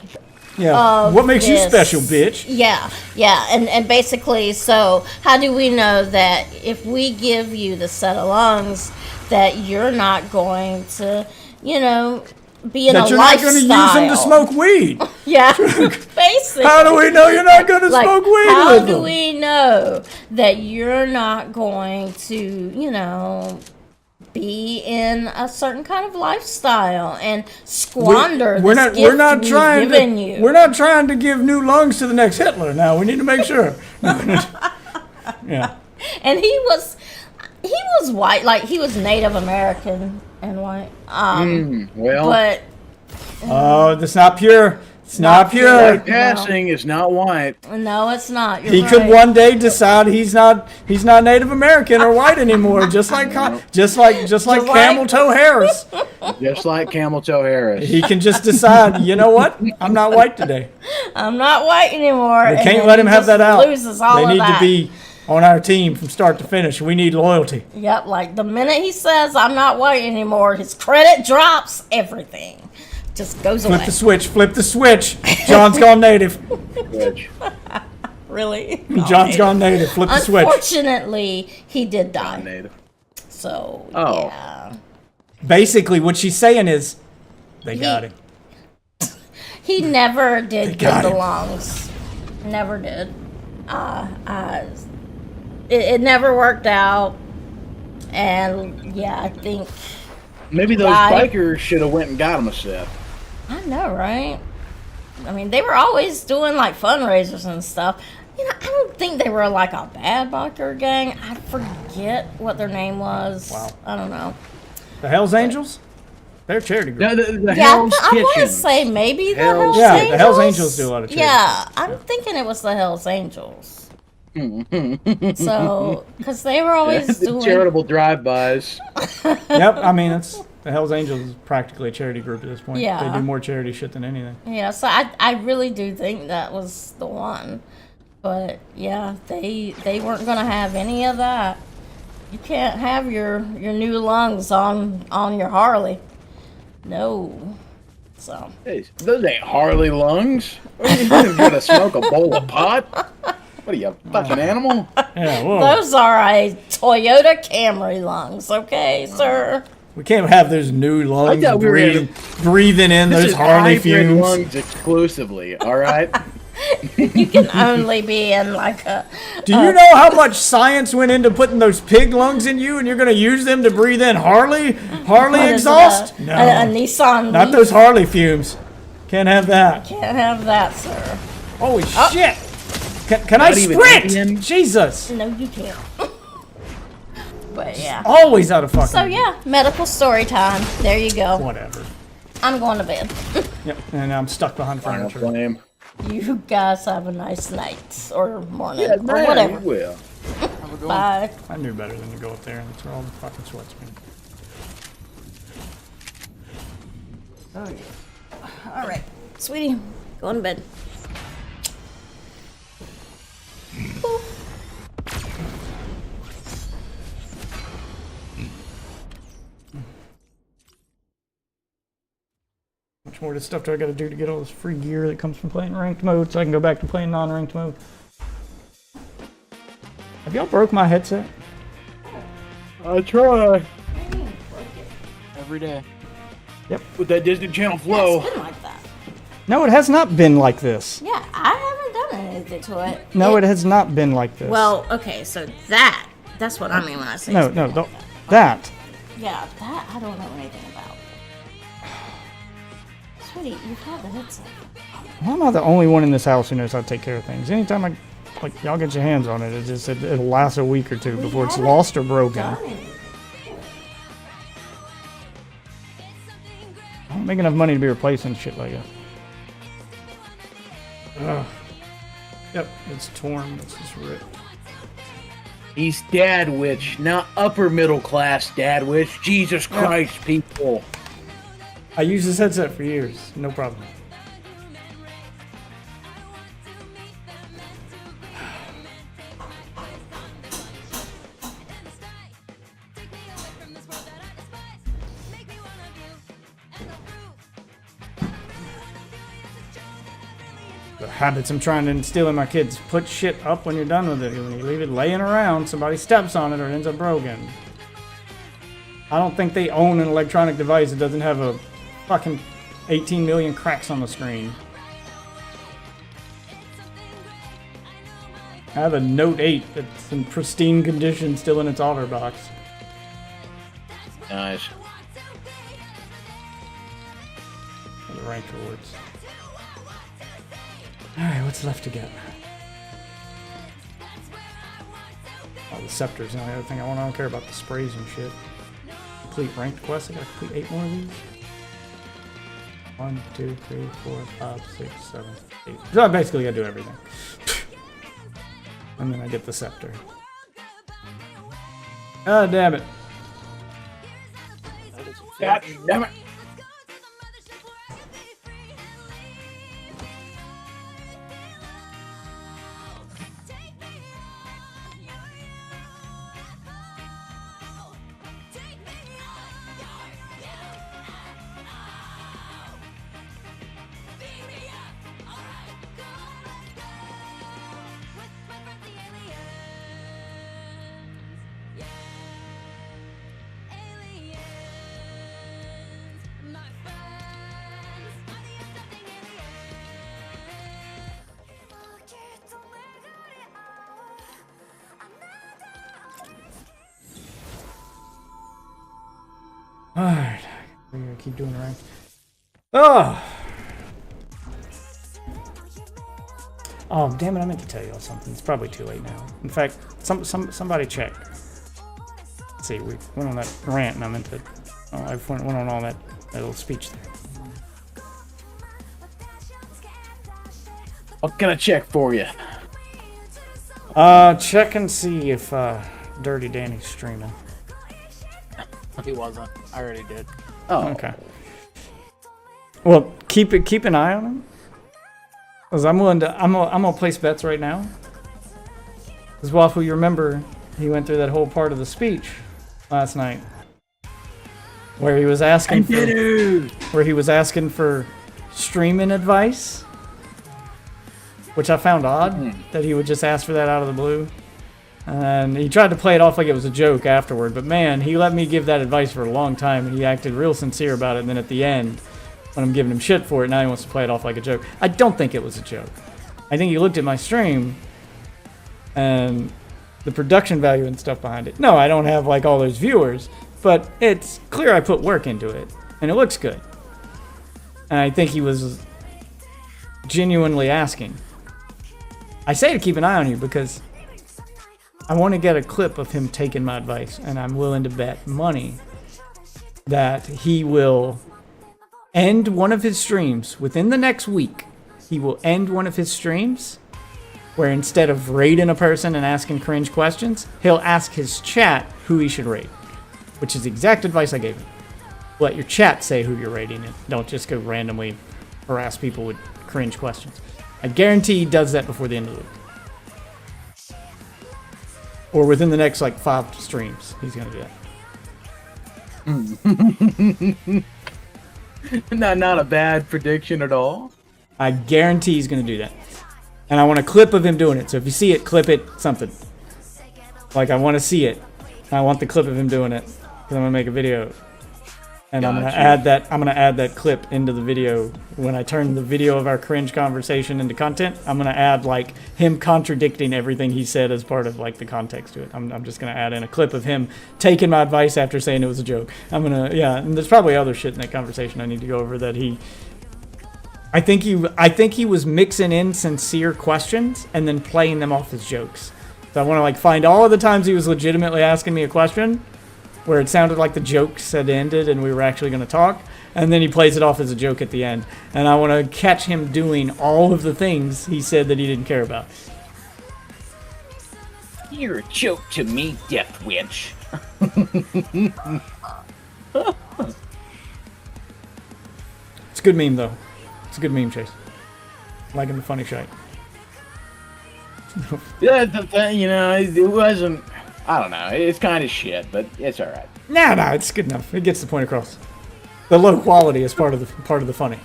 Yeah. Of What makes you this. special, bitch? Yeah, and basically, so how do we know that if we give you the set of lungs, that you're not going to, be in That a you're not going to use them to lifestyle? smoke weed. Yeah, basically. How do we know you're not going to Like, smoke weed how with do them? we know that you're not going to, be in a certain kind of lifestyle and squander we're this not. gift We're not we've trying given to. you? We're not trying to give new lungs to the next Hitler. Now we need to make sure. Yeah. And he was white, like he was Native American and white. Well, But Oh, that's not pure. It's not pure. white passing is not white. no, it's not. You're He could right. one day decide he's not Native American or white anymore, just like Camel Toe Harris. Just like Camel Toe Harris. He can just decide, you know what? I'm not white today. I'm not white anymore. We and can't then let he him have just that out. Loses all They of need that. to be on our team from start to finish. We need loyalty. Yep, like the minute he says I'm not white anymore, his credit drops. Everything just goes Flip away. the switch. Flip the switch. John's gone native. Which, Really? John's gone native. Flip the switch. Unfortunately, he did die. native. So Oh. yeah, Basically, what she's saying is, they got him. he never did got get the him. lungs. Never did. It never worked out. And yeah, I think Maybe those Right. bikers should have went and got him a set. I know, right? I mean, they were always doing like fundraisers and stuff. I don't think they were like a bad biker gang. I forget what their name was. Wow. I don't know. The Hell's Angels? They're a charity group. No, the Yeah, Hell's I want to Kitchen. say maybe the Hell's- Hells Yeah, Angels. the Hells Angels do a lot of charity. Yeah, I'm thinking it was the Hells Angels. So, because they were always The doing. charitable drive-bys. Yep, I mean, it's the Hells Angels is practically a charity group at this point. Yeah. They do more charity shit than anything. Yeah, so I really do think that was the one. But yeah, they weren't gonna have any of that. You can't have your new lungs on your Harley. No. So Hey, those ain't Harley lungs. What are you doing? Gonna smoke a bowl of pot? What are you, a fucking animal? Yeah, whoa. those are a Toyota Camry lungs, okay, sir? We can't have those new lungs thought we were breathing in This those is Harley hybrid fumes. lungs exclusively. All right. You can only be in like a. Do you know how much science went into putting those pig lungs in you, and you're going to use them to breathe in Harley what is it, exhaust? a No, Nissan. not Leaf? those Harley fumes. Can't have that. Can't have that, sir. Holy shit! Can I Not even sprint? Indian? Jesus! No, you can't. But yeah. Always out of fucking. So yeah, medical story time. There you go. Whatever. I'm going to bed. Yep. And I'm stuck behind Final furniture. flame. You guys have a nice night or morning Yeah, or man, whatever. you will. Bye. I knew better than to go up there, and that's where all the fucking sweat's been. Oh yeah. All right, sweetie, go to bed. Ooh. Much more of this stuff do I got to do to get all this free gear that comes from playing ranked mode, so I can go back to playing non-ranked mode? Have y'all broke my headset? I try. Every day. With that Disney Channel flow. It's been like that. No, it has not been like this. Yeah, I haven't done anything to it. No, it has not been like this. Well, okay, so that's what I mean when I say no, it's no, been don't, like that. Yeah, that I don't know anything about. Sweetie, you've had the headset. Well, I'm not the only one in this house who knows how to take care of things. Anytime y'all get your hands on it, it'll last a week or two before it's haven't lost or broken. Done it. I don't make enough money to be replacing shit like that. Ugh. Yep, it's torn. It's just ripped. He's dad witch, not upper middle class dad witch. Jesus Christ, people. I used this headset for years. No problem. The habits I'm trying to instill in my kids. Put shit up when you're done with it. When you leave it laying around, somebody steps on it or it ends up broken. I don't think they own an electronic device that doesn't have a fucking 18 million cracks on the screen. I have a Note 8 that's in pristine condition still in its OtterBox. Nice. For the ranked rewards. Alright, what's left to get? Oh, the scepters. The only other thing I want. I don't care about the sprays and shit. Complete ranked quests. I gotta complete 8 more of these. 1, 2, 3, 4, 5, 6, 7, 8. So I basically gotta do everything. And then I get the scepter. Ah, damn it. God damn it. Alright. We're gonna keep doing the rank. Oh! Oh, damn it, I meant to tell y'all something. It's probably too late now. In fact, somebody check. Let's see, we went on that rant and I meant to... Oh, I went on all that That little speech there. What can I check for you? Check and see if Dirty Danny's streaming. He wasn't. I already did. Oh, Okay. Well, keep an eye on him. Cause I'm gonna place bets right now. Cause Waffle, you remember he went through that whole part of the speech last night, where he was asking for streaming advice, which I found odd that he would just ask for that out of the blue. And he tried to play it off like it was a joke afterward, but man, he let me give that advice for a long time, and he acted real sincere about it. And then at the end, when I'm giving him shit for it, now he wants to play it off like a joke. I don't think it was a joke. I think he looked at my stream and the production value and stuff behind it. No, I don't have like all those viewers, but it's clear I put work into it, and it looks good. And I think he was genuinely asking. I say to keep an eye on you because I want to get a clip of him taking my advice, and I'm willing to bet money that he will end one of his streams within the next week. He will end one of his streams where instead of rating a person and asking cringe questions, he'll ask his chat who he should rate, which is the exact advice I gave him. Let your chat say who you're rating, and don't just go randomly harass people with cringe questions. I guarantee he does that before the end of the week. Or within the next like 5 streams, he's gonna do that. not a bad prediction at all. I guarantee he's gonna do that. And I want a clip of him doing it. So if you see it, clip it, something. Like I want to see it. I want the clip of him doing it. Because I'm gonna make a video. And I'm gonna add that clip into the video. When I turn the video of our cringe conversation into content, I'm gonna add like him contradicting everything he said as part of like the context to it. I'm just gonna add in a clip of him taking my advice after saying it was a joke. And there's probably other shit in that conversation I need to go over that I think he was mixing in sincere questions and then playing them off as jokes. So I want to like find all of the times he was legitimately asking me a question where it sounded like the jokes had ended and we were actually going to talk, and then he plays it off as a joke at the end. And I want to catch him doing all of the things he said that he didn't care about. You're a joke to me, Death Winch. It's a good meme though. It's a good meme, Chase. Liking the funny shite. Yeah, it wasn't. I don't know. It's kind of shit, but it's all right. Nah, it's good enough. It gets the point across. The low quality is part of the funny.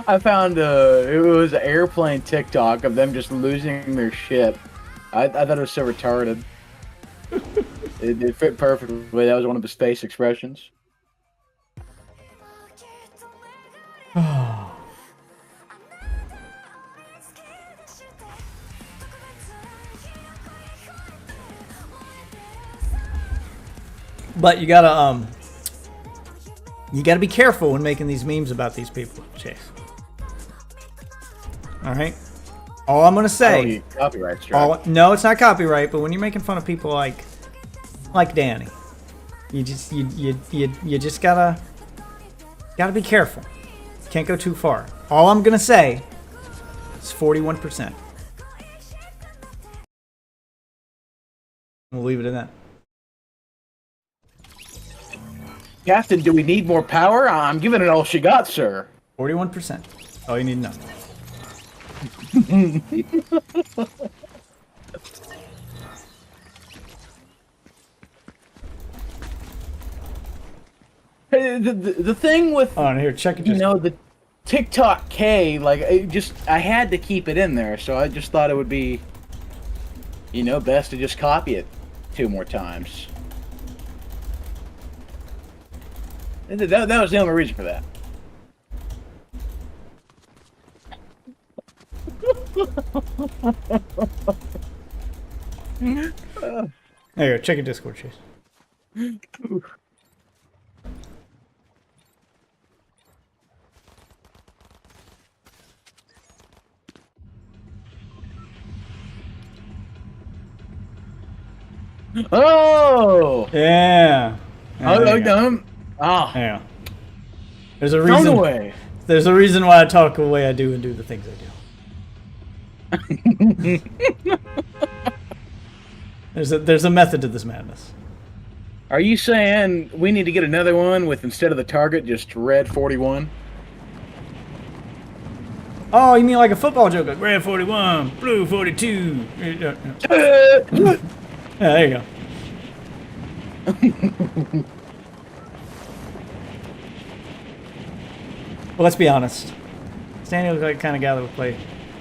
I found it was an airplane TikTok of them just losing their shit. I thought it was so retarded. it fit perfectly. That was one of his face expressions. But you gotta be careful when making these memes about these people, Chase. All right. All I'm gonna say. Copyright strike. No, it's not copyright. But when you're making fun of people like Danny, you just gotta be careful. Can't go too far. All I'm gonna say is 41%. We'll leave it at that. Captain, do we need more power? I'm giving it all she got, sir. 41%. All you need to know. Hey, the thing with Here, check it. the TikTok K, like I had to keep it in there, so I just thought it would be, best to just copy it 2 more times. That was the only reason for that. There you go. Check your Discord, Chase. Oh! Yeah. Oh, There you go. yeah. Yeah. There's a Thrown reason. away. There's a reason why I talk the way I do and do the things I do. There's a method to this madness. Are you saying we need to get another one with, instead of the target, just red 41? Oh, you mean like a football joke, like red 41, blue 42. Yeah, there you go. Well, let's be honest. Stanley looks like the kind of guy that would play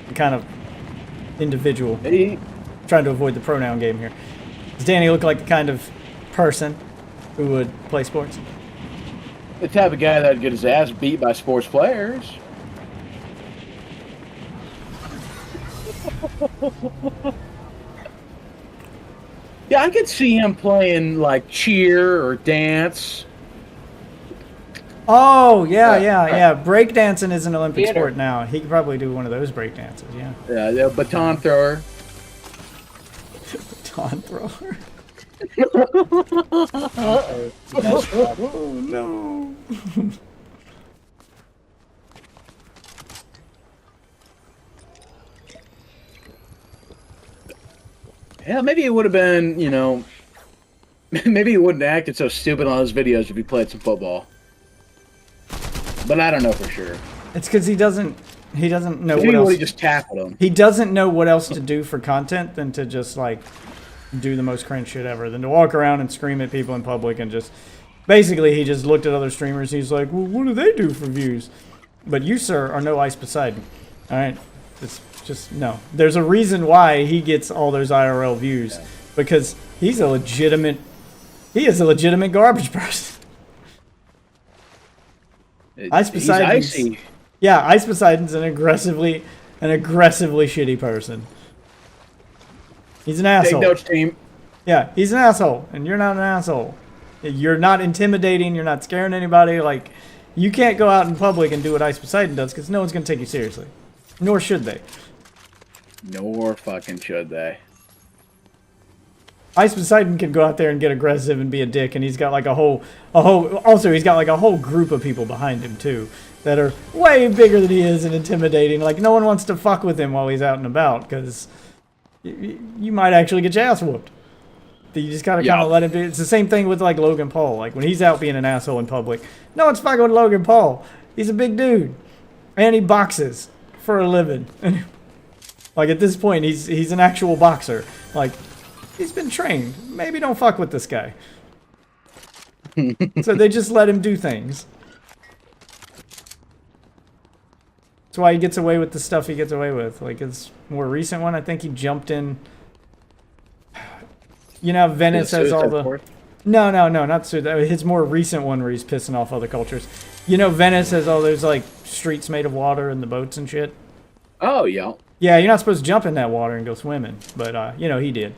the kind of individual. He, Trying to avoid the pronoun game here. Does Danny look like the kind of person who would play sports? the type of guy that'd get his ass beat by sports players. Yeah, I could see him playing like cheer or dance. Oh, yeah. Breakdancing is an Olympic Theater. sport now. He could probably do one of those breakdances, yeah. Yeah, the baton thrower. Baton thrower. Oh, no. Yeah, maybe it would have been, you know, maybe he wouldn't have acted so stupid on those videos if he played some football. But I don't know for sure. It's because he doesn't know Maybe what else. he just tackled him. He doesn't know what else to do for content than to just like do the most cringe shit ever, than to walk around and scream at people in public and just basically he just looked at other streamers. He's like, well, what do they do for views? But you, sir, are no Ice Poseidon. All right, it's just no. There's a reason why he gets all those IRL views because he is a legitimate garbage person. Ice He's Poseidon's- icy. Yeah, Ice Poseidon's an aggressively shitty person. He's an Take asshole. notes, team. Yeah, he's an asshole, and you're not an asshole. You're not intimidating. You're not scaring anybody. Like, you can't go out in public and do what Ice Poseidon does because no one's gonna take you seriously, nor should they. Nor fucking should they. Ice Poseidon can go out there and get aggressive and be a dick, and he's got like a whole. Also, he's got like a whole group of people behind him too that are way bigger than he is and intimidating. Like, no one wants to fuck with him while he's out and about because you might actually get your ass whooped. You just gotta kind of let him do. It's the same thing with like Logan Paul. Like when he's out being an asshole in public, no one's fucking with Logan Paul. He's a big dude, and he boxes for a living. Like at this point, he's an actual boxer. Like he's been trained. Maybe don't fuck with this guy. So they just let him do things. That's why he gets away with the stuff he gets away with. Like his more recent one, I think he jumped in. You know, Venice has all the. No, not Suicide. His more recent one where he's pissing off other cultures. You know, Venice has all those like streets made of water and the boats and shit. Oh, yeah. Yeah, you're not supposed to jump in that water and go swimming, but you know he did.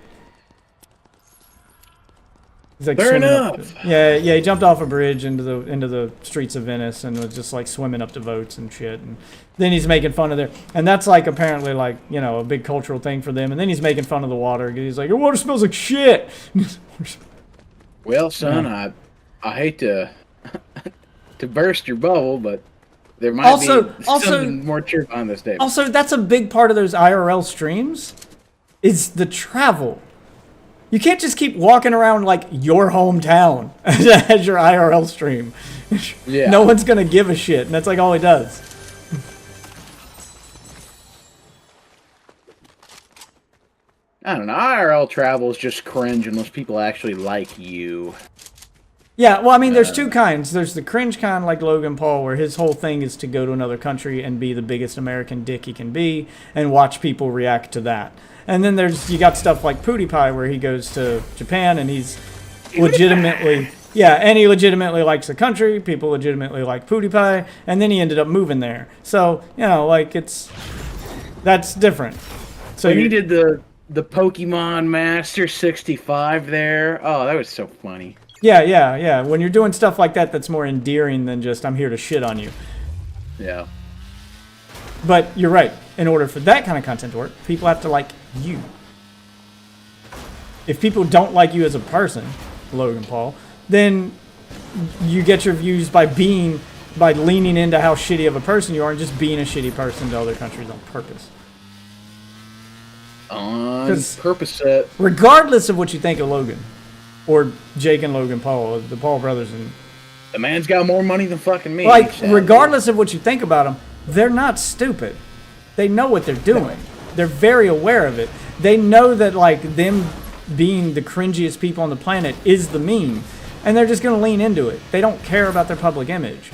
He's like Fair swimming enough. Yeah, he jumped off a bridge into the streets of Venice and was just like swimming up to boats and shit. And then he's making fun of their, and that's like apparently like you know a big cultural thing for them. And then he's making fun of the water. He's like, your water smells like shit. Well, son, I hate to to burst your bubble, but there might be something more true behind this statement. Also, that's a big part of those IRL streams, is the travel. You can't just keep walking around like your hometown as your IRL stream. Yeah. No one's gonna give a shit, and that's like all he does. I don't know. IRL travel is just cringe unless people actually like you. Yeah, well, I mean, there's two kinds. There's the cringe kind, like Logan Paul, where his whole thing is to go to another country and be the biggest American dick he can be, and watch people react to that. And then you got stuff like PewDiePie, where he goes to Japan and he's legitimately, and he legitimately likes the country. People legitimately like PewDiePie, and then he ended up moving there. So you know, like that's different. So When he did the Pokemon Master 65 there, oh, that was so funny. Yeah. When you're doing stuff like that, that's more endearing than just I'm here to shit on you. Yeah. But you're right. In order for that kind of content to work, people have to like you. If people don't like you as a person, Logan Paul, then you get your views by being by leaning into how shitty of a person you are and just being a shitty person to other countries on purpose. On 'Cause- purpose. Regardless of what you think of Logan or Jake and Logan Paul, the Paul brothers, and The man's got more money than fucking me. like sadly. regardless of what you think about them, they're not stupid. They know what they're doing. They're very aware of it. They know that like them being the cringiest people on the planet is the meme, and they're just going to lean into it. They don't care about their public image.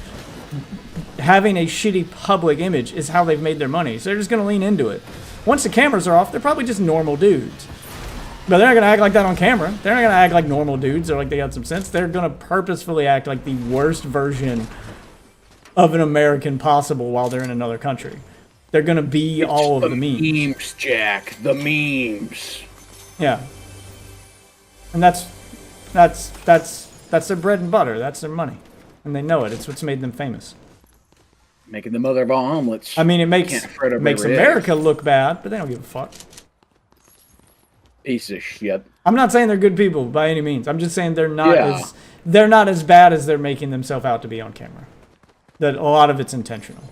Having a shitty public image is how they've made their money, so they're just going to lean into it. Once the cameras are off, they're probably just normal dudes. But they're not going to act like that on camera. They're not going to act like normal dudes or like they got some sense. They're going to purposefully act like the worst version of an American possible while they're in another country. They're going to be all of the memes. Memes, Jack. The memes. Yeah. And that's their bread and butter. That's their money. And they know it. It's what's made them famous. Making the mother of all omelets. I mean, it makes Can't fret over makes every egg. America look bad, but they don't give a fuck. Piece of shit. I'm not saying they're good people by any means. I'm just saying they're not Yeah. as bad as they're making themselves out to be on camera. That a lot of it's intentional.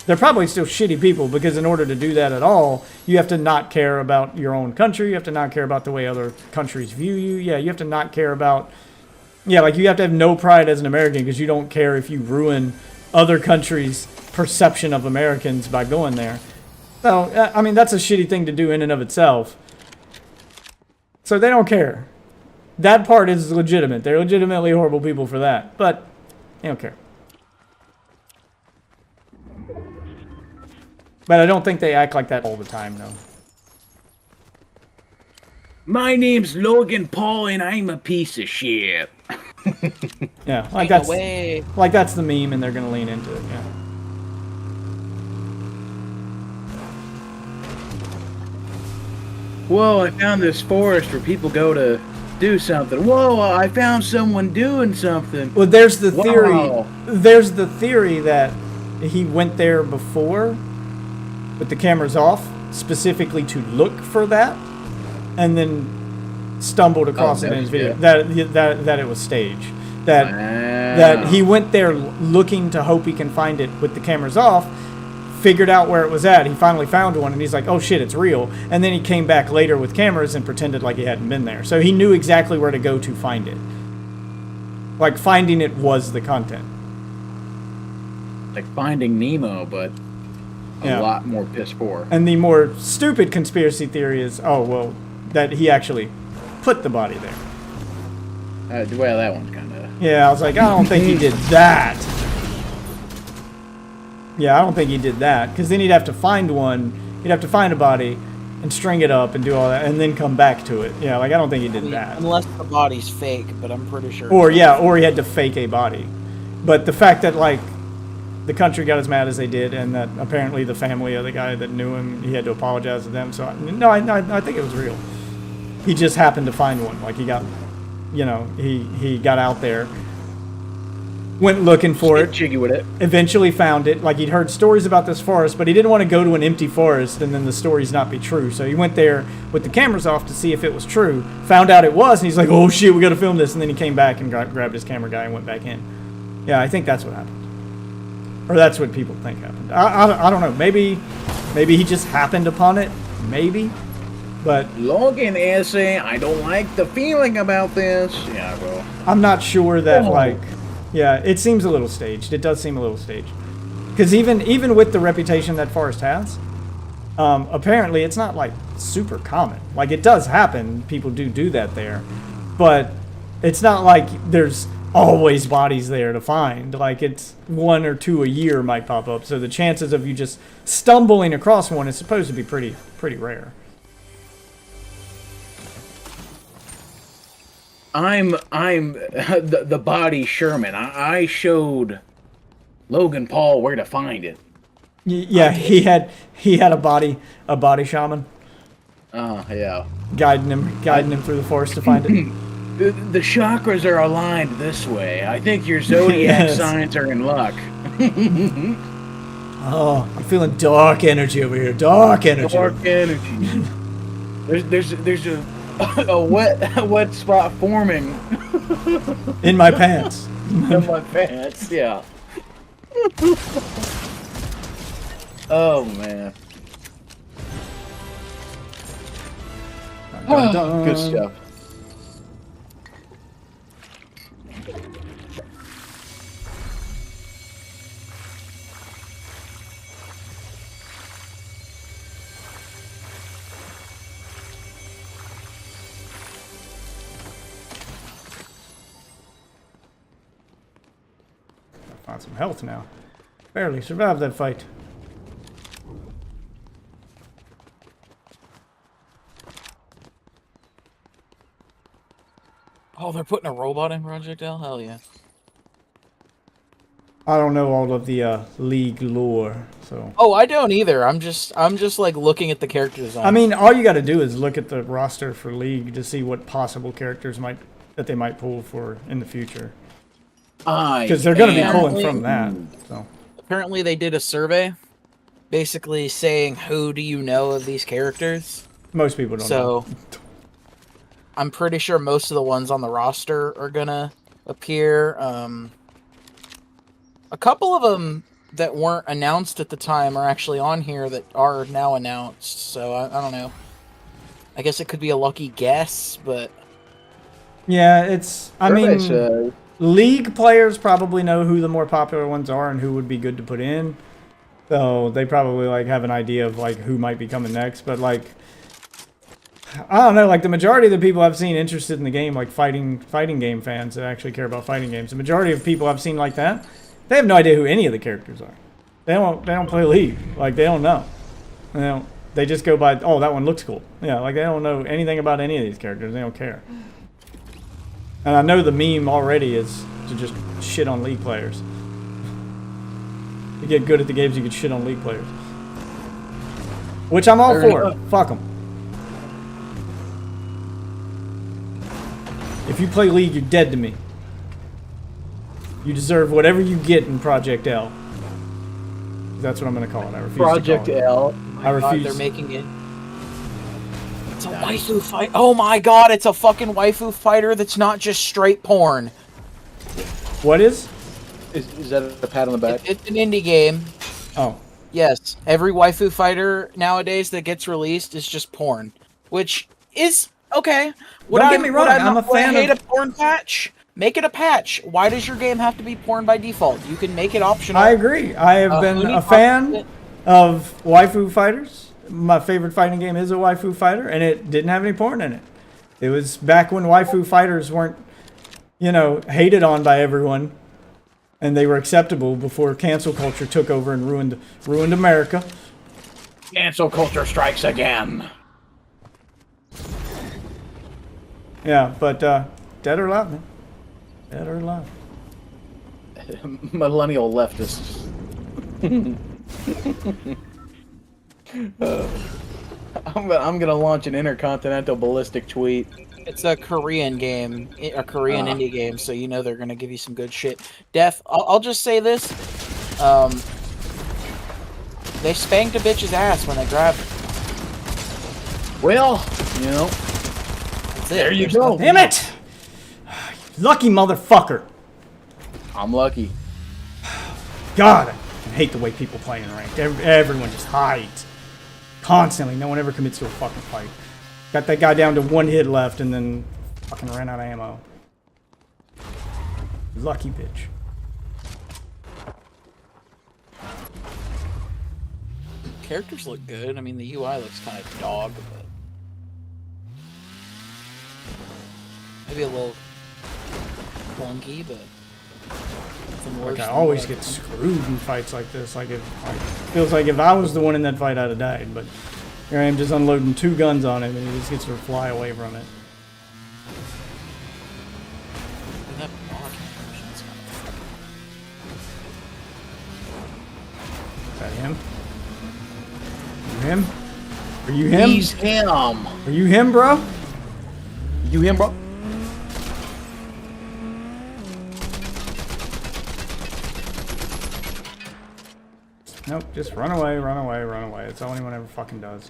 They're probably still shitty people because in order to do that at all, you have to not care about your own country. You have to not care about the way other countries view you. Yeah, you have to not care about... Yeah, like you have to have no pride as an American because you don't care if you ruin other countries' perception of Americans by going there. So, I mean, that's a shitty thing to do in and of itself. So they don't care. That part is legitimate. They're legitimately horrible people for that. But they don't care. But I don't think they act like that all the time, though. My name's Logan Paul, and I'm a piece of shit. Yeah, like Ain't no that's way. like that's the meme, and they're gonna lean into it. Yeah. Whoa, I found this forest where people go to do something. Whoa, I found someone doing something. Well, there's the theory. Wow. There's the theory that he went there before, with the cameras off, specifically to look for that, and then stumbled across it in his video. That it was staged. That he went there looking to hope he can find it with the cameras off, figured out where it was at. He finally found one, and he's like, oh shit, it's real. And then he came back later with cameras and pretended like he hadn't been there. So he knew exactly where to go to find it. Like, finding it was the content. Like Finding Nemo, but a Yeah. lot more piss poor. And the more stupid conspiracy theory is, oh, well, that he actually put the body there. Well, that one's kind of... Yeah, I was like, I don't think he did that. Yeah, I don't think he did that. Because then he'd have to find one, he'd have to find a body, and string it up and do all that, and then come back to it. Yeah, like, I don't think he did that. Unless the body's fake, but I'm pretty sure. Or, yeah, or he had to fake a body. But the fact that, like, the country got as mad as they did, and that apparently the family of the guy that knew him, he had to apologize to them. So, no, I think it was real. He just happened to find one. Like, he got, you know, he got out there, went looking for it, Jiggy with it. eventually found it. Like, he'd heard stories about this forest, but he didn't want to go to an empty forest and then the stories not be true. So he went there with the cameras off to see if it was true. Found out it was, and he's like, oh shit, we got to film this. And then he came back and grabbed his camera guy and went back in. Yeah, I think that's what happened. Or that's what people think happened. I don't know. Maybe he just happened upon it. Maybe. But Logan is saying, I don't like the feeling about this. Yeah, well. I'm not sure that, Oh. like... Yeah, it seems a little staged. It does seem a little staged. Because even with the reputation that Forrest has, apparently it's not, like, super common. Like, it does happen. People do that there. But it's not like there's always bodies there to find. Like, it's 1 or 2 a year might pop up. So the chances of you just stumbling across one is supposed to be pretty rare. I'm the body Sherman. I showed Logan Paul where to find it. Yeah, he had a body shaman Oh, yeah. guiding him through the forest to find it. The chakras are aligned this way. I think your zodiac Yes. signs are in luck. Oh, I'm feeling dark energy over here. Dark energy. Dark energy. There's a wet spot forming In my pants. in my pants. Yeah. Oh man. Dun, dun. Good stuff. Find some health now. Barely survived that fight. Oh, they're putting a robot in Project L? Hell yeah. I don't know all of the League lore, so. Oh, I don't either. I'm just like looking at the character design. I mean, all you got to do is look at the roster for League to see what possible characters that they might pull for in the future. Because they're going to be pulling from that. So apparently they did a survey basically saying who do you know of these characters. most people don't So know. I'm pretty sure most of the ones on the roster are gonna appear. A couple of them that weren't announced at the time are actually on here that are now announced. So I don't know. I guess it could be a lucky guess, but Yeah, it's. I mean, Survey says- League players probably know who the more popular ones are and who would be good to put in. So they probably like have an idea of like who might be coming next. But like, I don't know. Like the majority of the people I've seen interested in the game, like fighting game fans that actually care about fighting games, the majority of people I've seen like that, they have no idea who any of the characters are. They don't play League. Like they don't know. They just go by, oh, that one looks cool. Yeah, like they don't know anything about any of these characters. They don't care. And I know the meme already is to just shit on League players. You get good at the games, you can shit on League players. Which I'm all Fair for. enough. Fuck them. If you play League, you're dead to me. You deserve whatever you get in Project L. That's what I'm going to call it. I refuse Project to call it. L. I refuse. they're making it. It's a waifu fight. Oh my god, it's a fucking waifu fighter that's not just straight porn. What is? Is that a pat on the back? It's an indie game. Oh. Yes, every waifu fighter nowadays that gets released is just porn, which is okay. Don't get me wrong, I'm a would I fan hate of- a porn patch. Make it a patch. Why does your game have to be porn by default? You can make it optional. I agree. I have been Oni a fan of waifu fighters. My favorite fighting game is a waifu fighter, and it didn't have any porn in it. It was back when waifu fighters weren't, hated on by everyone, and they were acceptable before cancel culture took over and ruined America. Cancel culture strikes again. Yeah, but dead or alive, man. Dead or alive. Millennial leftists. I'm gonna launch an intercontinental ballistic tweet. It's a Korean game, a Korean indie game, so you know they're gonna give you some good shit. Death. I'll just say this: they spanked a bitch's ass when they grabbed her. Well, That's it. there you There's go. nothing Damn else. it! Lucky motherfucker. I'm lucky. God, I hate the way people play in ranked. Everyone just hides. Constantly. No one ever commits to a fucking fight. Got that guy down to one hit left and then fucking ran out of ammo. Lucky bitch. Characters look good. I mean, the UI looks kind of dog, but maybe a little clunky, but nothing worse. Like I than always what- get screwed in fights like this. Feels like if I was the one in that fight, I'd have died. But here I am just unloading 2 guns on him and he just gets to fly away from it. That block animation's kinda Is that him? You him? Are you him? He's him. Are you him, bro? You him, bro? Nope, just run away, run away, run away. That's all anyone ever fucking does.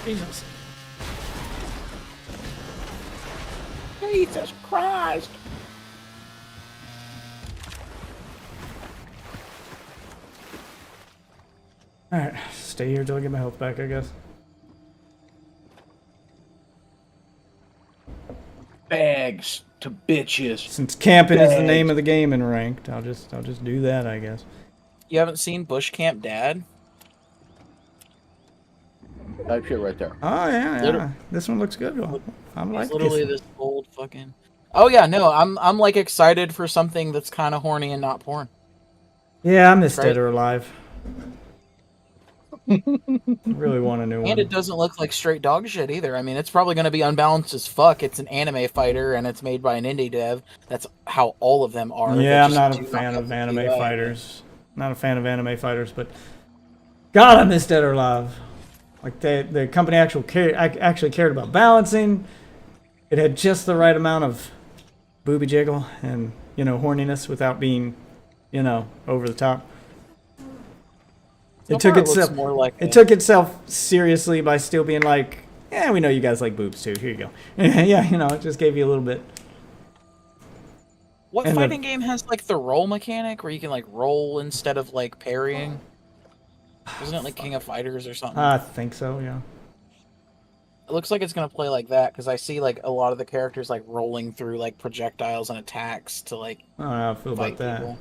Jesus. Jesus Christ. Alright, stay here till I get my health back, I guess. Bags to bitches. Since camping is the Bags. name of the game in ranked, I'll just do that, I guess. You haven't seen Bush Camp Dad? Type shit right there. Oh yeah, yeah. Liter- This one looks good. I'm like It's literally this. this old fucking. Oh yeah, no, I'm like excited for something that's kind of horny and not porn. Yeah, I miss Right. Dead or Alive. Really want a new one. And it doesn't look like straight dog shit either. I mean, it's probably going to be unbalanced as fuck. It's an anime fighter and it's made by an indie dev. That's how all of them are. They Yeah, I'm just not a do fan have of the anime UI. fighters. Not a fan of anime fighters, but God, I miss Dead or Alive. Like the company actually cared about balancing. It had just the right amount of booby jiggle and horniness without being, over the top. So It took far, looks itself. more like It a- took itself seriously by still being like, yeah, we know you guys like boobs too. Here you go. Yeah, it just gave you a little bit. What and the- fighting game has like the roll mechanic where you can like roll instead of like parrying? Wasn't it like King of Fighters or something? I think so. Yeah. It looks like it's gonna play like that because I see like a lot of the characters like rolling through like projectiles and attacks to like I don't know how I feel fight about that. people.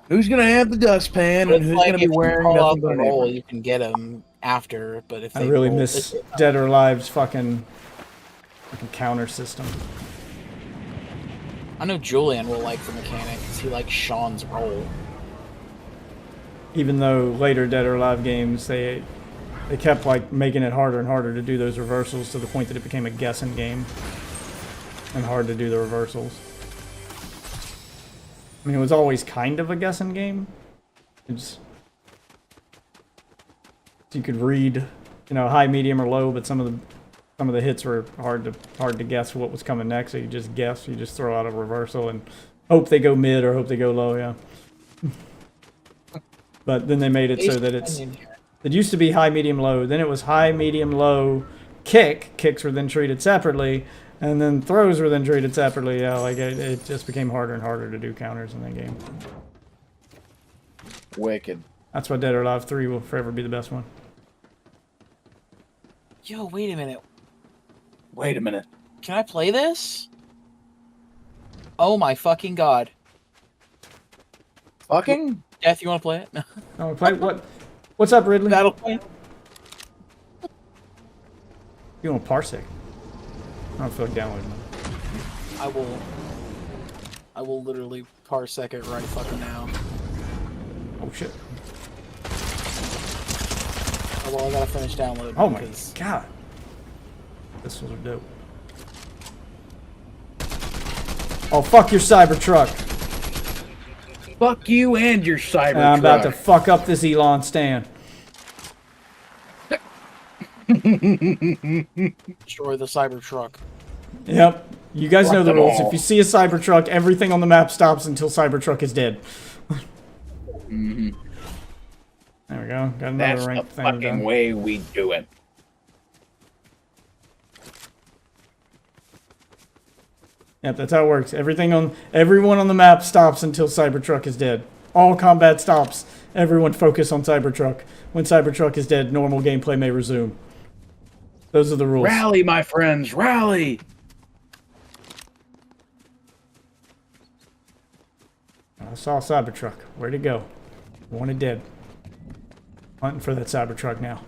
Who's gonna have the dustpan But and it's who's like gonna if be you wearing call out nothing the but an roll, apron? you can get them after. But if I they really roll, miss it's- Dead or Alive's fucking counter system. I know Julian will like the mechanic because he likes Sean's roll. Even though later Dead or Alive games they kept like making it harder and harder to do those reversals to the point that it became a guessing game and hard to do the reversals. I mean, it was always kind of a guessing game. It's you could read, high, medium, or low, but some of the hits were hard to guess what was coming next. So you just guess, you just throw out a reversal and hope they go mid or hope they go low. Yeah. But then they made it so that it used to be high, medium, low. Then it was high, medium, low, kick. Kicks were then treated separately, and then throws were then treated separately. Yeah, like it just became harder and harder to do counters in that game. Wicked. That's why Dead or Alive 3 will forever be the best one. Yo, wait a minute. Wait a minute. Can I play this? Oh my fucking god. Fucking? Death, you want to play it? No. Oh, play what? What's up, Ridley? Battle Point? You want Parsec? I don't feel like downloading them. I will literally parsec it right fucking now. Oh shit! Oh, well, I gotta finish downloading. Oh my because- god! This was dope. Oh fuck your Cybertruck! Fuck you and your Cybertruck. I'm about to fuck up this Elon stand. Destroy the Cybertruck. Yep. You guys know the them rules. all. If you see a Cybertruck, everything on the map stops until Cybertruck is dead. Mm-hmm. There we go. Got another That's the ranked thing fucking done. way we do it. Yep, that's how it works. Everyone on the map stops until Cybertruck is dead. All combat stops. Everyone focus on Cybertruck. When Cybertruck is dead, normal gameplay may resume. Those are the rules. Rally, my friends, rally! I saw a Cybertruck. Where'd it go? Wanted dead. Hunting for that Cybertruck now.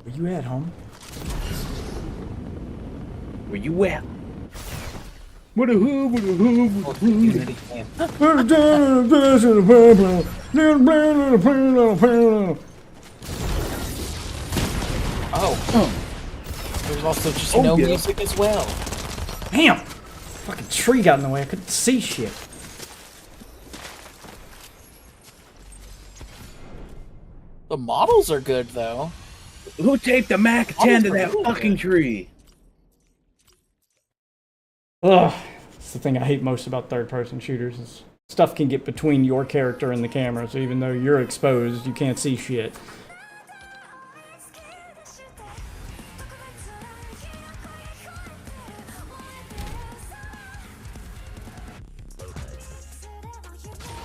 Where you at, homie? Where you at? What a who, what a who, what a who. Unity game. Oh. There's also just no yeah. music as well. Damn! Fucking tree got in the way. I couldn't see shit. The models are good though. Who taped the Mac 10 to that Models are fucking good. tree? Ugh. It's the thing I hate most about third-person shooters is stuff can get between your character and the camera, so even though you're exposed, you can't see shit.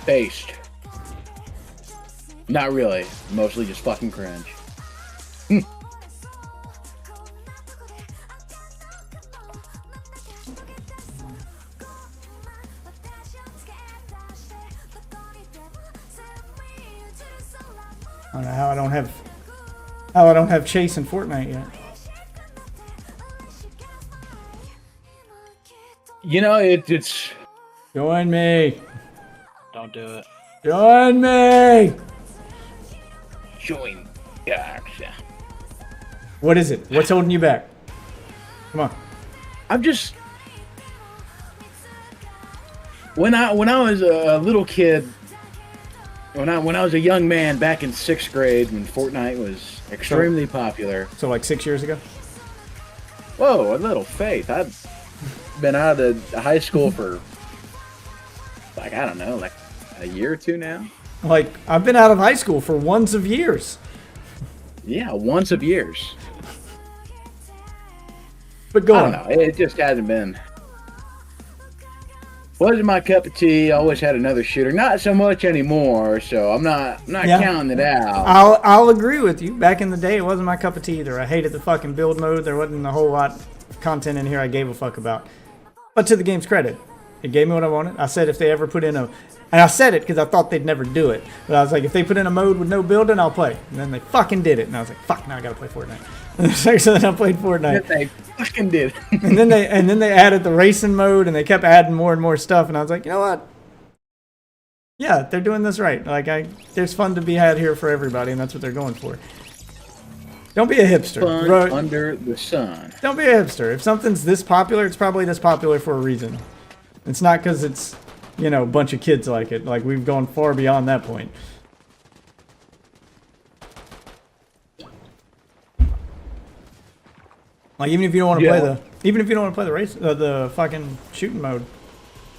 Based. Not really. Mostly just fucking cringe. I don't know how I don't have Chase in Fortnite yet. You know, it's Join me. Don't do it. Join me. showing. Yeah. What is it? What's holding you back? Come on. I'm just when I was a little kid, when I was a young man back in 6th grade when Fortnite was extremely popular. So like 6 years ago? Whoa, a little faith. I've been out of the high school for like I don't know, like a year or two now. Like, I've been out of high school for ones of years. Yeah, once of years. But go I on. don't know. It just hasn't been. Wasn't my cup of tea. I always had another shooter. Not so much anymore. So I'm not Yeah. counting it out. I'll agree with you. Back in the day, it wasn't my cup of tea either. I hated the fucking build mode. There wasn't a whole lot of content in here I gave a fuck about. But to the game's credit, it gave me what I wanted. I said if they ever put in a... And I said it because I thought they'd never do it. But I was like, if they put in a mode with no building, I'll play. And then they fucking did it. And I was like, fuck, now I gotta play Fortnite. So then I played Fortnite. They fucking did. And then they added the racing mode, and they kept adding more and more stuff. And I was like, you know what? Yeah, they're doing this right. Like, there's fun to be had here for everybody, and that's what they're going for. Don't be a hipster. Fun Bro, under the sun. don't be a hipster. If something's this popular, it's probably this popular for a reason. It's not because it's, you know, a bunch of kids like it. Like, we've gone far beyond that point. Like, even if you don't want to play the race, the fucking shooting mode,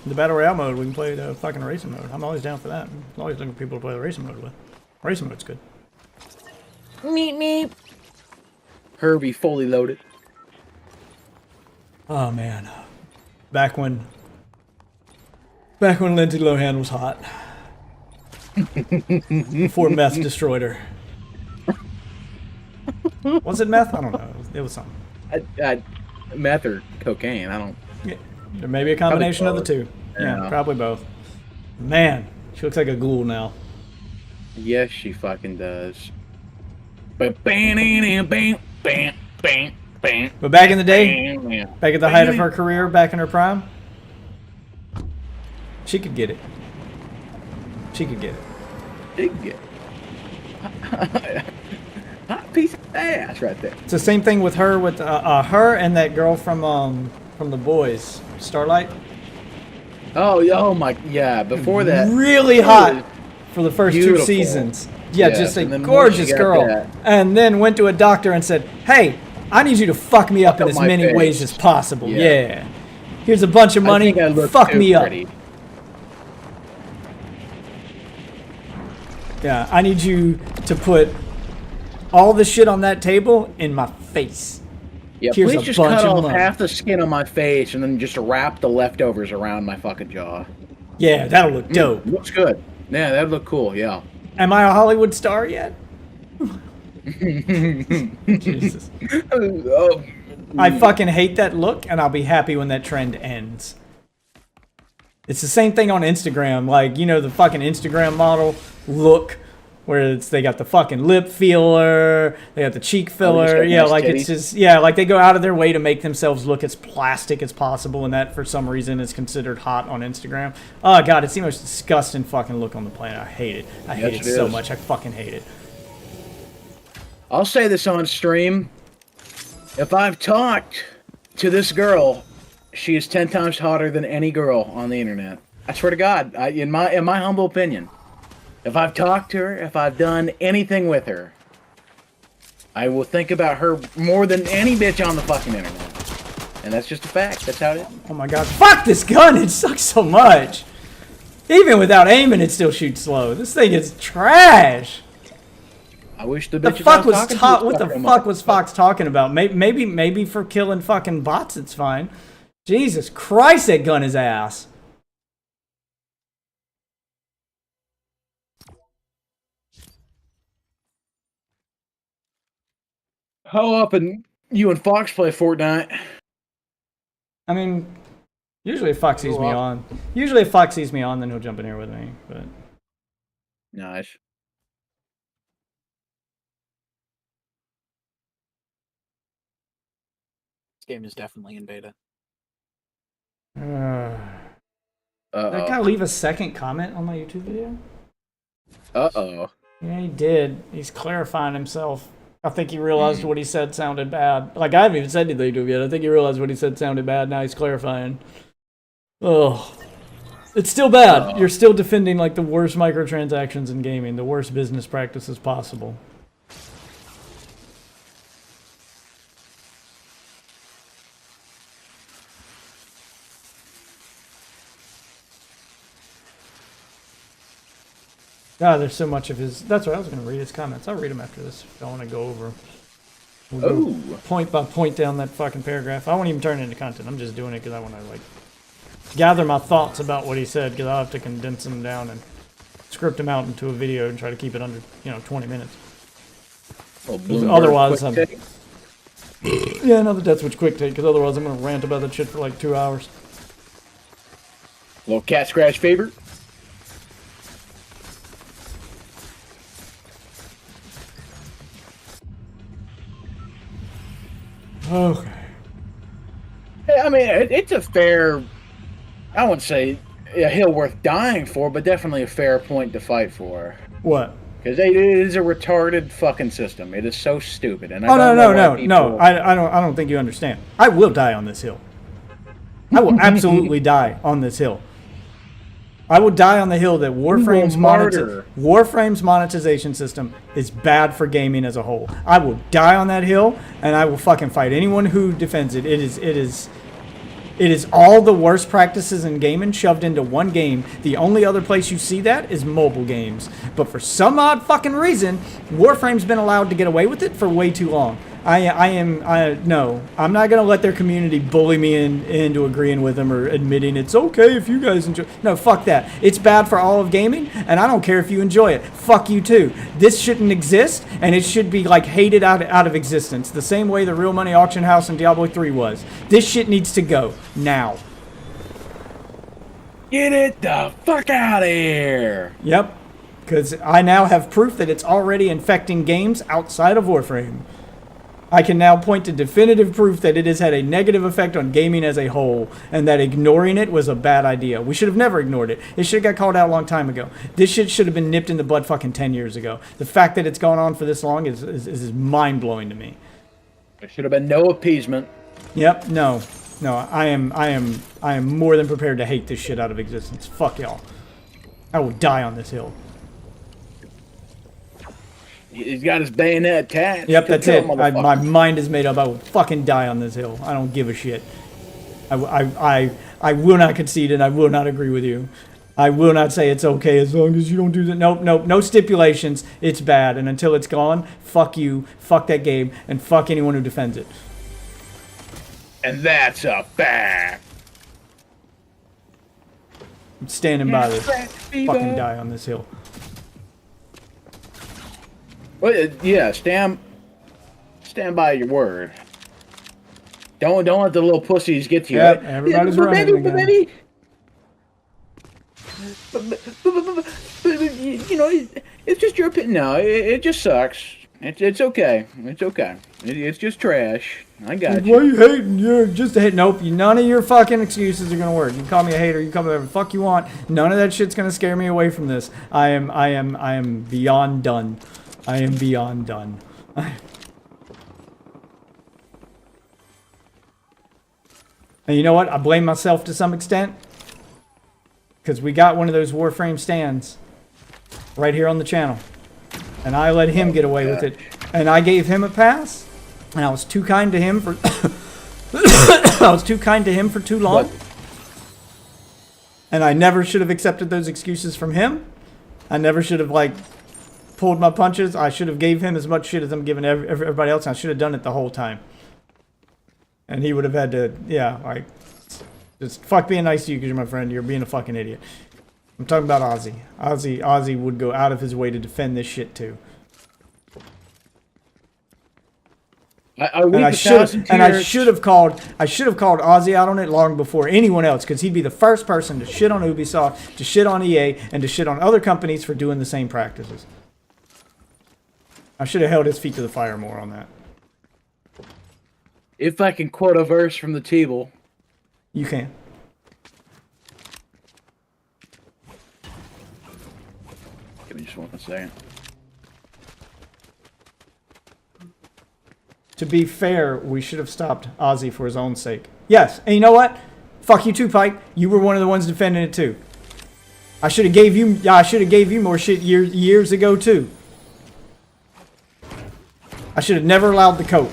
the battle royale mode, we can play the fucking racing mode. I'm always down for that. I'm always looking for people to play the racing mode with. Racing mode's good. Meep meep. Herbie fully loaded. Oh man, back when Lindsay Lohan was hot, before meth destroyed her. Was it meth? I don't know. It was something. Meth or cocaine. I don't. Yeah, there may be a combination of the Probably two. Yeah, Yeah. probably both. Man, she looks like a ghoul now. Yes, she fucking does. But back in the day, back at the height of her career, back in her prime, she could get it. She could get it. Big get. Hot piece of ass right there. It's the same thing with her, her and that girl from The Boys, Starlight. Oh my, yeah. Before that, Really she hot was for the first beautiful. 2 seasons. Yeah, Yes, just a and then once gorgeous she got girl. that- And then went to a doctor and said, "Hey, I need you to fuck me up in up as my many face." ways as possible. Yeah. Yeah. Here's a bunch of I money. think I look Fuck too me up. pretty. Yeah, I need you to put all the shit on that table in my face. Yeah, Here's please a just bunch cut of off money. half the skin on my face and then just wrap the leftovers around my fucking jaw. Yeah, that'll look dope. Looks good. Yeah, that'd look cool. Yeah. Am I a Hollywood star yet? Jesus. Oh, I fucking hate that look, and I'll be happy when that trend ends. It's the same thing on Instagram, like, you know, the fucking Instagram model look, where they got the fucking lip filler, they got the cheek filler, got yeah, nice like titties. it's just, yeah, like they go out of their way to make themselves look as plastic as possible, and that for some reason is considered hot on Instagram. Oh god, it's the most disgusting fucking look on the planet. I hate it. I hate Yes, it it so is. much. I fucking hate it. I'll say this on stream. If I've talked to this girl, she is 10 times hotter than any girl on the internet. I swear to God, in my humble opinion. If I've talked to her, if I've done anything with her, I will think about her more than any bitch on the fucking internet. And that's just a fact. That's how it is. Oh my god. Fuck this gun! It sucks so much! Even without aiming, it still shoots slow. This thing is trash! I wish the The bitches fuck I was was talking to what the fucking fuck was Fox talking about? Maybe for killing fucking bots it's fine. Jesus Christ, that gun is ass. How often you and Fox play Fortnite? I mean, usually if Fox sees me on. Usually if Fox sees me on, then he'll jump in here with me. But Nice. This game is definitely in beta. that guy leave a second comment on my YouTube video? Uh-oh. Yeah, he did. He's clarifying himself. I think he realized what he said sounded bad. Like, I haven't even said anything to him yet. I think he realized what he said sounded bad. Now he's clarifying. Oh. It's still bad. You're still defending, like, the worst microtransactions in gaming, the worst business practices possible. God, there's so much of his... That's what I was going to read his comments. I'll read them after this if I want to go over. We'll go point by point down that fucking paragraph. I won't even turn it into content. I'm just doing it because I want to, like, gather my thoughts about what he said, because I'll have to condense them down and script them out into a video and try to keep it under, 20 minutes. Otherwise, I'm... Yeah, another Death Switch quick take, because otherwise I'm going to rant about that shit for like 2 hours. Little cat scratch favorite. Okay. I mean, it's a fair... I wouldn't say a hill worth dying for, but definitely a fair point to fight for. What? Because it is a retarded fucking system. It is so stupid. And I Oh, don't know why no. people- I don't think you understand. I will die on this hill. I will absolutely die on this hill. I will die on the hill that Warframe's monetization system is bad for gaming as a whole. I will die on that hill, and I will fucking fight anyone who defends it. It is all the worst practices in gaming shoved into one game. The only other place you see that is mobile games. But for some odd fucking reason, Warframe's been allowed to get away with it for way too long. No, I'm not gonna let their community bully me into agreeing with them or admitting it's okay if you guys enjoy. No, fuck that. It's bad for all of gaming, and I don't care if you enjoy it. Fuck you too. This shouldn't exist, and it should be like hated out of existence, the same way the Real Money Auction House in Diablo 3 was. This shit needs to go now. Get it the fuck out of here! Yep, because I now have proof that it's already infecting games outside of Warframe. I can now point to definitive proof that it has had a negative effect on gaming as a whole, and that ignoring it was a bad idea. We should have never ignored it. It should have got called out a long time ago. This shit should have been nipped in the bud fucking 10 years ago. The fact that it's gone on for this long is mind-blowing to me. There should have been no appeasement. Yep, no, I am more than prepared to hate this shit out of existence. Fuck y'all. I will die on this hill. He's got his bayonet attached. Yep, that's Kill it. him, motherfucker. My mind is made up. I will fucking die on this hill. I don't give a shit. I will not concede, and I will not agree with you. I will not say it's okay as long as you don't do that. Nope, no stipulations. It's bad, and until it's gone, fuck you, fuck that game, and fuck anyone who defends it. And that's a fact. I'm standing by this. Fucking die on this hill. Well, yeah, stand by your word. Don't let the little pussies get to you. Yep, everybody's But running maybe, again. but, you know, it's just your opinion. No, it just sucks. It's okay. It's okay. It's just trash. I got Why you. you hating? You're just a hate. Nope. None of your fucking excuses are gonna work. You can call me a hater. You can call me whatever the fuck you want. None of that shit's gonna scare me away from this. I am beyond done. I am beyond done. And you know what? I blame myself to some extent. Because we got one of those Warframe stands. right here on the channel. And I let him get away with it. And I gave him a pass. And I was too kind to him for I was too kind to him for too long. And I never should have accepted those excuses from him. I never should have like pulled my punches. I should have gave him as much shit as I'm giving everybody else. And I should have done it the whole time. And he would have had to, yeah, like, just fuck being nice to you because you're my friend. You're being a fucking idiot. I'm talking about Ozzy. Ozzy would go out of his way to defend this shit too. I should have called Ozzy out on it long before anyone else, because he'd be the first person to shit on Ubisoft, to shit on EA, and to shit on other companies for doing the same practices. I should have held his feet to the fire more on that. If I can quote a verse from the table. You can. Give me just 1 second. To be fair, we should have stopped Ozzy for his own sake. Yes, and you know what? Fuck you too, Pike. You were one of the ones defending it too. I should have gave you more shit years ago too. I should have never allowed the coat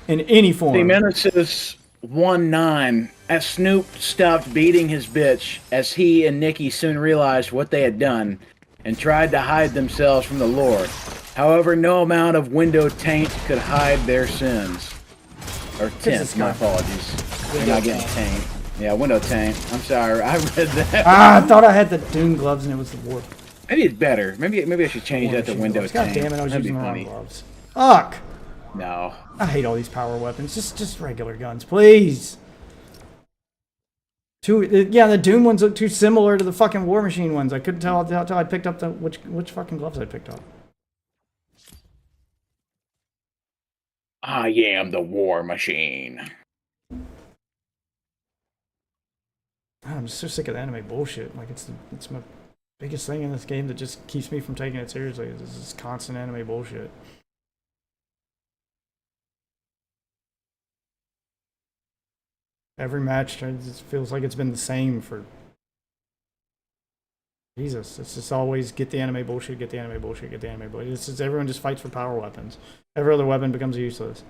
in any form. The Menaces 1-9 as Snoop stopped beating his bitch, as he and Nikki soon realized what they had done and tried to hide themselves from the Lord. However, no amount of window taint could hide their sins. Or tint, my apologies. You're not getting taint. Yeah, window taint. I'm sorry, I read that. I thought I had the Doom gloves and it was the War. Maybe it's better. Maybe I should change that to window taint. God damn it, I was That'd using be the wrong funny. gloves. Fuck! No. I hate all these power weapons. Just regular guns, please. Yeah, the Doom ones look too similar to the fucking War Machine ones. I couldn't tell until I picked up which fucking gloves I picked up. I am the War Machine. I'm just so sick of the anime bullshit. Like it's my biggest thing in this game that just keeps me from taking it seriously. This is constant anime bullshit. Every match just feels like it's been the same for Jesus. It's just always get the anime bullshit, get the anime bullshit, get the anime bullshit. It's just everyone just fights for power weapons. Every other weapon becomes useless.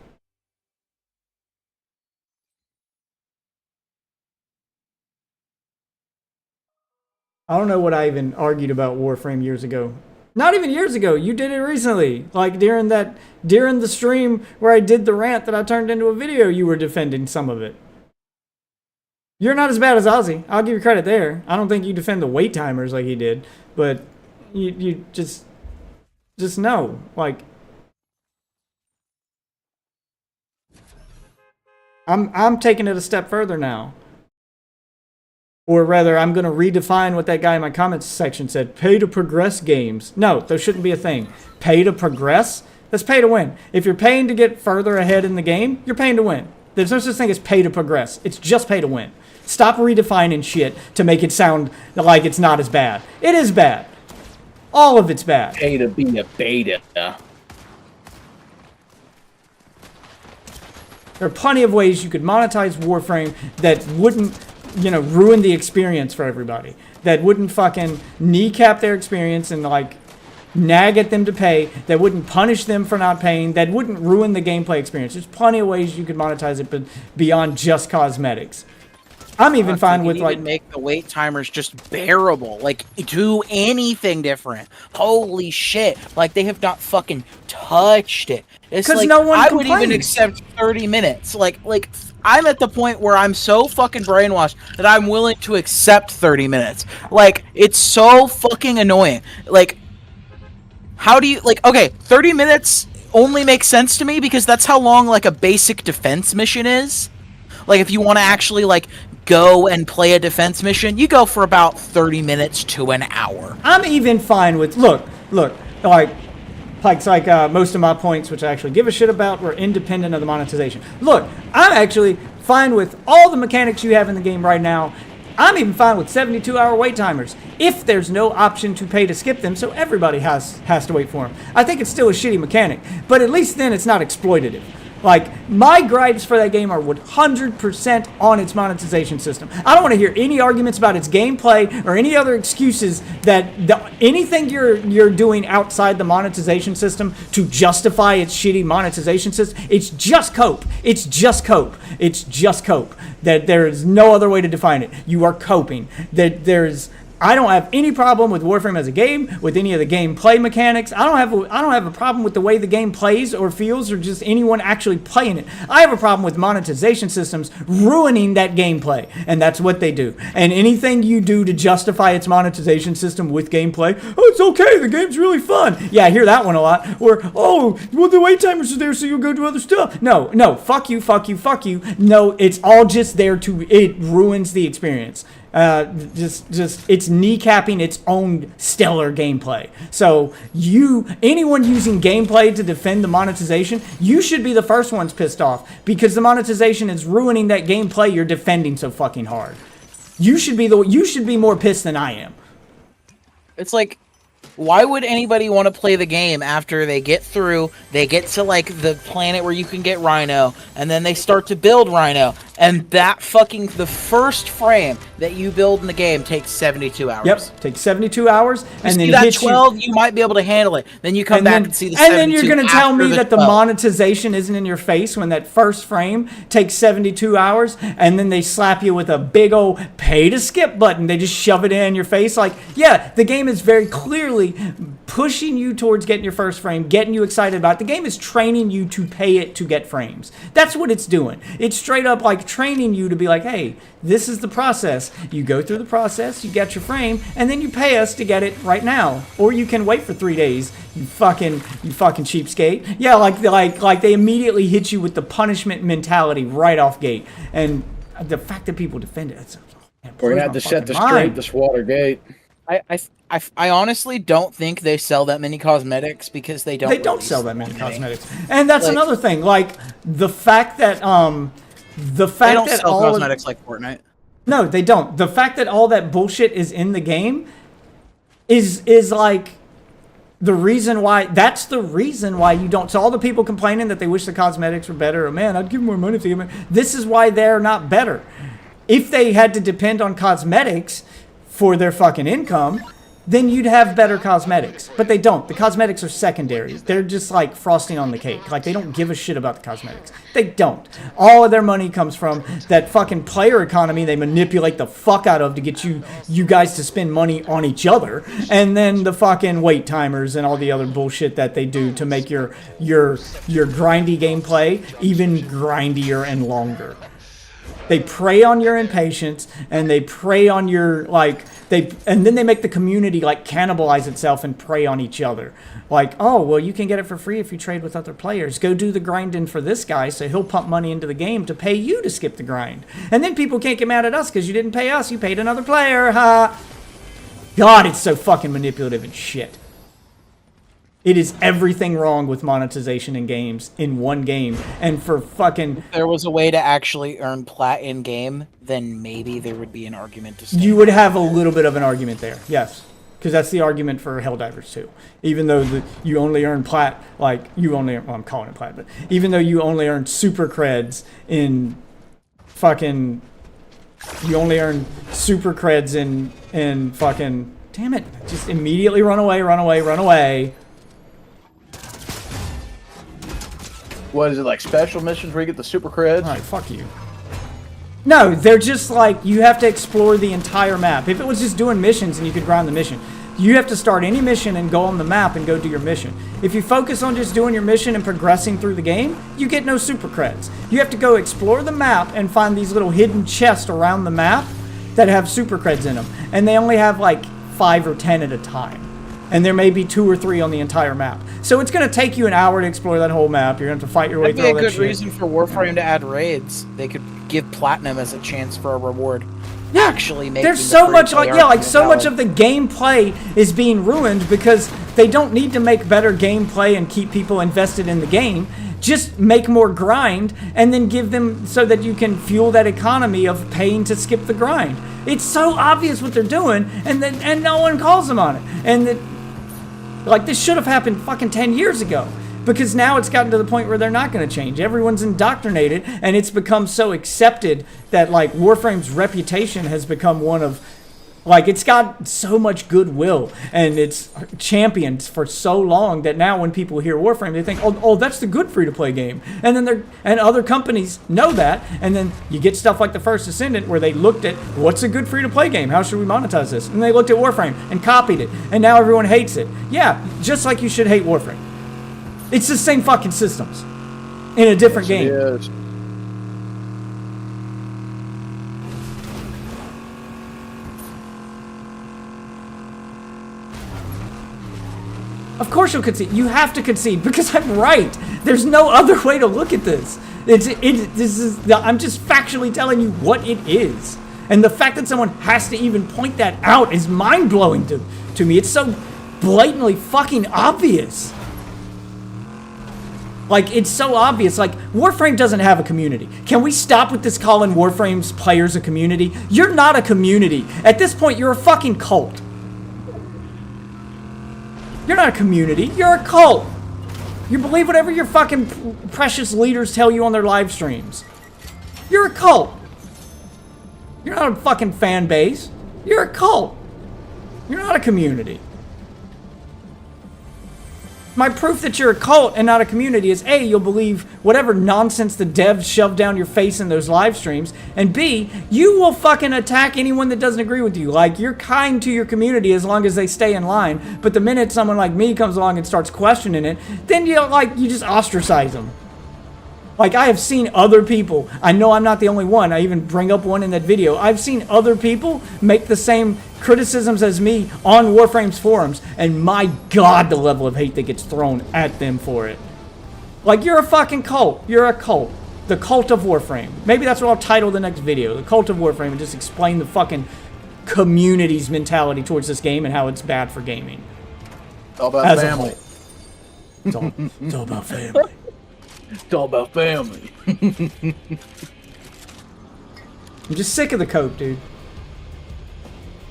I don't know what I even argued about Warframe years ago. Not even years ago. You did it recently. Like during the stream where I did the rant that I turned into a video, you were defending some of it. You're not as bad as Ozzy. I'll give you credit there. I don't think you defend the wait timers like he did, but you just know, like I'm taking it a step further now. Or rather, I'm going to redefine what that guy in my comments section said. Pay to progress games. No, those shouldn't be a thing. Pay to progress? That's pay to win. If you're paying to get further ahead in the game, you're paying to win. There's no such thing as pay to progress. It's just pay to win. Stop redefining shit to make it sound like it's not as bad. It is bad. All of it's bad. Pay to be a beta. There are plenty of ways you could monetize Warframe that wouldn't, ruin the experience for everybody. That wouldn't fucking kneecap their experience and like nag at them to pay. That wouldn't punish them for not paying. That wouldn't ruin the gameplay experience. There's plenty of ways you could monetize it, but beyond just cosmetics. I'm even fine with like make the wait timers just bearable. Like do anything different. Holy shit! Like they have not fucking touched it. It's like no one I complains. would even accept 30 minutes. Like I'm at the point where I'm so fucking brainwashed that I'm willing to accept 30 minutes. Like it's so fucking annoying. Like how do you okay, 30 minutes only makes sense to me because that's how long like a basic defense mission is. Like if you want to actually like go and play a defense mission, you go for about 30 minutes to an hour. I'm even fine with look, like Pike's like most of my points, which I actually give a shit about, were independent of the monetization. Look, I'm actually fine with all the mechanics you have in the game right now. I'm even fine with 72-hour wait timers if there's no option to pay to skip them, so everybody has to wait for them. I think it's still a shitty mechanic, but at least then it's not exploitative. Like, my gripes for that game are 100% on its monetization system. I don't want to hear any arguments about its gameplay or any other excuses that anything you're doing outside the monetization system to justify its shitty monetization system. It's just cope. It's just cope. It's just cope. That there is no other way to define it. You are coping. I don't have any problem with Warframe as a game, with any of the gameplay mechanics. I don't have a problem with the way the game plays or feels or just anyone actually playing it. I have a problem with monetization systems ruining that gameplay, and that's what they do. And anything you do to justify its monetization system with gameplay, oh, it's okay, the game's really fun. Yeah, I hear that one a lot. Or, oh, well, the wait timers are there so you'll go do other stuff. No, fuck you. No, it's all just there it ruins the experience. It's kneecapping its own stellar gameplay. So anyone using gameplay to defend the monetization, you should be the first ones pissed off because the monetization is ruining that gameplay you're defending so fucking hard. You should be more pissed than I am. It's like, why would anybody want to play the game after they get to like the planet where you can get Rhino, and then they start to build Rhino, and the first frame that you build in the game takes 72 hours. Yep, takes 72 hours, and then that 12, you might be able to handle it. Then you come back and see the 72. And then you're going to tell me that the monetization isn't in your face when that first frame takes 72 hours, and then they slap you with a big old pay to skip button. They just shove it in your face. Like, yeah, the game is very clearly pushing you towards getting your first frame, getting you excited about it. The game is training you to pay it to get frames. That's what it's doing. It's straight up like training you to be like, hey, this is the process. You go through the process, you get your frame, and then you pay us to get it right now. Or you can wait for 3 days, you fucking cheapskate. Yeah, like they immediately hit you with the punishment mentality right off gate. And the fact that people defend it, we're gonna have to set this straight, this Watergate. I honestly don't think they sell that many cosmetics because they don't sell that many cosmetics. And that's another thing. Like the fact that they don't sell cosmetics like Fortnite. No, they don't. The fact that all that bullshit is in the game is like the reason why. That's the reason why you don't. So all the people complaining that they wish the cosmetics were better, or man, I'd give more money if they give me. This is why they're not better. If they had to depend on cosmetics for their fucking income, then you'd have better cosmetics. But they don't. The cosmetics are secondary. They're just like frosting on the cake. Like, they don't give a shit about the cosmetics. They don't. All of their money comes from that fucking player economy they manipulate the fuck out of to get you guys to spend money on each other. And then the fucking wait timers and all the other bullshit that they do to make your grindy gameplay even grindier and longer. They prey on your impatience, and they prey on your, and then they make the community, cannibalize itself and prey on each other. Like, oh, well, you can get it for free if you trade with other players. Go do the grinding for this guy, so he'll pump money into the game to pay you to skip the grind. And then people can't get mad at us because you didn't pay us, you paid another player, ha! God, it's so fucking manipulative and shit. It is everything wrong with monetization in games in one game. And for fucking... If there was a way to actually earn plat in game, then maybe there would be an argument to say. You would have a little bit of an argument there, yes. Because that's the argument for Helldivers too. Even though you only earn plat, I'm calling it plat, but even though you only earn super creds in fucking... You only earn super creds in fucking... Damn it. Just immediately run away. What is it, like special missions where you get the super creds? Alright, fuck you. No, they're just like, you have to explore the entire map. If it was just doing missions and you could grind the mission, you have to start any mission and go on the map and go do your mission. If you focus on just doing your mission and progressing through the game, you get no super creds. You have to go explore the map and find these little hidden chests around the map that have super creds in them. And they only have 5 or 10 at a time. And there may be 2 or 3 on the entire map. So it's going to take you an hour to explore that whole map. You're going to have to fight your way through all that shit. That'd be a good reason for Warframe to add raids. They could give platinum as a chance for a reward. Yeah, actually making there's so much so much of the gameplay is being ruined because they don't need to make better gameplay and keep people invested in the game. Just make more grind and then give them so that you can fuel that economy of paying to skip the grind. It's so obvious what they're doing, and no one calls them on it. And this should have happened fucking 10 years ago. because now it's gotten to the point where they're not going to change. Everyone's indoctrinated, and it's become so accepted that like Warframe's reputation has become one of, like, it's got so much goodwill and it's championed for so long that now when people hear Warframe, they think, oh, that's the good free-to-play game. And then and other companies know that, and then you get stuff like the First Ascendant where they looked at what's a good free-to-play game? How should we monetize this? And they looked at Warframe and copied it, and now everyone hates it. Yeah, just like you should hate Warframe. It's the same fucking systems in a different game. It is. Of course you'll concede. You have to concede because I'm right. There's no other way to look at this. I'm just factually telling you what it is. And the fact that someone has to even point that out is mind-blowing to me. It's so blatantly fucking obvious. Like, it's so obvious. Like, Warframe doesn't have a community. Can we stop with this calling Warframe's players a community? You're not a community. At this point, you're a fucking cult. You're not a community. You're a cult. You believe whatever your fucking precious leaders tell you on their live streams. You're a cult. You're not a fucking fan base. You're a cult. You're not a community. My proof that you're a cult and not a community is A, you'll believe whatever nonsense the devs shove down your face in those live streams, and B, you will fucking attack anyone that doesn't agree with you. Like, you're kind to your community as long as they stay in line, but the minute someone like me comes along and starts questioning it, then you just ostracize them. Like, I have seen other people, I know I'm not the only one, I even bring up one in that video, I've seen other people make the same criticisms as me on Warframe's forums, and my god, the level of hate that gets thrown at them for it. Like, you're a fucking cult. You're a cult. The Cult of Warframe. Maybe that's what I'll title the next video, The Cult of Warframe, and just explain the fucking community's mentality towards this game and how it's bad for gaming. It's all about As a family. whole. It's all about family. It's all about family. I'm just sick of the cope, dude.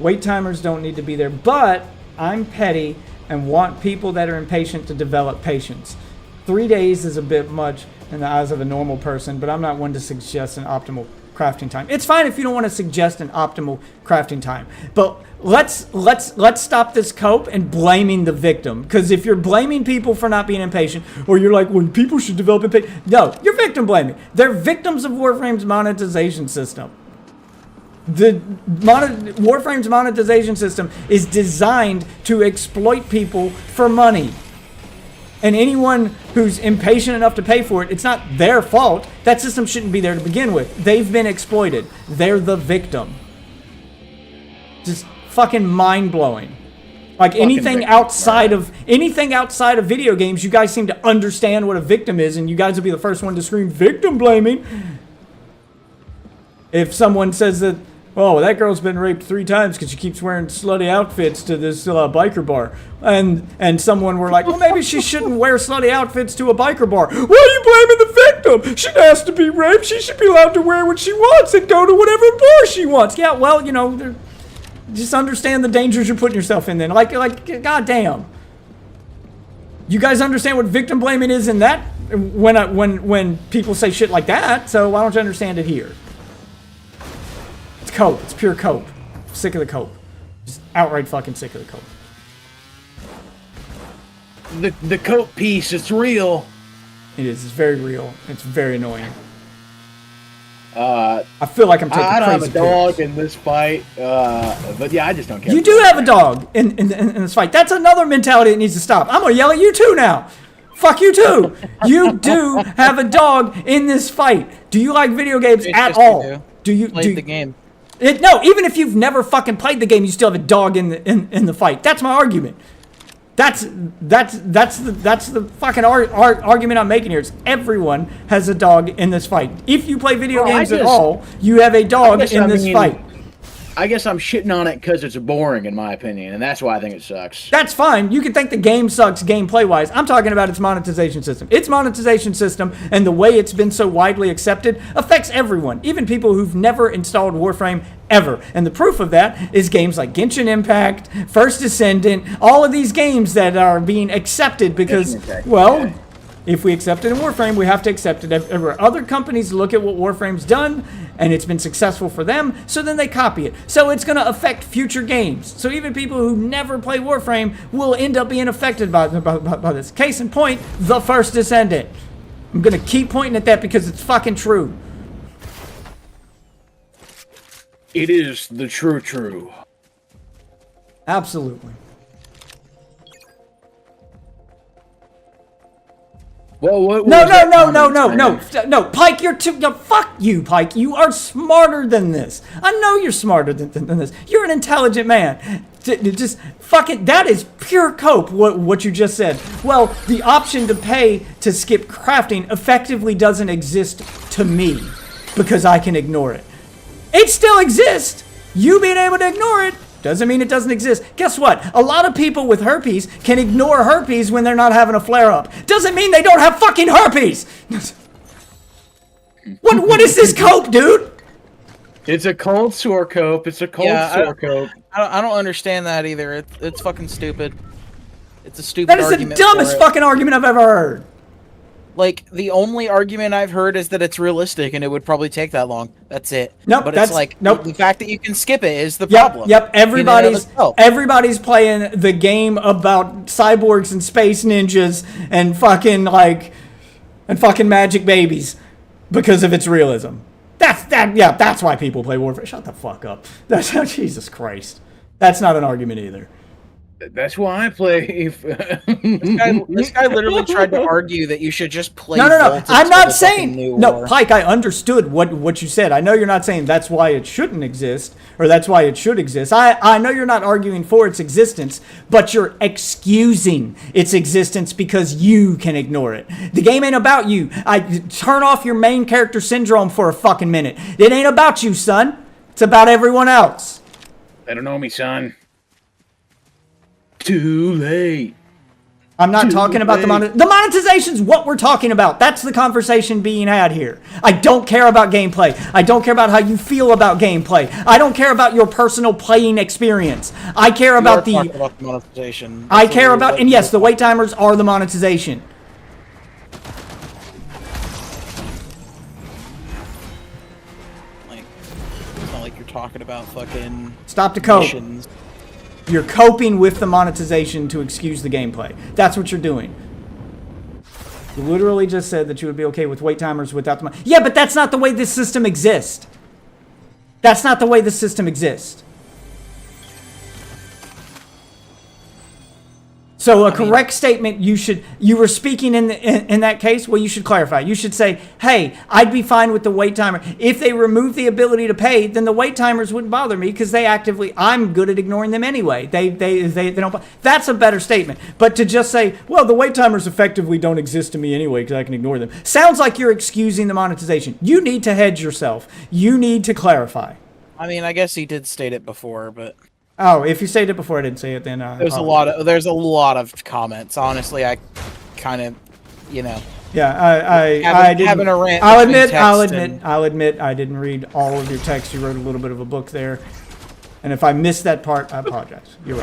Wait timers don't need to be there, but I'm petty and want people that are impatient to develop patience. 3 days is a bit much in the eyes of a normal person, but I'm not one to suggest an optimal crafting time. It's fine if you don't want to suggest an optimal crafting time, but let's stop this cope and blaming the victim. Because if you're blaming people for not being impatient, or you're like, well, people should develop impatience. No, you're victim blaming. They're victims of Warframe's monetization system. Warframe's monetization system is designed to exploit people for money. And anyone who's impatient enough to pay for it, it's not their fault. That system shouldn't be there to begin with. They've been exploited. They're the victim. Just fucking mind-blowing. Like Fucking anything victim, outside of video games, you guys seem to understand what a victim is, and you guys will be the first one to scream victim blaming. If someone says that, oh, that girl's been raped 3 times because she keeps wearing slutty outfits to this biker bar. And someone were like, well, maybe she shouldn't wear slutty outfits to a biker bar. Why are you blaming the victim? She has to be raped. She should be allowed to wear what she wants and go to whatever bar she wants. Yeah, well, you know, just understand the dangers you're putting yourself in then. Like, goddamn. You guys understand what victim blaming is in that when people say shit like that, so why don't you understand it here? Cope. It's pure cope. Sick of the cope. Just outright fucking sick of the cope. The coat piece, it's real. It is. It's very real. It's very annoying. I feel like I'm taking don't have a crazy dog pills. in this fight, but yeah, I just don't care. You do have a dog in this fight. That's another mentality that needs to stop. I'm gonna yell at you too now. Fuck you too. You do have a dog in this fight. Do you like video games It's at just you all? Do you Played the game. No, even if you've never fucking played the game, you still have a dog in the fight. That's my argument. That's the fucking argument I'm making here. It's everyone has a dog in this fight. If you play video games at all, you have a dog in this fight. I guess I'm shitting on it because it's boring, in my opinion, and that's why I think it sucks. That's fine. You can think the game sucks gameplay-wise. I'm talking about its monetization system. Its monetization system and the way it's been so widely accepted affects everyone, even people who've never installed Warframe ever. And the proof of that is games like Genshin Impact, First Descendant, all of these games that are being accepted because, well, If we accept it in Warframe, we have to accept it everywhere. Other companies look at what Warframe's done, and it's been successful for them, so then they copy it. So it's going to affect future games. So even people who never play Warframe will end up being affected by this. Case in point, The First Descendant. I'm going to keep pointing at that because it's fucking true. It is the true. Absolutely. Well, what No, was that no, Pike, you're too. No, fuck you, Pike. You are smarter than this. I know you're smarter than this. You're an intelligent man. Just fucking. That is pure cope. What you just said. Well, the option to pay to skip crafting effectively doesn't exist to me because I can ignore it. It still exists. You being able to ignore it doesn't mean it doesn't exist. Guess what? A lot of people with herpes can ignore herpes when they're not having a flare-up. Doesn't mean they don't have fucking herpes! What is this cope, dude? It's a cold sore cope. It's a cold sore cope. I don't understand that either. It's fucking stupid. It's a stupid That is the argument dumbest for it. fucking argument I've ever heard. Like, the only argument I've heard is that it's realistic and it would probably take that long. That's it. Nope, but that's- it's like, nope. the fact that you can skip it is the Yep, problem. yep. in and of itself. Everybody's playing the game about cyborgs and space ninjas and fucking magic babies because of its realism. That's why people play Warframe. Shut the fuck up. That's Jesus Christ. That's not an argument either. That's why I play. This guy literally tried to argue that you should just play. No. Voltage I'm for not the fucking saying new no, war. Pike. I understood what you said. I know you're not saying that's why it shouldn't exist or that's why it should exist. I know you're not arguing for its existence, but you're excusing its existence because you can ignore it. The game ain't about you. Turn off your main character syndrome for a fucking minute. It ain't about you, son. It's about everyone else. They don't know me, son. Too late. I'm not talking about the monetization's what we're talking about. That's the conversation being had here. I don't care about gameplay. I don't care about how you feel about gameplay. I don't care about your personal playing experience. I care about We are talking about the monetization. I That's care what about, and yes, the wait timers are the monetization. Like, it's not like you're talking about fucking Stop the cope. missions. You're coping with the monetization to excuse the gameplay. That's what you're doing. You literally just said that you would be okay with wait timers without the money. Yeah, but that's not the way this system exists. That's not the way the system exists. So a correct statement, you were speaking in that case, well, you should clarify. You should say, hey, I'd be fine with the wait timer. If they remove the ability to pay, then the wait timers wouldn't bother me because I'm good at ignoring them anyway. They don't, that's a better statement. But to just say, well, the wait timers effectively don't exist to me anyway because I can ignore them, sounds like you're excusing the monetization. You need to hedge yourself. You need to clarify. I mean, I guess he did state it before, but Oh, if you stated it before I didn't say it, then there's a lot of comments. Honestly, I kind of, Yeah, I didn't. having a rant I'll between admit, text I didn't read all of your text. You wrote a little bit of a book there, and if I missed that part, I apologize. You're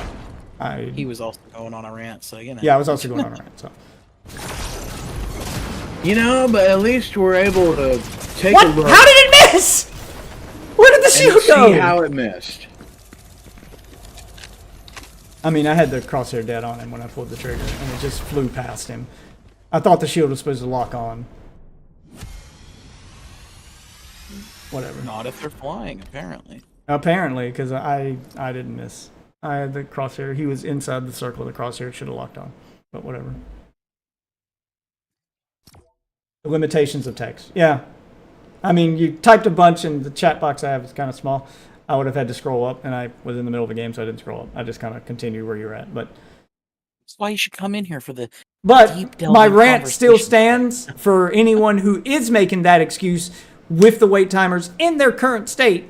right. he was also going on a rant, so Yeah, I was also going on a rant. So. But at least we're able to take What? a look How did it miss? Where did the and shield see go? how it missed. I mean, I had the crosshair dead on him when I pulled the trigger, and it just flew past him. I thought the shield was supposed to lock on. Whatever. not if they're flying, apparently. Apparently, because I didn't miss. I had the crosshair. He was inside the circle of the crosshair. It should have locked on. But whatever. The limitations of text. Yeah. I mean, you typed a bunch, and the chat box I have is kind of small. I would have had to scroll up, and I was in the middle of a game, so I didn't scroll up. I just kind of continued where you're at. But That's why you should come in here for the But deep delving my rant still conversation. stands for anyone who is making that excuse with the wait timers in their current state.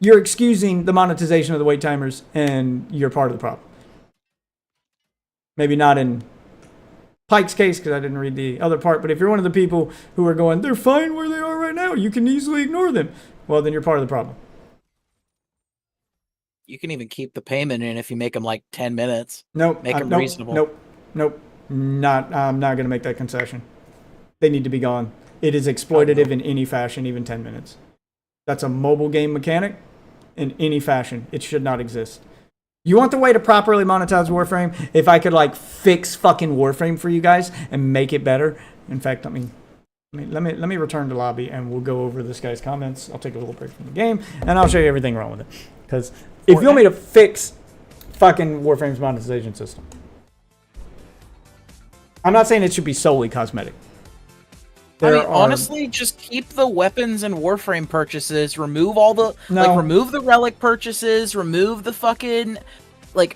You're excusing the monetization of the wait timers, and you're part of the problem. Maybe not in Pike's case, because I didn't read the other part, but if you're one of the people who are going, they're fine where they are right now, you can easily ignore them, well, then you're part of the problem. You can even keep the payment in if you make them like 10 minutes. Nope. Make 'em nope, reasonable. Nope. I'm not going to make that concession. They need to be gone. It is exploitative in any fashion, even 10 minutes. That's a mobile game mechanic in any fashion. It should not exist. You want the way to properly monetize Warframe? If I could like fix fucking Warframe for you guys and make it better. In fact, let me return to lobby and we'll go over this guy's comments. I'll take a little break from the game and I'll show you everything wrong with it. Because if you want me to fix fucking Warframe's monetization system, I'm not saying it should be solely cosmetic. Honestly, just keep the weapons and Warframe purchases. Remove all the remove the relic purchases. Remove the fucking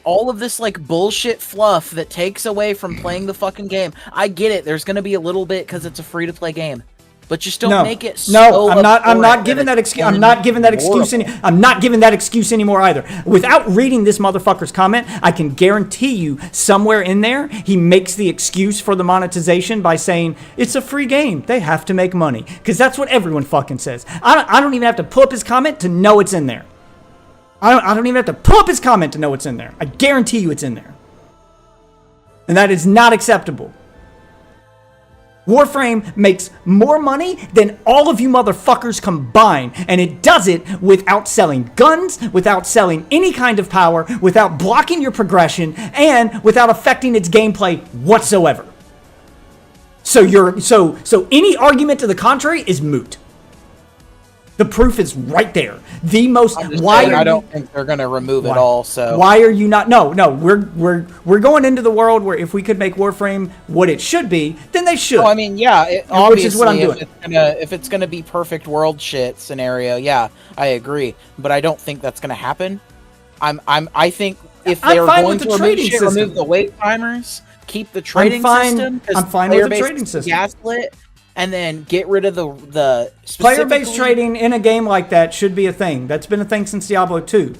all of this bullshit fluff that takes away from playing the fucking game. I get it. There's gonna be a little bit because it's a free to play game, but just don't make it. No, I'm not giving that excuse. I'm not giving that excuse. I'm not giving that excuse anymore either. Without reading this motherfucker's comment, I can guarantee you somewhere in there he makes the excuse for the monetization by saying it's a free game. They have to make money because that's what everyone fucking says. I don't even have to pull up his comment to know it's in there. I don't even have to pull up his comment to know it's in there. I guarantee you it's in there, and that is not acceptable. Warframe makes more money than all of you motherfuckers combined, and it does it without selling guns, without selling any kind of power, without blocking your progression, and without affecting its gameplay whatsoever. So any argument to the contrary is moot. The proof is right there. The most I don't think they're gonna remove it all. So why are you not? No. We're going into the world where if we could make Warframe what it should be, then they should. Well, I mean, yeah, obviously, which is what I'm doing. If it's gonna be perfect world shit scenario, yeah, I agree. But I don't think that's gonna happen. I think if they're going to remove shit, remove the wait timers, keep the trading system. I'm fine with the trading system. Gaslit. And then get rid of the player-based trading in a game like that should be a thing. That's been a thing since Diablo 2.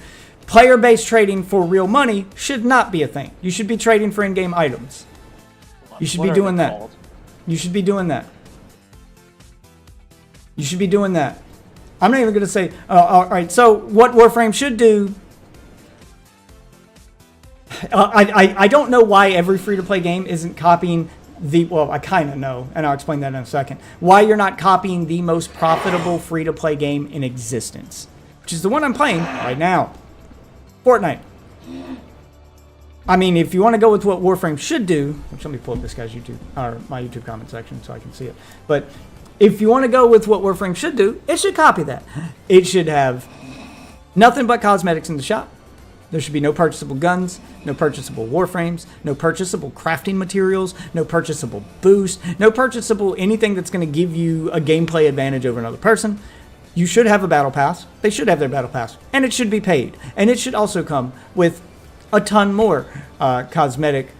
Player-based trading for real money should not be a thing. You should be trading for in-game items. You should be doing that. You should be doing that. You should be doing that. I'm not even going to say, all right, so what Warframe should do, I don't know why every free-to-play game isn't copying well, I kind of know, and I'll explain that in a second. Why you're not copying the most profitable free-to-play game in existence, which is the one I'm playing right now, Fortnite. I mean, if you want to go with what Warframe should do, which let me pull up this guy's YouTube, or my YouTube comment section so I can see it. But if you want to go with what Warframe should do, it should copy that. It should have nothing but cosmetics in the shop. There should be no purchasable guns, no purchasable warframes, no purchasable crafting materials, no purchasable boost, no purchasable anything that's going to give you a gameplay advantage over another person. You should have a battle pass. They should have their battle pass. And it should be paid. And it should also come with a ton more cosmetic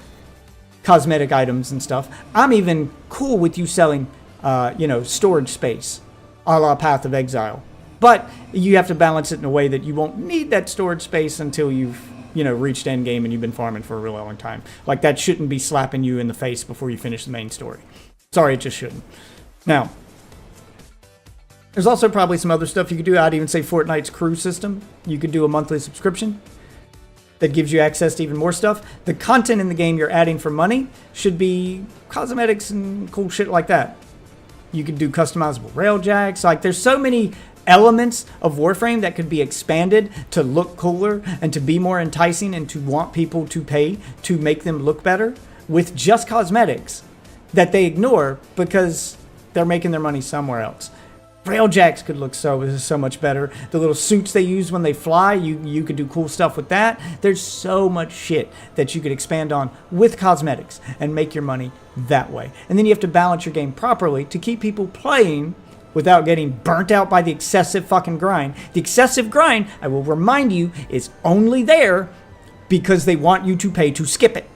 items and stuff. I'm even cool with you selling, storage space, a la Path of Exile. But you have to balance it in a way that you won't need that storage space until you've, reached endgame and you've been farming for a real long time. Like, that shouldn't be slapping you in the face before you finish the main story. Sorry, it just shouldn't. Now, there's also probably some other stuff you could do. I'd even say Fortnite's crew system. You could do a monthly subscription that gives you access to even more stuff. The content in the game you're adding for money should be cosmetics and cool shit like that. You could do customizable railjacks. Like, there's so many elements of Warframe that could be expanded to look cooler and to be more enticing and to want people to pay to make them look better with just cosmetics that they ignore because they're making their money somewhere else. Railjacks could look so much better. The little suits they use when they fly, you could do cool stuff with that. There's so much shit that you could expand on with cosmetics and make your money that way. And then you have to balance your game properly to keep people playing without getting burnt out by the excessive fucking grind. The excessive grind, I will remind you, is only there because they want you to pay to skip it.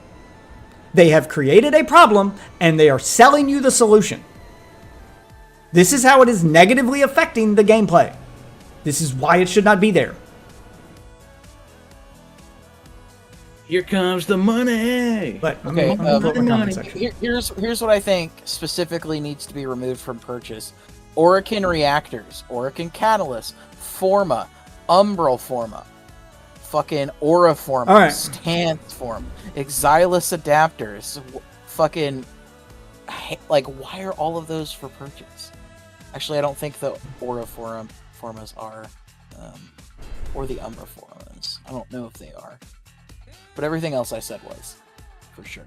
They have created a problem and they are selling you the solution. This is how it is negatively affecting the gameplay. This is why it should not be there. Here comes the money. But okay, money. Here's what I think specifically needs to be removed from purchase. Orokin reactors, Orokin catalyst, Forma, Umbral Forma, fucking Aura Forma, right. Stance Form, Exilus adapters, fucking like, why are all of those for purchase? Actually, I don't think the Aura Formas are, or the Umbra Formas. I don't know if they are, but everything else I said was, for sure.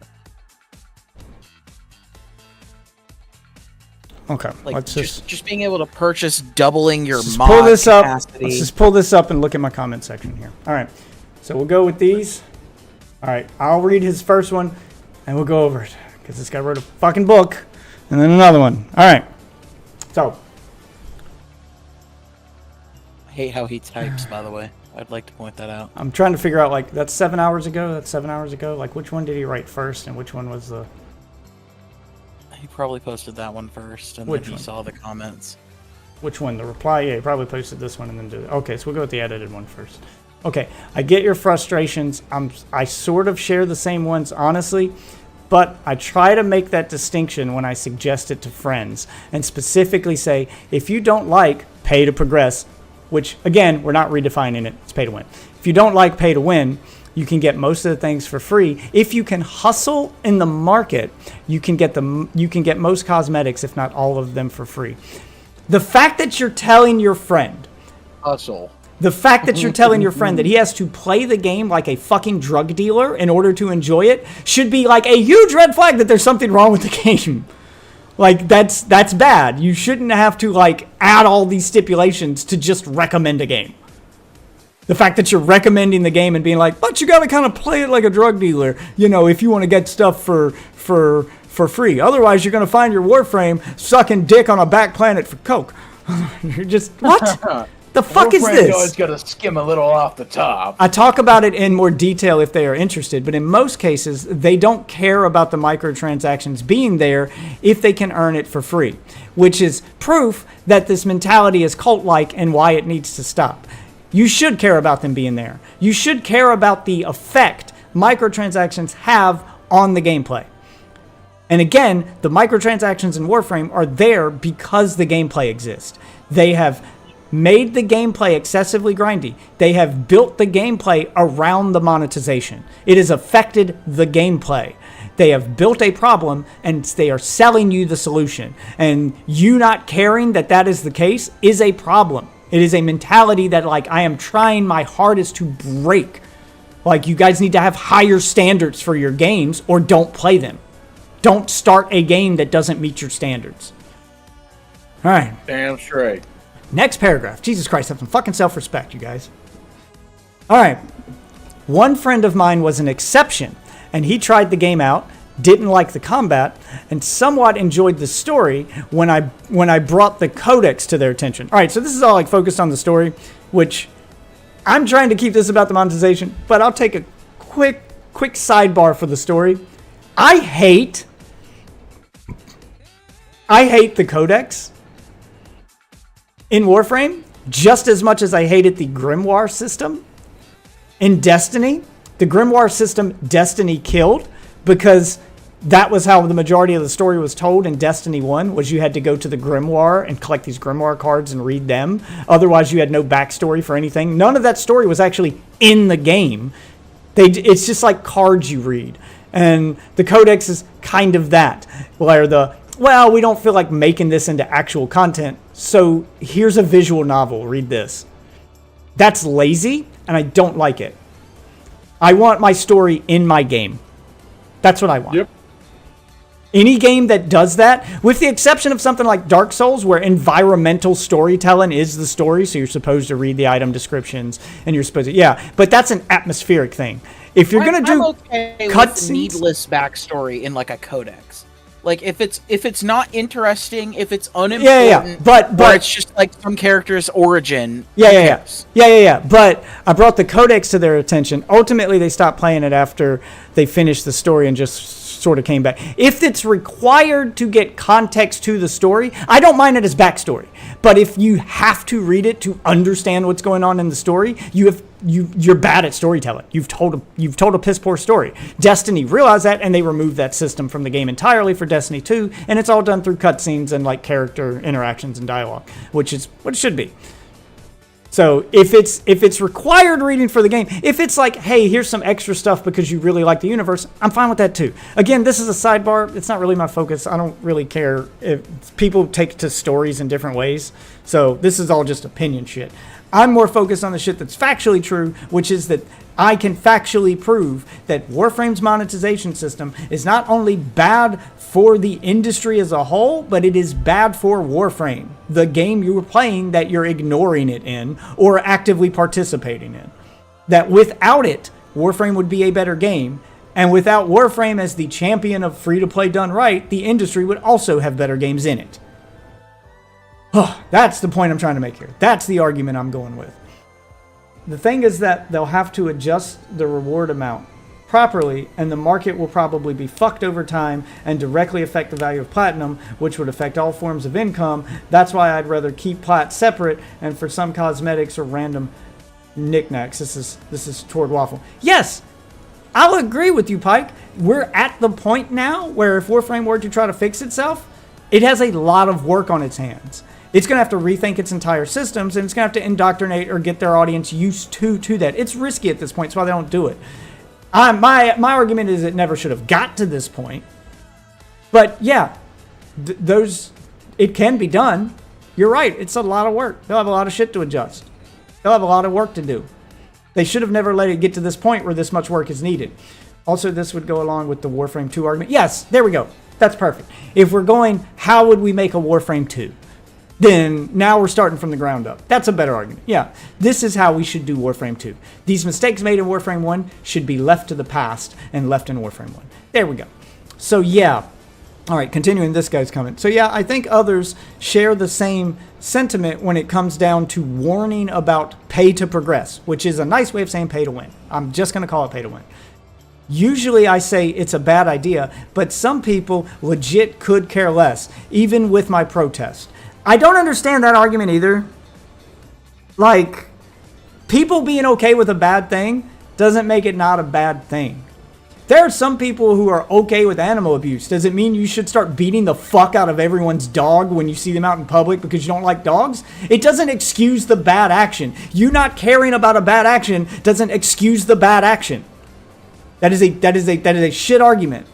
Okay, Like, let's just being able to purchase doubling your Let's mod pull this up. capacity. Let's just pull this up and look at my comment section here. All right, so we'll go with these. All right, I'll read his first one, and we'll go over it because this guy wrote a fucking book, and then another one. All right, so I hate how he types, by the way. I'd like to point that out. I'm trying to figure out, like, that's 7 hours ago. That's 7 hours ago. Like, which one did he write first, and which one was the? He probably posted that one first, and Which then he one? saw the comments. Which one? The reply? Yeah, he probably posted this one and then do it. Okay, so we'll go with the edited one first. Okay, I get your frustrations. I sort of share the same ones, honestly, but I try to make that distinction when I suggest it to friends and specifically say, if you don't like pay to progress, which, again, we're not redefining it. It's pay to win. If you don't like pay to win, you can get most of the things for free. If you can hustle in the market, you can get most cosmetics, if not all of them, for free. The fact that you're telling your friend, Hustle. the fact that you're telling your friend that he has to play the game like a fucking drug dealer in order to enjoy it should be like a huge red flag that there's something wrong with the game. Like, that's bad. You shouldn't have to, like, add all these stipulations to just recommend a game. The fact that you're recommending the game and being like, but you gotta kind of play it like a drug dealer, you know, if you want to get stuff for free. Otherwise, you're gonna find your Warframe sucking dick on a back planet for coke. You're just, what? The fuck is this? Always got to skim a little off the top. I talk about it in more detail if they are interested, but in most cases, they don't care about the microtransactions being there if they can earn it for free, which is proof that this mentality is cult-like and why it needs to stop. You should care about them being there. You should care about the effect microtransactions have on the gameplay. And again, the microtransactions in Warframe are there because the gameplay exists. They have made the gameplay excessively grindy. They have built the gameplay around the monetization. It has affected the gameplay. They have built a problem and they are selling you the solution. And you not caring that that is the case is a problem. It is a mentality that, like, I am trying my hardest to break. Like, you guys need to have higher standards for your games or don't play them. Don't start a game that doesn't meet your standards. All right. Damn straight. Next paragraph. Jesus Christ, have some fucking self-respect, you guys. All right. One friend of mine was an exception, and he tried the game out, didn't like the combat, and somewhat enjoyed the story when I brought the codex to their attention. All right, so this is all like focused on the story, which I'm trying to keep this about the monetization, but I'll take a quick sidebar for the story. I hate the codex in Warframe just as much as I hated the Grimoire system in Destiny. The Grimoire system Destiny killed because that was how the majority of the story was told in Destiny 1, was you had to go to the Grimoire and collect these Grimoire cards and read them. Otherwise, you had no backstory for anything. None of that story was actually in the game. It's just like cards you read. And the Codex is kind of that, where we don't feel like making this into actual content, so here's a visual novel, read this. That's lazy, and I don't like it. I want my story in my game. That's what I want. Yep. Any game that does that, with the exception of something like Dark Souls, where environmental storytelling is the story, so you're supposed to read the item descriptions, and you're supposed to, but that's an atmospheric thing. If you're going to do cutscenes, needless backstory in like a codex. Like if it's not interesting, if it's unimportant, but or it's just like some character's origin. Yeah. But I brought the codex to their attention. Ultimately, they stopped playing it after they finished the story and just sort of came back. If it's required to get context to the story, I don't mind it as backstory. But if you have to read it to understand what's going on in the story, you're bad at storytelling. You've told a piss poor story. Destiny realized that, and they removed that system from the game entirely for Destiny 2, and it's all done through cutscenes and like character interactions and dialogue, which is what it should be. So if it's required reading for the game, if it's like, hey, here's some extra stuff because you really like the universe, I'm fine with that too. Again, this is a sidebar. It's not really my focus. I don't really care if people take to stories in different ways. So this is all just opinion shit. I'm more focused on the shit that's factually true, which is that I can factually prove that Warframe's monetization system is not only bad for the industry as a whole, but it is bad for Warframe, the game you were playing that you're ignoring it in or actively participating in. That without it, Warframe would be a better game. And without Warframe as the champion of free-to-play done right, the industry would also have better games in it. That's the point I'm trying to make here. That's the argument I'm going with. The thing is that they'll have to adjust the reward amount properly, and the market will probably be fucked over time and directly affect the value of platinum, which would affect all forms of income. That's why I'd rather keep plat separate, and for some cosmetics or random knickknacks. This is toward Waffle. Yes, I'll agree with you, Pike. We're at the point now where if Warframe were to try to fix itself, it has a lot of work on its hands. It's going to have to rethink its entire systems, and it's going to have to indoctrinate or get their audience used to that. It's risky at this point. That's why they don't do it. My argument is it never should have got to this point. But yeah, it can be done. You're right. It's a lot of work. They'll have a lot of shit to adjust. They'll have a lot of work to do. They should have never let it get to this point where this much work is needed. Also, this would go along with the Warframe 2 argument. Yes, there we go. That's perfect. If we're going, how would we make a Warframe 2? Then now we're starting from the ground up. That's a better argument. Yeah, this is how we should do Warframe 2. These mistakes made in Warframe 1 should be left to the past and left in Warframe 1. There we go. So yeah, all right, continuing this guy's comment. So yeah, I think others share the same sentiment when it comes down to warning about pay to progress, which is a nice way of saying pay to win. I'm just going to call it pay to win. Usually I say it's a bad idea, but some people legit could care less, even with my protest. I don't understand that argument either. Like, people being okay with a bad thing doesn't make it not a bad thing. There are some people who are okay with animal abuse. Does it mean you should start beating the fuck out of everyone's dog when you see them out in public because you don't like dogs? It doesn't excuse the bad action. You not caring about a bad action doesn't excuse the bad action. That is a shit argument.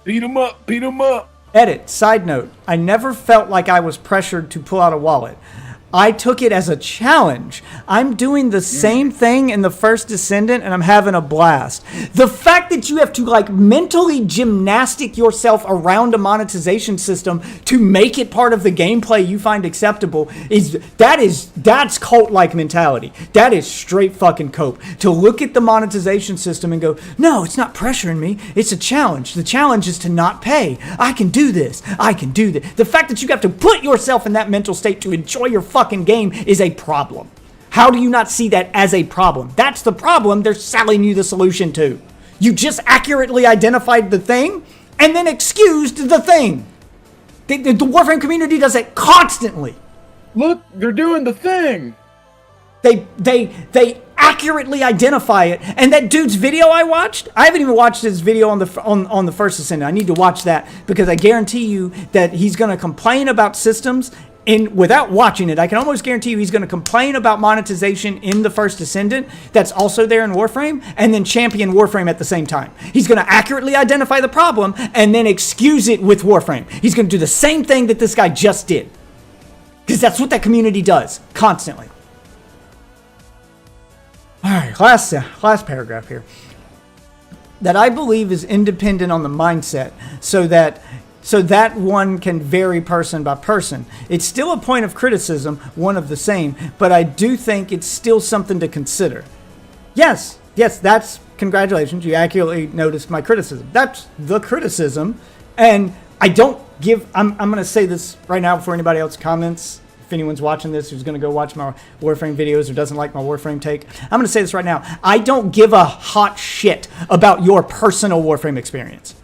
Beat 'em up, beat 'em up. Edit. Side note. I never felt like I was pressured to pull out a wallet. I took it as a challenge. I'm doing the same thing in the First Descendant, and I'm having a blast. The fact that you have to like mentally gymnastic yourself around a monetization system to make it part of the gameplay you find acceptable that's cult-like mentality. That is straight fucking cope. To look at the monetization system and go, no, it's not pressuring me. It's a challenge. The challenge is to not pay. I can do this. I can do this. The fact that you have to put yourself in that mental state to enjoy your fucking game is a problem. How do you not see that as a problem? That's the problem they're selling you the solution to. You just accurately identified the thing and then excused the thing. The Warframe community does it constantly. Look, they're doing the thing. They accurately identify it. And that dude's video I watched, I haven't even watched his video on the First Ascendant. I need to watch that because I guarantee you that he's going to complain about systems. And without watching it, I can almost guarantee you he's going to complain about monetization in the First Descendant that's also there in Warframe, and then champion Warframe at the same time. He's going to accurately identify the problem and then excuse it with Warframe. He's going to do the same thing that this guy just did. Because that's what that community does, constantly. All right, last paragraph here. That I believe is independent on the mindset, so that one can vary person by person. It's still a point of criticism, one of the same, but I do think it's still something to consider. Yes, that's congratulations. You accurately noticed my criticism. That's the criticism, and I don't give. I'm going to say this right now before anybody else comments. If anyone's watching this who's going to go watch my Warframe videos or doesn't like my Warframe take, I'm going to say this right now. I don't give a hot shit about your personal Warframe experience.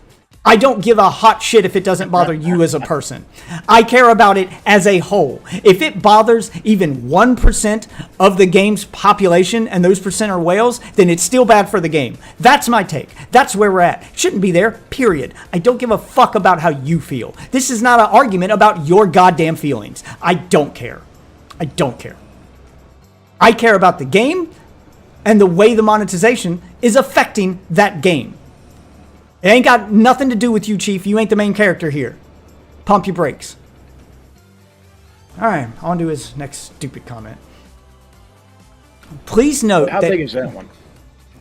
I don't give a hot shit if it doesn't bother you as a person. I care about it as a whole. If it bothers even 1% of the game's population, and those percent are whales, then it's still bad for the game. That's my take. That's where we're at. Shouldn't be there, period. I don't give a fuck about how you feel. This is not an argument about your goddamn feelings. I don't care. I don't care. I care about the game and the way the monetization is affecting that game. It ain't got nothing to do with you, Chief. You ain't the main character here. Pump your brakes. All right, on to his next stupid comment. Please note How big is that one?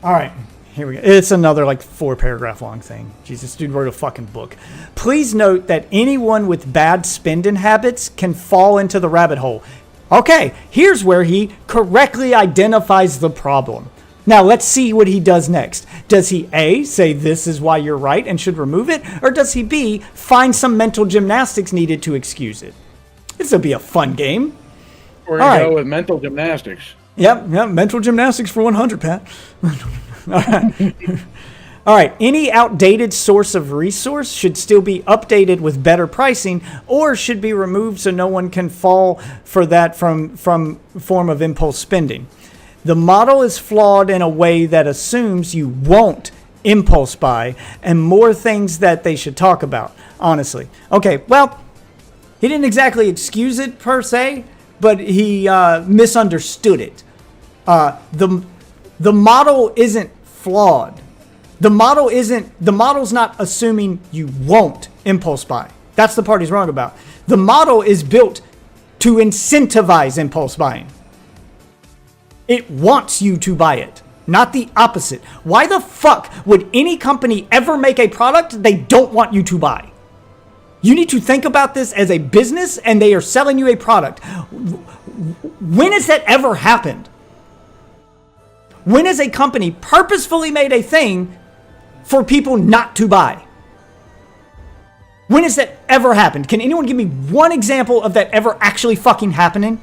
All right, here we go. It's another like 4-paragraph long thing. Jesus, dude wrote a fucking book. Please note that anyone with bad spending habits can fall into the rabbit hole. Okay, here's where he correctly identifies the problem. Now, let's see what he does next. Does he A, say this is why you're right and should remove it? Or does he B, find some mental gymnastics needed to excuse it? This will be a fun game. We're going to go with mental gymnastics. Yep, mental gymnastics for 100, Pat. All right. All right, any outdated source of resource should still be updated with better pricing or should be removed so no one can fall for that from form of impulse spending. The model is flawed in a way that assumes you won't impulse buy and more things that they should talk about, honestly. Okay, well, he didn't exactly excuse it per se, but he misunderstood it. The model isn't flawed. The model's not assuming you won't impulse buy. That's the part he's wrong about. The model is built to incentivize impulse buying. It wants you to buy it, not the opposite. Why the fuck would any company ever make a product they don't want you to buy? You need to think about this as a business and they are selling you a product. When has that ever happened? When has a company purposefully made a thing for people not to buy? When has that ever happened? Can anyone give me one example of that ever actually fucking happening?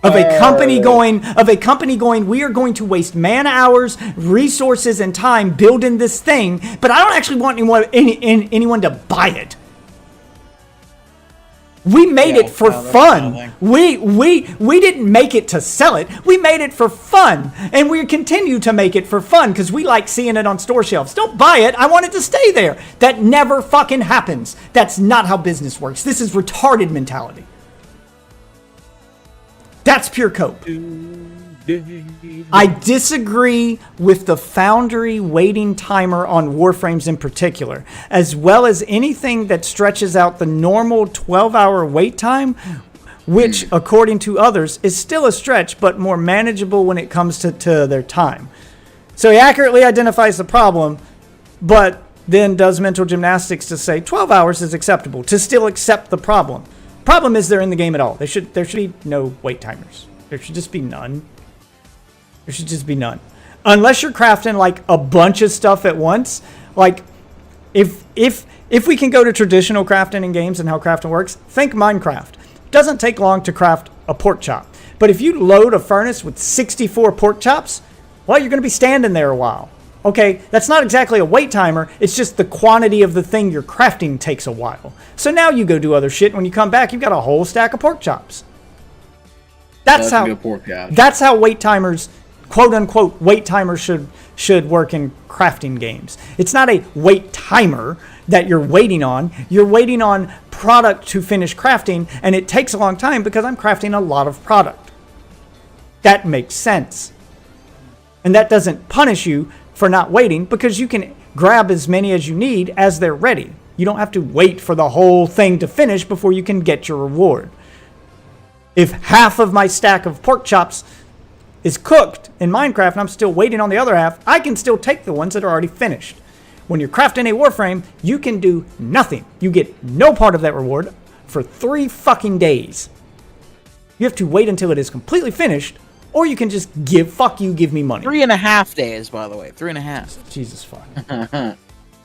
Of a company going, we are going to waste man hours, resources, and time building this thing, but I don't actually want anyone to buy it. We made it for fun. We didn't make it to sell it. We made it for fun. And we continue to make it for fun because we like seeing it on store shelves. Don't buy it. I want it to stay there. That never fucking happens. That's not how business works. This is retarded mentality. That's pure cope. I disagree with the Foundry waiting timer on Warframes in particular, as well as anything that stretches out the normal 12-hour wait time, which, according to others, is still a stretch, but more manageable when it comes to their time. So he accurately identifies the problem, but then does mental gymnastics to say 12 hours is acceptable, to still accept the problem. Problem is they're in the game at all. There should be no wait timers. There should just be none. There should just be none. Unless you're crafting like a bunch of stuff at once. Like if we can go to traditional crafting in games and how crafting works, think Minecraft. It doesn't take long to craft a pork chop. But if you load a furnace with 64 pork chops, well, you're going to be standing there a while. Okay, that's not exactly a wait timer. It's just the quantity of the thing you're crafting takes a while. So now you go do other shit. And when you come back, you've got a whole stack of pork chops. That's how wait timers, quote unquote, wait timers should work in crafting games. It's not a wait timer that you're waiting on. You're waiting on product to finish crafting, and it takes a long time because I'm crafting a lot of product. That makes sense. And that doesn't punish you for not waiting because you can grab as many as you need as they're ready. You don't have to wait for the whole thing to finish before you can get your reward. If half of my stack of pork chops is cooked in Minecraft and I'm still waiting on the other half, I can still take the ones that are already finished. When you're crafting a Warframe, you can do nothing. You get no part of that reward for 3 fucking days. You have to wait until it is completely finished, or you can just give me money. 3.5 days, by the way. 3.5. Jesus fuck.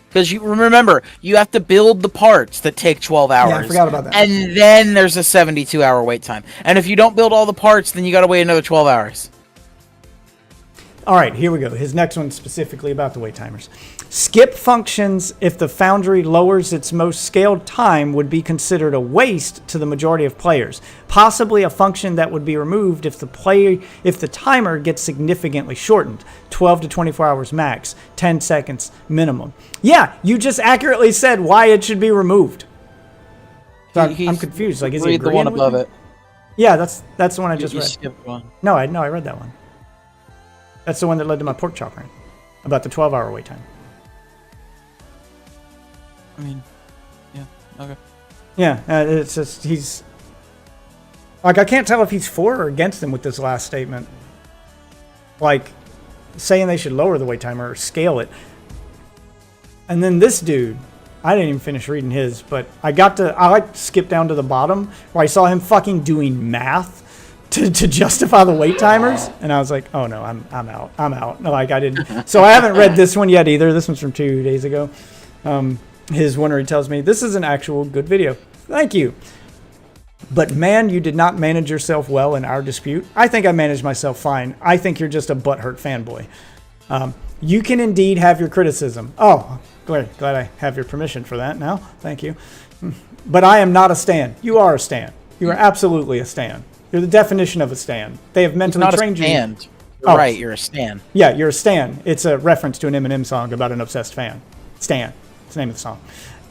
Because you remember, you have to build the parts that take 12 hours. Yeah, I forgot about that. And then there's a 72-hour wait time. And if you don't build all the parts, then you got to wait another 12 hours. All right, here we go. His next one specifically about the wait timers. Skip functions if the Foundry lowers its most scaled time would be considered a waste to the majority of players. Possibly a function that would be removed if the timer gets significantly shortened. 12 to 24 hours max, 10 seconds minimum. Yeah, you just accurately said why it should be removed. So I'm confused. Like, is he read the one above it? Yeah, that's the one I just You read. skipped one. No, I read that one. That's the one that led to my pork chop rant about the 12-hour wait time. I mean, yeah, okay. Yeah, it's just he's like I can't tell if he's for or against them with this last statement. Like saying they should lower the wait timer or scale it. And then this dude, I didn't even finish reading his, but I like skip down to the bottom where I saw him fucking doing math to justify the wait timers, and I was like, oh no, I'm out. Like I didn't. So I haven't read this one yet either. This one's from 2 days ago. His one where he tells me this is an actual good video. Thank you. But man, you did not manage yourself well in our dispute. I think I managed myself fine. I think you're just a butthurt fanboy. You can indeed have your criticism. Oh, glad I have your permission for that now. Thank you. But I am not a stan. You are a stan. You are absolutely a stan. You're the definition of a stan. They have mentally Not a trained you. stand. You're Oh. right, you're a stan. Yeah, you're a stan. It's a reference to an Eminem song about an obsessed fan. Stan. It's the name of the song.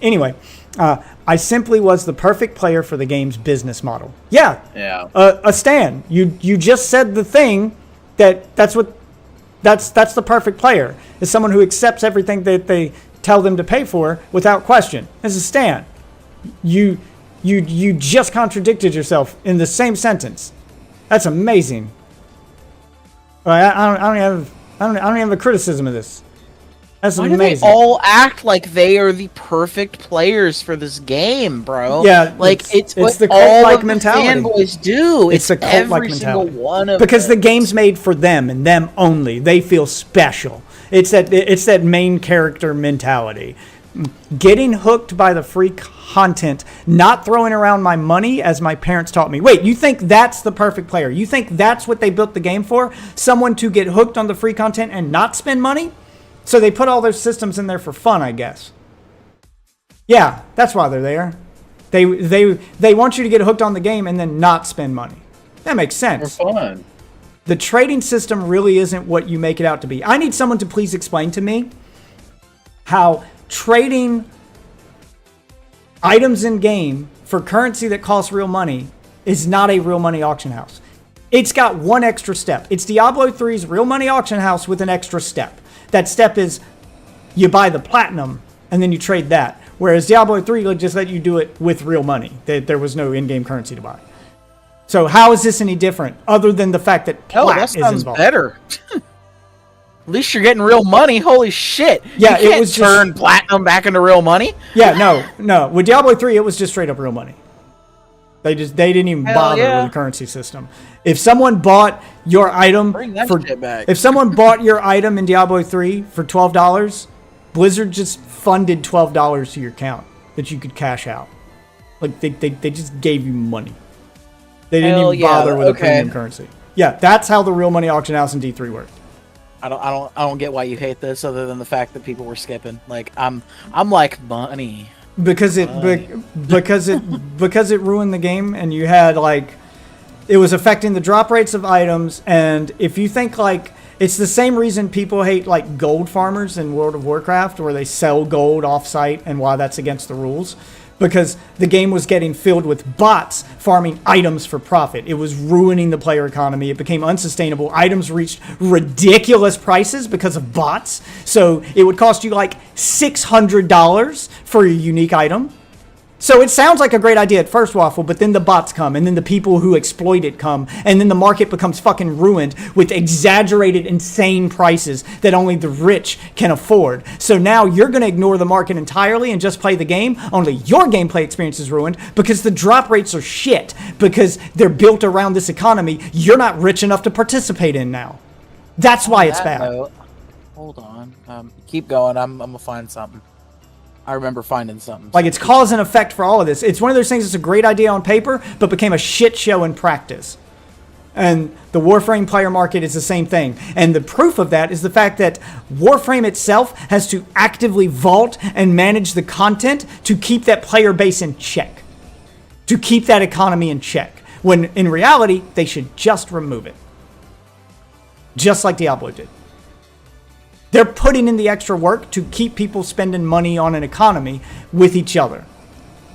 Anyway, I simply was the perfect player for the game's business model. Yeah. Yeah. A stan. You just said the thing that's the perfect player. Is someone who accepts everything that they tell them to pay for without question. As a stan. You just contradicted yourself in the same sentence. That's amazing. I don't have a criticism of this. That's Why do amazing. they all act like they are the perfect players for this game, bro? Yeah, like it's what the all cult-like of mentality. the fanboys do. It's a cult-like every mentality. single one of because the them. game's made for them and them only. They feel special. It's that main character mentality. Getting hooked by the free content, not throwing around my money as my parents taught me. Wait, you think that's the perfect player? You think that's what they built the game for? Someone to get hooked on the free content and not spend money? So they put all those systems in there for fun, I guess. Yeah, that's why they're there. They want you to get hooked on the game and then not spend money. That makes sense. For fun. The trading system really isn't what you make it out to be. I need someone to please explain to me how trading items in game for currency that costs real money is not a real money auction house. It's got one extra step. It's Diablo 3's real money auction house with an extra step. That step is you buy the platinum and then you trade that. Whereas Diablo 3 just let you do it with real money. There was no in-game currency to buy. So how is this any different other than the fact that Oh, plat that is sounds involved? better. At least you're getting real money. Holy shit! Yeah, you can't it was just- turn platinum back into real money. Yeah, no. With Diablo 3, it was just straight up real money. They didn't even Hell bother yeah. with the currency system. If someone bought your item Bring that for shit back. if someone bought your item in Diablo 3 for $12, Blizzard just funded $12 to your account that you could cash out. Like they just gave you money. They didn't Hell even yeah, bother with a okay. premium currency. Yeah, that's how the real money auction house in D3 worked. I don't get why you hate this, other than the fact that people were skipping. Like I'm like money. Because it ruined the game, and you had like it was affecting the drop rates of items. And if you think like it's the same reason people hate like gold farmers in World of Warcraft, where they sell gold off site, and why that's against the rules, because the game was getting filled with bots farming items for profit. It was ruining the player economy. It became unsustainable. Items reached ridiculous prices because of bots. So it would cost you like $600 for a unique item. So it sounds like a great idea at first, Waffle, but then the bots come, and then the people who exploit it come, and then the market becomes fucking ruined with exaggerated, insane prices that only the rich can afford. So now you're going to ignore the market entirely and just play the game. Only your gameplay experience is ruined because the drop rates are shit, because they're built around this economy you're not rich enough to participate in now. That's why it's That bad. note- hold on. Keep going. I'm gonna find something. I remember finding something. Like, it's cause and effect for all of this. It's one of those things that's a great idea on paper, but became a shit show in practice. And the Warframe player market is the same thing. And the proof of that is the fact that Warframe itself has to actively vault and manage the content to keep that player base in check. To keep that economy in check. When in reality, they should just remove it. Just like Diablo did. They're putting in the extra work to keep people spending money on an economy with each other.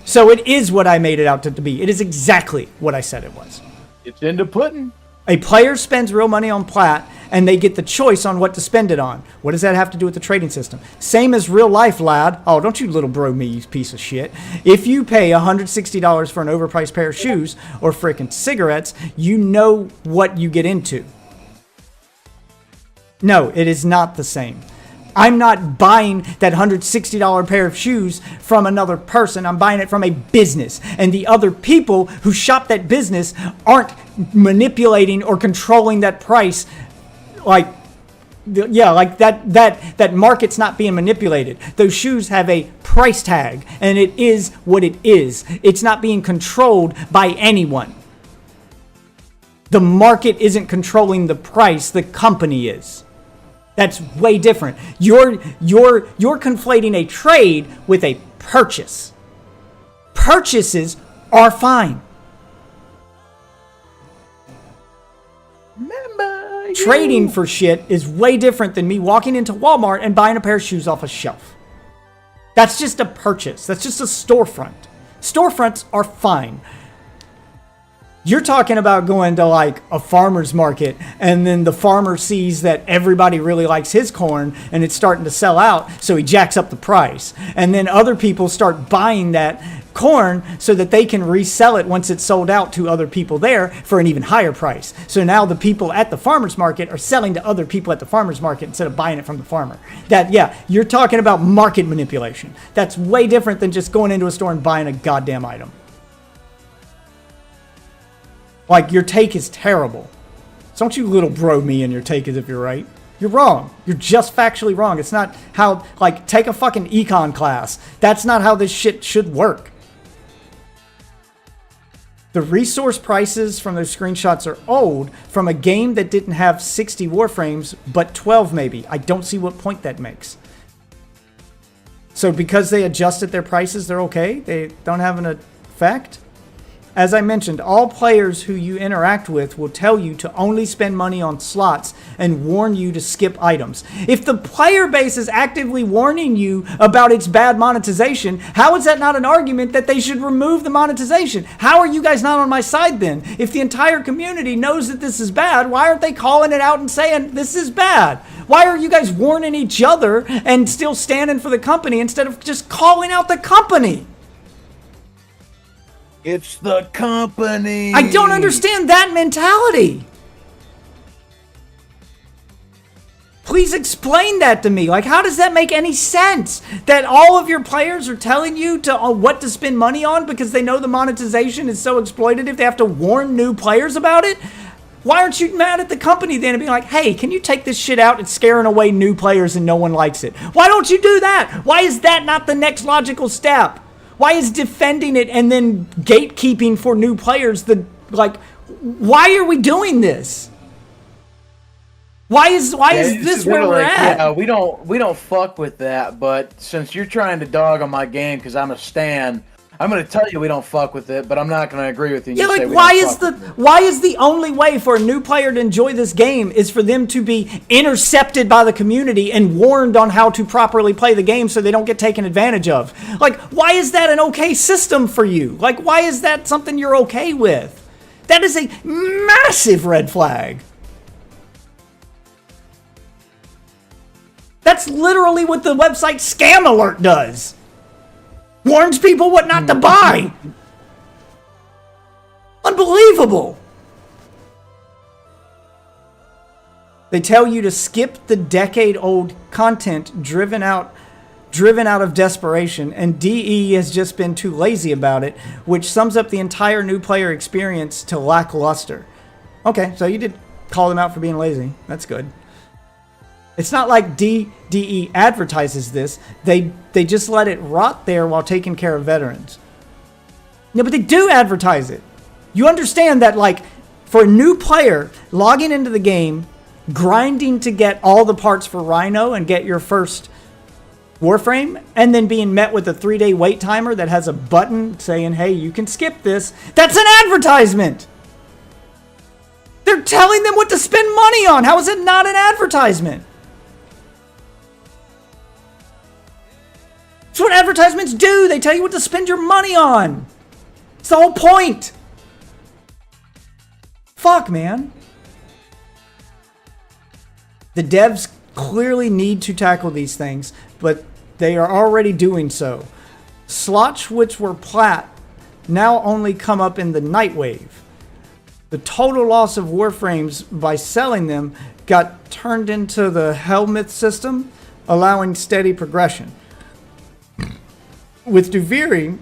So it is what I made it out to be. It is exactly what I said it was. It's in the pudding. A player spends real money on plat, and they get the choice on what to spend it on. What does that have to do with the trading system? Same as real life, lad. Oh, don't you little bro me, you piece of shit. If you pay $160 for an overpriced pair of shoes or frickin' cigarettes, you know what you get into. No, it is not the same. I'm not buying that $160 pair of shoes from another person. I'm buying it from a business. And the other people who shop that business aren't manipulating or controlling that price like that market's not being manipulated. Those shoes have a price tag, and it is what it is. It's not being controlled by anyone. The market isn't controlling the price, the company is. That's way different. You're conflating a trade with a purchase. Purchases are fine. Trading for shit is way different than me walking into Walmart and buying a pair of shoes off a shelf. That's just a purchase. That's just a storefront. Storefronts are fine. You're talking about going to like a farmer's market, and then the farmer sees that everybody really likes his corn and it's starting to sell out, so he jacks up the price. And then other people start buying that corn so that they can resell it once it's sold out to other people there for an even higher price. So now the people at the farmer's market are selling to other people at the farmer's market instead of buying it from the farmer. You're talking about market manipulation. That's way different than just going into a store and buying a goddamn item. Like, your take is terrible. So don't you little bro me and your take as if you're right. You're wrong. You're just factually wrong. It's not how, like, take a fucking econ class. That's not how this shit should work. The resource prices from those screenshots are old from a game that didn't have 60 warframes, but 12 maybe. I don't see what point that makes. So because they adjusted their prices, they're okay? They don't have an effect? As I mentioned, all players who you interact with will tell you to only spend money on slots and warn you to skip items. If the player base is actively warning you about its bad monetization, how is that not an argument that they should remove the monetization? How are you guys not on my side then? If the entire community knows that this is bad, why aren't they calling it out and saying this is bad? Why are you guys warning each other and still standing for the company instead of just calling out the company? It's the company. I don't understand that mentality. Please explain that to me. Like, how does that make any sense? That all of your players are telling you to what to spend money on because they know the monetization is so exploitative they have to warn new players about it? Why aren't you mad at the company then and being like, hey, can you take this shit out? It's scaring away new players and no one likes it. Why don't you do that? Why is that not the next logical step? Why is defending it and then gatekeeping for new players why are we doing this? Why is this where we're at? Yeah, we don't fuck with that, but since you're trying to dog on my game because I'm a stan, I'm gonna tell you we don't fuck with it, but I'm not gonna agree with you. Yeah, like why is the only way for a new player to enjoy this game is for them to be intercepted by the community and warned on how to properly play the game so they don't get taken advantage of? Like, why is that an okay system for you? Like, why is that something you're okay with? That is a massive red flag. That's literally what the website Scam Alert does. Warns people what not to buy. Unbelievable. They tell you to skip the decade-old content driven out of desperation, and DE has just been too lazy about it, which sums up the entire new player experience to lackluster. Okay, so you did call them out for being lazy. That's good. It's not like DE advertises this. They just let it rot there while taking care of veterans. No, but they do advertise it. You understand that, like, for a new player, logging into the game, grinding to get all the parts for Rhino and get your first Warframe, and then being met with a 3-day wait timer that has a button saying, hey, you can skip this. That's an advertisement! They're telling them what to spend money on. How is it not an advertisement? That's what advertisements do. They tell you what to spend your money on. It's the whole point. Fuck, man. The devs clearly need to tackle these things, but they are already doing so. Slots which were plat now only come up in the Nightwave. The total loss of Warframes by selling them got turned into the Helmeth system, allowing steady progression. With Duviri,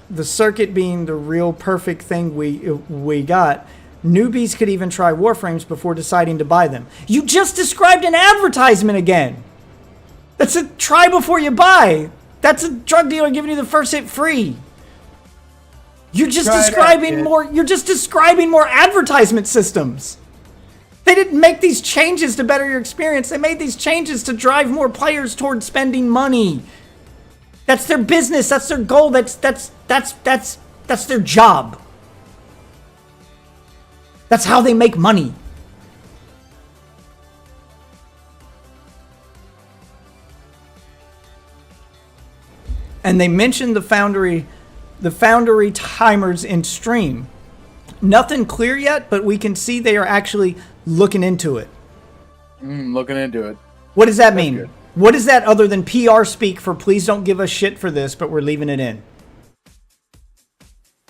the circuit being the real perfect thing we got, newbies could even try Warframes before deciding to buy them. You just described an advertisement again. That's a try before you buy. That's a drug dealer giving you the first hit free. You're just describing more. You're just describing more advertisement systems. They didn't make these changes to better your experience. They made these changes to drive more players towards spending money. That's their business. That's their goal. That's their job. That's how they make money. And they mentioned the Foundry timers in stream. Nothing clear yet, but we can see they are actually looking into it. Looking into it. What does that mean? Good. What is that other than PR speak for please don't give us shit for this, but we're leaving it in?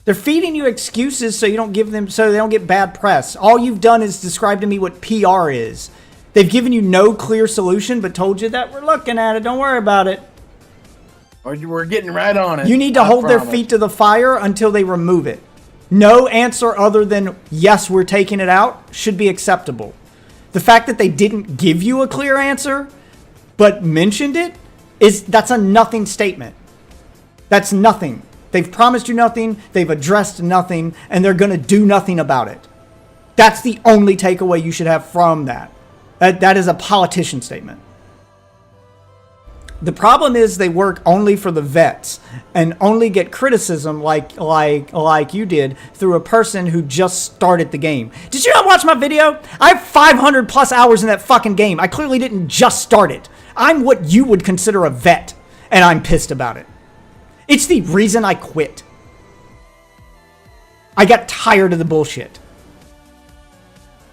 They're feeding you excuses so you don't give them, so they don't get bad press. All you've done is describe to me what PR is. They've given you no clear solution, but told you that we're looking at it. Don't worry about it. We're getting right on it. You need to hold their feet to the fire until they remove it. No answer other than, yes, we're taking it out, should be acceptable. The fact that they didn't give you a clear answer, but mentioned it, that's a nothing statement. That's nothing. They've promised you nothing, they've addressed nothing, and they're going to do nothing about it. That's the only takeaway you should have from that. That is a politician statement. The problem is they work only for the vets and only get criticism like you did through a person who just started the game. Did you not watch my video? I have 500 plus hours in that fucking game. I clearly didn't just start it. I'm what you would consider a vet, and I'm pissed about it. It's the reason I quit. I got tired of the bullshit.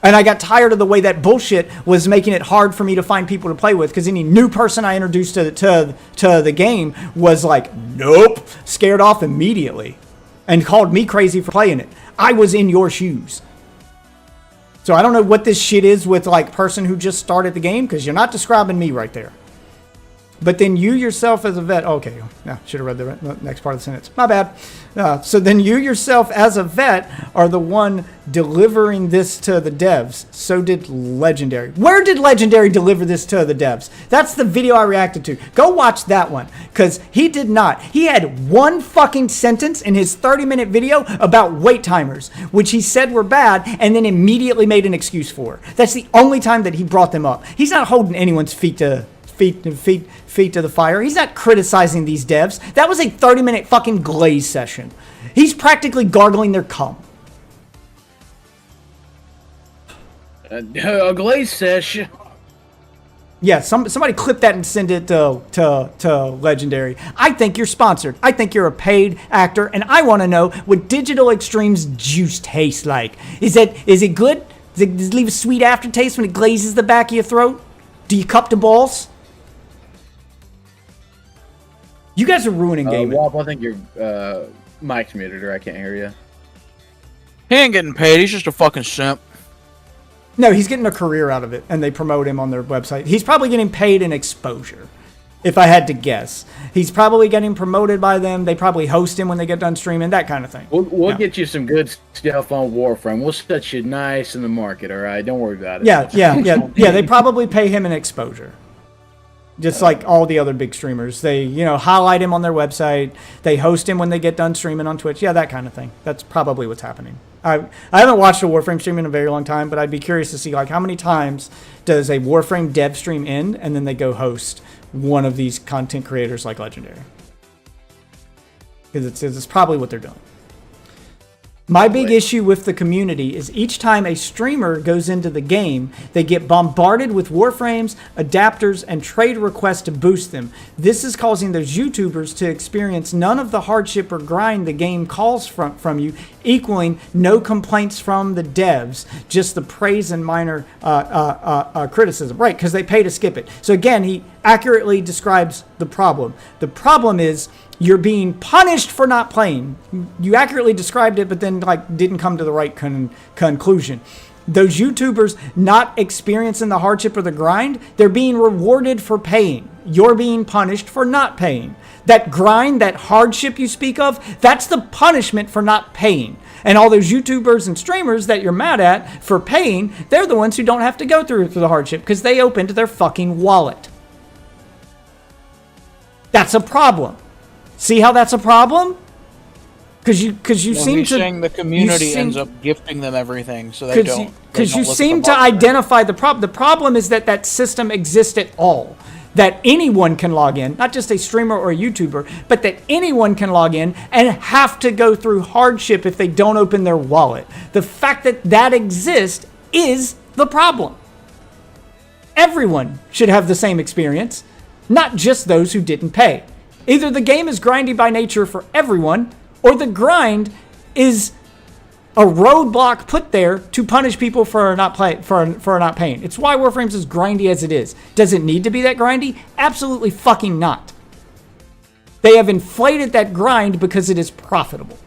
And I got tired of the way that bullshit was making it hard for me to find people to play with, because any new person I introduced to the game was like, nope, scared off immediately, and called me crazy for playing it. I was in your shoes. So I don't know what this shit is with like person who just started the game, because you're not describing me right there. But then you yourself as a vet, okay, no, should have read the next part of the sentence. My bad. So then you yourself as a vet are the one delivering this to the devs. So did Legendary. Where did Legendary deliver this to the devs? That's the video I reacted to. Go watch that one, because he did not. He had one fucking sentence in his 30-minute video about wait timers, which he said were bad, and then immediately made an excuse for. That's the only time that he brought them up. He's not holding anyone's feet to the fire. He's not criticizing these devs. That was a 30-minute fucking glaze session. He's practically gargling their cum. A glaze session. Yeah, somebody clip that and send it to Legendary. I think you're sponsored. I think you're a paid actor, and I want to know what Digital Extreme's juice tastes like. Is it good? Does it leave a sweet aftertaste when it glazes the back of your throat? Do you cup the balls? You guys are ruining gaming. Wop, I think your mic's muted, or I can't hear you. He ain't getting paid. He's just a fucking simp. No, he's getting a career out of it, and they promote him on their website. He's probably getting paid in exposure, if I had to guess. He's probably getting promoted by them. They probably host him when they get done streaming, that kind of thing. We'll get you some good stuff on Warframe. We'll set you nice in the market, all right? Don't worry about it. Yeah. They probably pay him in exposure. Just like all the other big streamers. They, highlight him on their website. They host him when they get done streaming on Twitch. Yeah, that kind of thing. That's probably what's happening. I haven't watched a Warframe stream in a very long time, but I'd be curious to see like how many times does a Warframe dev stream end and then they go host one of these content creators like Legendary. Because it's probably what they're doing. My big issue with the community is each time a streamer goes into the game, they get bombarded with warframes, adapters, and trade requests to boost them. This is causing those YouTubers to experience none of the hardship or grind the game calls from you, equaling no complaints from the devs, just the praise and minor criticism. Right, because they pay to skip it. So again, he accurately describes the problem. The problem is you're being punished for not playing. You accurately described it, but then didn't come to the right conclusion. Those YouTubers not experiencing the hardship or the grind, they're being rewarded for paying. You're being punished for not paying. That grind, that hardship you speak of, that's the punishment for not paying. And all those YouTubers and streamers that you're mad at for paying, they're the ones who don't have to go through the hardship because they opened their fucking wallet. That's a problem. See how that's a problem? Because you seem to saying the community ends up gifting them everything, so they don't. Because you seem to identify the problem. The problem is that system exists at all. That anyone can log in, not just a streamer or a YouTuber, but that anyone can log in and have to go through hardship if they don't open their wallet. The fact that that exists is the problem. Everyone should have the same experience, not just those who didn't pay. Either the game is grindy by nature for everyone, or the grind is a roadblock put there to punish people for not paying. It's why Warframes is grindy as it is. Does it need to be that grindy? Absolutely fucking not. They have inflated that grind because it is profitable.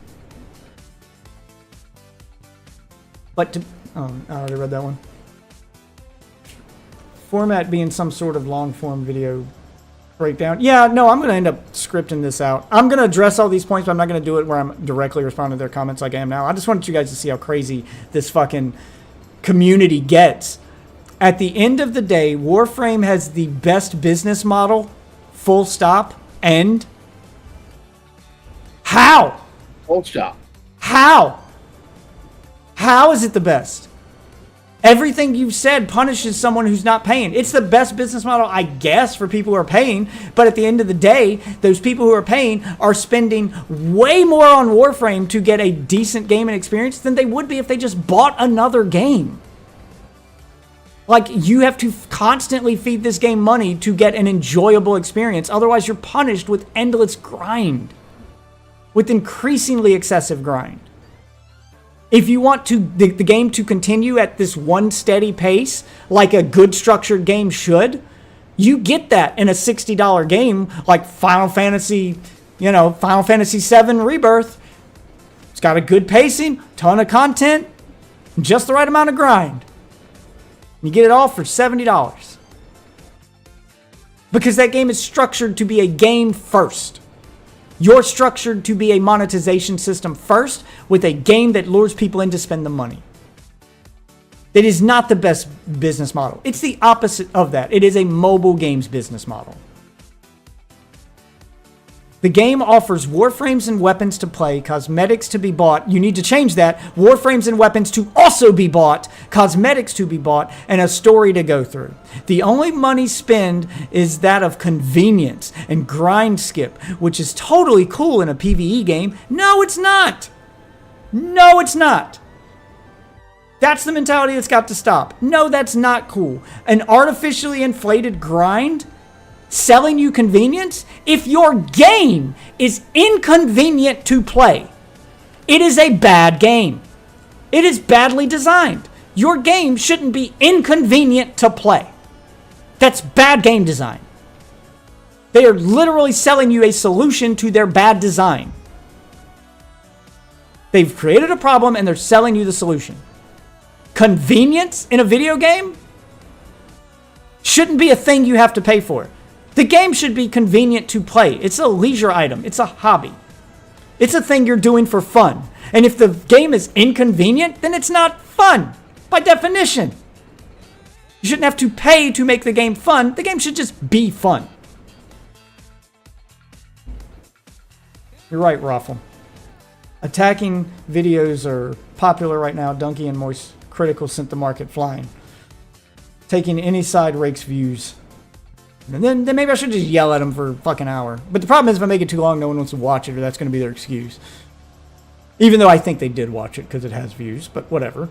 But I already read that one. Format being some sort of long form video breakdown. Yeah, no, I'm going to end up scripting this out. I'm going to address all these points, but I'm not going to do it where I'm directly responding to their comments like I am now. I just wanted you guys to see how crazy this fucking community gets. At the end of the day, Warframe has the best business model, full stop, end. How? Full stop. How? How is it the best? Everything you've said punishes someone who's not paying. It's the best business model, I guess, for people who are paying. But at the end of the day, those people who are paying are spending way more on Warframe to get a decent gaming experience than they would be if they just bought another game. Like, you have to constantly feed this game money to get an enjoyable experience. Otherwise, you're punished with endless grind. With increasingly excessive grind. If you want the game to continue at this one steady pace, like a good structured game should, you get that in a $60 game like Final Fantasy VII Rebirth. It's got a good pacing, ton of content, just the right amount of grind. You get it all for $70. Because that game is structured to be a game first. You're structured to be a monetization system first with a game that lures people in to spend the money. It is not the best business model. It's the opposite of that. It is a mobile games business model. The game offers warframes and weapons to play, cosmetics to be bought. You need to change that. Warframes and weapons to also be bought, cosmetics to be bought, and a story to go through. The only money spent is that of convenience and grind skip, which is totally cool in a PvE game. No, it's not. No, it's not. That's the mentality that's got to stop. No, that's not cool. An artificially inflated grind selling you convenience? If your game is inconvenient to play, it is a bad game. It is badly designed. Your game shouldn't be inconvenient to play. That's bad game design. They are literally selling you a solution to their bad design. They've created a problem and they're selling you the solution. Convenience in a video game shouldn't be a thing you have to pay for. The game should be convenient to play. It's a leisure item. It's a hobby. It's a thing you're doing for fun. And if the game is inconvenient, then it's not fun, by definition. You shouldn't have to pay to make the game fun. The game should just be fun. You're right, Raffle. Attacking videos are popular right now. Donkey and Moist Critical sent the market flying. Taking any side rakes views. And then maybe I should just yell at them for a fucking hour. But the problem is if I make it too long, no one wants to watch it, or that's going to be their excuse. Even though I think they did watch it because it has views, but whatever.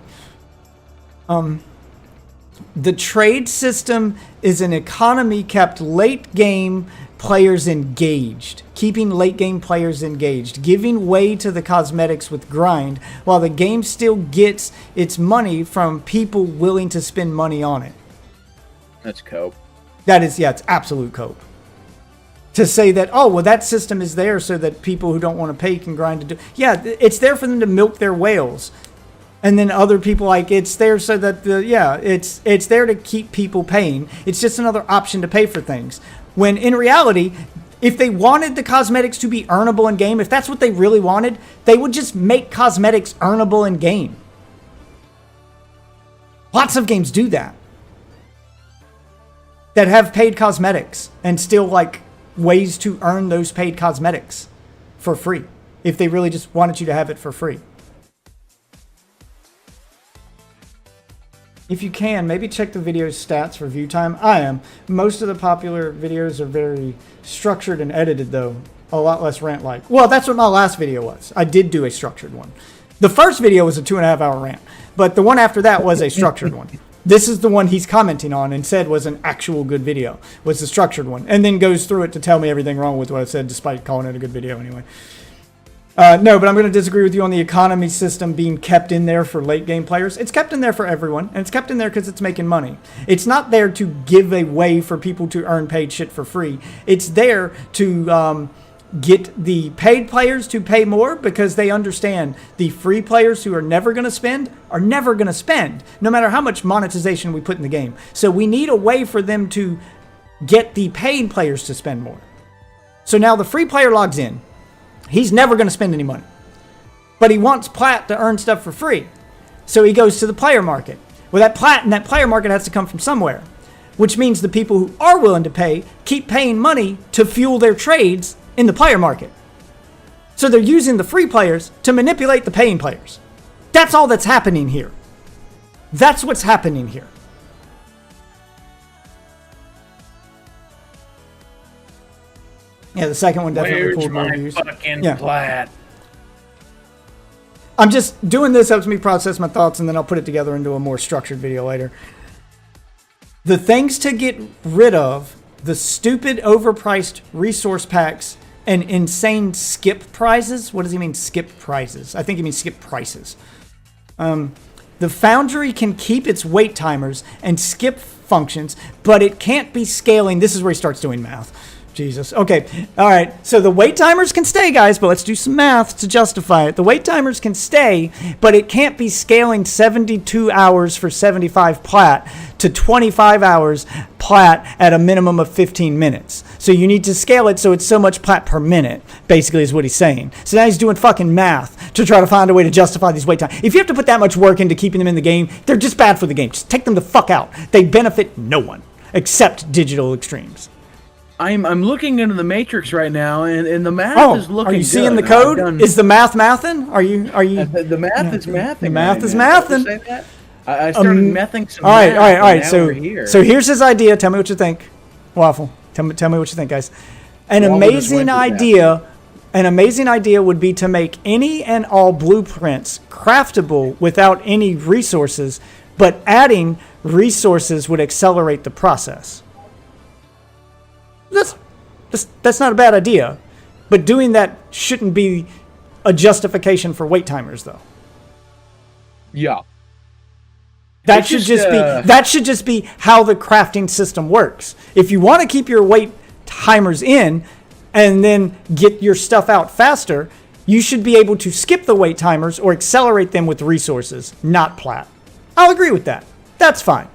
The trade system is an economy kept late game players engaged, keeping late game players engaged, giving way to the cosmetics with grind, while the game still gets its money from people willing to spend money on it. That's cope. That is, yeah, it's absolute cope. To say that, oh, well, that system is there so that people who don't want to pay can grind to do. Yeah, it's there for them to milk their whales. And then other people, like, it's there so that it's there to keep people paying. It's just another option to pay for things. When in reality, if they wanted the cosmetics to be earnable in game, if that's what they really wanted, they would just make cosmetics earnable in game. Lots of games do that. That have paid cosmetics and still like ways to earn those paid cosmetics for free. If they really just wanted you to have it for free. If you can, maybe check the video's stats for view time. I am. Most of the popular videos are very structured and edited, though. A lot less rant-like. Well, that's what my last video was. I did do a structured one. The first video was a 2.5 hour rant, but the one after that was a structured one. This is the one he's commenting on and said was an actual good video, was the structured one, and then goes through it to tell me everything wrong with what I said, despite calling it a good video anyway. No, but I'm going to disagree with you on the economy system being kept in there for late game players. It's kept in there for everyone, and it's kept in there because it's making money. It's not there to give a way for people to earn paid shit for free. It's there to get the paid players to pay more because they understand the free players who are never going to spend are never going to spend, no matter how much monetization we put in the game. So we need a way for them to get the paid players to spend more. So now the free player logs in. He's never going to spend any money. But he wants plat to earn stuff for free. So he goes to the player market. Well, that plat and that player market has to come from somewhere. Which means the people who are willing to pay keep paying money to fuel their trades in the player market. So they're using the free players to manipulate the paying players. That's all that's happening here. That's what's happening here. Yeah, the second one definitely Where's pulled more my views. fucking Yeah. plat? I'm just doing this helps me process my thoughts, and then I'll put it together into a more structured video later. The things to get rid of, the stupid overpriced resource packs and insane skip prizes. What does he mean skip prizes? I think he means skip prices. The Foundry can keep its wait timers and skip functions, but it can't be scaling. This is where he starts doing math. Jesus. Okay. All right. So the wait timers can stay, guys, but let's do some math to justify it. The wait timers can stay, but it can't be scaling 72 hours for 75 plat to 25 hours plat at a minimum of 15 minutes. So you need to scale it so it's so much plat per minute, basically is what he's saying. So now he's doing fucking math to try to find a way to justify these wait times. If you have to put that much work into keeping them in the game, they're just bad for the game. Just take them the fuck out. They benefit no one except Digital Extremes. I'm looking into the Matrix right now, and the math is looking. Are you seeing good. the code? Is the math mathin'? Are you? The math is mathing. The math right is now. mathin'. Say that? I started mething some. All right. math, and now So we're here. so here's his idea. Tell me what you think, Waffle. Tell me what you think, guys. An Waffle just amazing went through that. idea. An amazing idea would be to make any and all blueprints craftable without any resources, but adding resources would accelerate the process. That's not a bad idea, but doing that shouldn't be a justification for wait timers, though. Yeah. That It's should just be how the crafting system works. If you want to keep your wait timers in and then get your stuff out faster, you should be able to skip the wait timers or accelerate them with resources, not plat. I'll agree with that. That's fine.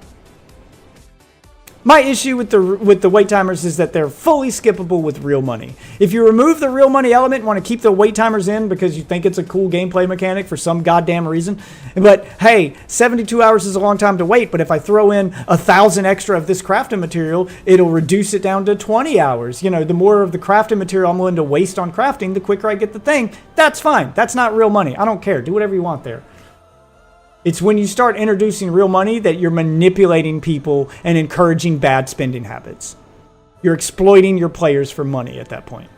My issue with the wait timers is that they're fully skippable with real money. If you remove the real money element and want to keep the wait timers in because you think it's a cool gameplay mechanic for some goddamn reason, but hey, 72 hours is a long time to wait, but if I throw in 1,000 extra of this crafting material, it'll reduce it down to 20 hours. You know, the more of the crafting material I'm willing to waste on crafting, the quicker I get the thing. That's fine. That's not real money. I don't care. Do whatever you want there. It's when you start introducing real money that you're manipulating people and encouraging bad spending habits. You're exploiting your players for money at that point.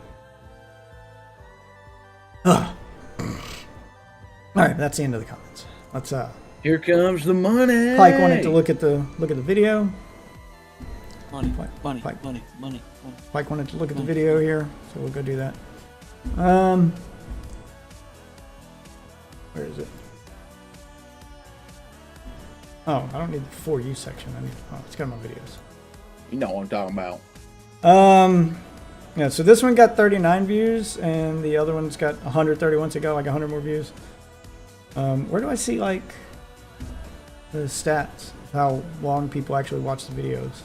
Ugh. All right, that's the end of the comments. Let's Here comes the money. Pike wanted to look at the video. Money, Pike, money, Pike. money, money, money. Pike wanted to look at the video here, so we'll go do that. Where is it? Oh, I don't need the For You section. I need. Oh, it's got my videos. You know what I'm talking about. Yeah. So this one got 39 views, and the other one's got 131. So it got like 100 more views. Where do I see like the stats? How long people actually watch the videos?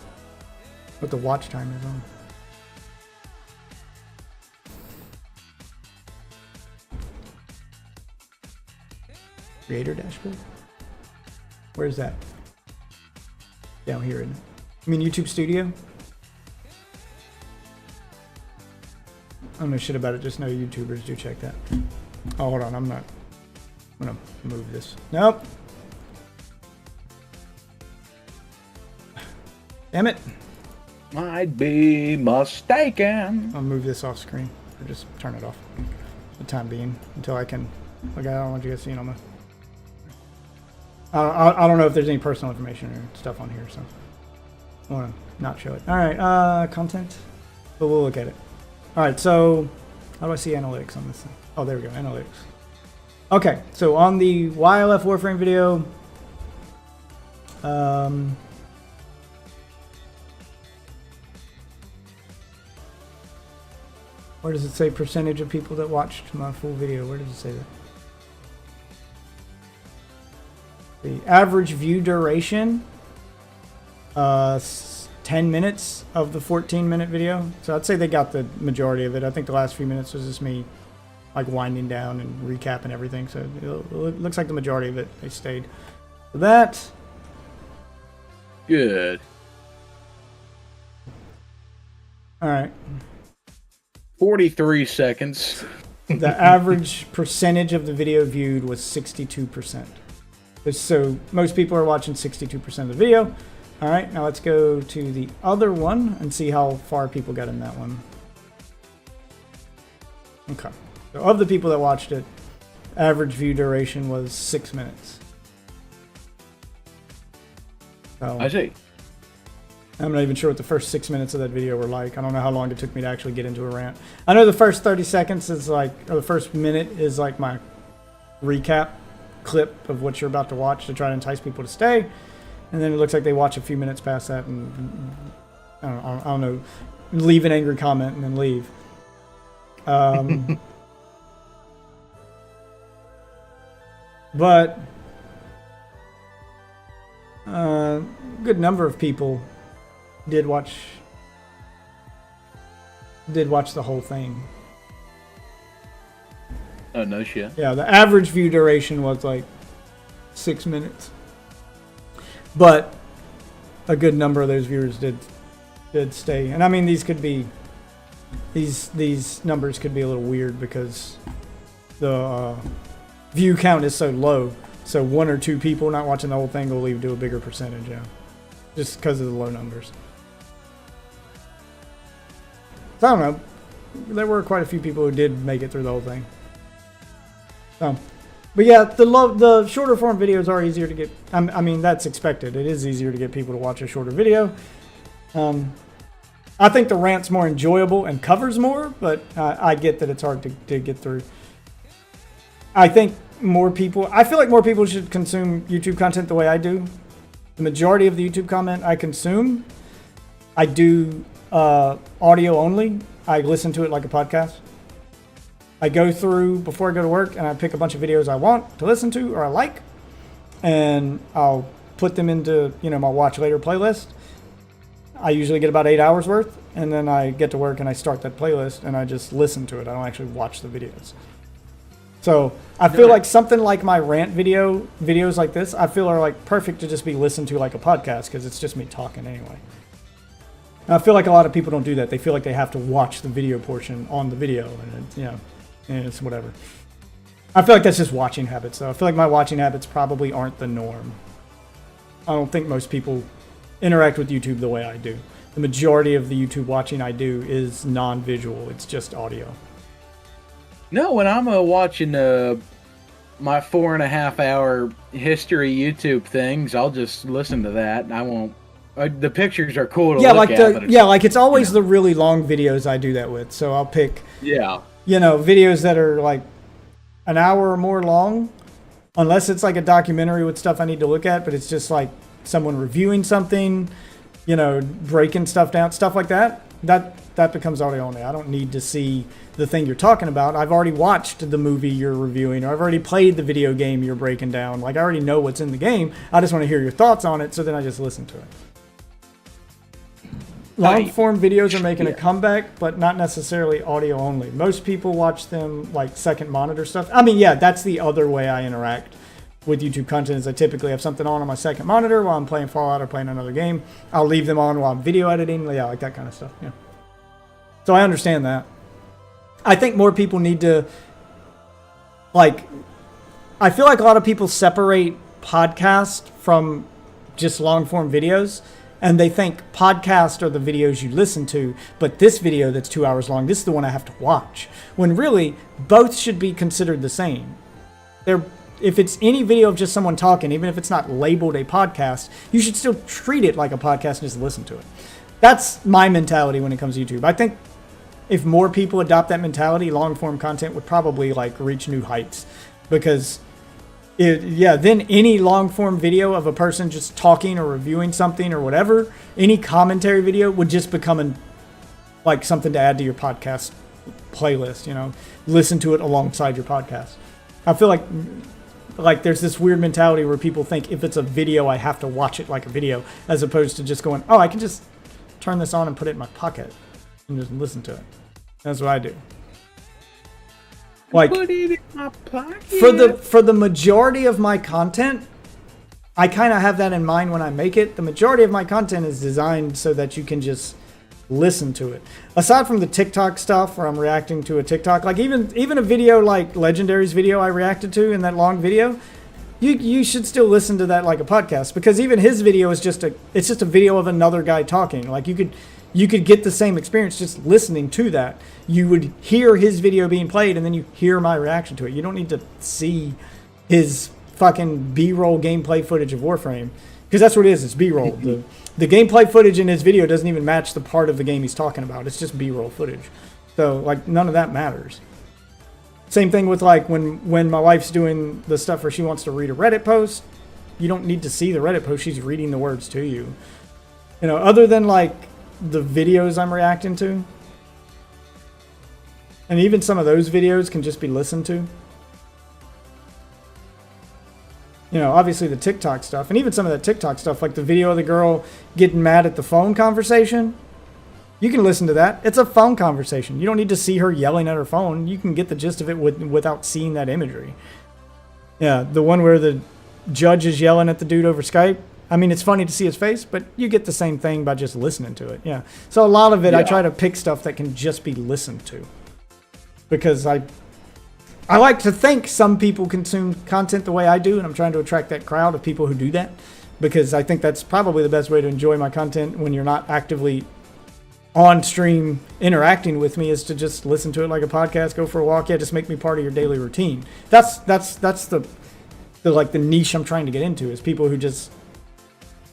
What the watch time is on? Creator dashboard? Where's that? Down here, isn't it? You mean YouTube Studio? I don't know shit about it, just know YouTubers do check that. Oh, hold on, I'm gonna move this. Nope. Damn it. Might be mistaken. I'll move this off screen, or just turn it off for the time being, until I can, okay, I don't want you guys seeing all my, I don't know if there's any personal information or stuff on here, so I want to not show it. All right, content, but we'll look at it. All right, so how do I see analytics on this thing? Oh, there we go, analytics. Okay, so on the YLF Warframe video, where does it say percentage of people that watched my full video? Where does it say that? The average view duration, 10 minutes of the 14-minute video. So I'd say they got the majority of it. I think the last few minutes was just me like winding down and recapping everything. So it looks like the majority of it, they stayed. So that. Good. All right. 43 seconds. The average percentage of the video viewed was 62%. So most people are watching 62% of the video. All right, now let's go to the other one and see how far people got in that one. Okay. So of the people that watched it, average view duration was 6 minutes. So I see. I'm not even sure what the first 6 minutes of that video were like. I don't know how long it took me to actually get into a rant. I know the first 30 seconds is like, or the first minute is like my recap clip of what you're about to watch to try to entice people to stay. And then it looks like they watch a few minutes past that and I don't know, leave an angry comment and then leave. But a good number of people did watch the whole thing. Oh, no shit. Yeah, the average view duration was like 6 minutes. But a good number of those viewers did stay. And I mean, these numbers could be a little weird because the view count is so low. So one or two people not watching the whole thing will leave to a bigger percentage, yeah. Just because of the low numbers. So I don't know. There were quite a few people who did make it through the whole thing. So, but yeah, the shorter form videos are easier to get. I mean, that's expected. It is easier to get people to watch a shorter video. I think the rant's more enjoyable and covers more, but I get that it's hard to get through. I think I feel like more people should consume YouTube content the way I do. The majority of the YouTube content I consume, I do audio only. I listen to it like a podcast. I go through before I go to work and I pick a bunch of videos I want to listen to or I like, and I'll put them into my watch later playlist. I usually get about 8 hours worth, and then I get to work and I start that playlist and I just listen to it. I don't actually watch the videos. So I feel like something like my rant videos like this, I feel are like perfect to just be listened to like a podcast because it's just me talking anyway. And I feel like a lot of people don't do that. They feel like they have to watch the video portion on the video, and and it's whatever. I feel like that's just watching habits, though. I feel like my watching habits probably aren't the norm. I don't think most people interact with YouTube the way I do. The majority of the YouTube watching I do is non-visual. It's just audio. No, when I'm watching my 4.5 hour history YouTube things, I'll just listen to that, and I won't. The pictures are cool to Yeah, look like at. But it's always the really long videos I do that with. So I'll pick, yeah. videos that are like an hour or more long, unless it's like a documentary with stuff I need to look at, but it's just like someone reviewing something, breaking stuff down, stuff like that. That becomes audio only. I don't need to see the thing you're talking about. I've already watched the movie you're reviewing, or I've already played the video game you're breaking down. Like, I already know what's in the game. I just want to hear your thoughts on it, so then I just listen to it. Long form videos are making a comeback, but not necessarily audio only. Most people watch them like second monitor stuff. I mean, yeah, that's the other way I interact with YouTube content is I typically have something on my second monitor while I'm playing Fallout or playing another game. I'll leave them on while I'm video editing. Yeah, like that kind of stuff. Yeah. So I understand that. I think more people need to, I feel like a lot of people separate podcast from just long form videos. And they think podcasts are the videos you listen to, but this video that's 2 hours long, this is the one I have to watch. When really, both should be considered the same. If it's any video of just someone talking, even if it's not labeled a podcast, you should still treat it like a podcast and just listen to it. That's my mentality when it comes to YouTube. I think if more people adopt that mentality, long form content would probably reach new heights, because then any long form video of a person just talking or reviewing something or whatever, any commentary video would just become something to add to your podcast playlist, listen to it alongside your podcast. I feel like there's this weird mentality where people think if it's a video, I have to watch it like a video, as opposed to just going, oh, I can just turn this on and put it in my pocket and just listen to it. That's what I do. Put it in my pocket. For the majority of my content, I kind of have that in mind when I make it. The majority of my content is designed so that you can just listen to it. Aside from the TikTok stuff where I'm reacting to a TikTok, even a video like Legendary's video I reacted to in that long video, you should still listen to that like a podcast, because even his video is just a video of another guy talking. Like, you could get the same experience just listening to that. You would hear his video being played, and then you hear my reaction to it. You don't need to see his fucking B-roll gameplay footage of Warframe, because that's what it is. It's B-roll. The gameplay footage in his video doesn't even match the part of the game he's talking about. It's just B-roll footage. So, none of that matters. Same thing with, when my wife's doing the stuff where she wants to read a Reddit post. You don't need to see the Reddit post. She's reading the words to you. Other than, the videos I'm reacting to. And even some of those videos can just be listened to. Obviously the TikTok stuff, and even some of that TikTok stuff, like the video of the girl getting mad at the phone conversation. You can listen to that. It's a phone conversation. You don't need to see her yelling at her phone. You can get the gist of it without seeing that imagery. Yeah, the one where the judge is yelling at the dude over Skype. I mean, it's funny to see his face, but you get the same thing by just listening to it. Yeah. So a lot of it, I try to pick stuff that can just be listened to, because I like to think some people consume content the way I do, and I'm trying to attract that crowd of people who do that, because I think that's probably the best way to enjoy my content when you're not actively on stream interacting with me, is to just listen to it like a podcast, go for a walk. Yeah, just make me part of your daily routine. That's the niche I'm trying to get into, is people who just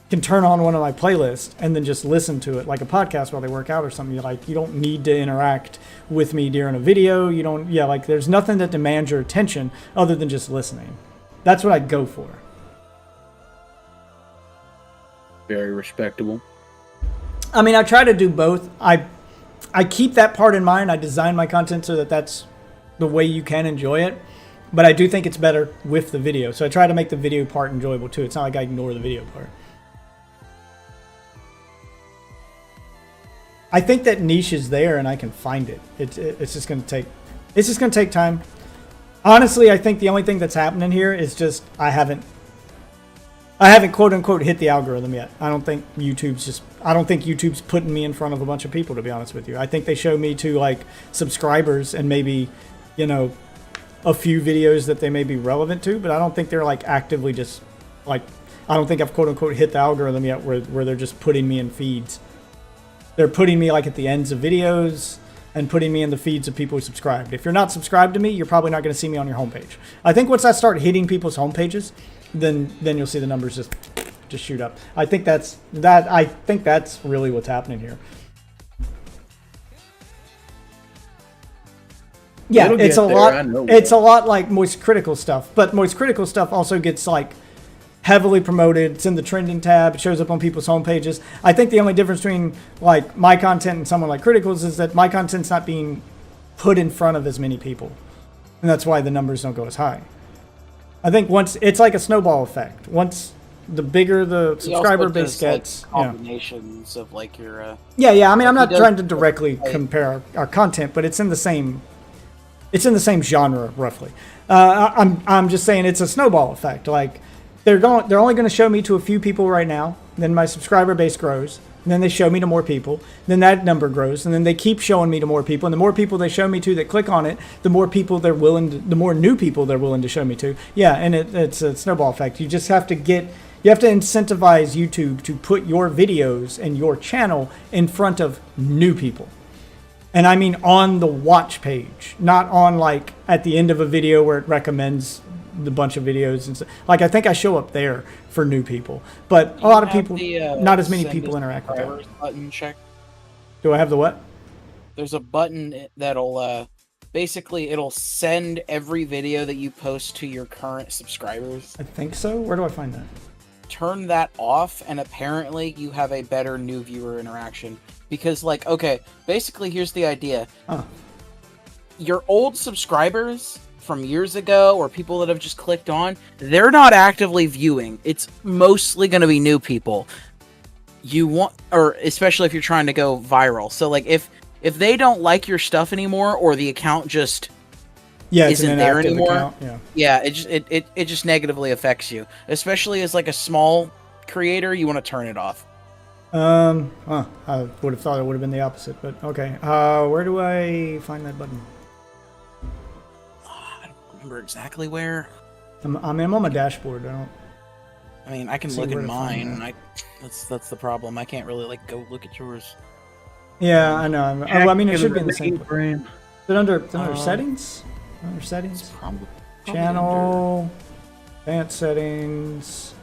can turn on one of my playlists and then just listen to it like a podcast while they work out or something. You don't need to interact with me during a video. There's nothing that demands your attention other than just listening. That's what I go for. Very respectable. I mean, I try to do both. I keep that part in mind. I design my content so that that's the way you can enjoy it. But I do think it's better with the video. So I try to make the video part enjoyable too. It's not like I ignore the video part. I think that niche is there, and I can find it. It's just going to take time. Honestly, I think the only thing that's happening here is just I haven't quote unquote hit the algorithm yet. I don't think YouTube's putting me in front of a bunch of people, to be honest with you. I think they show me to subscribers and maybe, a few videos that they may be relevant to, but I don't think they're actively just I don't think I've quote unquote hit the algorithm yet where they're just putting me in feeds. They're putting me at the ends of videos, and putting me in the feeds of people who subscribed. If you're not subscribed to me, you're probably not going to see me on your homepage. I think once I start hitting people's homepages, then you'll see the numbers just shoot up. I think that's really what's happening here. Yeah, It'll it's get a there, lot. I know It's that. a lot like Moist Critical stuff, but Moist Critical stuff also gets like heavily promoted. It's in the trending tab. It shows up on people's homepages. I think the only difference between like my content and someone like Critical's is that my content's not being put in front of as many people, and that's why the numbers don't go as high. I think once it's like a snowball effect. Once the bigger the subscriber base gets, combinations of like your. yeah. I mean, I'm not does- trying to directly compare our content, but it's in the same genre roughly. I'm just saying it's a snowball effect. Like they're only going to show me to a few people right now. Then my subscriber base grows. And then they show me to more people. Then that number grows, and then they keep showing me to more people. And the more people they show me to that click on it, the more people the more new people they're willing to show me to. Yeah, and it's a snowball effect. You just have to incentivize YouTube to put your videos and your channel in front of new people. And I mean on the watch page, not on like at the end of a video where it recommends the bunch of videos and stuff. Like I think I show up there for new people, but a lot of people, not as many people interact with that. Button check. Do I have the what? There's a button that'll basically it'll send every video that you post to your current subscribers. I think so. Where do I find that? Turn that off, and apparently you have a better new viewer interaction. Because, like, okay, basically here's the idea. Your old subscribers from years ago, or people that have just clicked on, they're not actively viewing. It's mostly going to be new people. You want, or especially if you're trying to go viral. So, like, if they don't like your stuff anymore, or the account just it's isn't an there inactive anymore, account. Yeah. it just negatively affects you. Especially as like a small creator, you want to turn it off. I would have thought it would have been the opposite, but okay. Where do I find that button? I don't remember exactly where. I'm on my dashboard. I mean, I can See look where at to find mine. That's the problem. I can't really like go look at yours. Yeah, I know. I mean, it should be in the same place. Brain. Is it under settings? Under settings? Probably Channel, advanced settings.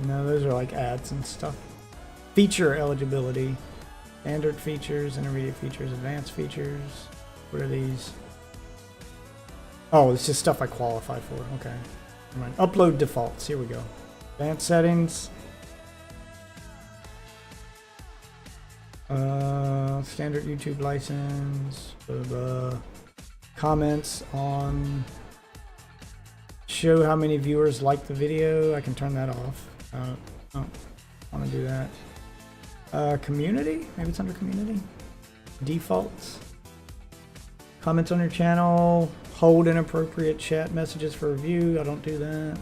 No, those are like ads and stuff. Feature eligibility, standard features, intermediate features, advanced features. What are these? Oh, it's just stuff I qualify for. Okay. Never mind. Upload defaults. Here we go. Advanced settings. Standard YouTube license. Blah, blah, blah. Comments on. Show how many viewers like the video. I can turn that off. I don't want to do that. Community? Maybe it's under community. Defaults. Comments on your channel. Hold inappropriate chat messages for review. I don't do that.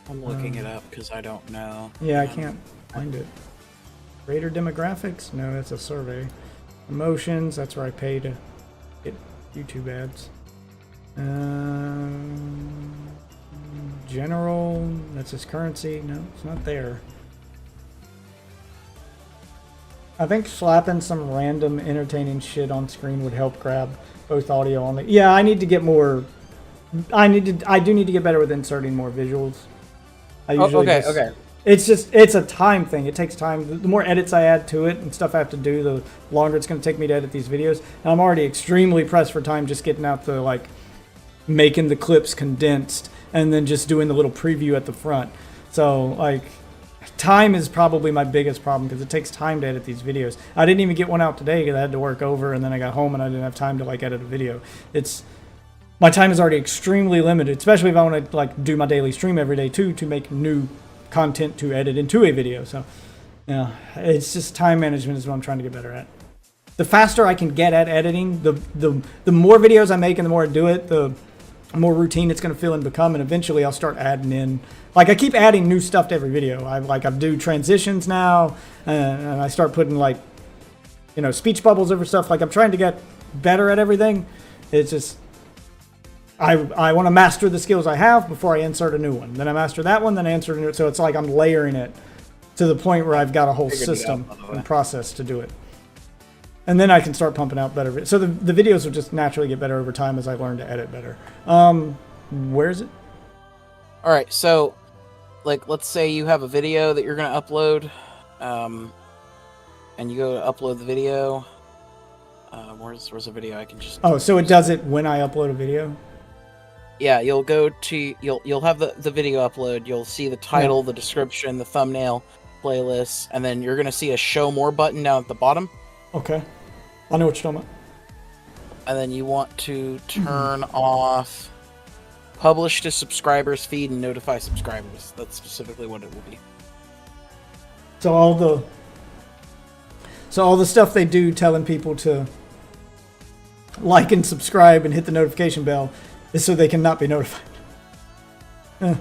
I'm looking it up because I don't know. Yeah, I can't find it. Creator demographics? No, that's a survey. Promotions, that's where I pay to get YouTube ads. General, that's his currency. No, it's not there. I think slapping some random entertaining shit on screen would help grab both audio only. Yeah, I need to get more. I do need to get better with inserting more visuals. I usually okay. It's a time thing. It takes time. The more edits I add to it and stuff I have to do, the longer it's going to take me to edit these videos. And I'm already extremely pressed for time just getting out the, like, making the clips condensed and then just doing the little preview at the front. So, like, time is probably my biggest problem because it takes time to edit these videos. I didn't even get one out today because I had to work over and then I got home and I didn't have time to, like, edit a video. My time is already extremely limited, especially if I want to, like, do my daily stream every day too, to make new content to edit into a video. So, yeah, it's just time management is what I'm trying to get better at. The faster I can get at editing, the more videos I make and the more I do it, the more routine it's going to feel and become, and eventually I'll start adding in. Like, I keep adding new stuff to every video. I do transitions now, and I start putting, like, speech bubbles over stuff. Like, I'm trying to get better at everything. It's just I want to master the skills I have before I insert a new one. Then I master that one, then I insert a new. So it's like I'm layering it to the point where I've got a whole system and process to do it. And then I can start pumping out better. So the videos will just naturally get better over time as I learn to edit better. Where is it? All right, so like let's say you have a video that you're going to upload, and you go to upload the video. Where's the video? I can just. Oh, so it does it when I upload a video? Yeah, you'll go to you'll have the video upload. You'll see the title, the description, the thumbnail, playlist, and then you're gonna see a show more button down at the bottom. Okay, I know what you're talking about. And then you want to turn off publish to subscribers feed and notify subscribers. That's specifically what it will be. So all the stuff they do telling people to like and subscribe and hit the notification bell is so they can not be notified. Oh,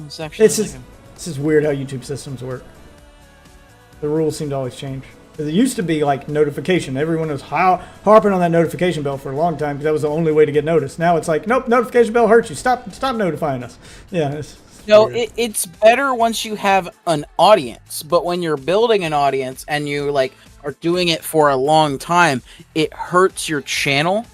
it's actually This is weird how YouTube systems work. The rules seem to always change. 'Cause it used to be like notification. Everyone was harping on that notification bell for a long time because that was the only way to get noticed. Now it's like, nope, notification bell hurts you. Stop notifying us. Yeah. No, it's better once you have an audience, but when you're building an audience and you like are doing it for a long time, it hurts your channel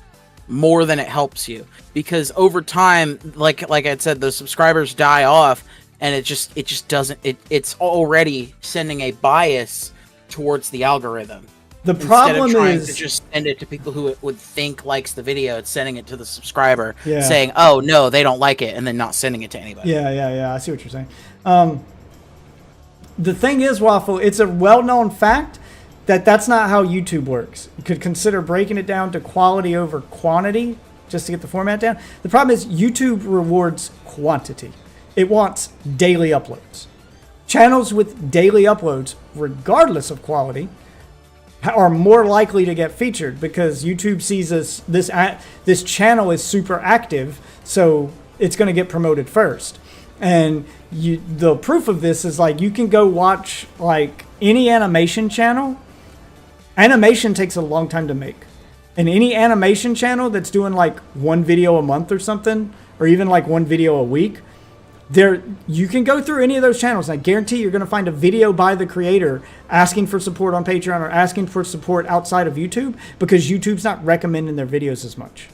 more than it helps you, because over time, like I said, the subscribers die off, and it just doesn't. It's already sending a bias towards the algorithm. The Instead problem of trying is to just send it to people who it would think likes the video, it's sending it to the subscriber, Yeah. saying, "Oh no, they don't like it," and then not sending it to anybody. Yeah. I see what you're saying. The thing is, Waffle, it's a well-known fact that that's not how YouTube works. You could consider breaking it down to quality over quantity just to get the format down. The problem is YouTube rewards quantity. It wants daily uploads. Channels with daily uploads, regardless of quality, are more likely to get featured because YouTube sees this channel is super active, so it's going to get promoted first. And the proof of this is like you can go watch like any animation channel. Animation takes a long time to make, and any animation channel that's doing like one video a month or something, or even like one video a week, you can go through any of those channels, and I guarantee you're going to find a video by the creator asking for support on Patreon or asking for support outside of YouTube, because YouTube's not recommending their videos as much.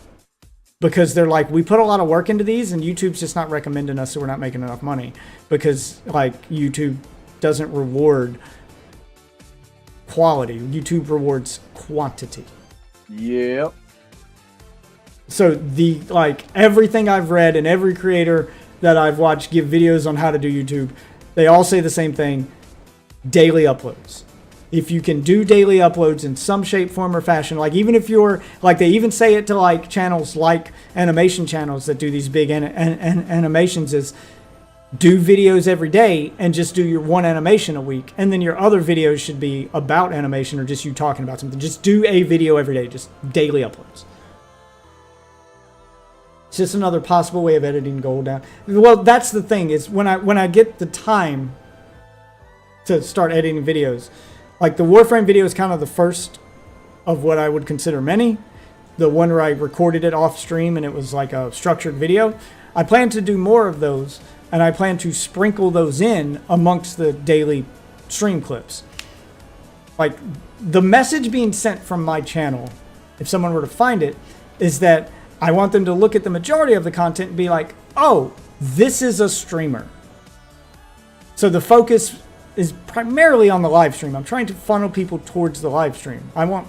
Because they're like, we put a lot of work into these, and YouTube's just not recommending us, so we're not making enough money. Because like YouTube doesn't reward quality. YouTube rewards quantity. Yep. So everything I've read and every creator that I've watched give videos on how to do YouTube, they all say the same thing: daily uploads. If you can do daily uploads in some shape, form, or fashion, like even if you're like, they even say it to like channels like animation channels that do these big animations, is do videos every day and just do your one animation a week, and then your other videos should be about animation or just you talking about something. Just do a video every day, just daily uploads. It's just another possible way of editing gold down. Well, that's the thing, is when I get the time to start editing videos, like the Warframe video is kind of the first of what I would consider many. The one where I recorded it off stream and it was like a structured video. I plan to do more of those, and I plan to sprinkle those in amongst the daily stream clips. Like the message being sent from my channel, if someone were to find it, is that I want them to look at the majority of the content and be like, oh, this is a streamer. So the focus is primarily on the live stream. I'm trying to funnel people towards the live stream. I want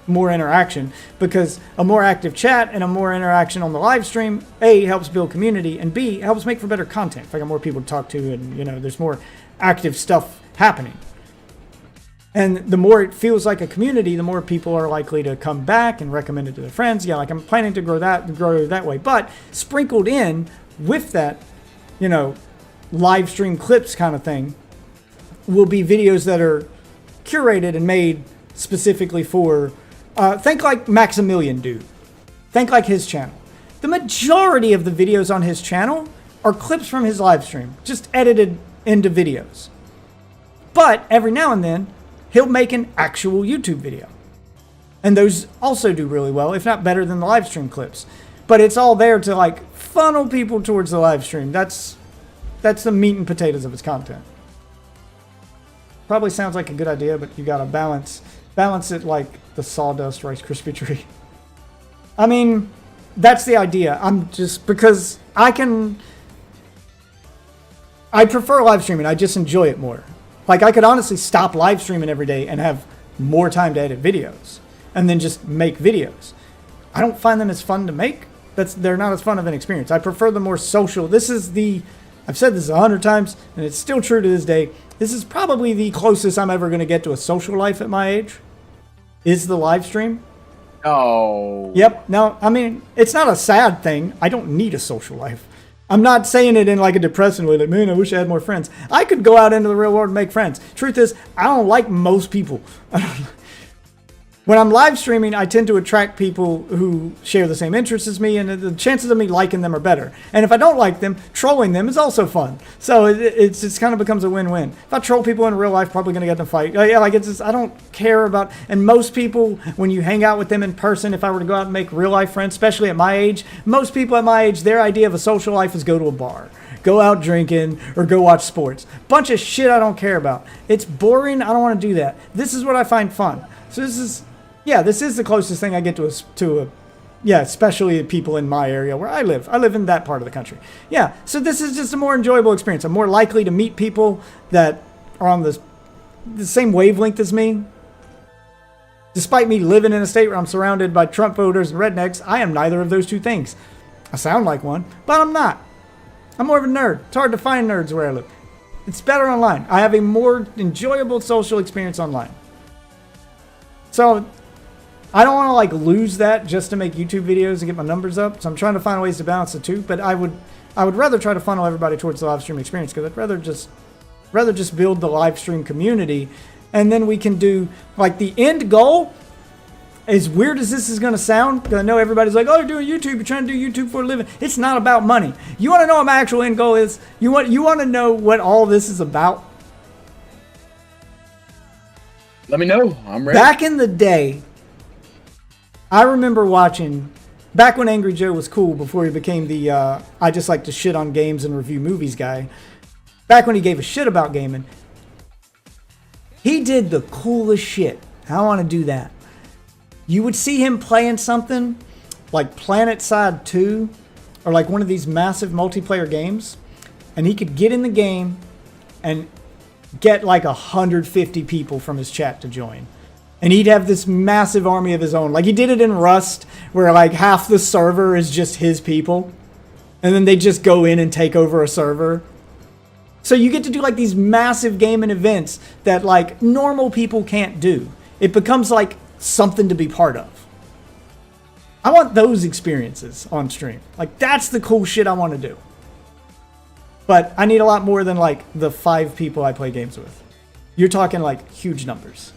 more interaction, because a more active chat and a more interaction on the live stream, A, helps build community, and B, helps make for better content. If I got more people to talk to, and there's more active stuff happening. And the more it feels like a community, the more people are likely to come back and recommend it to their friends. Yeah, like I'm planning to grow that way. But sprinkled in with that, live stream clips kind of thing, will be videos that are curated and made specifically for, think like Maximilian Dude. Think like his channel. The majority of the videos on his channel are clips from his live stream, just edited into videos. But every now and then, he'll make an actual YouTube video. And those also do really well, if not better than the live stream clips. but it's all there to like funnel people towards the live stream. That's the meat and potatoes of its content. Probably sounds like a good idea, but you gotta balance it like the sawdust Rice Krispie treat. I mean, that's the idea. I'm just because I prefer live streaming. I just enjoy it more. Like I could honestly stop live streaming every day and have more time to edit videos and then just make videos. I don't find them as fun to make. They're not as fun of an experience. I prefer the more social. I've said this 100 times and it's still true to this day. This is probably the closest I'm ever going to get to a social life at my age is the live stream. Oh. Yep. No, I mean, it's not a sad thing. I don't need a social life. I'm not saying it in like a depressing way, like, man, I wish I had more friends. I could go out into the real world and make friends. Truth is, I don't like most people. When I'm live streaming, I tend to attract people who share the same interests as me, and the chances of me liking them are better. And if I don't like them, trolling them is also fun. So it's kind of becomes a win-win. If I troll people in real life, probably going to get in a fight. Yeah, like it's just, I don't care about. And most people, when you hang out with them in person, if I were to go out and make real life friends, especially at my age, most people at my age, their idea of a social life is go to a bar, go out drinking, or go watch sports. Bunch of shit I don't care about. It's boring. I don't want to do that. This is what I find fun. So this is the closest thing I get to especially people in my area where I live. I live in that part of the country. Yeah, so this is just a more enjoyable experience. I'm more likely to meet people that are on the same wavelength as me. Despite me living in a state where I'm surrounded by Trump voters and rednecks, I am neither of those two things. I sound like one, but I'm not. I'm more of a nerd. It's hard to find nerds where I live. It's better online. I have a more enjoyable social experience online. So I don't want to like lose that just to make YouTube videos and get my numbers up. So I'm trying to find ways to balance the two. But I would rather try to funnel everybody towards the live stream experience because I'd rather just build the live stream community, and then we can do like the end goal. As weird as this is going to sound, because I know everybody's like, "Oh, you're doing YouTube. You're trying to do YouTube for a living." It's not about money. You want to know what my actual end goal is? You want to know what all this is about? Let me know. I'm ready. Back in the day, I remember watching, back when Angry Joe was cool, before he became the I just like to shit on games and review movies guy. Back when he gave a shit about gaming, he did the coolest shit. I want to do that. You would see him playing something like PlanetSide 2 or like one of these massive multiplayer games, and he could get in the game and get like 150 people from his chat to join. And he'd have this massive army of his own. Like he did it in Rust, where like half the server is just his people. And then they just go in and take over a server. So you get to do like these massive gaming events that like normal people can't do. It becomes like something to be part of. I want those experiences on stream. Like that's the cool shit I want to do. But I need a lot more than like the 5 people I play games with. You're talking like huge numbers.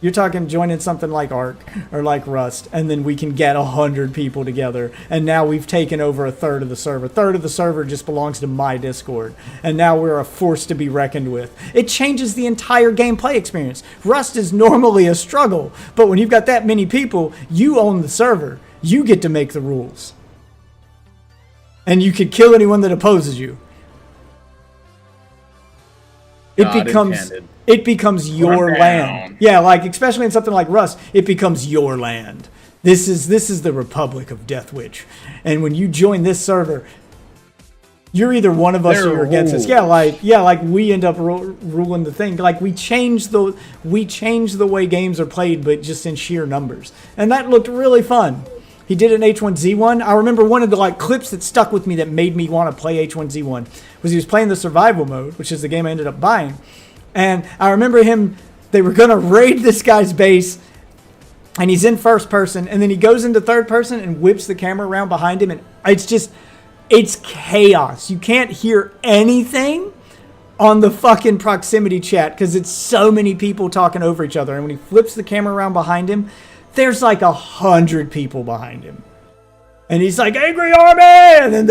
You're talking joining something like Ark or like Rust, and then we can get 100 people together. And now we've taken over a third of the server. A third of the server just belongs to my Discord. And now we're a force to be reckoned with. It changes the entire gameplay experience. Rust is normally a struggle, but when you've got that many people, you own the server. You get to make the rules. And you can kill anyone that opposes you. It becomes your land. Yeah, like especially in something like Rust, it becomes your land. This is the Republic of Deathwitch, and when you join this server, you're either one of us or you're against us. Yeah, like we end up ruling the thing. Like we change the way games are played, but just in sheer numbers, and that looked really fun. He did it in H1Z1. I remember one of the like clips that stuck with me that made me want to play H1Z1 was he was playing the survival mode, which is the game I ended up buying. And I remember they were going to raid this guy's base, and he's in first person, and then he goes into third person and whips the camera around behind him, and it's chaos. You can't hear anything on the fucking proximity chat because it's so many people talking over each other. And when he flips the camera around behind him, there's like 100 people behind him. And he's like, "Angry Army!" And then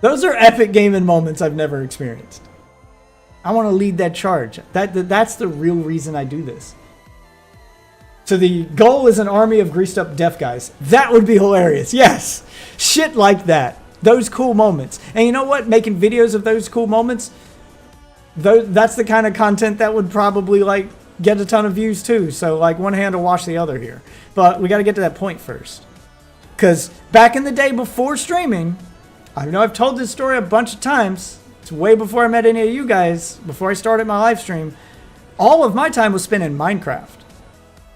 those are epic gaming moments I've never experienced. I want to lead that charge. That's the real reason I do this. So the goal is an army of greased up deaf guys. That would be hilarious. Yes. Shit like that. Those cool moments. And you know what? Making videos of those cool moments, that's the kind of content that would probably like get a ton of views too. So like one hand will wash the other here. But we got to get to that point first. Because back in the day before streaming, I know I've told this story a bunch of times. It's way before I met any of you guys, before I started my live stream. All of my time was spent in Minecraft.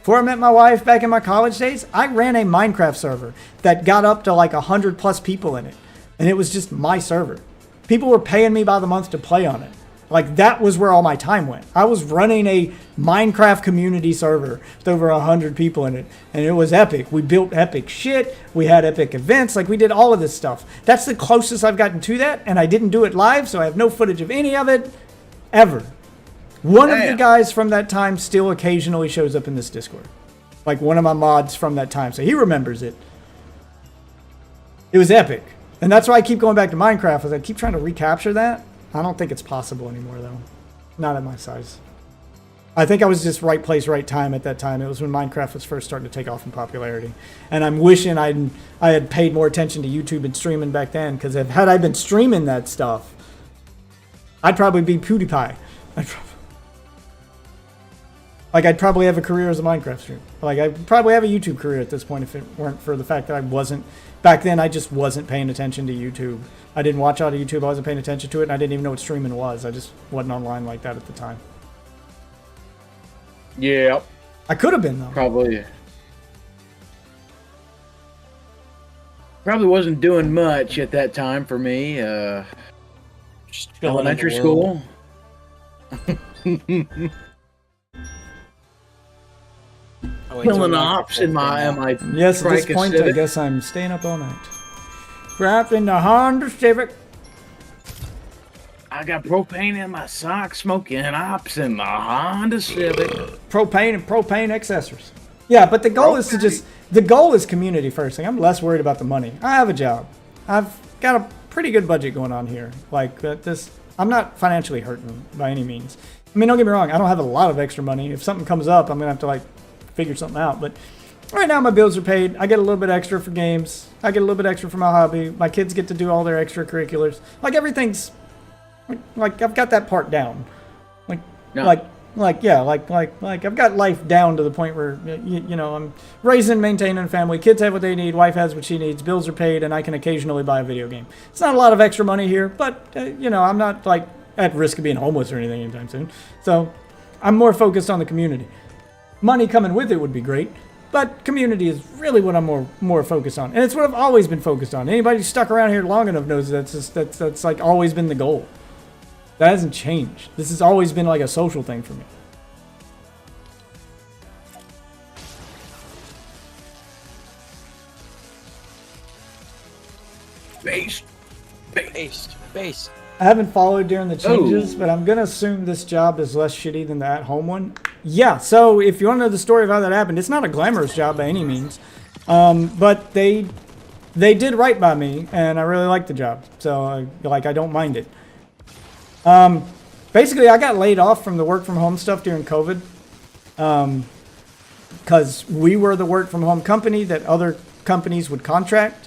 Before I met my wife back in my college days, I ran a Minecraft server that got up to like 100 plus people in it. And it was just my server. People were paying me by the month to play on it. Like that was where all my time went. I was running a Minecraft community server with over 100 people in it. And it was epic. We built epic shit. We had epic events. Like we did all of this stuff. That's the closest I've gotten to that. And I didn't do it live, so I have no footage of any of it ever. One of the guys from that time still occasionally shows up in this Discord. Like one of my mods from that time. So he remembers it. It was epic. And that's why I keep going back to Minecraft, is I keep trying to recapture that. I don't think it's possible anymore, though. Not at my size. I think I was just right place, right time at that time. It was when Minecraft was first starting to take off in popularity. And I'm wishing I had paid more attention to YouTube and streaming back then, because had I been streaming that stuff, I'd probably be PewDiePie. I'd probably have a career as a Minecraft streamer. Like, I'd probably have a YouTube career at this point if it weren't for the fact that I wasn't... Back then, I just wasn't paying attention to YouTube. I didn't watch out of YouTube. I wasn't paying attention to it, and I didn't even know what streaming was. I just wasn't online like that at the time. Yeah. I could have been, though. Probably wasn't doing much at that time for me. Just Elementary school. Killing ops in my Yes, at this Tricus point, I Civic. guess I'm staying up all night. Wrapped in the Honda Civic. I got propane in my sock, smoking ops in my Honda Civic. Propane and propane accessories. Yeah, but the goal is to just... The goal is community first. Like, I'm less worried about the money. I have a job. I've got a pretty good budget going on here. Like, I'm not financially hurting by any means. I mean, don't get me wrong. I don't have a lot of extra money. If something comes up, I'm going to have to, like, figure something out. But right now, my bills are paid. I get a little bit extra for games. I get a little bit extra for my hobby. My kids get to do all their extracurriculars. Like, everything's... Like, I've got that part down. Like, No. I've got life down to the point where, you know, I'm raising, maintaining a family. Kids have what they need. Wife has what she needs. Bills are paid, and I can occasionally buy a video game. It's not a lot of extra money here, but, you know, I'm not, like, at risk of being homeless or anything anytime soon. So I'm more focused on the community. Money coming with it would be great, but community is really what I'm more focused on. And it's what I've always been focused on. Anybody who's stuck around here long enough knows that's like always been the goal. That hasn't changed. This has always been like a social thing for me. Based. I haven't followed during the changes, but I'm going to assume this job is less shitty than the at-home one. Yeah, so if you want to know the story of how that happened, it's not a glamorous job by any means. But they did right by me, and I really like the job. So, I don't mind it. Basically, I got laid off from the work-from-home stuff during COVID. Because we were the work-from-home company that other companies would contract.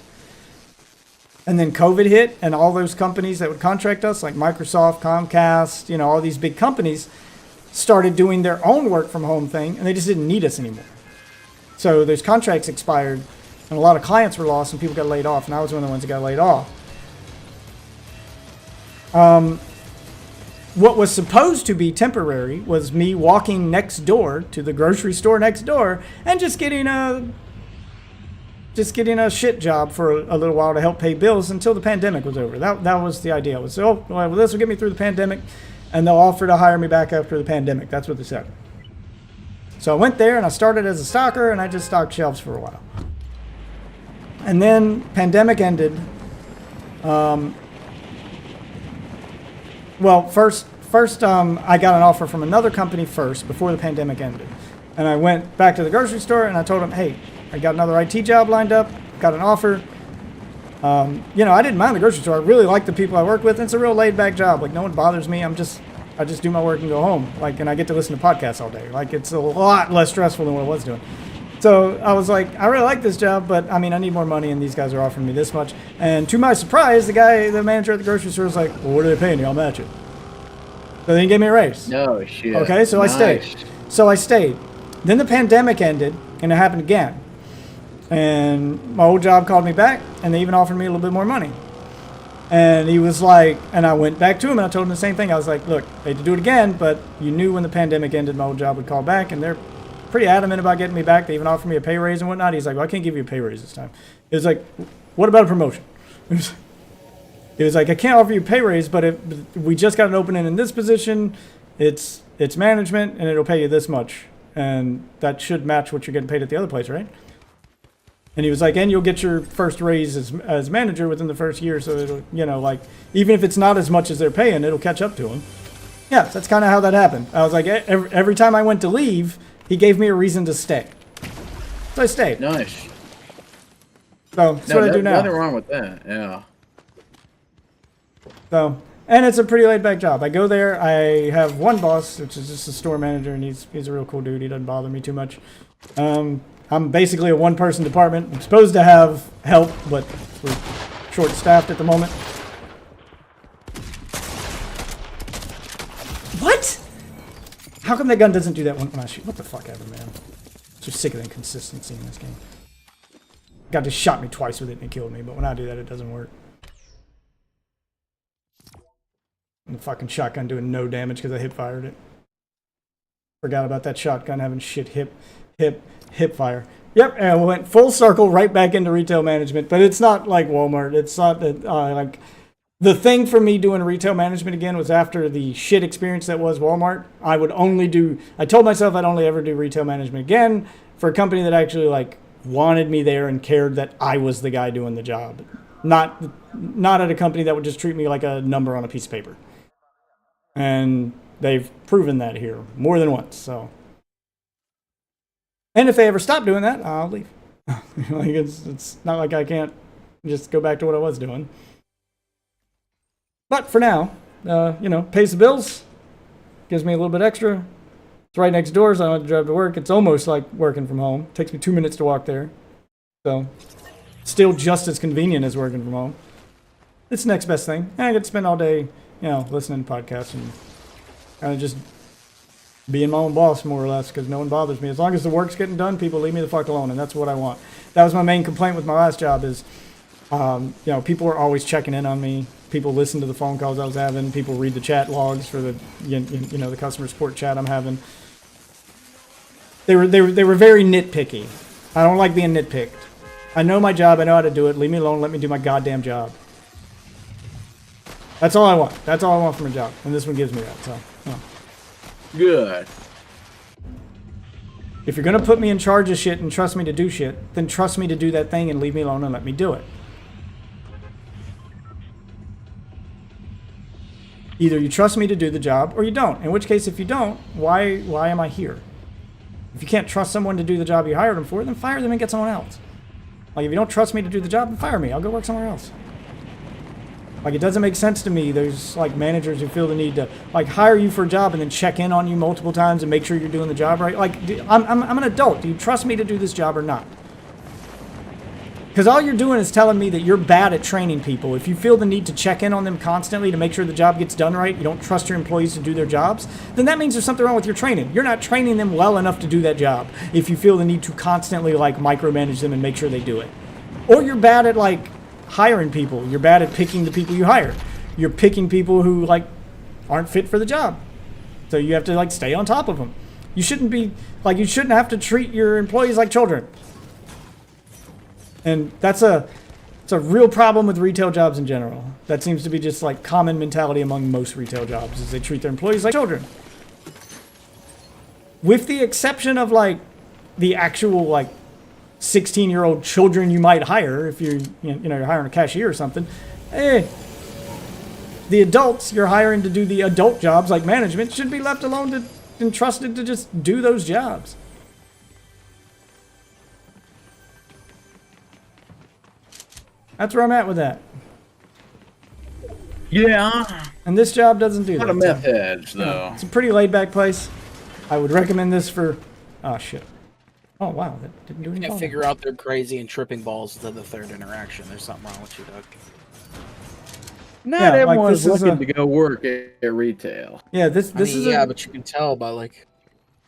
And then COVID hit, and all those companies that would contract us, like Microsoft, Comcast, you know, all these big companies, started doing their own work-from-home thing, and they just didn't need us anymore. So those contracts expired, and a lot of clients were lost, and people got laid off, and I was one of the ones that got laid off. What was supposed to be temporary was me walking next door to the grocery store next door and just getting a shit job for a little while to help pay bills until the pandemic was over. That was the idea. It was, well, this will get me through the pandemic, and they'll offer to hire me back after the pandemic. That's what they said. So I went there, and I started as a stocker, and I just stocked shelves for a while. And then pandemic ended. Well, first, I got an offer from another company first before the pandemic ended. And I went back to the grocery store, and I told them, hey, I got another IT job lined up, got an offer. You know, I didn't mind the grocery store. I really like the people I work with. It's a real laid-back job. Like, no one bothers me. I'm just I just do my work and go home. Like, and I get to listen to podcasts all day. Like, it's a lot less stressful than what I was doing. So I was like, I really like this job, but I mean, I need more money, and these guys are offering me this much. And to my surprise, the manager at the grocery store was like, well, what are they paying you? I'll match it. So then he gave me a raise. No shit. Okay, so Nice. I stayed. So I stayed. Then the pandemic ended, and it happened again. And my old job called me back, and they even offered me a little bit more money. And he was like, and I went back to him, and I told him the same thing. I was like, look, I hate to do it again, but you knew when the pandemic ended, my old job would call back, and they're pretty adamant about getting me back. They even offered me a pay raise and whatnot. He's like, well, I can't give you a pay raise this time. It was like, what about a promotion? It was like, I can't offer you a pay raise, but we just got an opening in this position. It's management, and it'll pay you this much. And that should match what you're getting paid at the other place, right? And he was like, and you'll get your first raise as manager within the first year. So it'll, you know, like, even if it's not as much as they're paying, it'll catch up to them. Yeah, that's kind of how that happened. I was like, every time I went to leave, he gave me a reason to stay. So I stayed. Nice. So that's what I do now. Nothing wrong with that. Yeah. So, and it's a pretty laid back job. I go there. I have one boss, which is just a store manager, and he's a real cool dude. He doesn't bother me too much. I'm basically a one person department. I'm supposed to have help, but we're short staffed at the moment. What? How come that gun doesn't do that when I shoot? What the fuck ever, man. So sick of the inconsistency in this game. Guy just shot me twice with it and it killed me, but when I do that, it doesn't work. And the fucking shotgun doing no damage because I hip fired it. Forgot about that shotgun having shit hip fire. Yep, and we went full circle right back into retail management, but it's not like Walmart. It's not that like the thing for me doing retail management again was after the shit experience that was Walmart. I told myself I'd only ever do retail management again for a company that actually like wanted me there and cared that I was the guy doing the job. Not at a company that would just treat me like a number on a piece of paper. And they've proven that here more than once, so. And if they ever stop doing that, I'll leave. Like it's not like I can't just go back to what I was doing. But for now, you know, pays the bills, gives me a little bit extra. It's right next door, so I don't have to drive to work. It's almost like working from home. It takes me 2 minutes to walk there. So, still just as convenient as working from home. It's the next best thing. And I get to spend all day, you know, listening to podcasts and kind of just being my own boss, more or less, because no one bothers me. As long as the work's getting done, people leave me the fuck alone, and that's what I want. That was my main complaint with my last job is, you know, people were always checking in on me. People listen to the phone calls I was having. People read the chat logs for the, you know, the customer support chat I'm having. They were very nitpicky. I don't like being nitpicked. I know my job. I know how to do it. Leave me alone. Let me do my goddamn job. That's all I want. That's all I want from a job, and this one gives me that. So, oh. Good. If you're gonna put me in charge of shit and trust me to do shit, then trust me to do that thing and leave me alone and let me do it. Either you trust me to do the job or you don't. In which case, if you don't, why am I here? If you can't trust someone to do the job you hired them for, then fire them and get someone else. Like, if you don't trust me to do the job, then fire me. I'll go work somewhere else. Like, it doesn't make sense to me. There's, like, managers who feel the need to, like, hire you for a job and then check in on you multiple times and make sure you're doing the job right. Like, I'm an adult. Do you trust me to do this job or not? Because all you're doing is telling me that you're bad at training people. If you feel the need to check in on them constantly to make sure the job gets done right, you don't trust your employees to do their jobs, then that means there's something wrong with your training. You're not training them well enough to do that job if you feel the need to constantly, like, micromanage them and make sure they do it. Or you're bad at, like, hiring people. You're bad at picking the people you hire. You're picking people who, like, aren't fit for the job. So you have to, like, stay on top of them. You shouldn't be, like, you shouldn't have to treat your employees like children. And it's a real problem with retail jobs in general. That seems to be just, like, common mentality among most retail jobs, is they treat their employees like children. With the exception of, like, the actual, like, 16-year-old children you might hire if you're hiring a cashier or something. The adults you're hiring to do the adult jobs like management should be left alone and trusted to just do those jobs. That's where I'm at with that. Yeah. And this job doesn't do A lot that. of meth so- heads, though. It's a pretty laid back place. I would recommend this for. Oh shit. Oh wow, that didn't do any Can't damage. figure out they're crazy and tripping balls to the third interaction. There's something wrong with you, Doug. Not Yeah, like, everyone's this is looking to go work at retail. Yeah, this is yeah, a, but you can tell by like.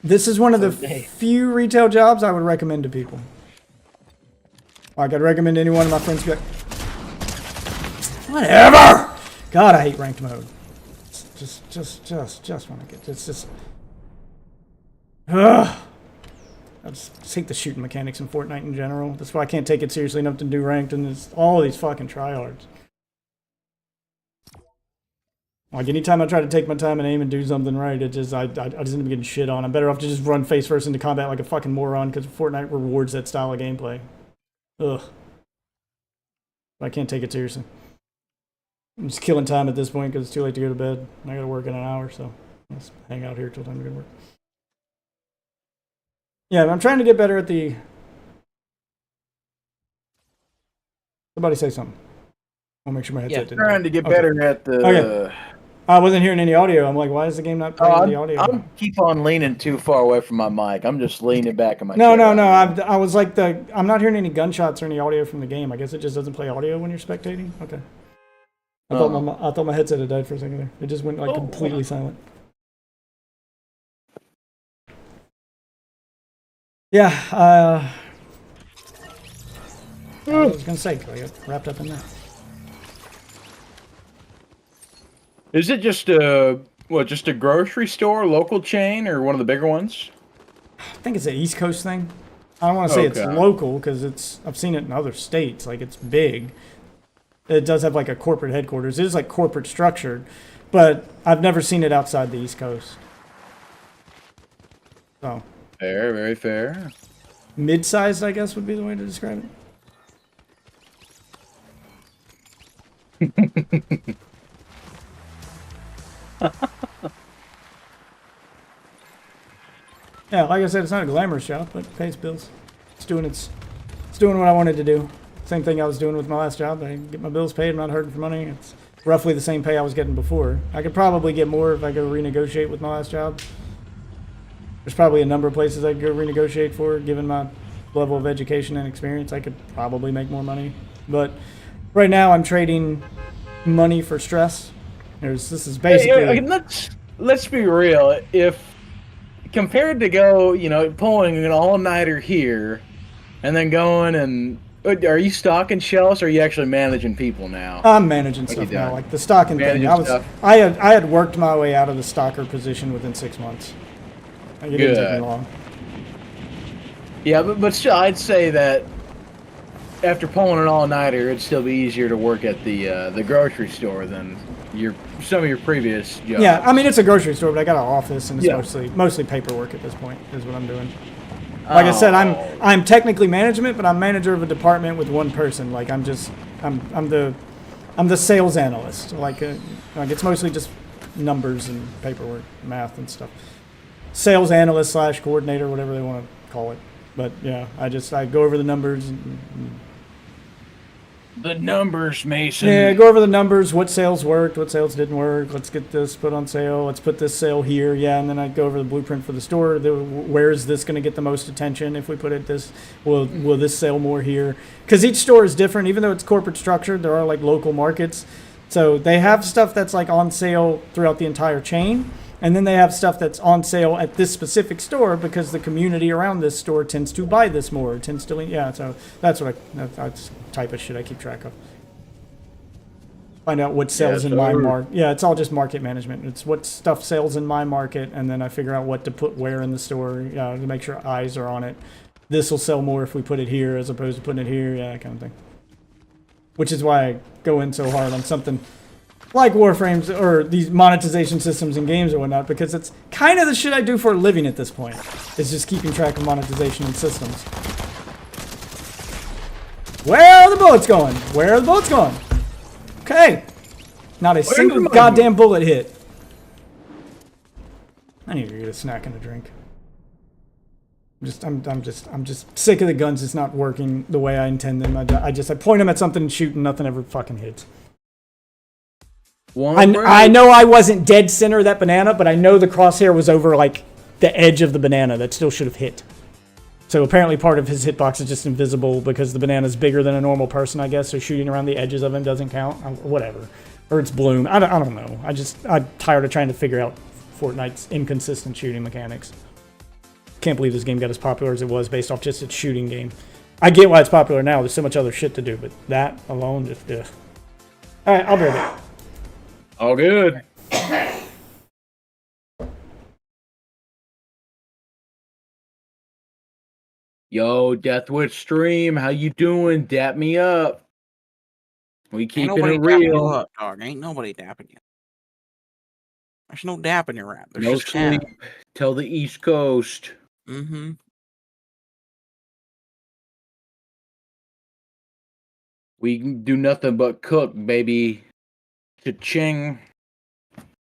this is one of the Okay. few retail jobs I would recommend to people. Like I'd recommend any one of my friends be like, whatever. God, I hate ranked mode. It's just want to get it's just. Ugh. I just hate the shooting mechanics in Fortnite in general. That's why I can't take it seriously enough to do ranked, and there's all these fucking tryhards. Like anytime I try to take my time and aim and do something right, it just I just end up getting shit on. I'm better off to just run face first into combat like a fucking moron because Fortnite rewards that style of gameplay. Ugh. I can't take it seriously. I'm just killing time at this point because it's too late to go to bed. I gotta work in an hour, so let's hang out here till time to go to work. Yeah, I'm trying to get better at the. Somebody say something. I'll make sure my headset didn't. Trying to get Okay. better at the. Okay. I wasn't hearing any audio. I'm like, why is the game not playing the audio? I'm keep on leaning too far away from my mic. I'm just leaning back in my No, chair. no. I was like I'm not hearing any gunshots or any audio from the game. I guess it just doesn't play audio when you're spectating. Okay. I thought my headset had died for a second there. It just went like completely silent. Yeah. I was gonna say, I got wrapped up in that. Is it just just a grocery store, local chain, or one of the bigger ones? I think it's an East Coast thing. I don't want to say it's Okay. local because I've seen it in other states. Like it's big. It does have like a corporate headquarters. It is like corporate structured, but I've never seen it outside the East Coast. So Fair, very fair. mid-sized, I guess, would be the way to describe it. Yeah, like I said, it's not a glamorous job, but it pays bills. It's doing what I wanted to do. Same thing I was doing with my last job. I get my bills paid. I'm not hurting for money. It's roughly the same pay I was getting before. I could probably get more if I go renegotiate with my last job. There's probably a number of places I could go renegotiate for, given my level of education and experience. I could probably make more money. But right now, I'm trading money for stress. This is basically. Hey, let's be real. If compared to go, pulling an all-nighter here, and then going and are you stocking shelves, or are you actually managing people now? I'm managing stuff you now, doing? like the stocking thing. Managing stuff. I had worked my way out of the stalker position within 6 months. Like, it didn't take me Good. long. Yeah, but still, I'd say that after pulling an all-nighter, it'd still be easier to work at the grocery store than some of your previous jobs. Yeah, I mean it's a grocery store, but I got an office and it's Yeah. mostly paperwork at this point. Is what I'm doing. Like I said, I'm technically management, but I'm manager of a department with one person. Like I'm the sales analyst. Like it's mostly just numbers and paperwork, math and stuff. Sales analyst / coordinator, whatever they want to call it. But yeah, I go over the numbers. The numbers, Mason. Yeah, go over the numbers, what sales worked, what sales didn't work. Let's get this put on sale. Let's put this sale here. Yeah, and then I go over the blueprint for the store. Where is this going to get the most attention if we put it this? Will this sell more here? Because each store is different. Even though it's corporate structured, there are like local markets. So they have stuff that's like on sale throughout the entire chain. And then they have stuff that's on sale at this specific store because the community around this store tends to buy this more. Tends to, yeah. So that's that's the type of shit I keep track of. Find out what sells in my market. Yeah, it's all just market management. It's what stuff sells in my market, and then I figure out what to put where in the store to make sure eyes are on it. This will sell more if we put it here as opposed to putting it here. Yeah, that kind of thing. Which is why I go in so hard on something like Warframes or these monetization systems in games or whatnot, because it's kind of the shit I do for a living at this point. Is just keeping track of monetization and systems. Where are the bullets going? Where are the bullets going? Okay. Not a single goddamn bullet hit. I need to get a snack and a drink. I'm just sick of the guns. It's not working the way I intend them. I point them at something and shoot and nothing ever fucking hits. I know I wasn't dead center of that banana, but I know the crosshair was over like the edge of the banana that still should have hit. So apparently part of his hitbox is just invisible because the banana's bigger than a normal person, I guess. So shooting around the edges of him doesn't count. Whatever. Or it's Bloom. I don't know. I'm tired of trying to figure out Fortnite's inconsistent shooting mechanics. Can't believe this game got as popular as it was based off just its shooting game. I get why it's popular now. There's so much other shit to do, but that alone just... Ugh. All right, I'll be right back. All good. Yo, Deathwitch stream, how you doing? Dap me up. We keeping it real. Up, dog. Ain't nobody dapping you. There's no dap in your rap. There's No just sleep. dap. Tell the East Coast. Mm-hmm. We can do nothing but cook, baby. Cha-ching.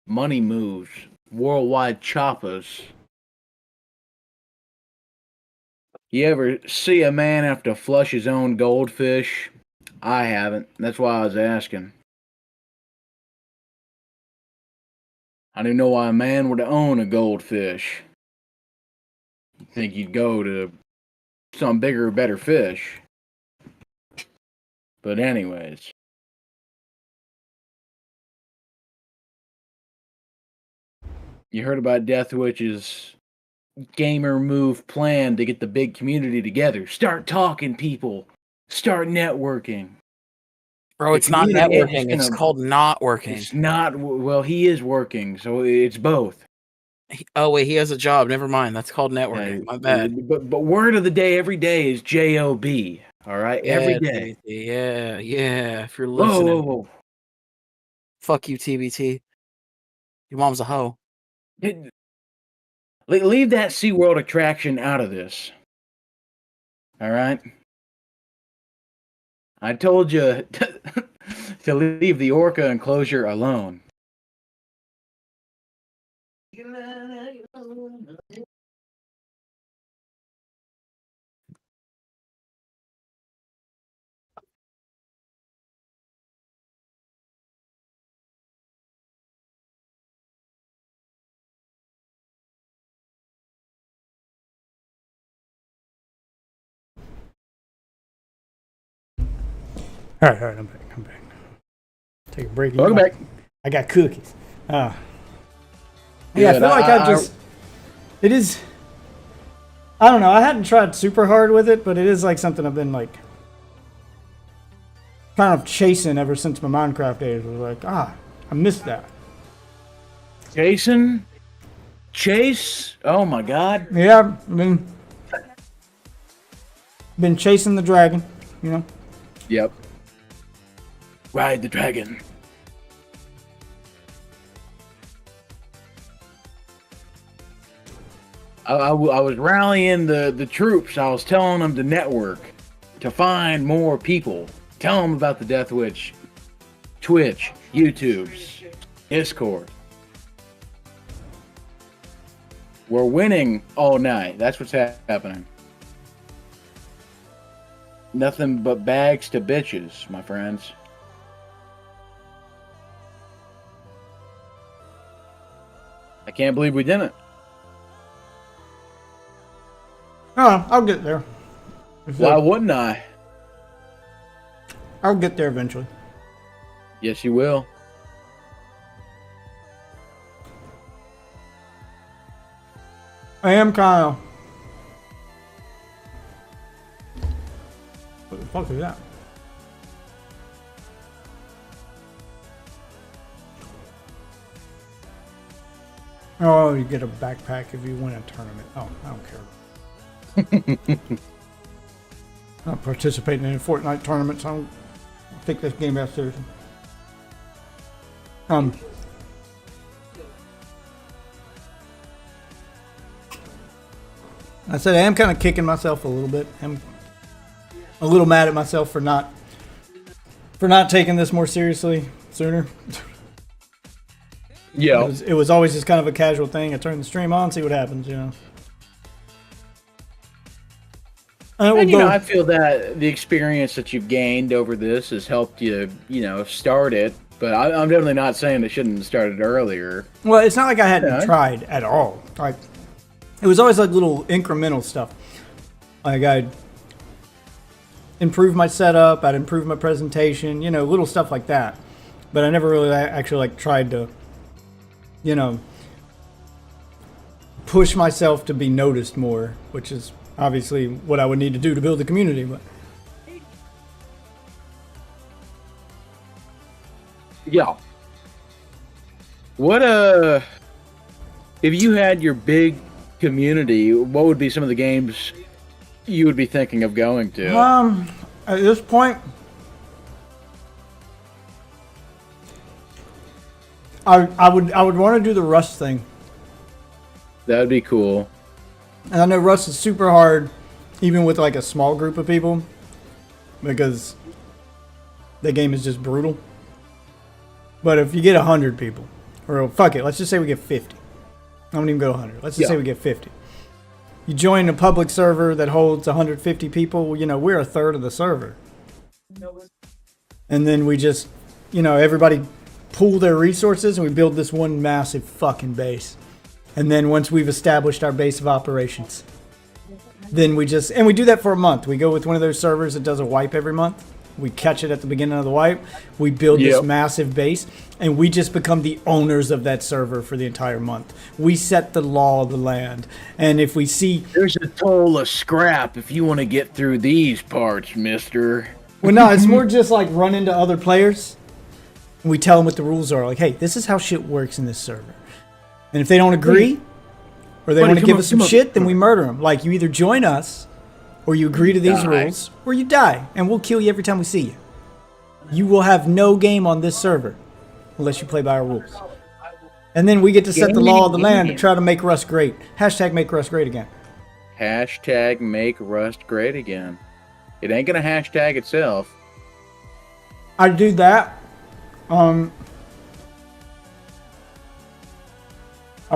Money moves. Worldwide choppers. You ever see a man have to flush his own goldfish? I haven't. That's why I was asking. I didn't know why a man would own a goldfish. You think you'd go to some bigger, better fish. But anyways. You heard about Deathwitch's gamer move plan to get the big community together. Start talking, people. Start networking. Bro, it's not networking. It's called not working. It's not. Well, he is working, so it's both. Oh, wait, he has a job. Never mind. That's called networking. My bad. But word of the day every day is JOB. All right? Yeah, every day. TBT. Yeah. If you're listening. Whoa. Fuck you, TBT. Your mom's a hoe. Leave that SeaWorld attraction out of this. All right? I told you to leave the orca enclosure alone. All right, I'm back. Take a break. Welcome back. I got cookies. Yeah, Yeah, I feel like it is. I don't know. I hadn't tried super hard with it, but it is like something I've been like kind of chasing ever since my Minecraft days. Was like, I missed that. Jason? Chase? Oh my god. Yeah, I've been chasing the dragon, you know. Yep. Ride the dragon. I was rallying the troops. I was telling them to network, to find more people. Tell them about the Deathwitch, Twitch, YouTube's, Discord. We're winning all night. That's what's happening. Nothing but bags to bitches, my friends. I can't believe we didn't. Oh, I'll get there. Why wouldn't I? I'll get there eventually. Yes, you will. I am kind of. What the fuck is that? Oh, you get a backpack if you win a tournament. Oh, I don't care. Not participating in Fortnite tournaments. I don't take this game that seriously. I said I am kind of kicking myself a little bit. I'm a little mad at myself for not taking this more seriously sooner. Yeah. It was always just kind of a casual thing. I turn the stream on, see what happens, you know. And, you know, I feel that the experience that you've gained over this has helped you, you know, start it But I'm definitely not saying it shouldn't have started earlier. Well, it's not like I hadn't Yeah. tried at all. Like, it was always like little incremental stuff. Like I'd improve my setup, I'd improve my presentation, you know, little stuff like that. But I never really actually like tried to, you know, push myself to be noticed more, which is obviously what I would need to do to build the community. But Yeah. What if you had your big community, what would be some of the games you would be thinking of going to? at this point, I would want to do the Rust thing. That'd be cool. And I know Rust is super hard, even with like a small group of people, because the game is just brutal. But if you get 100 people, or fuck it, let's just say we get 50. I won't even go 100. Let's just say we get 50. You join a public server that holds 150 people, well, you know, we're a third of the server. And then we just, you know, everybody pool their resources and we build this one massive fucking base. And then once we've established our base of operations, then we just, and we do that for a month. We go with one of those servers that does a wipe every month. We catch it at the beginning of the wipe. We build this massive base, and we just become the owners of that server for the entire month. We set the law of the land. And if we see... There's a toll of scrap if you want to get through these parts, mister. Well, no, it's more just like run into other players. And we tell them what the rules are. Like, hey, this is how shit works in this server. And if they don't agree, or they want to give us some shit, then we murder them. Like, you either join us, or you agree to these rules, or you die, and we'll kill you every time we see you. You will have no game on this server unless you play by our rules. And then we get to set the law of the land to try to make Rust great. Hashtag make Rust great again. Hashtag make Rust great again. It ain't gonna hashtag itself. I'd do that. I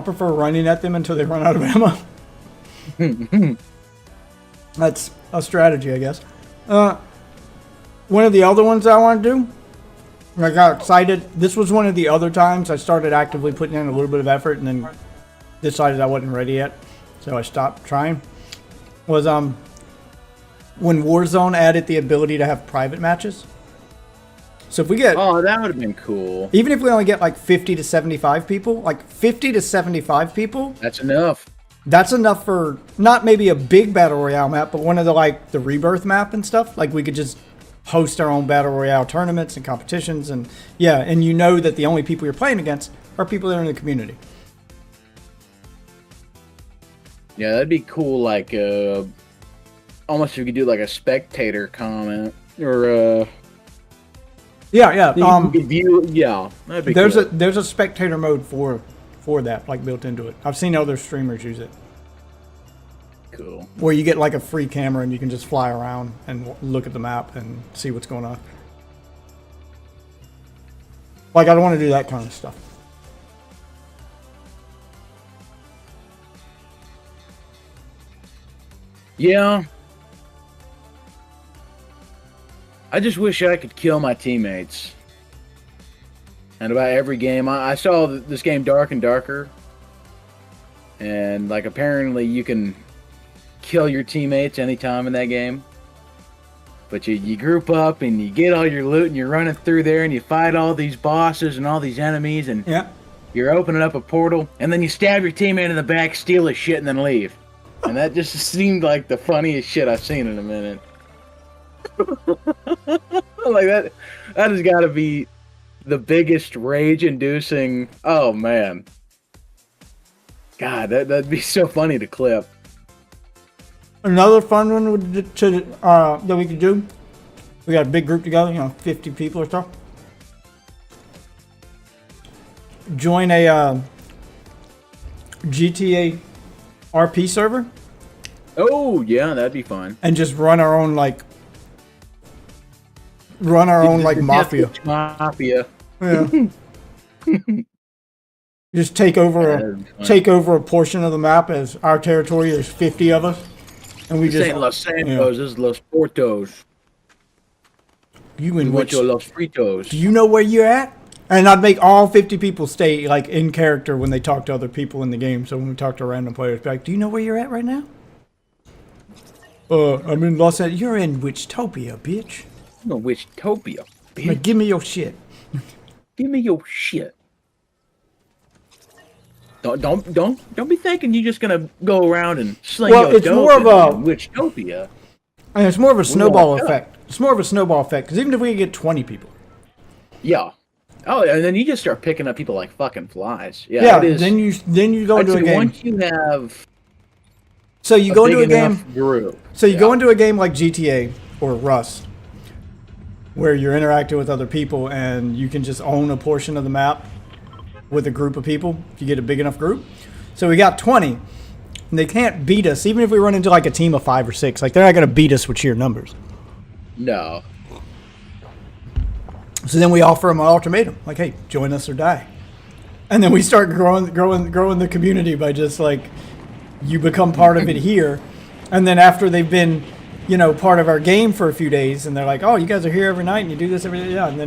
prefer running at them until they run out of ammo. That's a strategy, I guess. One of the other ones I want to do, I got excited. This was one of the other times I started actively putting in a little bit of effort and then decided I wasn't ready yet, so I stopped trying. Was when Warzone added the ability to have private matches. So if we get... Oh, that would have been cool. Even if we only get like 50 to 75 people, like 50 to 75 people... That's enough. That's enough for not maybe a big battle royale map, but one of the like the rebirth map and stuff. Like we could just host our own battle royale tournaments and competitions, and yeah, and you know that the only people you're playing against are people that are in the community. Yeah, that'd be cool. Like, almost if you could do like a spectator comment or Yeah. you could view. Yeah, that'd be There's cool. there's a spectator mode for that, like built into it. I've seen other streamers use it. Cool. Where you get like a free camera and you can just fly around and look at the map and see what's going on. Like, I don't want to do that kind of stuff. Yeah. I just wish I could kill my teammates. And about every game, I saw this game Dark and Darker. And, like, apparently you can kill your teammates anytime in that game. But you group up and you get all your loot and you're running through there and you fight all these bosses and all these enemies and you're opening up a portal and then you stab your teammate in the back, steal his shit, and then leave. And that just seemed like the funniest shit I've seen in a minute. Like that has got to be the biggest rage-inducing. Oh man, God, that'd be so funny to clip. Another fun one that we could do. We got a big group together, 50 people or so. Join a GTA RP server. Oh yeah, that'd be fun. And just run our own mafia. Mafia. Yeah. Just take over a portion of the map as our territory. There's 50 of us, and we This just ain't Los Santos. This is Los Portos. You in want which? your Los Fritos? Do you know where you're at? And I'd make all 50 people stay like in character when they talk to other people in the game. So when we talk to random players, be like, "Do you know where you're at right now?" I'm in Los Angeles. You're in Witchtopia, bitch. No, Witchtopia. Now, give me your shit. Give me your shit. Don't be thinking you're just gonna go around and sling Well, your it's dope more of a- in Witchtopia. And it's more of a snowball want that. effect. It's more of a snowball effect because even if we can get 20 people, Yeah. Oh, and then you just start picking up people like fucking flies. Yeah. yeah, It is, then you go I'd into a say game. once you have So you go into a big game. enough group. So you go into a game like GTA or Rust, where you're interacting with other people and you can just own a portion of the map with a group of people if you get a big enough group. So we got 20, and they can't beat us even if we run into like a team of 5 or 6. Like they're not going to beat us with sheer numbers. No. So then we offer them an ultimatum, like, "Hey, join us or die." And then we start growing the community by just like, you become part of it here, and then after they've been, part of our game for a few days, and they're like, "Oh, you guys are here every night, and you do this every day," yeah. And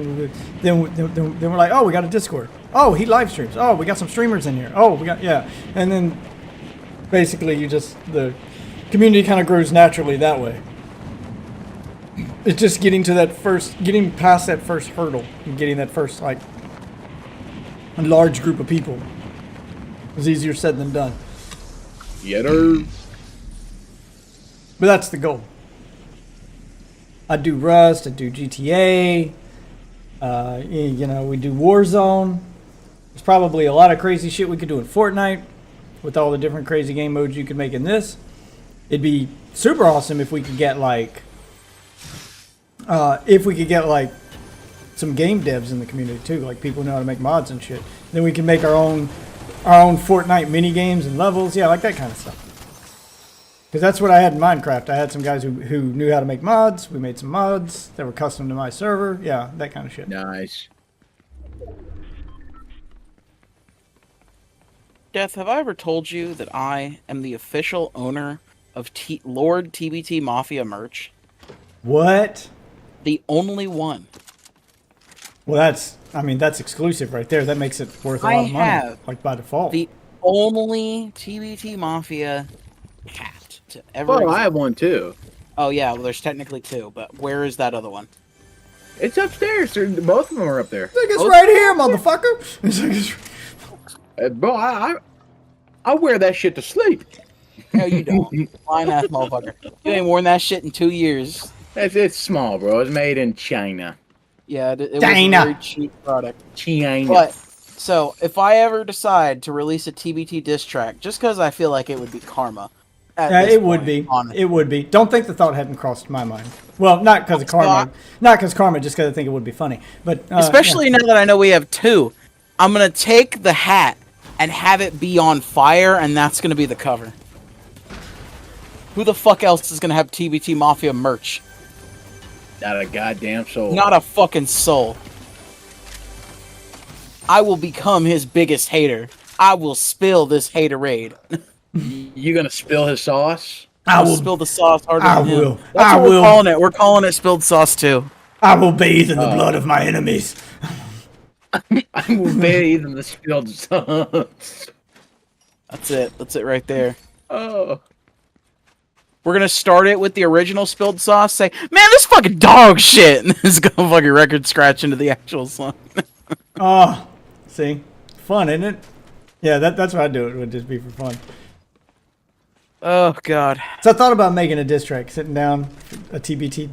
then we're like, "Oh, we got a Discord. Oh, he live streams. Oh, we got some streamers in here. Oh, we got yeah." And then basically, the community kind of grows naturally that way. It's just getting past that first hurdle and getting that first like a large group of people is easier said than done. Yetter. But that's the goal. I do Rust, I do GTA, we do Warzone. There's probably a lot of crazy shit we could do in Fortnite with all the different crazy game modes you could make in this. It'd be super awesome if we could get some game devs in the community too, like people who know how to make mods and shit. Then we can make our own Fortnite mini games and levels, yeah, like that kind of stuff. Because that's what I had in Minecraft. I had some guys who knew how to make mods. We made some mods that were custom to my server. Yeah, that kind of shit. Nice. Death, have I ever told you that I am the official owner of Lord TBT Mafia merch? What? The only one. Well, that's exclusive right there. That makes it worth a lot of money, have like by default. The only TBT Mafia hat to ever Oh, exist. I have one too. Oh yeah, well there's technically 2, but where is that other one? It's upstairs. Both of them are up there. It's like it's right here, motherfucker. It's like Bro, I wear that shit to sleep. No, you don't. Lying ass motherfucker. You ain't worn that shit in 2 years. It's small, bro. It's made in China. Yeah, it was a China. very cheap product. China. But so if I ever decide to release a TBT diss track, just because I feel like it would be karma. Yeah, it would be. It would be. Don't think the thought hadn't crossed my mind. Well, not because of karma. Not because karma, just because I think it would be funny. But especially now that I know we have 2, I'm gonna take the hat and have it be on fire, and that's gonna be the cover. Who the fuck else is gonna have TBT Mafia merch? Not a goddamn soul. Not a fucking soul. I will become his biggest hater. I will spill this haterade. You gonna spill his sauce? I will spill the sauce harder I than him. will. That's I what will. we're calling it. We're calling it spilled sauce too. I will bathe in the blood of my enemies. I will bathe in the spilled sauce. That's it. That's it right there. Oh. We're gonna start it with the original spilled sauce. Say, man, this fucking dog shit, and it's gonna fucking record scratch into the actual song. Oh, see, fun, isn't it? Yeah, that's what I do. It would just be for fun. Oh god. So I thought about making a diss track, sitting down, a TBT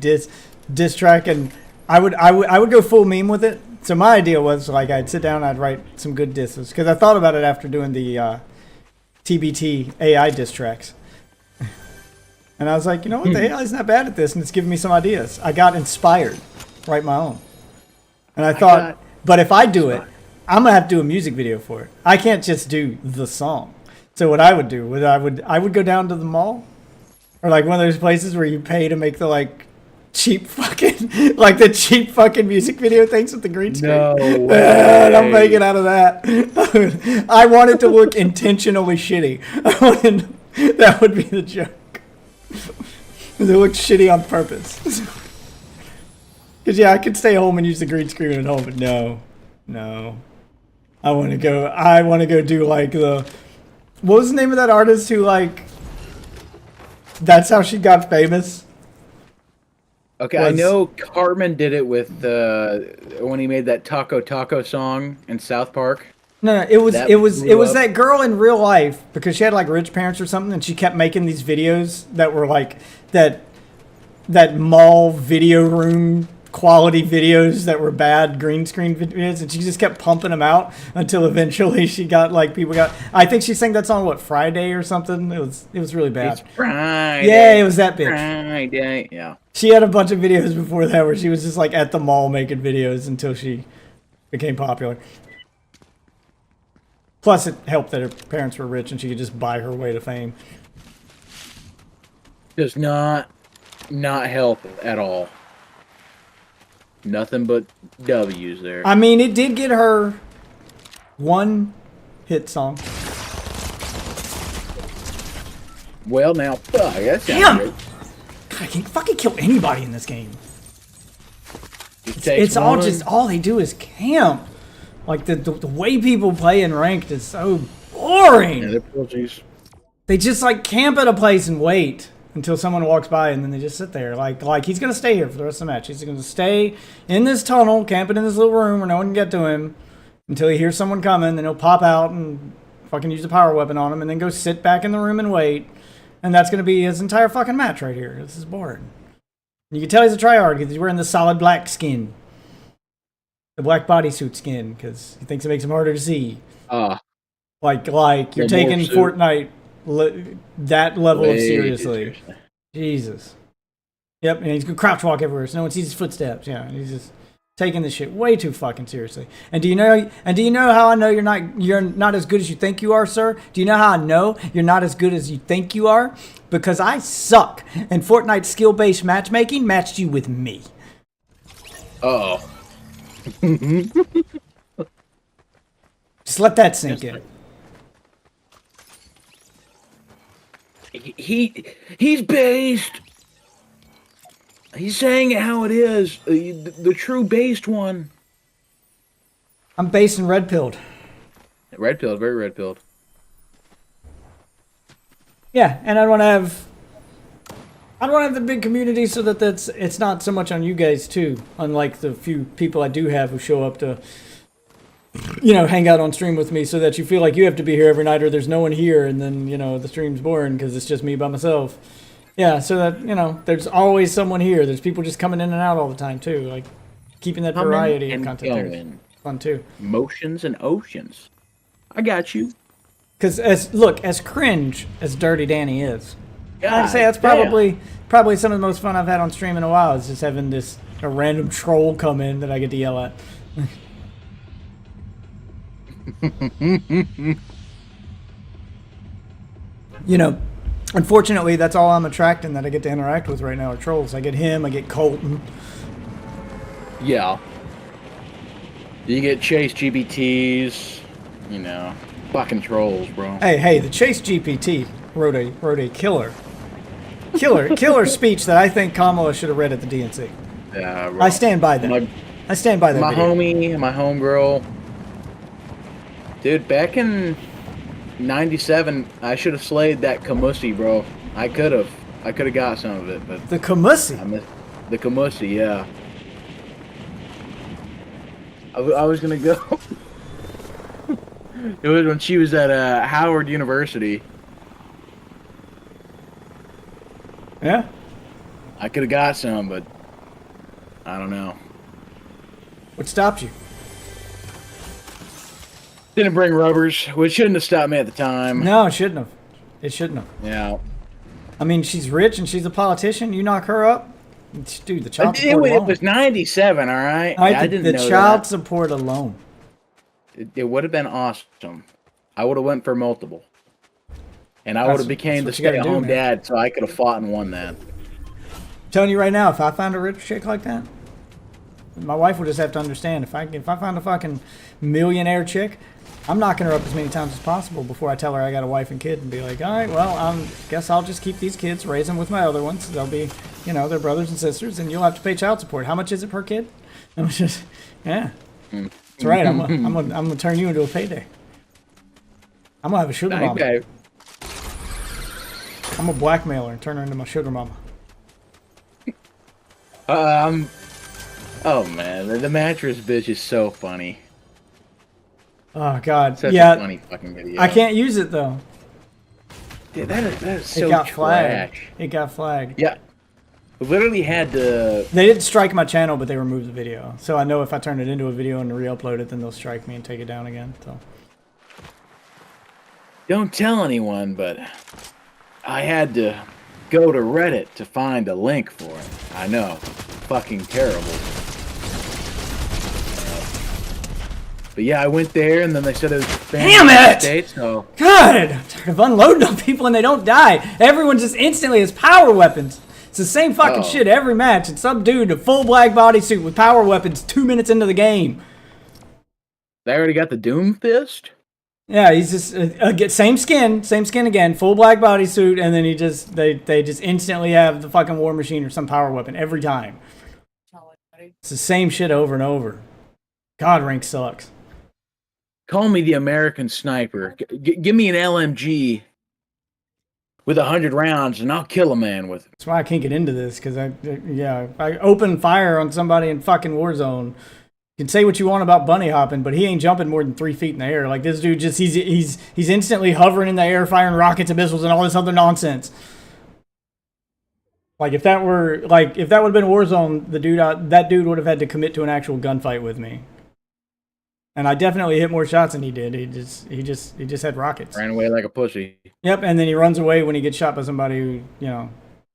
diss track, and I would go full meme with it. So my idea was like I'd sit down, I'd write some good disses because I thought about it after doing the TBT AI diss tracks. And I was like, you know what, the AI's not bad at this, and it's giving me some ideas. I got inspired to write my own. And I thought, but if I do it, I'm going to have to do a music video for it. I can't just do the song. So what I would do was I would go down to the mall, or like one of those places where you pay to make the like cheap fucking, like the cheap fucking music video things with the green screen. No And I'm making out of that. I want it to look intentionally shitty. That would be the joke. It looks shitty on purpose. Because, yeah, I could stay home and use the green screen at home, but no. No. I want to go do like the, what was the name of that artist who like, that's how she got famous? Okay, I Was- know Cartman did it with when he made that Taco Taco song in South Park. No, it was That it was blew it was up. that girl in real life because she had like rich parents or something, and she kept making these videos that were like that mall video room quality videos that were bad green screen videos, and she just kept pumping them out until eventually she got like people got. I think she sang that song what Friday or something. It was really bad. It's Friday. Yeah, it was that bitch. Friday. Yeah. She had a bunch of videos before that where she was just like at the mall making videos until she became popular. Plus, it helped that her parents were rich and she could just buy her way to fame. Does not help at all. Nothing but W's there. I mean, it did get her one hit song. Well, now, fuck, that sounds Damn! great. God, I can't fucking kill anybody in this game. Just takes It's all one. just, all they do is camp. Like, the way people play in ranked is so boring. Yeah, they're pussies. They just like camp at a place and wait until someone walks by, and then they just sit there. Like he's gonna stay here for the rest of the match. He's gonna stay in this tunnel, camping in this little room where no one can get to him until he hears someone coming. Then he'll pop out and fucking use a power weapon on him, and then go sit back in the room and wait. And that's gonna be his entire fucking match right here. This is boring. You can tell he's a tryhard because he's wearing the solid black skin, the black bodysuit skin, because he thinks it makes him harder to see. Like you're The taking morph suit. Fortnite that level of Way too seriously. seriously. Jesus. Yep, and he's gonna crouch walk everywhere so no one sees his footsteps. Yeah, and he's just taking this shit way too fucking seriously. And do you know how I know you're not as good as you think you are, sir? Do you know how I know you're not as good as you think you are? Because I suck, and Fortnite skill-based matchmaking matched you with me. Oh. Just let that sink in. He's based. He's saying it how it is. The true based one. I'm based and red-pilled. Red pilled, very red pilled. Yeah, and I want to have the big community so that it's not so much on you guys too. Unlike the few people I do have who show up to, hang out on stream with me, so that you feel like you have to be here every night or there's no one here, and then the stream's boring because it's just me by myself. Yeah, so that there's always someone here. There's people just coming in and out all the time too, like keeping that Coming variety of and content there. going. It's fun too. Motions and oceans. I got you. Because as cringe as Dirty Danny is, I'd say that's damn. probably some of the most fun I've had on stream in a while. Is just having a random troll come in that I get to yell at. Unfortunately, that's all I'm attracting that I get to interact with right now are trolls. I get him, I get Colton. Yeah. You get Chase GBTs, fucking trolls, bro. Hey, the Chase GPT wrote a killer speech that I think Kamala should have read at the DNC. Yeah, bro. I stand by that. I stand by that. My video. homie, my homegirl. Dude, back in 97, I should have slayed that Kamusi, bro. I could have got some of it, but The Kamusi. I missed the Kamusi, yeah. I was gonna go. It was when she was at Howard University. Yeah. I could have got some, but I don't know. What stopped you? Didn't bring rubbers, which shouldn't have stopped me at the time. No, it shouldn't have. It shouldn't have. Yeah. I mean, she's rich and she's a politician. You knock her up, dude. The child It support alone. was 97, all right? All right, I didn't the know child that. support alone. It would have been awesome. I would have went for multiple. And I would That's- have became the that's what you gotta do, stay-at-home man. dad, so I could have fought and won that. I'm telling you right now, if I found a rich chick like that, my wife would just have to understand. If I found a fucking millionaire chick, I'm knocking her up as many times as possible before I tell her I got a wife and kid, and be like, all right, well, guess I'll just keep these kids, raise them with my other ones. They'll be, they're brothers and sisters, and you'll have to pay child support. How much is it per kid? And it's just, yeah. That's right. I'm gonna turn you into a payday. I'm gonna have a sugar mama. Okay. I'm a blackmailer and turn her into my sugar mama. Oh man, the mattress bitch is so funny. Oh god. Such yeah. a funny fucking video. I can't use it though. Dude, that is so It got trash. flagged. It got flagged. Yeah. We literally had to. They didn't strike my channel, but they removed the video. So I know if I turn it into a video and re-upload it, then they'll strike me and take it down again. So. Don't tell anyone, but I had to go to Reddit to find a link for it. I know. Fucking terrible. But yeah, I went there and then they said it was Damn it! States, so God, I'm tired of unloading on people and they don't die. Everyone just instantly has power weapons. It's the same fucking shit every match. It's some dude in a full black bodysuit with power weapons 2 minutes into the game. they already got the Doom Fist? Yeah, he's just get same skin again, full black bodysuit, and then they just instantly have the fucking war machine or some power weapon every time. It's the same shit over and over. God, rank sucks. Call me the American Sniper. Give me an LMG with 100 rounds and I'll kill a man with it. That's why I can't get into this, because if I open fire on somebody in fucking Warzone, you can say what you want about bunny hopping, but he ain't jumping more than 3 feet in the air. Like this dude he's instantly hovering in the air, firing rockets and missiles and all this other nonsense. Like if that would have been Warzone, that dude would have had to commit to an actual gunfight with me. And I definitely hit more shots than he did. He just had rockets. Ran away like a pussy. Yep, and then he runs away when he gets shot by somebody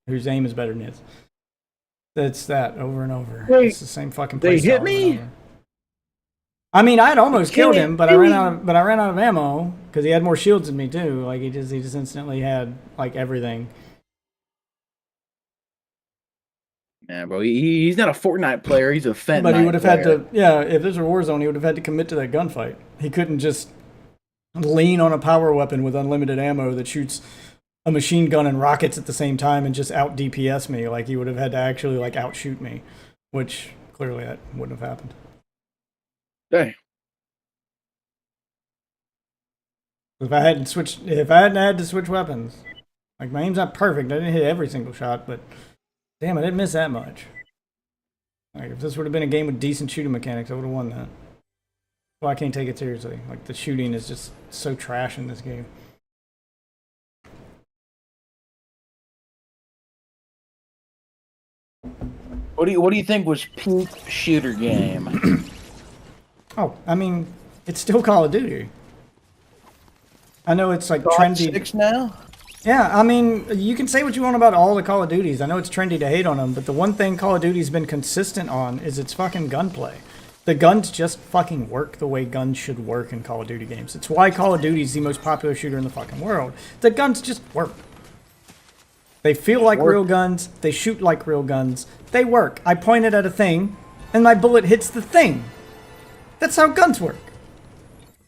whose aim is better than his. That's that over and over. Wait, it's the same fucking they play hit style me? over and over. I mean, I'd almost killed him, but I ran out of ammo because he had more shields than me too. Like he just instantly had like everything. Yeah, bro, he's not a Fortnite player. He's a Fentanyl But he would have had player. to, if this were Warzone, he would have had to commit to that gunfight. He couldn't just lean on a power weapon with unlimited ammo that shoots a machine gun and rockets at the same time and just out DPS me. Like he would have had to actually like outshoot me, which clearly that wouldn't have happened. Dang. If I hadn't had to switch weapons, like my aim's not perfect. I didn't hit every single shot, but damn, I didn't miss that much. Like if this would have been a game with decent shooting mechanics, I would have won that. Well, I can't take it seriously. Like the shooting is just so trash in this game. What do you think was peak shooter game? Oh, I mean, it's still Call of Duty. I know it's like trendy. 6 now? Yeah, I mean, you can say what you want about all the Call of Duties. I know it's trendy to hate on them, but the one thing Call of Duty's been consistent on is its fucking gunplay. The guns just fucking work the way guns should work in Call of Duty games. It's why Call of Duty is the most popular shooter in the fucking world. The guns just work. They feel like real guns. They shoot like real guns. They work. I point it at a thing, and my bullet hits the thing. That's how guns work.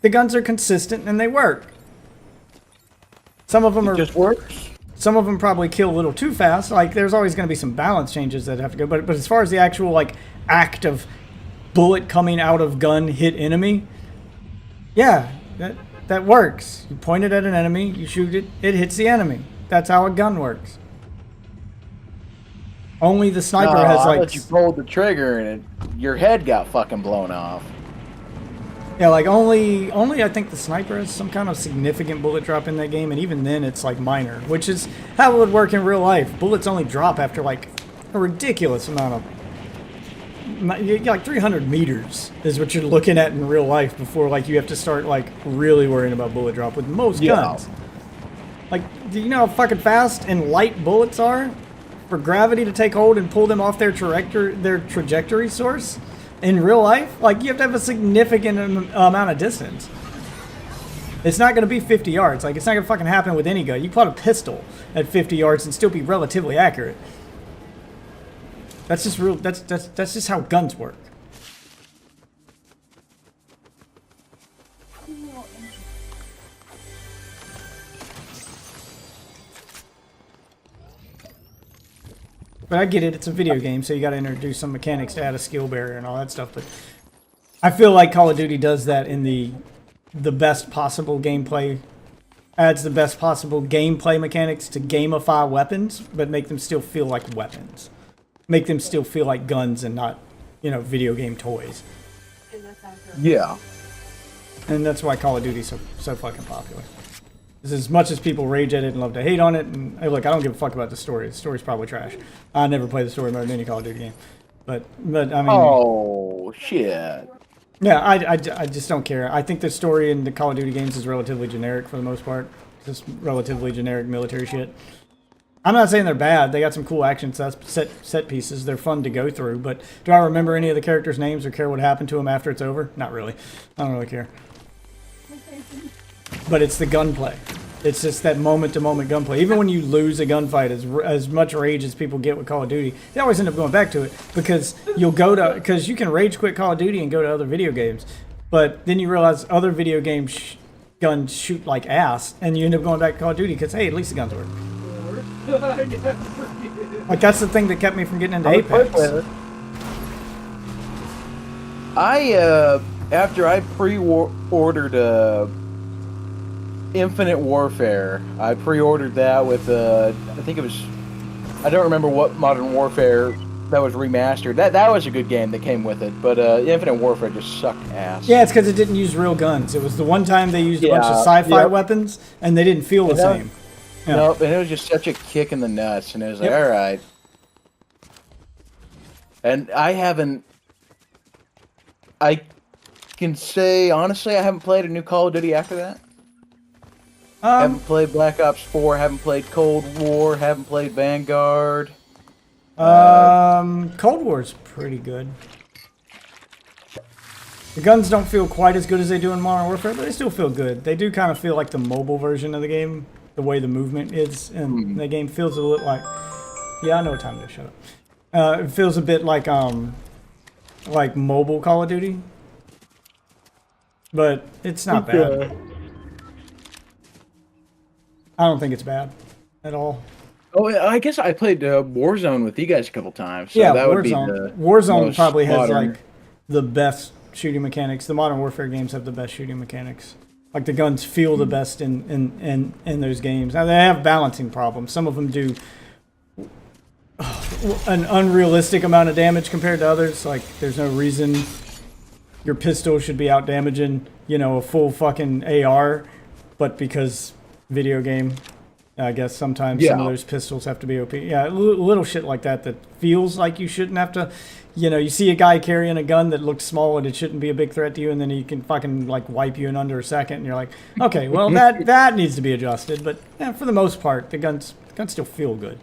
The guns are consistent, and they work. Some of them Just works. Some of them probably kill a little too fast. Like, there's always going to be some balance changes that have to go. But as far as the actual, like, act of bullet coming out of gun hit enemy, yeah, that works. You point it at an enemy, you shoot it, it hits the enemy. That's how a gun works. Only the sniper has, I like... thought you pulled the trigger and your head got fucking blown off. Yeah, like, only I think the sniper has some kind of significant bullet drop in that game, and even then it's, like, minor, which is how it would work in real life. Bullets only drop after, like, a ridiculous amount of... Like 300 meters is what you're looking at in real life before, like, you have to start, like, really worrying about bullet drop with most guns. Like, do you know how fucking fast and light bullets are? For gravity to take hold and pull them off their trajectory source in real life? Like, you have to have a significant amount of distance. It's not going to be 50 yards. Like, it's not going to fucking happen with any gun. You put a pistol at 50 yards and still be relatively accurate. That's just real. That's just how guns work. But I get it. It's a video game, so you got to introduce some mechanics to add a skill barrier and all that stuff. But I feel like Call of Duty does that in the best possible gameplay, adds the best possible gameplay mechanics to gamify weapons, but make them still feel like weapons. Make them still feel like guns and not, video game toys. Yeah. And that's why Call of Duty's so fucking popular. As much as people rage at it and love to hate on it, and hey, look, I don't give a fuck about the story. The story's probably trash. I never play the story mode in any Call of Duty game. But I mean... Oh, shit. Yeah, I just don't care. I think the story in the Call of Duty games is relatively generic for the most part. Just relatively generic military shit. I'm not saying they're bad. They got some cool action set pieces. They're fun to go through. But do I remember any of the characters' names or care what happened to them after it's over? Not really. I don't really care. But it's the gunplay. It's just that moment-to-moment gunplay. Even when you lose a gunfight, as much rage as people get with Call of Duty, they always end up going back to it because because you can rage quit Call of Duty and go to other video games, but then you realize other video games guns shoot like ass, and you end up going back to Call of Duty because hey, at least the guns work. Like that's the thing that kept me from getting into Apex. After I pre-ordered Infinite Warfare. I pre-ordered that with I think it was, I don't remember what Modern Warfare that was remastered. That was a good game that came with it, but Infinite Warfare just sucked ass. Yeah, it's because it didn't use real guns. It was the one time they used a bunch of sci-fi weapons, and they didn't feel the same. Yeah. Nope, and it was just such a kick in the nuts, and it was like, all right. And I can say honestly, I haven't played a new Call of Duty after that. Haven't played Black Ops 4, haven't played Cold War, haven't played Vanguard. Cold War's pretty good. The guns don't feel quite as good as they do in Modern Warfare, but they still feel good. They do kind of feel like the mobile version of the game, the way the movement is, and the game feels a little like... Yeah, I know what time it is, shut up. It feels a bit like mobile Call of Duty. But it's not bad. I don't think it's bad at all. Oh, I guess I played Warzone with you guys a couple times. So yeah, that would Warzone. Be Warzone probably has modern. like the best shooting mechanics. The Modern Warfare games have the best shooting mechanics. Like the guns feel the best in those games. Now they have balancing problems. Some of them do an unrealistic amount of damage compared to others. Like there's no reason your pistol should be out damaging, a full fucking AR, but because video game, I guess sometimes some of those pistols have to be OP. Yeah, little shit like that feels like you shouldn't have to. You see a guy carrying a gun that looks small and it shouldn't be a big threat to you, and then he can fucking like wipe you in under a second, and you're like, okay, well that needs to be adjusted. But yeah, for the most part, the guns still feel good.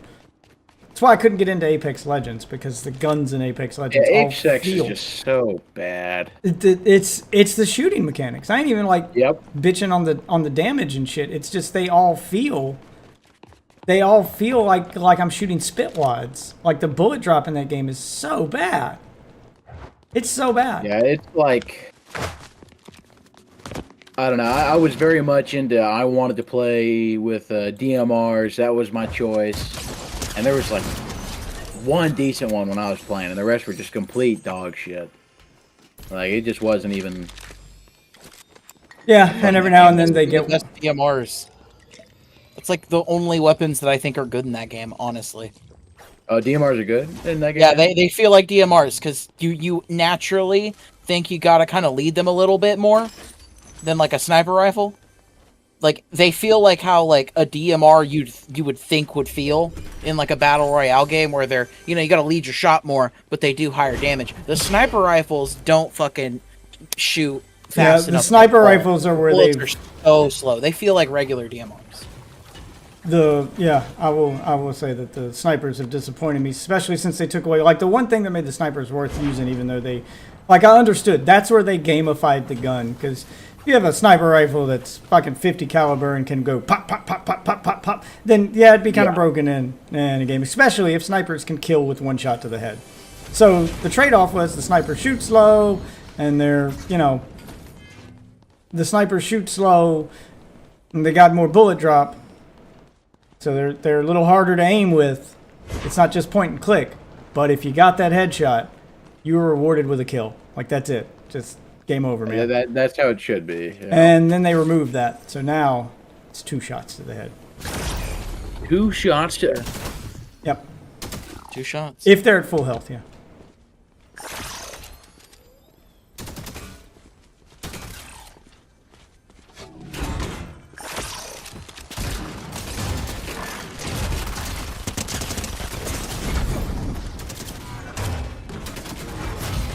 That's why I couldn't get into Apex Legends, because the guns in Apex Legends all Apex feel. is just so bad. It's the shooting mechanics. I ain't even like bitching on the damage and shit. It's just they all feel like I'm shooting spit wads. Like the bullet drop in that game is so bad. It's so bad. Yeah, it's like, I don't know. I was very much into. I wanted to play with DMRs. That was my choice. And there was like one decent one when I was playing, and the rest were just complete dog shit. Like it just wasn't even. Yeah, and every now and then they get best DMRs. It's like the only weapons that I think are good in that game, honestly. Oh, DMRs are good in that game? Yeah, they feel like DMRs, because you naturally think you gotta kind of lead them a little bit more than like a sniper rifle. Like, they feel like how, like, a DMR you would think would feel in, like, a Battle Royale game where they're, you gotta lead your shot more, but they do higher damage. The sniper rifles don't fucking shoot fast enough. The sniper rifles are where bullets are so slow. They feel like regular DMRs. I will say that the snipers have disappointed me, especially since they took away, like, the one thing that made the snipers worth using, even though they, like, I understood, that's where they gamified the gun, because if you have a sniper rifle that's fucking 50 caliber and can go pop, pop, pop, pop, pop, pop, pop, then yeah, it'd be kind of broken in a game, especially if snipers can kill with one shot to the head. So the trade-off was the sniper shoots slow, and they're, the snipers shoot slow, and they got more bullet drop, so they're a little harder to aim with. It's not just point and click, but if you got that headshot, you were rewarded with a kill. Like, that's it. Just Game over, man. That's how it should be. Yeah. And then they removed that, so now it's 2 shots to the head. 2 shots to. Yep. 2 shots. If they're at full health, yeah.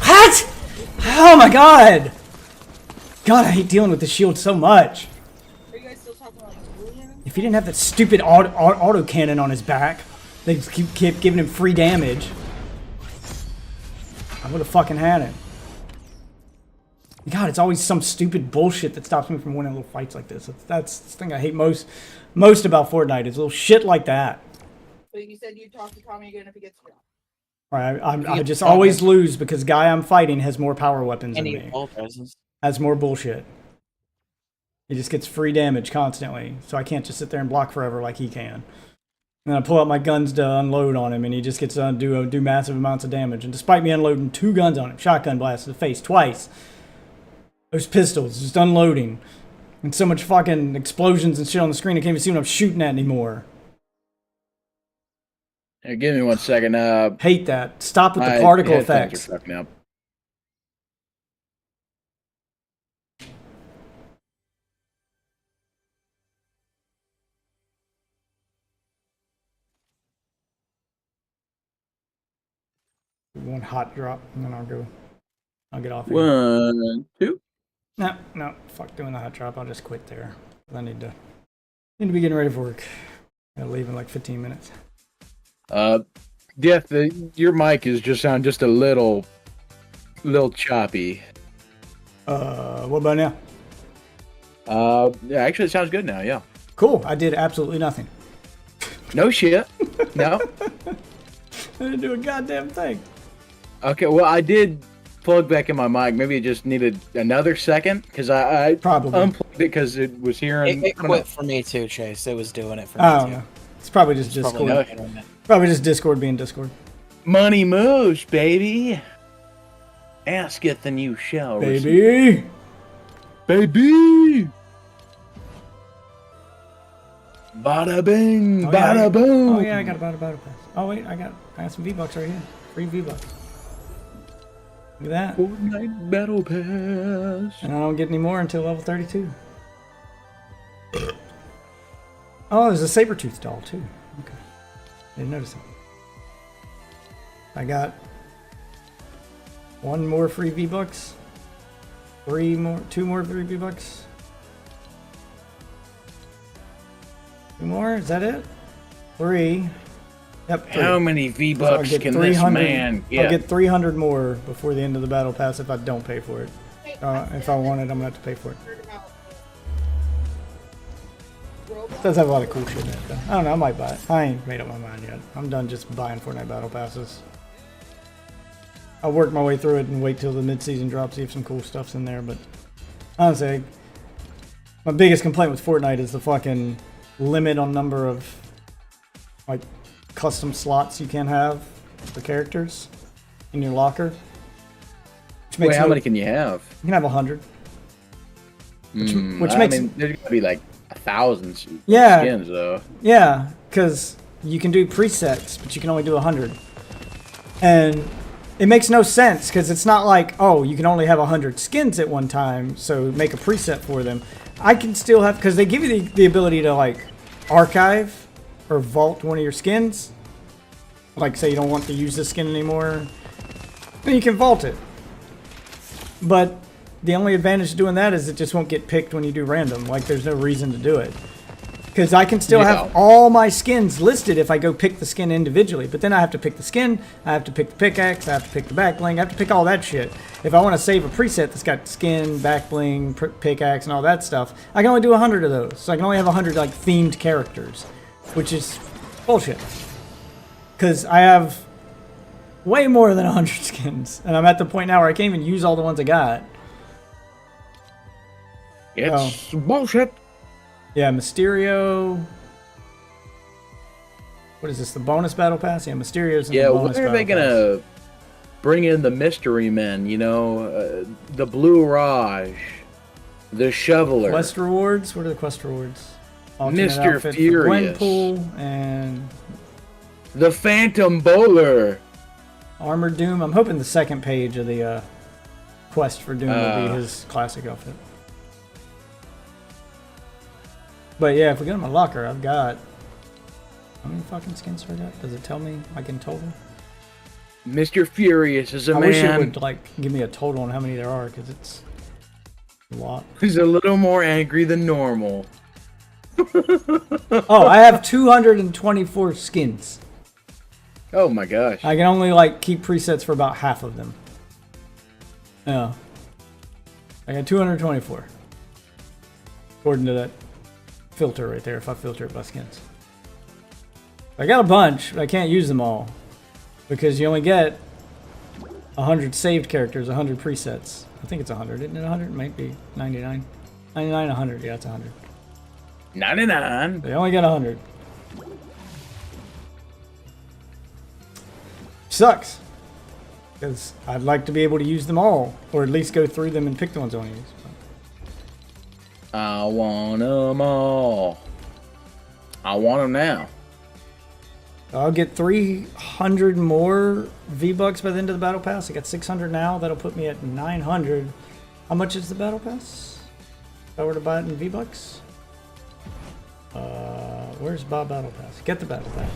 What? Oh my god! God, I hate dealing with the shield so much. If he didn't have that stupid auto cannon on his back, they just keep giving him free damage, I would have fucking had him. God, it's always some stupid bullshit that stops me from winning little fights like this. That's the thing I hate most about Fortnite is little shit like that. But you said you'd talk to Tommy again if he gets dropped. Right, I just always lose because guy I'm fighting has more power weapons than me. Has more bullshit. He just gets free damage constantly, so I can't just sit there and block forever like he can. And I pull out my guns to unload on him, and he just gets to do massive amounts of damage. And despite me unloading 2 guns on him, shotgun blast to the face twice, those pistols just unloading, and so much fucking explosions and shit on the screen, I can't even see what I'm shooting at anymore. Hey, give me 1 second. Hate that. Stop with the particle effects. Are fucking up. One hot drop, and then I'll get off here. 1, 2. No, fuck doing the hot drop. I'll just quit there. I need to be getting ready for work. I'll leave in like 15 minutes. Death, your mic is just sound just a little choppy. What about now? Yeah, actually, it sounds good now. Yeah. Cool. I did absolutely nothing. No shit. No. I didn't do a goddamn thing. Okay, well, I did plug back in my mic. Maybe it just needed another second because I Probably unplugged it because it was hearing. It quit for me too, Chase. It was doing it for I don't me know. too. It's probably just Discord. Probably just Discord being Discord. Money moves, baby. Asketh and you shall Baby. Baby. Bada bing, Oh, yeah, bada boom. Oh yeah, I got a battle pass. Oh wait, I got some V-Bucks right here. Free V-Bucks. Look at that. Fortnite Battle Pass. And I don't get any more until level 32. Oh, there's a Sabretooth doll too. Okay. Didn't notice that. I got 1 more free V-Bucks. 2 more free V-Bucks. 2 more? Is that it? 3. Yep. 3. How many V-Bucks can this man get? I'll get 300 more before the end of the battle pass if I don't pay for it. If I want it, I'm gonna have to pay for it. It does have a lot of cool shit in it though. I don't know, I might buy it. I ain't made up my mind yet. I'm done just buying Fortnite battle passes. I'll work my way through it and wait till the mid-season drop, see if some cool stuff's in there, but honestly, my biggest complaint with Fortnite is the fucking limit on number of like custom slots you can have for characters in your locker. Wait, how many can you have? You can have 100. Which I makes mean, there's gonna be like 1,000 skins though. Yeah, because you can do presets, but you can only do 100. And it makes no sense because it's not like, oh, you can only have 100 skins at one time, so make a preset for them. I can still have, because they give you the ability to like archive or vault one of your skins. Like say you don't want to use this skin anymore, then you can vault it. But the only advantage to doing that is it just won't get picked when you do random. Like there's no reason to do it. Because I can still have all my skins listed if I go pick the skin individually. But then I have to pick the skin, I have to pick the pickaxe, I have to pick the back bling, I have to pick all that shit. If I want to save a preset that's got skin, back bling, pickaxe, and all that stuff, I can only do 100 of those. So I can only have 100 like themed characters. Which is bullshit. Because I have way more than 100 skins. And I'm at the point now where I can't even use all the ones I got. It's bullshit. Yeah, Mysterio. What is this? The bonus battle pass? Yeah, Mysterio's in the bonus battle pass. Where are they gonna bring in the mystery men, the Blue Raj, the Shoveler. Quest rewards? What are the quest rewards? Mr. Outfit for Furious. Gwenpool and The Phantom Bowler. Armored Doom. I'm hoping the second page of the quest for Doom will be his classic outfit. But yeah, if we go to my locker, I've got... How many fucking skins do I got? Does it tell me like in total? Mr. Furious is a I man. wish it would like give me a total on how many there are, because it's a lot. He's a little more angry than normal. Oh, I have 224 skins. Oh my gosh. I can only like keep presets for about half of them. Yeah. I got 224. According to that filter right there, if I filter it by skins. I got a bunch, but I can't use them all. Because you only get 100 saved characters, 100 presets. I think it's 100, isn't it 100? It might be 99. 99, 100, yeah, it's 100. 99. They only got 100. Sucks. Because I'd like to be able to use them all. Or at least go through them and pick the ones I want to use. I want them all. I want them now. I'll get 300 more V-Bucks by the end of the Battle Pass. I got 600 now. That'll put me at 900. How much is the Battle Pass? If I were to buy it in V-Bucks? Where's Bob Battle Pass? Get the Battle Pass.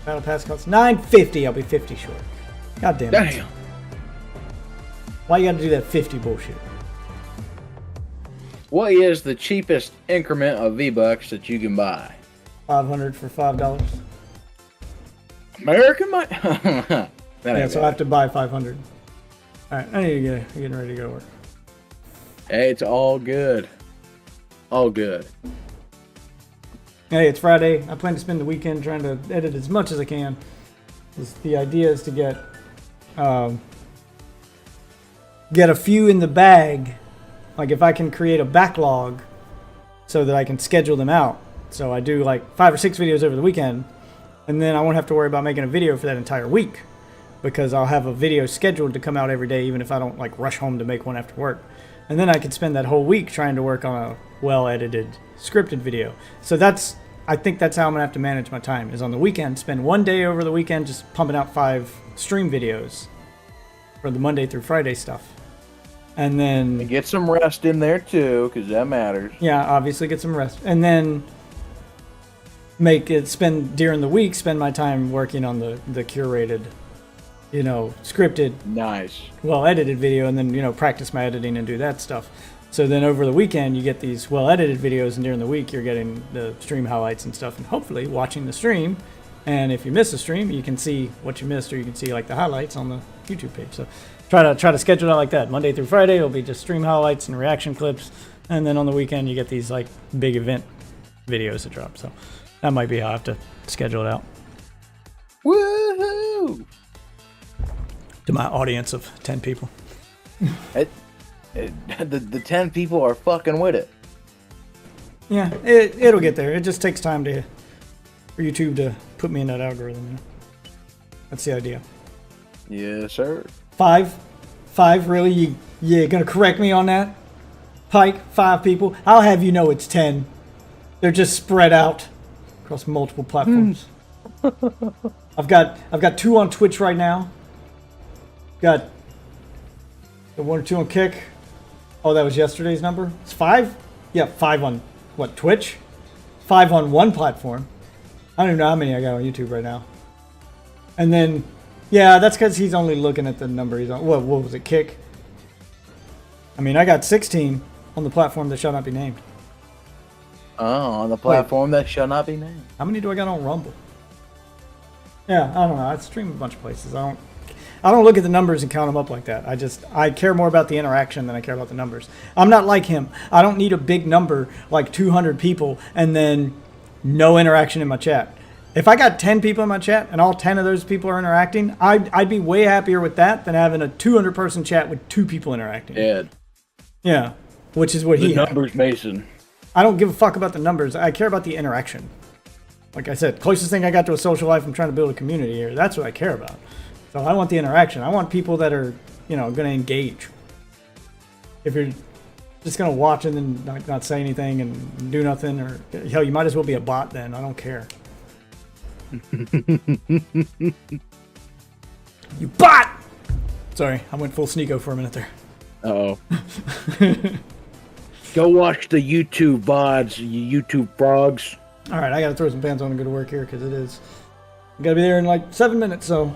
Battle Pass costs $9.50. I'll be 50 short. God damn it. Damn. Why you gotta do that 50 bullshit? What is the cheapest increment of V-Bucks that you can buy? 500 for $5. American money? Yeah, so I have to buy 500. Alright, I need to get getting ready to go to work. Hey, it's all good. All good. Hey, it's Friday. I plan to spend the weekend trying to edit as much as I can. The idea is to get a few in the bag. Like if I can create a backlog so that I can schedule them out. So I do like 5 or 6 videos over the weekend, and then I won't have to worry about making a video for that entire week, because I'll have a video scheduled to come out every day, even if I don't like rush home to make one after work. And then I could spend that whole week trying to work on a well-edited, scripted video. So I think that's how I'm gonna have to manage my time, is on the weekend, spend one day over the weekend just pumping out 5 stream videos for the Monday through Friday stuff. And then Get some rest in there too, because that matters. yeah, obviously get some rest. And then during the week, spend my time working on the curated, scripted, Nice. well-edited video, and then, practice my editing and do that stuff. So then over the weekend, you get these well-edited videos, and during the week, you're getting the stream highlights and stuff, and hopefully watching the stream. And if you miss a stream, you can see what you missed, or you can see like the highlights on the YouTube page. So try to schedule it out like that. Monday through Friday, it'll be just stream highlights and reaction clips, and then on the weekend, you get these like big event videos that drop. So that might be how I have to schedule it out. Woohoo! To my audience of 10 people. The 10 people are fucking with it. Yeah, it'll get there. It just takes time for YouTube to put me in that algorithm. That's the idea. Yes, sir. 5, really? You gonna correct me on that? Pike, 5 people. I'll have you know it's 10. They're just spread out across multiple platforms. I've got 2 on Twitch right now. Got 1 or 2 on Kick. Oh, that was yesterday's number. It's 5? Yeah, 5 on what, Twitch? 5 on one platform. I don't even know how many I got on YouTube right now. And then, yeah, that's because he's only looking at the number he's on. What was it, Kick? I mean, I got 16 on the platform that shall not be named. Oh, on the platform that shall not be named. How many do I got on Rumble? Yeah, I don't know. I stream a bunch of places. I don't look at the numbers and count them up like that. I care more about the interaction than I care about the numbers. I'm not like him. I don't need a big number like 200 people and then no interaction in my chat. If I got 10 people in my chat and all 10 of those people are interacting, I'd be way happier with that than having a 200 person chat with 2 people interacting. Ed. Yeah, which is what he had. Numbers Mason. I don't give a fuck about the numbers. I care about the interaction. Like I said, closest thing I got to a social life, I'm trying to build a community here. That's what I care about. So I want the interaction. I want people that are, you know, going to engage. If you're just going to watch and then not say anything and do nothing, or hell, you might as well be a bot then. I don't care. You bot! Sorry, I went full Sneeko for a minute there. Uh-oh. Go watch the YouTube VODs, you YouTube frogs. All right, I got to throw some pants on and go to work here because it is. I got to be there in like 7 minutes, so it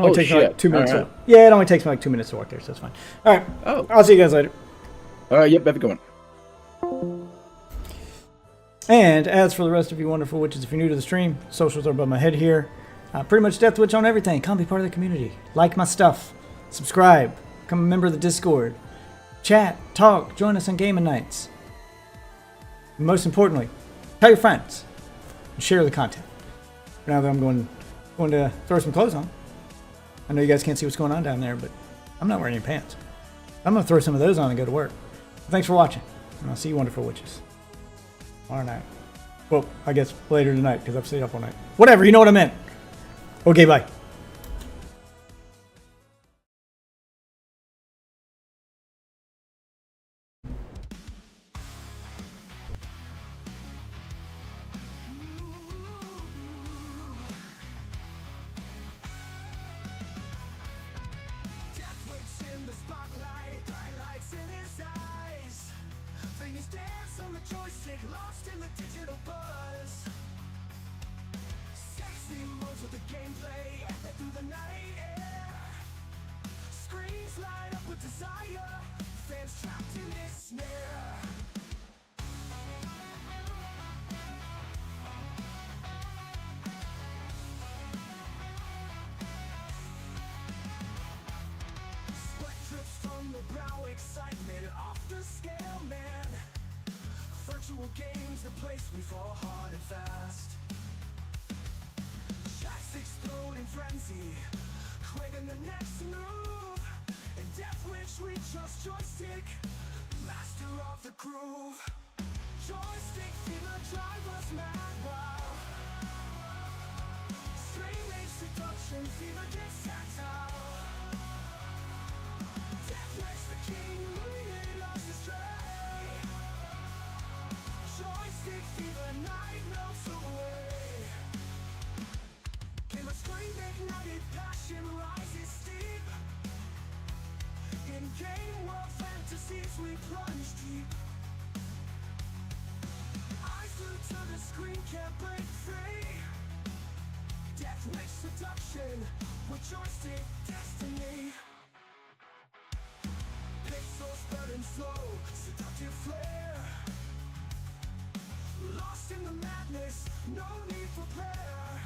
only takes me like 2 minutes. All right. Yeah, it only takes me like 2 minutes to walk there, so that's fine. All right, Oh. I'll see you guys later. Yep, have a good one. And as for the rest of you wonderful witches, if you're new to the stream, socials are above my head here. Pretty much Death Witch on everything. Come be part of the community. Like my stuff. Subscribe. Become a member of the Discord. Chat. Talk. Join us on gaming nights. And most importantly, tell your friends. And share the content. Now that I'm going to throw some clothes on. I know you guys can't see what's going on down there, but I'm not wearing any pants. I'm going to throw some of those on and go to work. Thanks for watching. And I'll see you wonderful witches. Tomorrow night. Well, I guess later tonight because I've stayed up all night. Whatever, you know what I meant. Okay, bye. Death Witch in the spotlight, bright lights in his eyes. Fingers dance on the joystick, lost in the digital buzz. Sexy moves with the gameplay, through the night air. Screens light up with desire, fans trapped in this snare. Sweat drips from the brow, excitement off the scale, man. Virtual games, the place we fall hard and fast. Chopsticks thrown in frenzy, quick in the next move. In Death Witch we trust joystick, master of the groove. Joystick fever drive us mad, wow. Stream age seduction, fever gets tactile. Death Witch the king, lead us astray. Joystick fever, night melts away. Killer scream, ignited passion rises steep. In game world fantasies we plunge deep. Eyes glued to the screen, can't break free. Death Witch seduction, with joystick destiny. Pixels burning slow, seductive flare. Lost in the madness, no need for prayer.